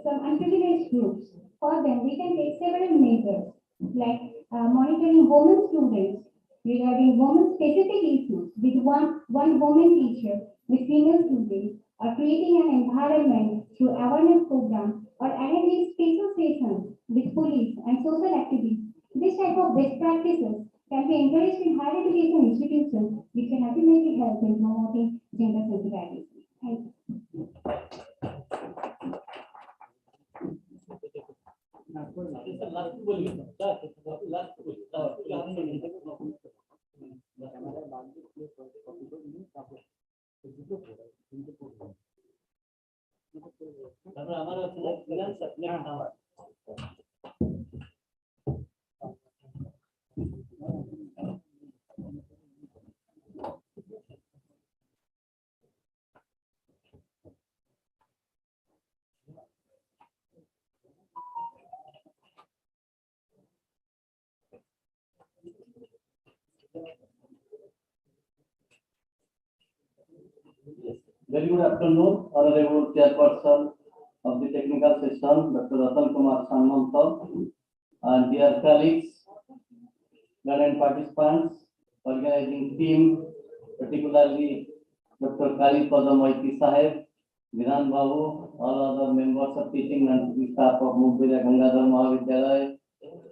some unprivileged groups, for them we can take several measures like monitoring women students regarding women-specific issues with one woman teacher with female students, or creating an environment through awareness programs or arranging special sessions with police and social activists. This type of best practices can be encouraged in higher education institutions, which can ultimately help in promoting gender sensitization. Thank you. Very good afternoon, Honorable Chairperson of the Technical Session, Dr. Ratan Kumar Sanmantal, and dear colleagues, learned participants, organizing team, particularly Dr. Kari Padamaiti Sahib, Vidhan Babu, all other members of teaching and teaching staff of Mugberia Gngadhar Mahavidyalaya.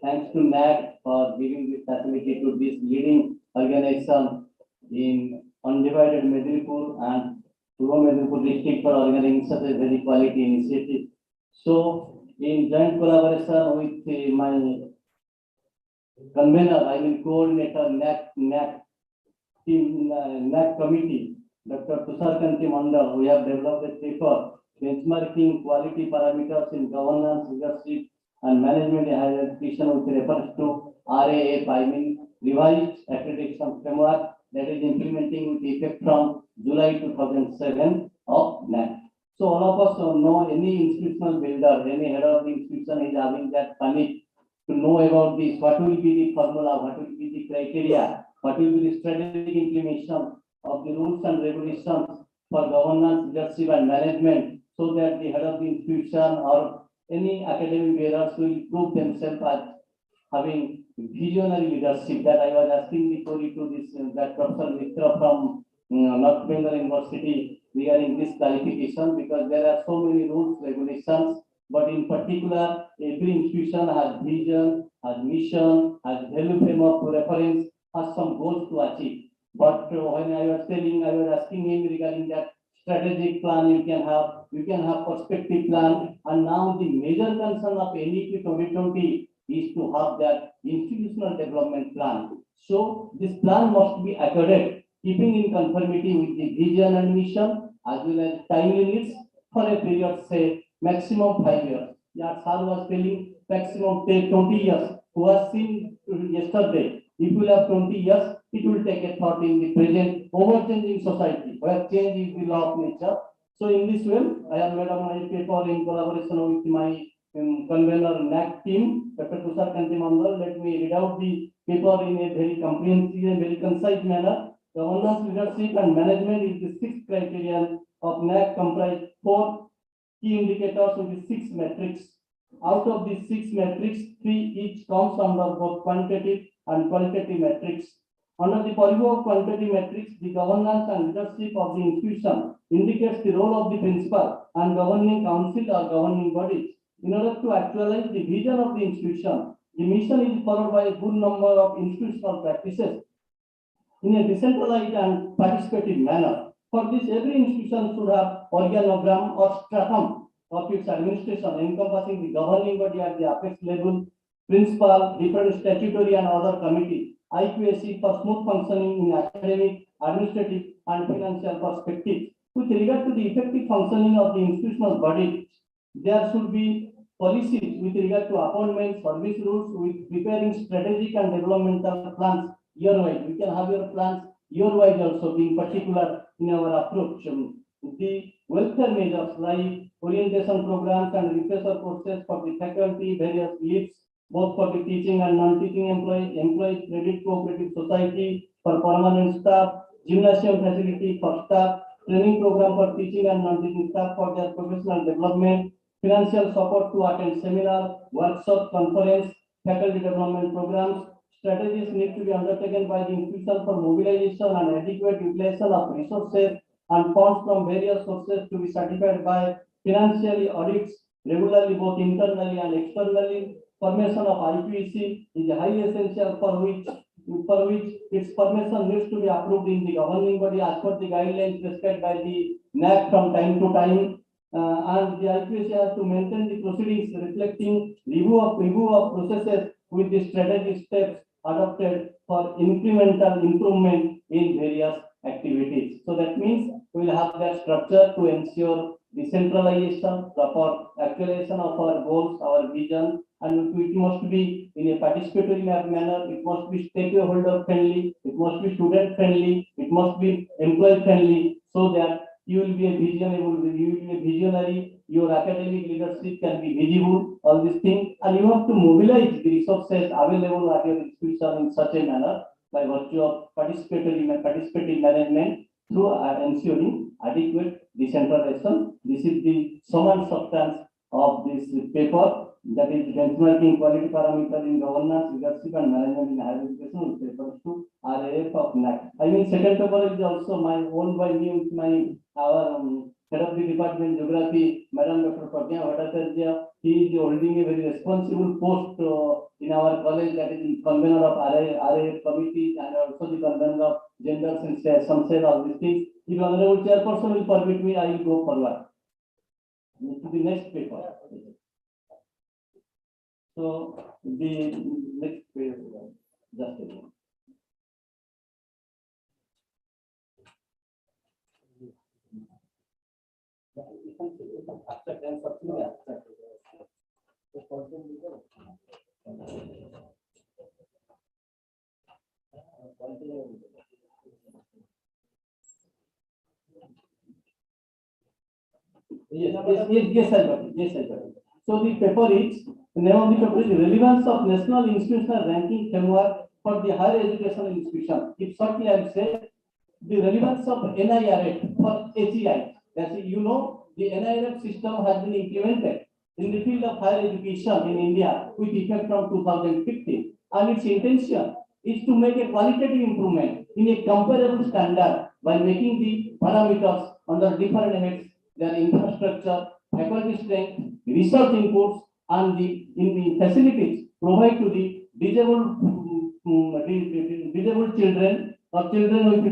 Thanks to NAAC for giving this facility to this leading organization in undivided Medinipur and Purba Medinipur district for organizing such a very quality initiative. So, in joint collaboration with my convener, I mean coordinator NAAC team, NAAC committee, Dr. Tusharkanti Mandal, we have developed a paper benchmarking quality parameters in governance, leadership, and management in higher education with reference to RAF, I mean revised accreditation framework that is implementing with effect from July 2007 of NAAC. So all of us know any institutional builder, any head of the institution is having that panic to know about this, what will be the formula, what will be the criteria, what will be the strategic implementation of the rules and regulations for governance, leadership and management, so that the head of the institution or any academic bearers will prove themselves as having visionary leadership. That I was asking the query to this that Professor Mitra from North Bengal University regarding this clarification, because there are so many rules, regulations, but in particular, every institution has vision, has mission, has value framework to reference, has some goals to achieve. But when I was asking him regarding that strategic plan, you can have perspective plan, and now the major concern of NAAC 2020 is to have that institutional development plan. So this plan must be accurate, keeping in conformity with the vision and mission as well as time limits for a period, say maximum 5 years. Yeah, sir was telling maximum take 20 years. Who was seen yesterday? If you have 20 years, it will take a thought in the present over-changing society where change is the law of nature. So in this way, I have made up my paper in collaboration with my convener NAAC team, Dr. Tushar Kantimandal. Let me read out the paper in a very comprehensive and very concise manner. Governance, leadership, and management is the sixth criterion of NAAC, comprise 4 key indicators with the 6 metrics. Out of these 6 metrics, 3 each comes under both quantitative and qualitative metrics. Under the purview of quantitative metrics, the governance and leadership of the institution indicates the role of the principal and governing council or governing bodies. In order to actualize the vision of the institution, the mission is followed by a good number of institutional practices in a decentralized and participative manner. For this, every institution should have organogram or stratum of its administration encompassing the governing body at the apex level, principal, different statutory and other committees, IQAC for smooth functioning in academic, administrative and financial perspectives. With regard to the effective functioning of the institutional body, there should be policies with regard to appointments, service rules, with preparing strategic and developmental plans year-wise. We can have your plans year-wise also, being particular in our approach. The welfare measures like orientation programs and refresher courses for the faculty, various leaves, both for the teaching and non-teaching employees, credit cooperative society for permanent staff, gymnasium facility for staff, training program for teaching and non-teaching staff for their professional development, financial support to attend seminar, workshop, conference, faculty development programs. Strategies need to be undertaken by the institution for mobilization and adequate utilization of resources and funds from various sources to be certified by financially audits regularly, both internally and externally. Formation of IQAC is highly essential for which its formation needs to be approved in the governing body as per the guidelines prescribed by the NAAC from time to time. And the IQAC has to maintain the proceedings reflecting review of processes with the strategic steps adopted for incremental improvement in various activities. So that means we will have that structure to ensure decentralization, proper actualization of our goals, our vision, and it must be in a participatory manner, it must be stakeholder friendly, it must be student friendly, it must be employee friendly, so that you will be a visionary, your academic leadership can be visible, all these things, and you have to mobilize the resources available at your institution in such a manner by virtue of participative management through ensuring adequate decentralization. This is the sum and substance of this paper, that is benchmarking quality parameters in governance, leadership and management in higher education, papers to RAF of NAAC. I mean, second paper is also my own by me with our head of the department geography, Madam Dr. Bhupatinagar. He is holding a very responsible post in our college, that is convener of RAF committee and also the convener of gender sunset, all these things. If honorable chairperson will permit me, I will go forward to the next paper. So the next paper, just a minute. Yes, I got it. So the paper is, the name of the paper is Relevance of National Institutional Ranking Framework for the Higher Educational Institution. If shortly I will say the relevance of NIRF for HEI. That's it, you know, the NIRF system has been implemented in the field of higher education in India with effect from 2015, and its intention is to make a qualitative improvement in a comparable standard by making the parameters under different heads, their infrastructure, faculty strength, research inputs, and in the facilities provide to the disabled children For children with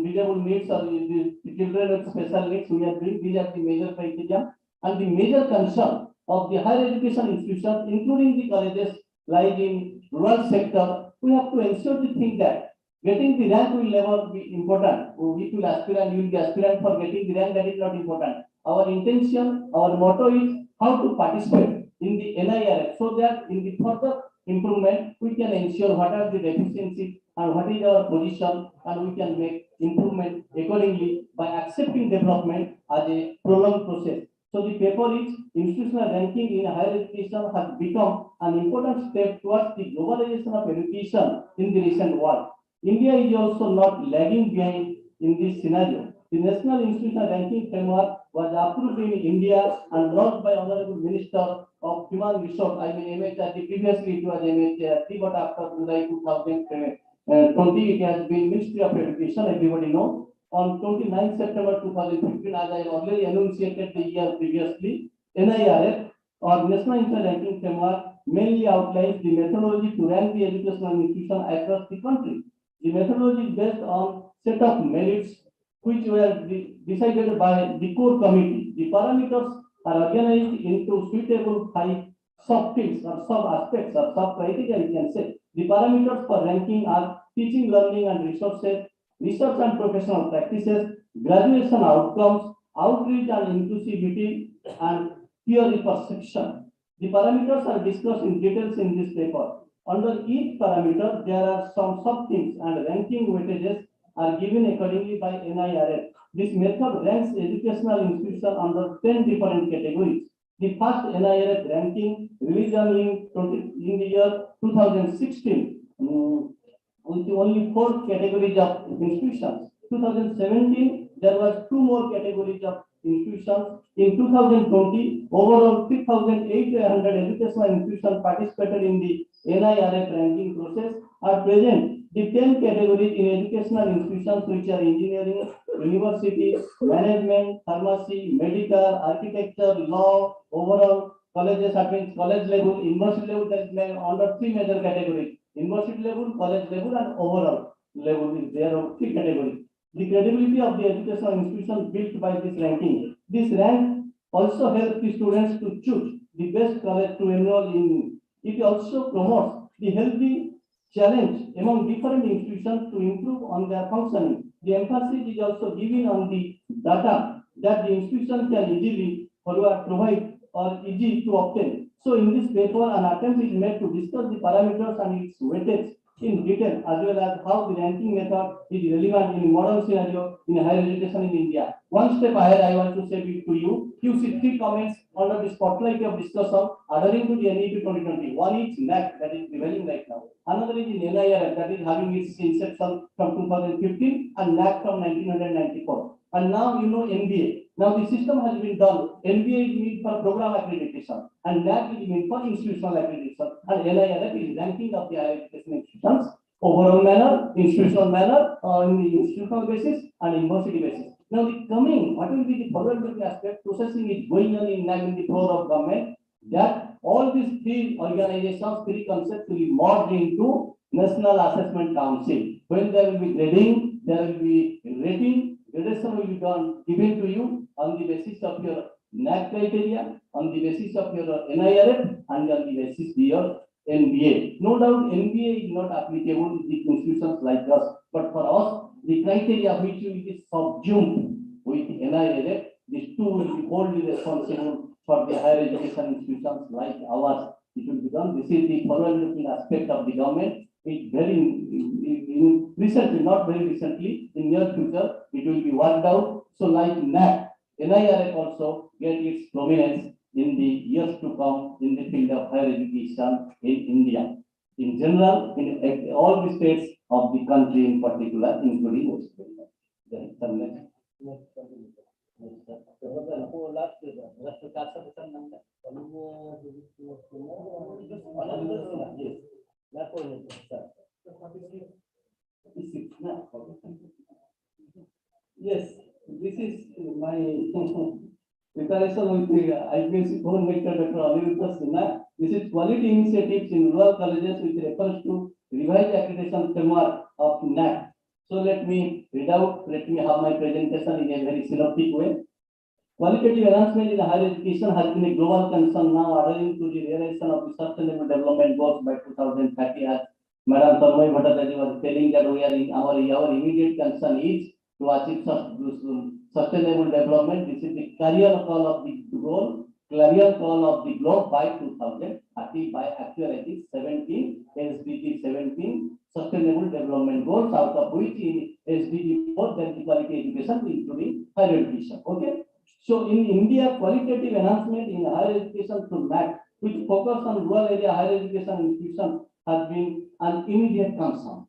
disable needs or the children with special needs, we are doing these are the major criteria. And the major concern of the higher education institutions, including the colleges like in rural sector, we have to ensure the thing that getting the rank will never be important. If you aspirant, you will be aspirant for getting the rank, that is not important. Our intention, our motto is how to participate in the NIRF so that in the further improvement, we can ensure what are the deficiencies and what is our position, and we can make improvement accordingly by accepting development as a prolonged process. So the paper is institutional ranking in higher education has become an important step towards the globalization of education in the recent world. India is also not lagging behind in this scenario. The National Institutional Ranking Framework was approved in India and launched by Honorable Minister of Human Resource, I mean MHRD, previously it was MHRD, but after July 2020 it has been Ministry of Education, everybody knows. On 29 September 2015, as I already enunciated the year previously, NIRF or National Institutional Ranking Framework mainly outlines the methodology to rank the educational institution across the country. The methodology is based on set of merits which were decided by the core committee. The parameters are organized into suitable 5 sub-fields or sub-aspects or sub-criteria, you can say. The parameters for ranking are teaching, learning and resources, research and professional practices, graduation outcomes, outreach and inclusivity, and theory perception. The parameters are discussed in details in this paper. Under each parameter, there are some sub-themes and ranking weightages are given accordingly by NIRF. This method ranks educational institutions under 10 different categories. The first NIRF ranking released in the year 2016 with only 4 categories of institutions. 2017, there was 2 more categories of institutions. In 2020, overall 3,800 educational institutions participated in the NIRF ranking process. Are present the 10 categories in educational institutions which are engineering, university, management, pharmacy, medical, architecture, law, overall colleges, college level, university level, that is under 3 major categories. University level, college level and overall level is there of 3 categories. The credibility of the educational institution built by this ranking. This rank also helps the students to choose the best college to enroll in. It also promotes the healthy challenge among different institutions to improve on their functioning. The emphasis is also given on the data that the institution can easily provide or easy to obtain. So in this paper, an attempt is made to discuss the parameters and its weightage in detail, as well as how the ranking method is relevant in modern scenario in higher education in India. One step ahead, I want to say it to you. You see 3 comments under the spotlight of discussion adhering to the NAAC 2020. One is NAAC, that is prevailing right now. Another is in NIRF, that is having its inception from 2015, and NAAC from 1994. And now you know MBA. Now the system has been done. MBA is meant for program accreditation, and NAAC is meant for institutional accreditation, and NIRF is ranking of the higher education institutions overall manner, institutional manner, on the institutional basis and university basis. Now the coming, what will be the forward-looking aspect? Processing is going on in NAAC in the floor of government, that all these 3 organizations, 3 concepts will be merged into National Assessment Council. When there will be grading, there will be rating, gradation will be done, given to you on the basis of your NAAC criteria, on the basis of your NIRF, and on the basis of your NBA. No doubt NBA is not applicable to the institutions like us, but for us, the criteria which will be subsumed with NIRF, these 2 will be wholly responsible for the higher education institutions like ours. It will be done. This is the forward-looking aspect of the government. It's very recently, not very recently, in near future, it will be worked out. So like NAAC, NIRF also get its prominence in the years to come in the field of higher education in India. In general, in all the states of the country in particular, including West Bengal. Yes, this is my preparation with the IQAC co-director Dr. Aniruddha Sinha. This is quality initiatives in rural colleges with reference to revised accreditation framework of NAAC. So let me read out, let me have my presentation in a very synoptic way. Qualitative enhancement in higher education has been a global concern now, adhering to the realization of the sustainable development goals by 2030. As Madam Tanmay Bhattacharya was telling that we are in our immediate concern is to achieve sustainable development. This is the clarion call of the goal, clarion call of the globe by 2030 by actually 17 SDG 17 sustainable development goals, out of which in SDG 4 then quality education including higher education. Okay. So in India, qualitative enhancement in higher education through NAAC, which focus on rural area higher education institutions, has been an immediate concern.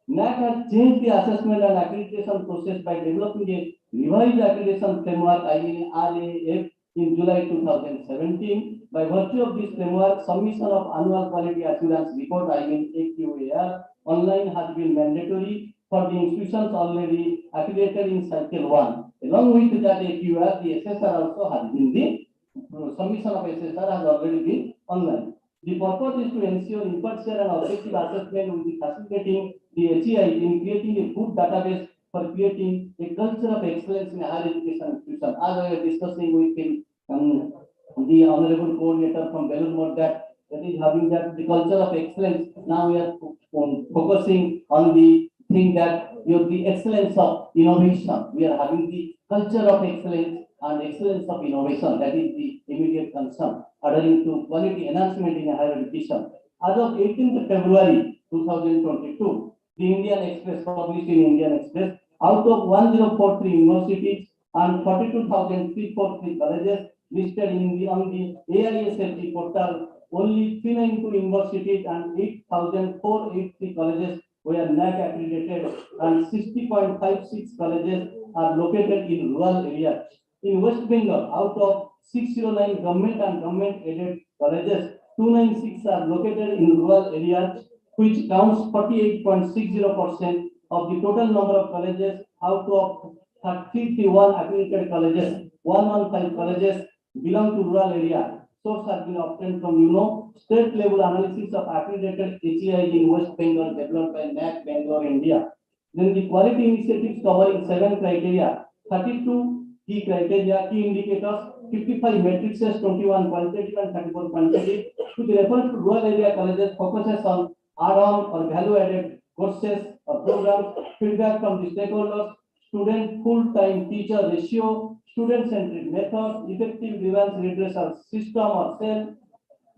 NAAC has changed the assessment and accreditation process by developing a revised accreditation framework, RAF, in July 2017. By virtue of this framework, submission of annual quality assurance report, AQAC, online has been mandatory for the institutions already accredited in Cycle 1. Along with that AQAC, the SSR also has been the submission of SSR has already been online. The purpose is to ensure impartial and objective assessment with the facilitating the HEI in creating a good database for creating a culture of excellence in higher education institution. As I was discussing with him, the honorable coordinator from Bengal, that is having that the culture of excellence. Now we are focusing on the thing that the excellence of innovation. We are having the culture of excellence and excellence of innovation. That is the immediate concern, adhering to quality enhancement in higher education. As of 18th February 2022, the Indian Express published in Indian Express, out of 1043 universities and 42,343 colleges listed in the on the AISFG portal, only 392 universities and 8,483 colleges were NAAC accredited, and 60.56 colleges are located in rural areas. In West Bengal, out of 609 government and government-aided colleges, 296 are located in rural areas, which counts 48.60% of the total number of colleges. Out of 331 accredited colleges, 115 colleges belong to rural area. Source has been obtained from state level analysis of accredited HEI in West Bengal developed by NAAC Bangalore, India. Then the quality initiatives covering 7 criteria, 32 key criteria, key indicators, 55 matrices, 21 qualitative and 34 quantitative. With reference to rural area colleges, focuses on add-on or value-added courses or programs, feedback from the stakeholders, student full-time teacher ratio, student-centric method, effective grievance redressal system or cell,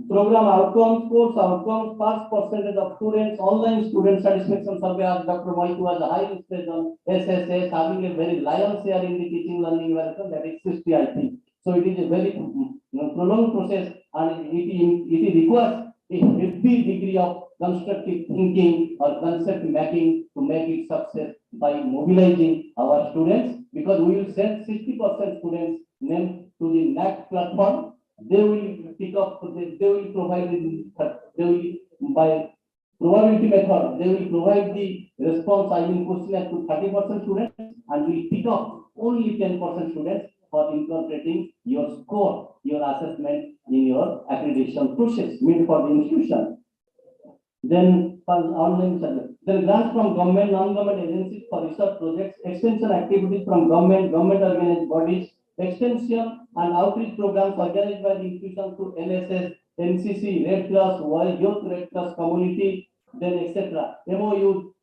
program outcomes, course outcomes, pass percentage of students, online student satisfaction survey, as Dr. Moitu was a high stage on SSS, having a very lion's share in the teaching learning evaluation, that is 60, I think. So it is a very prolonged process, and it requires a heavy degree of constructive thinking or concept mapping to make it success by mobilizing our students, because we will send 60% students named to the NAAC platform. They will pick up, they will provide, by probability method, they will provide the response, questionnaire to 30% students, and will pick up only 10% students for incorporating your score, your assessment in your accreditation process made for the institution. Then online service. Then grants from government, non-government agencies for research projects, extension activities from government organized bodies, extension and outreach programs organized by the institution through NSS, NCC, Red Cross, World Youth Red Cross Community, then etc. MOU,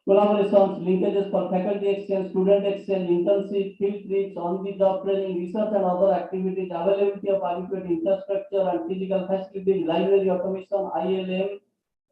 collaborations, linkages for faculty exchange, student exchange, internship, field trips, on-the-job training, research and other activities, availability of adequate infrastructure and physical facilities, library automation, ILM,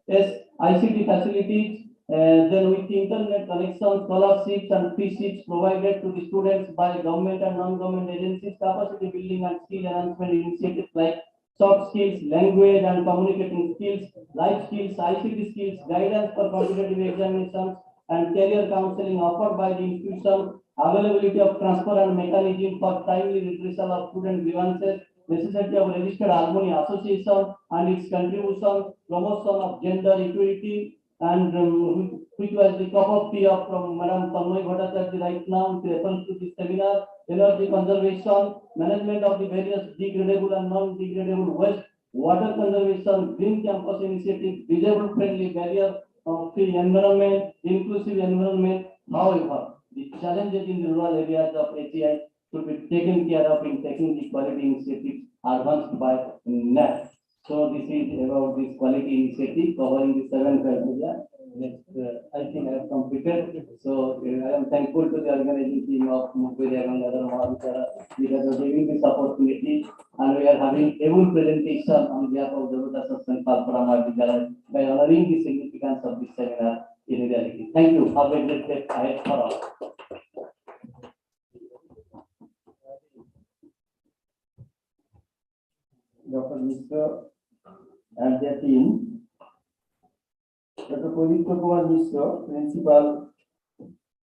ICT facilities, then with internet connection, scholarships and free seats provided to the students by government and non-government agencies, capacity building and skill enhancement initiatives like soft skills, language and communicating skills, life skills, ICT skills, guidance for competitive examinations and career counseling offered by the institution, availability of transfer and mechanism for timely redressal of student grievances, necessity of registered alumni association and its contribution, promotion of gender equality, and which was the cup of tea of from Madam Tanmay Bhattacharya right now with reference to this seminar, energy conservation, management of the various degradable and non-degradable waste, water conservation, green campus initiative, disabled friendly barrier free environment, inclusive environment. However, the challenges in the rural areas of HEI should be taken care of in taking the quality initiatives advanced by NAAC. So this is about this quality initiative covering the 7 criteria. Next, I think I have completed. So I am thankful to the organizing team of Mugberia, Gngadhar, Mahavidyalaya because of giving this opportunity, and we are having able presentation on behalf of the Mahavidyalaya by honoring the significance of this seminar in reality. Thank you. Have a great day ahead for all. Dr. Mishra and their team. Dr. Pavitra Kumar Mishra, Principal,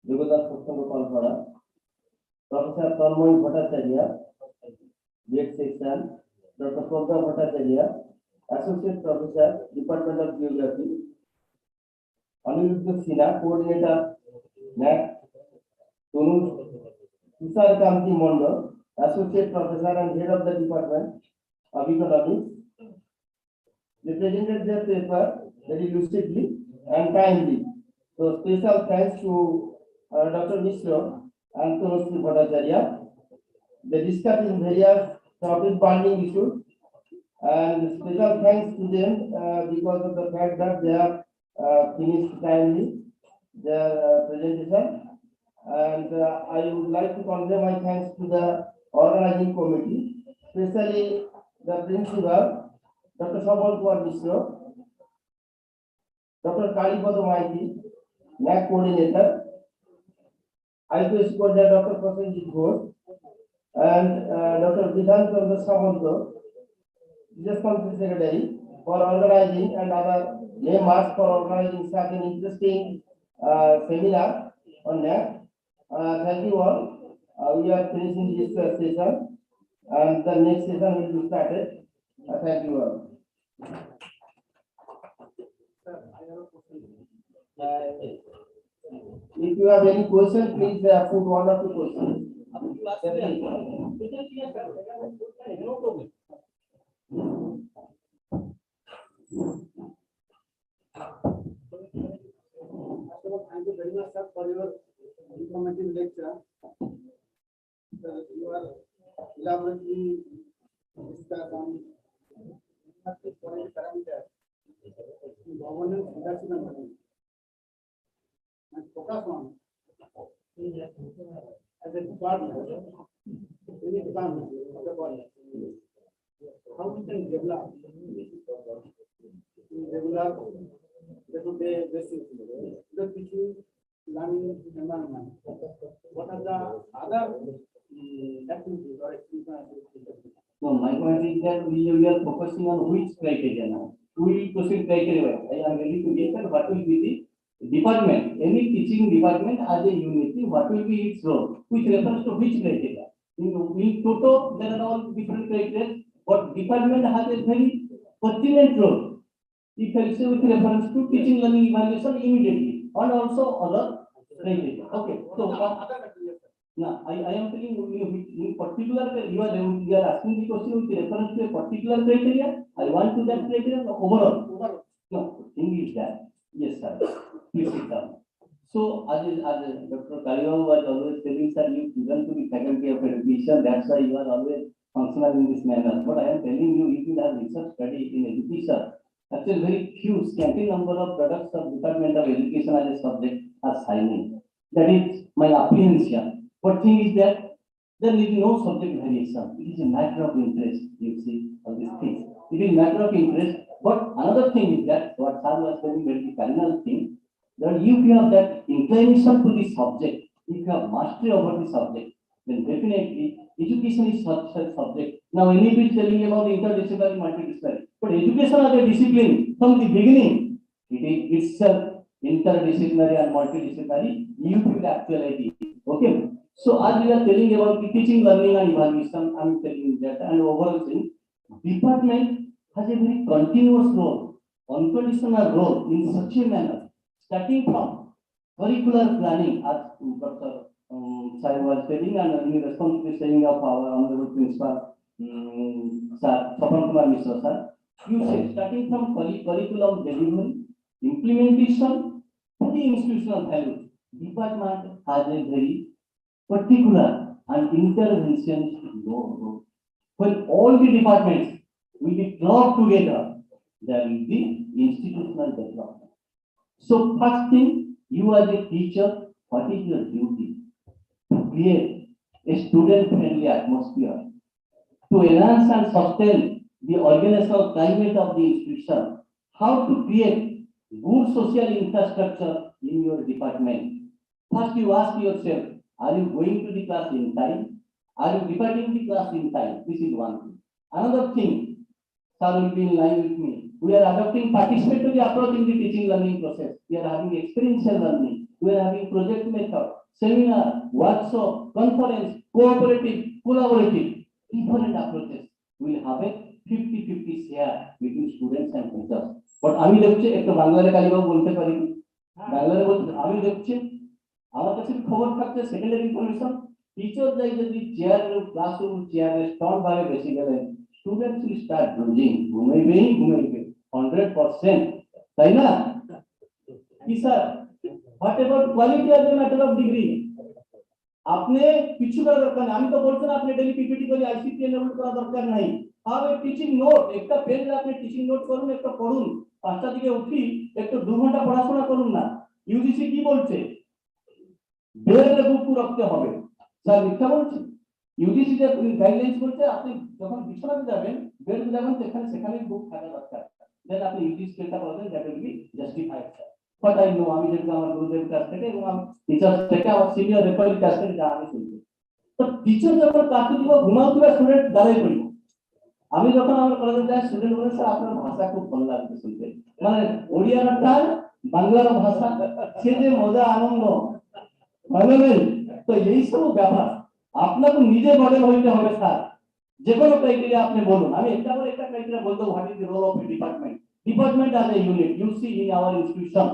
Gngadhar Palpara, Professor Tanmoy Bhattacharya, Jet Section, Dr. Purba Bhattacharya, Associate Professor, Department of Geography, Aniruddha Sinha, Coordinator, NAAC, Tushar Kamti Mondal, Associate Professor and Head of the Department of Economics. They presented their paper very lucidly and kindly. So special thanks to Dr. Mishra and Tanushree Bhattacharya. They discussed in various topic burning issues, and special thanks to them because of the fact that they have finished timely their presentation. And I would like to convey my thanks to the organizing committee, especially the principal, Dr. Sabal Kumar Mishra, Dr. Kalipado Maiti, NAAC coordinator, IQAC coordinator Dr. Prasenjit Ghosh, and Dr. Vidhan Chandra Samanto, responsible secretary for organizing, and other members for organizing such an interesting seminar on NAAC. Thank you all. We are finishing this session, and the next session will be started. Thank you all. If you have any question, please put one or two questions. No problem. Thank you very much, sir, for your informative lecture. You are elaborately discussed on parameters, governance, leadership, and governance, and focus on as a department, any department of the body, how we can develop regular day-to-day basis the teaching, learning environment. What are the other activities or activities? No, my point is that we are focusing on which criteria now. We will proceed criteria. I am ready to get that what will be the department, any teaching department as a unit, what will be its role, which refers to which criteria. In total, there are all different criteria, but department has a very pertinent role. If I say with reference to teaching, learning, evaluation immediately, and also other criteria. Okay, so now I am telling you in particular you are asking the question with reference to a particular criteria. I want to that criteria overall. No, thing is that yes, sir. Please sit down. So as Dr. Kalibab was always telling, sir, you belong to the faculty of education. That's why you are always functional in this manner. But I am telling you, if you have research study in education, actually very few scanty number of products of Department of Education as a subject are signing. That is my apprehension. But thing is that there is no subject variation. It is a matter of interest. You see all these things. It is a matter of interest. But another thing is that what sir was telling, very final thing, that if you have that inclination to the subject, if you have mastery over the subject, then definitely education is such a subject. Now, anybody is telling about interdisciplinary, multidisciplinary, but education as a discipline from the beginning, it is itself interdisciplinary and multidisciplinary. You feel actuality. Okay. So, as we are telling about the teaching, learning, and evaluation, I am telling you that, and overall thing, department has a very continuous role, unconditional role in such a manner, starting from curricular planning, as Dr. Sai was telling, and in response to the saying of our honorable principal, Sir Sapan Kumar Mishra, sir, you said starting from curriculum delivery, implementation, to the institutional values, department has a very particular and intervention role. When all the departments will be clubbed together, there will be institutional development. So first thing, you as a teacher, what is your duty? To create a student-friendly atmosphere, to enhance and sustain the organizational climate of the institution, how to create good social infrastructure in your department. First, you ask yourself, are you going to the class in time? Are you departing the class in time? This is one thing. Another thing, sir will be in line with me. We are adopting participatory approach in the teaching learning process. We are having experiential learning. We are having project method, seminar, workshop, conference, cooperative, collaborative, different approaches. We will have a 50-50 share between students and teachers. But আমি দেখছি একটু বাংলায় কালিবাবু বলতে পারি বাংলায় বলতে আমি দেখছি আমার কাছে খবর থাকছে সেকেন্ডারি ইনফরমেশন টিচার যাই যদি চেয়ার ক্লাসরুম চেয়ারে স্টল ভাবে বেশি গেলে স্টুডেন্টস উইল স্টার্ট ডোজিং ঘুমাইবে 100%, তাই না? কি sir, what about quality as a matter of degree? আপনি কিছু করার দরকার নেই। আমি তো বলছি না আপনি ডেলি পিপিটি করে আইসিটি এনেবল করা দরকার নাই। হবে টিচিং নোট, একটা পেজ আপনি টিচিং নোট করুন, একটা পড়ুন, 5টা দিকে উঠি একটু 2 ঘন্টা পড়াশোনা করুন না। ইউজিসি কি বলছে? বেডে বুক রাখতে হবে। স্যার মিথ্যা বলছে? ইউজিসি যে গাইডলাইন্স বলছে আপনি যখন বিছানাতে যাবেন বেডে যাবেন সেখানে বুক থাকা দরকার। দেন আপনি ইউজিসি যেটা বলেন that will be justified sir. But I know আমি যেটা আমার গুরুদেব কাছ থেকে এবং আমার টিচার থেকে আমার সিনিয়র রেফারেল কাছ থেকে যা আমি শুনছি। তো টিচার যখন ক্লাসে দিব ঘুমাও দিবা স্টুডেন্ট দাঁড়াই পড়িব। আমি যখন আমার কলেজে যাই স্টুডেন্ট বলে স্যার আপনার ভাষা খুব ভালো লাগছে শুনতে, মানে ওড়িয়ার টান বাংলার ভাষা সে যে মজা আনন্দ বুঝলেন? তো এই সব ব্যাপার আপনাকে নিজে মডেল হইতে হবে স্যার। যে কোনো ক্রাইটেরিয়া আপনি বলুন, আমি একটা করে একটা ক্রাইটেরিয়া বলতে what is the role of a department. Department as a unit, you see in our institution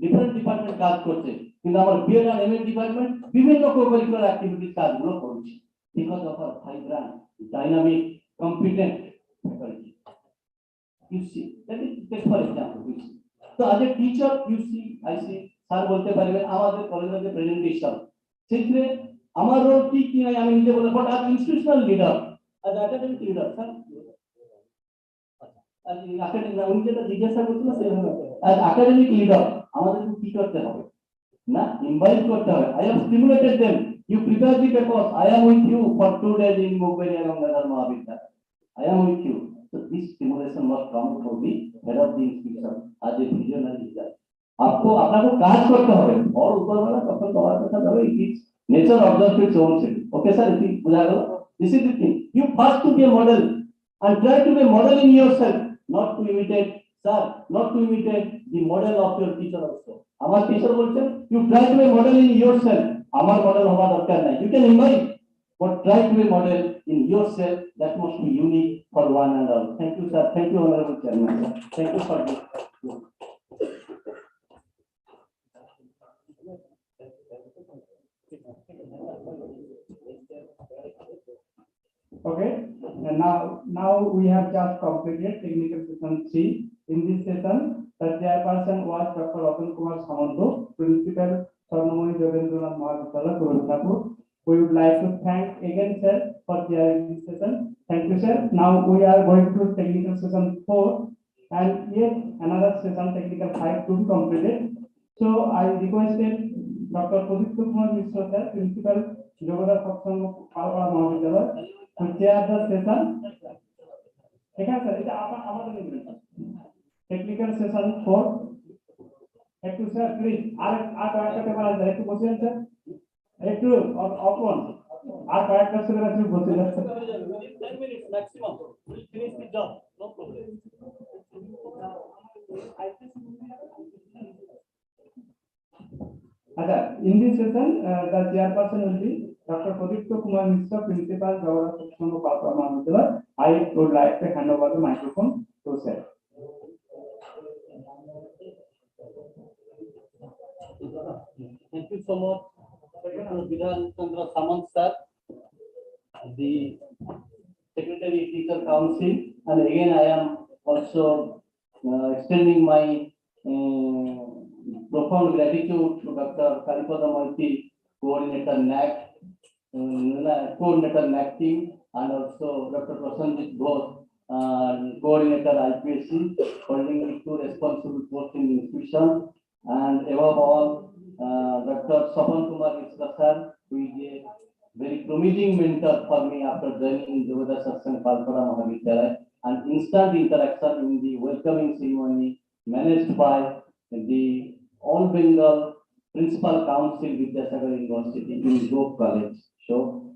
different department কাজ করছে, কিন্তু আমার বিএড আর এমএড ডিপার্টমেন্ট বিভিন্ন কোকারিকুলার অ্যাক্টিভিটিস কাজগুলো করছে because of our vibrant dynamic competent faculty. You see, that is just for example. So as a teacher, you see, I see, sir বলতে পারবেন আমাদের কলেজের যে প্রেজেন্টেশন সেখানে আমার রোল কি কি নাই আমি নিজে বলবো, but as institutional leader, as academic leader, sir as academic উনি যেটা জিজ্ঞাসা করছিল সেভাবে as academic leader আমাদের কি করতে হবে না, ইনভাইট করতে হবে। I have stimulated them, you prepare the papers, I am with you for 2 days in Mugberia and Gngadhar Mahavidyalaya, I am with you. So this stimulation must come from the head of the institution as a visionary leader. आपको अपना को काज करते হবে और ऊपर वाला couple cover करता जावे, it is nature observes its own thing. Okay sir, इसी बुझा गया? This is the thing, you first to be a model and try to be a model in yourself, not to imitate sir, not to imitate the model of your teacher also. আমার teacher বলছেন you try to be a model in yourself, আমার model হওয়া দরকার নাই, you can imbibe but try to be a model in yourself, that must be unique for one and all. Thank you sir, thank you honorable chairman sir, thank you for this. Okay, and now we have just completed technical session 3. In this session, the chairperson was Dr. Ratan Kumar Samanto, Principal, Swarnamohi Jogendranath Mahavidyalaya, Bhupatinagar. We would like to thank again sir for chairing this session. Thank you sir. Now we are going to technical session 4 and yet another session technical 5 to be completed. So I requested Dr. Purba Kumar Mishra sir, Principal, Gngadhar Purba Mahavidyalaya, to chair the session. Okay sir, এটা আমাদের technical session 4. একটু sir please আর কয়েকটা paper আছে একটু বসেন sir, একটু upon আর কয়েকটা sir একটু বসে যাচ্ছে 10 minutes maximum, we'll finish the job, no problem. In this session, the chairperson will be Dr. Purba Kumar Mishra, Principal, Gngadhar Mahavidyalaya. I would like to hand over the microphone to sir. Thank you so much, Vidhan Chandra Samant sir, the Secretary Teacher Council, and again I am also extending my profound gratitude to Dr. Kalipada Malti, coordinator NAAC, coordinator NAAC team, and also Dr. Prasanjit Ghosh, coordinator IQAC, holding the two responsible posts in the institution, and above all, Dr. Sapan Kumar Mishra sir, who is a very promising mentor for me after joining Gngadhar section Purba Mahavidyalaya, and instant interaction in the welcoming ceremony managed by the All Bengal Principal Council Vidyasagar University in Job College. So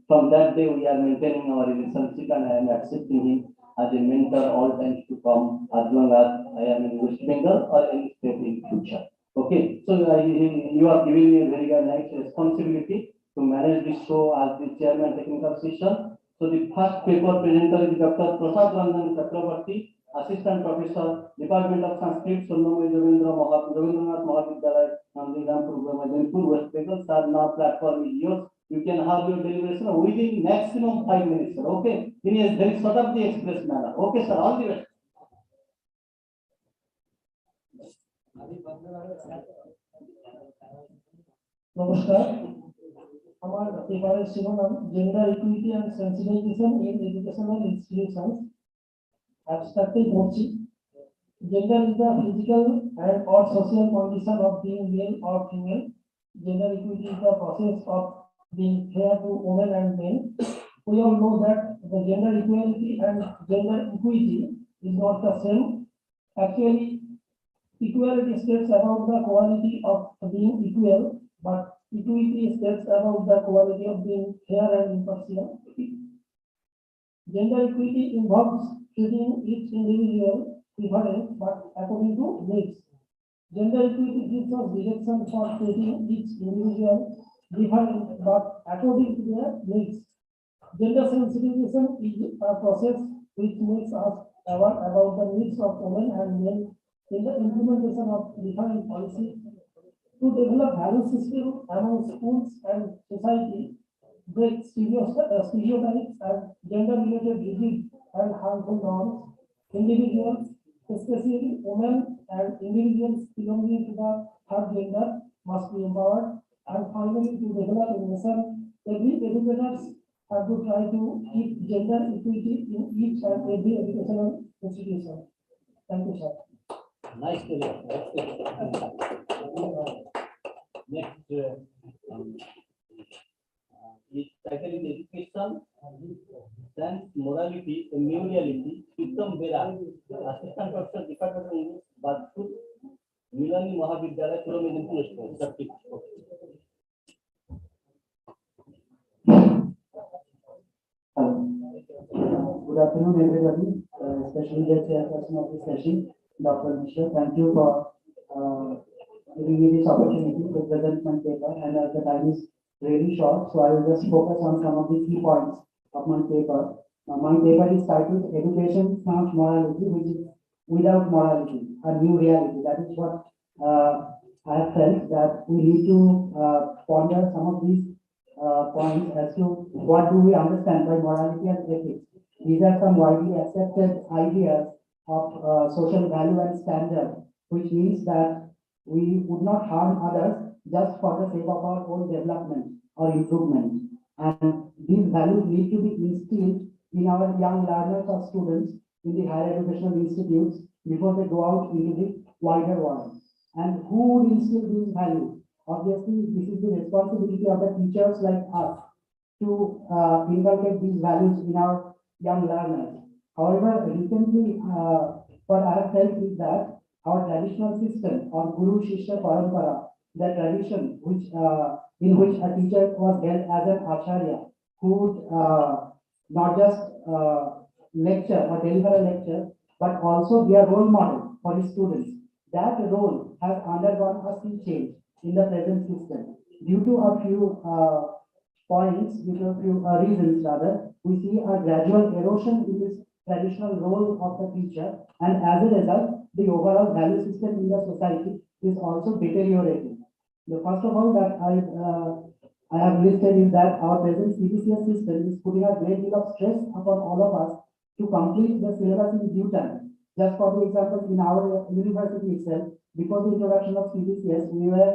from that day we are maintaining our relationship, and I am accepting him as a mentor all times to come, as long as I am in West Bengal or any state in future. Okay, so you are giving me a very nice responsibility to manage this show as the chairman technical session. So the first paper presenter is Dr. Prasad Ranjan Chakrabarti, Assistant Professor, Department of Sanskrit, Sonamai Ravindranath Mahavidyalaya, Purba, Medinipur, West Bengal. Sir, now platform is yours. You can have your deliberation within maximum 5 minutes, sir. Okay, in a very sort of the express manner. Okay, sir, all the best. নমস্কার, আমার পেপারের শিরোনাম gender equity and sensitisation in educational institutions. অ্যাবস্ট্রাক্টে পড়ছি। Gender is the physical and or social condition of being male or female. Gender equity is the process of being fair to women and men. We all know that the gender equality and gender equity is not the same. Actually, equality states about the quality of being equal, but equity states about the quality of being fair and impartial. Gender equity involves treating each individual different but according to needs. Gender equity gives us direction for treating each individual different but according to their needs. Gender sensitization is a process which makes us aware about the needs of women and men in the implementation of different policies to develop value system among schools and society, break stereotypes and gender-related rigid and harmful norms. Individuals, especially women and individuals belonging to the third gender, must be empowered. And finally, to develop a nation, every educators have to try to keep gender equity in each and every educational institution. Thank you, sir. Nice to hear. Next, is title is education, science, morality, and new reality. Uttam Bera, Assistant Professor, Department of English, Badpur, Milani Mahavidyalaya, Purba, Medinipur. Good afternoon, everybody, especially the chairperson of this session, Dr. Mishra. Thank you for giving me this opportunity to present my paper, and as the time is really short, so I will just focus on some of the key points of my paper. My paper is titled Education Sans Morality, which is without morality, a new reality. That is what I have felt that we need to ponder some of these points as to what do we understand by morality and ethics. These are some widely accepted ideas of social value and standard, which means that we would not harm others just for the sake of our own development or improvement. And these values need to be instilled in our young learners or students in the higher educational institutes before they go out into the wider world. And who would instill these values? Obviously, this is the responsibility of the teachers like us to inculcate these values in our young learners. However, recently, what I have felt is that our traditional system or Guru Shishya Parampara, the tradition which in which a teacher was held as an acharya who would not just lecture or deliver a lecture, but also be a role model for his students. That role has undergone a sea change in the present system. Due to a few reasons rather, we see a gradual erosion in this traditional role of the teacher, and as a result, the overall value system in the society is also deteriorating. The first of all that I have listed is that our present CBCS system is putting a great deal of stress upon all of us to complete the syllabus in due time. Just for the example, in our university itself, before the introduction of CBCS, we were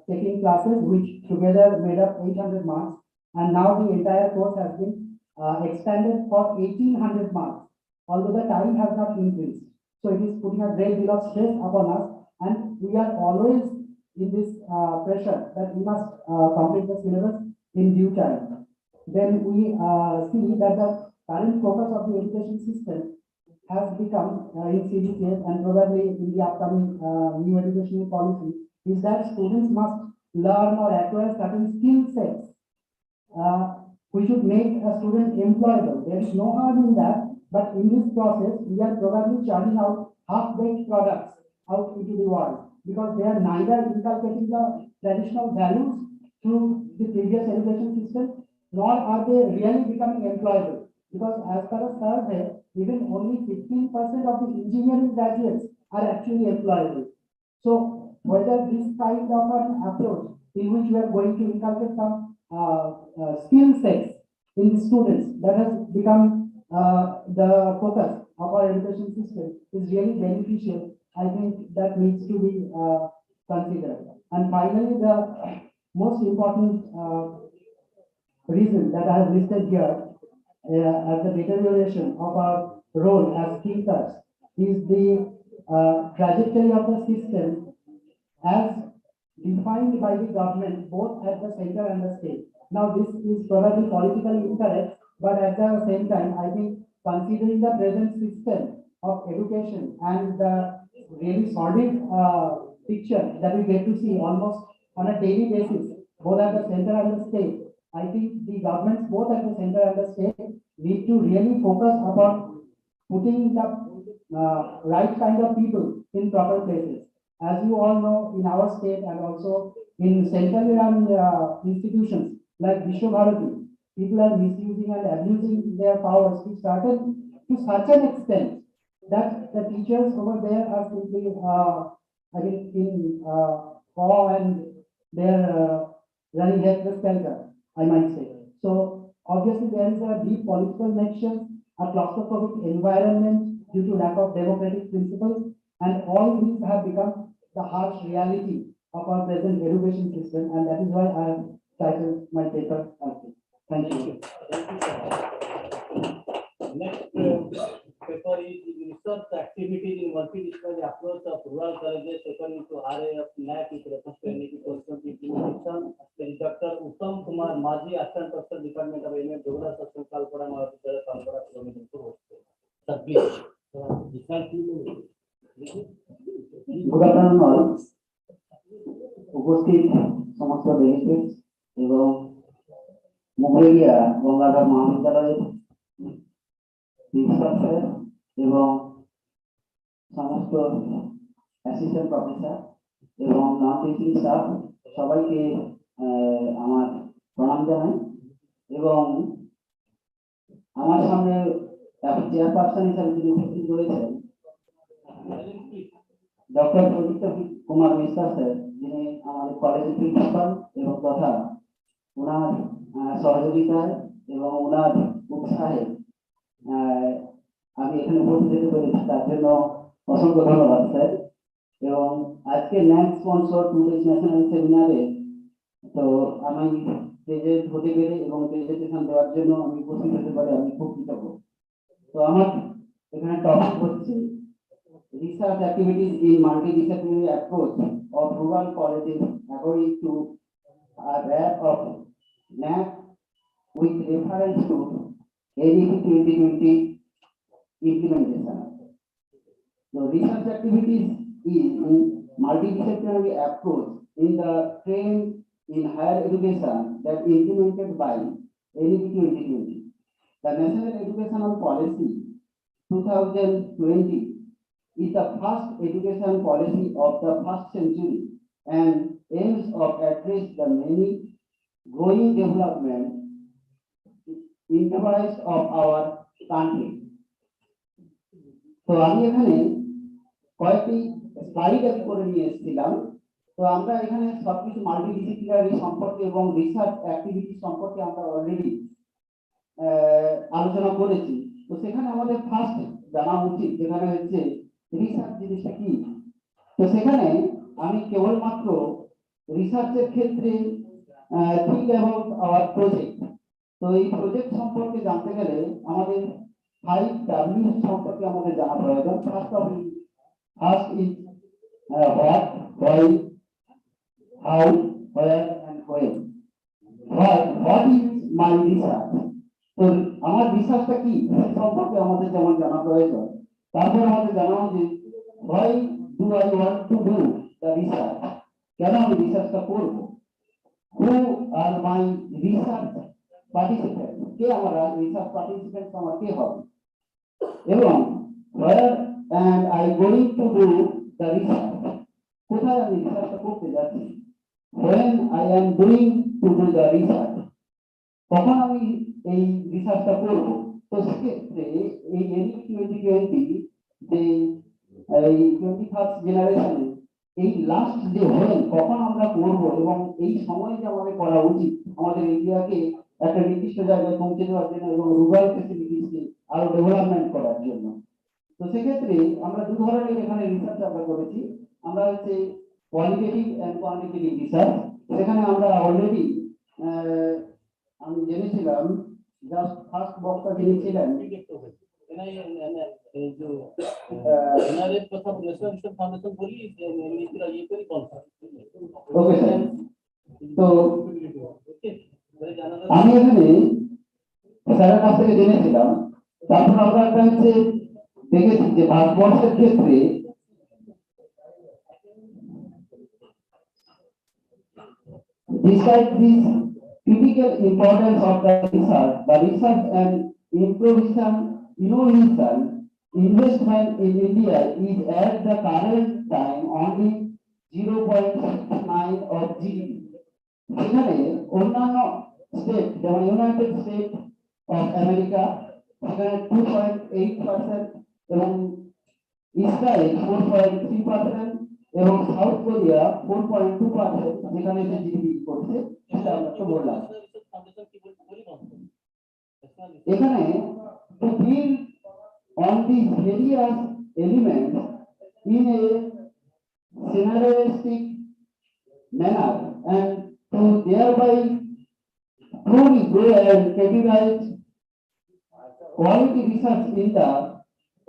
taking classes which together made up 800 marks, and now the entire course has been expanded for 1800 marks, although the time has not increased. So it is putting a great deal of stress upon us, and we are always in this pressure that we must complete the syllabus in due time. Then we see that the current focus of the education system has become in CBCS and probably in the upcoming new educational policy is that students must learn or acquire certain skill sets. We should make a student employable. There is no harm in that, but in this process, we are probably churning out half-baked products out into the world because they are neither inculcating the traditional values through the previous education system, nor are they really becoming employable. Because as per a survey, even only 15% of the engineering graduates are actually employable. So whether this kind of an approach in which we are going to inculcate some skill sets in the students that has become the focus of our education system is really beneficial. I think that needs to be considered. And finally, the most important reason that I have listed here as the deterioration of our role as thinkers is the trajectory of the system as defined by the government, both at the center and the state. Now, this is probably politically incorrect, but at the same time, I think considering the present system of education and the really solid picture that we get to see almost on a daily basis, both at the center and the state, I think the governments, both at the center and the state, need to really focus upon putting the right kind of people in proper places. As you all know, in our state and also in centrally run institutions like Bhupatinagar, people are misusing and abusing their powers to such an extent that the teachers over there are simply, in awe and they're running helter-skelter, I might say. So obviously there is a deep political nexus, a claustrophobic environment due to lack of democratic principles, and all these have become the harsh reality of our present education system, and that is why I have titled my paper as this. Thank you. Next paper is research activities in multidisciplinary approach of rural colleges according to RAF NAAC with reference to NAAC-2022 implementation. There is Dr. Uttam Kumar Maji, Assistant Professor, Department of Engineering, Dogra Section, Kalpura, Mahavidyalaya, Kalpura, Medinipur. Sir, please. Good afternoon all. উপস্থিত সমস্ত delegates এবং মুগবেরিয়া গঙ্গাধর মহাবিদ্যালয়ের principal sir এবং সমস্ত assistant professor এবং non teaching staff সবাইকে আমার প্রণাম জানাই। এবং আমার সামনে চেয়ারপারসন হিসাবে যিনি উপস্থিত রয়েছেন ডক্টর প্রদীপ্ত কুমার মিশ্রা স্যার, যিনি আমাদের কলেজের প্রিন্সিপাল এবং তথা ওনার সহযোগিতায় এবং ওনার উৎসাহে আমি এখানে উপস্থিত হতে পেরেছি, তার জন্য অসংখ্য ধন্যবাদ স্যার। এবং আজকে NAAC স্পন্সর 2 days ন্যাশনাল সেমিনারে তো আমি প্রেজেন্ট হতে পেরে এবং প্রেজেন্টেশন দেওয়ার জন্য আমি উপস্থিত হতে পারে আমি খুব কৃতজ্ঞ। তো আমার এখানে টপিক হচ্ছে research activities in multidisciplinary approach of rural colleges according to a RAF of NAAC with reference to NAAC-2022 implementation. So research activities is in multidisciplinary approach in the trend in higher education that implemented by NAAC-2022. The National Educational Policy 2020 is the first education policy of the first century and aims of address the many growing development enterprise of our country. তো আমি এখানে কয়েকটি slide আমি করে নিয়ে এসেছিলাম। তো আমরা এখানে সবকিছু মাল্টিডিসিপ্লিনারি সম্পর্কে এবং রিসার্চ অ্যাক্টিভিটি সম্পর্কে আমরা অলরেডি আলোচনা করেছি। তো সেখানে আমাদের ফার্স্ট জানা উচিত, যেখানে হচ্ছে রিসার্চ জিনিসটা কি। তো সেখানে আমি কেবলমাত্র রিসার্চের ক্ষেত্রে থিঙ্ক অ্যাবাউট আওয়ার প্রজেক্ট। তো এই প্রজেক্ট সম্পর্কে জানতে গেলে আমাদের 5W সম্পর্কে আমাদের জানা প্রয়োজন। First is what, why, how, where and when. What is my research, তো আমার রিসার্চটা কি সম্পর্কে আমাদের যেমন জানা প্রয়োজন। তারপর আমাদের জানা উচিত why do I want to do the research, কেন আমি রিসার্চটা করব। হু আর মাই রিসার্চ পার্টিসিপেন্ট, কে আমার রিসার্চ পার্টিসিপেন্ট আমার কে হবে। এবং where and I going to do the research, কোথায় আমি রিসার্চটা করতে যাচ্ছি। when I am doing to do the research, কখন আমি এই রিসার্চটা করব। তো সেক্ষেত্রে এই NAAC 2020 যে এই 21st জেনারেশনে এই লাস্ট যে when কখন আমরা করব এবং এই সময় যে আমাদের করা উচিত আমাদের ইন্ডিয়াকে একটা নির্দিষ্ট জায়গায় পৌঁছে দেওয়ার জন্য এবং রুরাল ফেসিলিটিসকে আরো ডেভেলপমেন্ট করার জন্য। তো সেক্ষেত্রে আমরা দু ধরনের এখানে রিসার্চ আমরা করেছি। আমরা হচ্ছে কোয়ালিটেটিভ এন্ড কোয়ান্টিটেটিভ রিসার্চ। সেখানে আমরা অলরেডি আমি জেনেছিলাম, জাস্ট ফার্স্ট বক্তা যিনি ছিলেন এই যে এনআরএফ কথা ন্যাশনাল রিসার্চ ফাউন্ডেশন বলি যে নিজেরা ইয়ে করি কনফারেন্স। Okay sir. তো আমি এখানে স্যারের কাছ থেকে জেনেছিলাম। তারপর আমরা একটা হচ্ছে দেখেছি যে ভারতবর্ষের ক্ষেত্রে despite this critical importance of the research and innovation investment in India is at the current time only 0.69 of GDP. সেখানে অন্যান্য স্টেট যেমন ইউনাইটেড স্টেট অফ আমেরিকা সেখানে 2.8% এবং ইসরায়েল 4.3% এবং সাউথ কোরিয়া 4.2% যেখানে যে জিডিপি করছে সেটা আমরা তো বললাম। এখানে to build on these various elements in a synergistic manner and to thereby truly grow and categorize quality research in the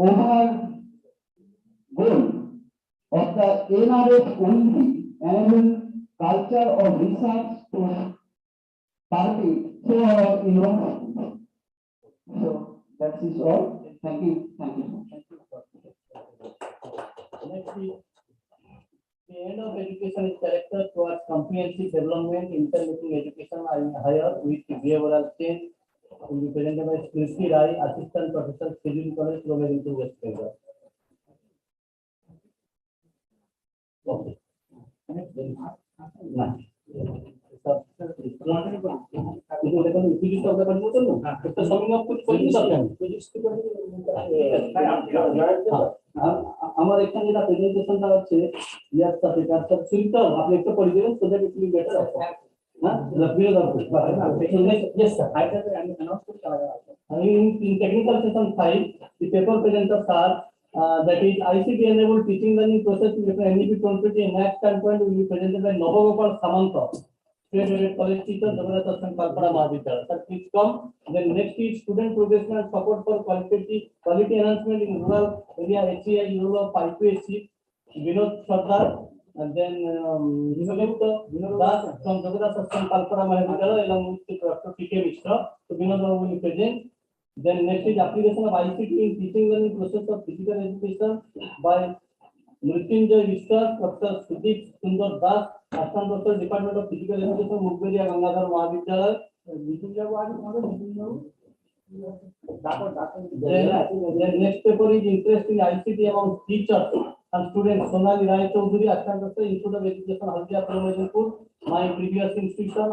overall goal of the NRF only enable culture of research to permeate through our innovation. So that is all. Thank you. Thank you. Next is the end of education is directed towards comprehensive development, intermediate education and higher with behavioral change. Will be presented by Smriti Rai, Assistant Professor, Civil College, Medinipur, West Bengal. Okay. Next. আমার এখানে যেটা প্রেজেন্টেশনটা হচ্ছে ইয়ার সাথে তার সাথে simple আপনি একটু পড়ে দিবেন so that it will be better হ্যাঁ ভিডিও দাও yes sir I announce করতে হবে in technical session 5 the paper presenters are that is ICT enabled teaching learning process with NEP 2020 NAAC standpoint will be presented by Nabagopal Samanta, graduate college teacher, Gngadhar Purba, Mahavidyalaya. Sir, please come. Then next is student progression and support for quality enhancement in rural area, HCI, rural of IQAC, Vinod Sardar, and then Vinod Das from Gngadhar Mahavidyalaya along with Dr. T.K. Mishra. So Vinod will be present. Then next is application of ICT in teaching learning process of physical education by Mrityunjay Vishwas, Dr. Sudip Sundar Das, Assistant Professor, Department of Physical Education, Mugberia, Gngadhar, Mahavidyalaya. Then next paper is interest in ICT among teachers and students. Sonali Rai Chaudhary, Assistant Professor, Institute of Education, Haldia, Medinipur. My previous institution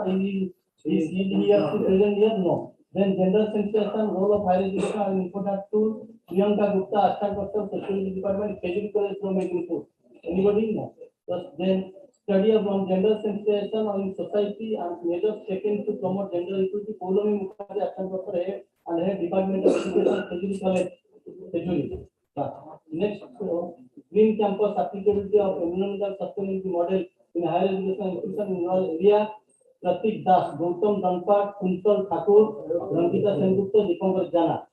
is here to present here. No. Then gender sensitization, role of higher education and important tool. Priyanka Gupta, Assistant Professor, Sociology Department, KGB College, Medinipur. Anybody? No. Then study of gender sensitization in society and measures taken to promote gender equality. Purba Mukherjee, Assistant Professor, and Head Department of Education, KGB College, Next, green campus applicability of environmental sustainability model in higher education institution in rural area. Pratik Das, Gautam Danpad, Kuntal Thakur, Rankita Sengupta, Dipankar Jana.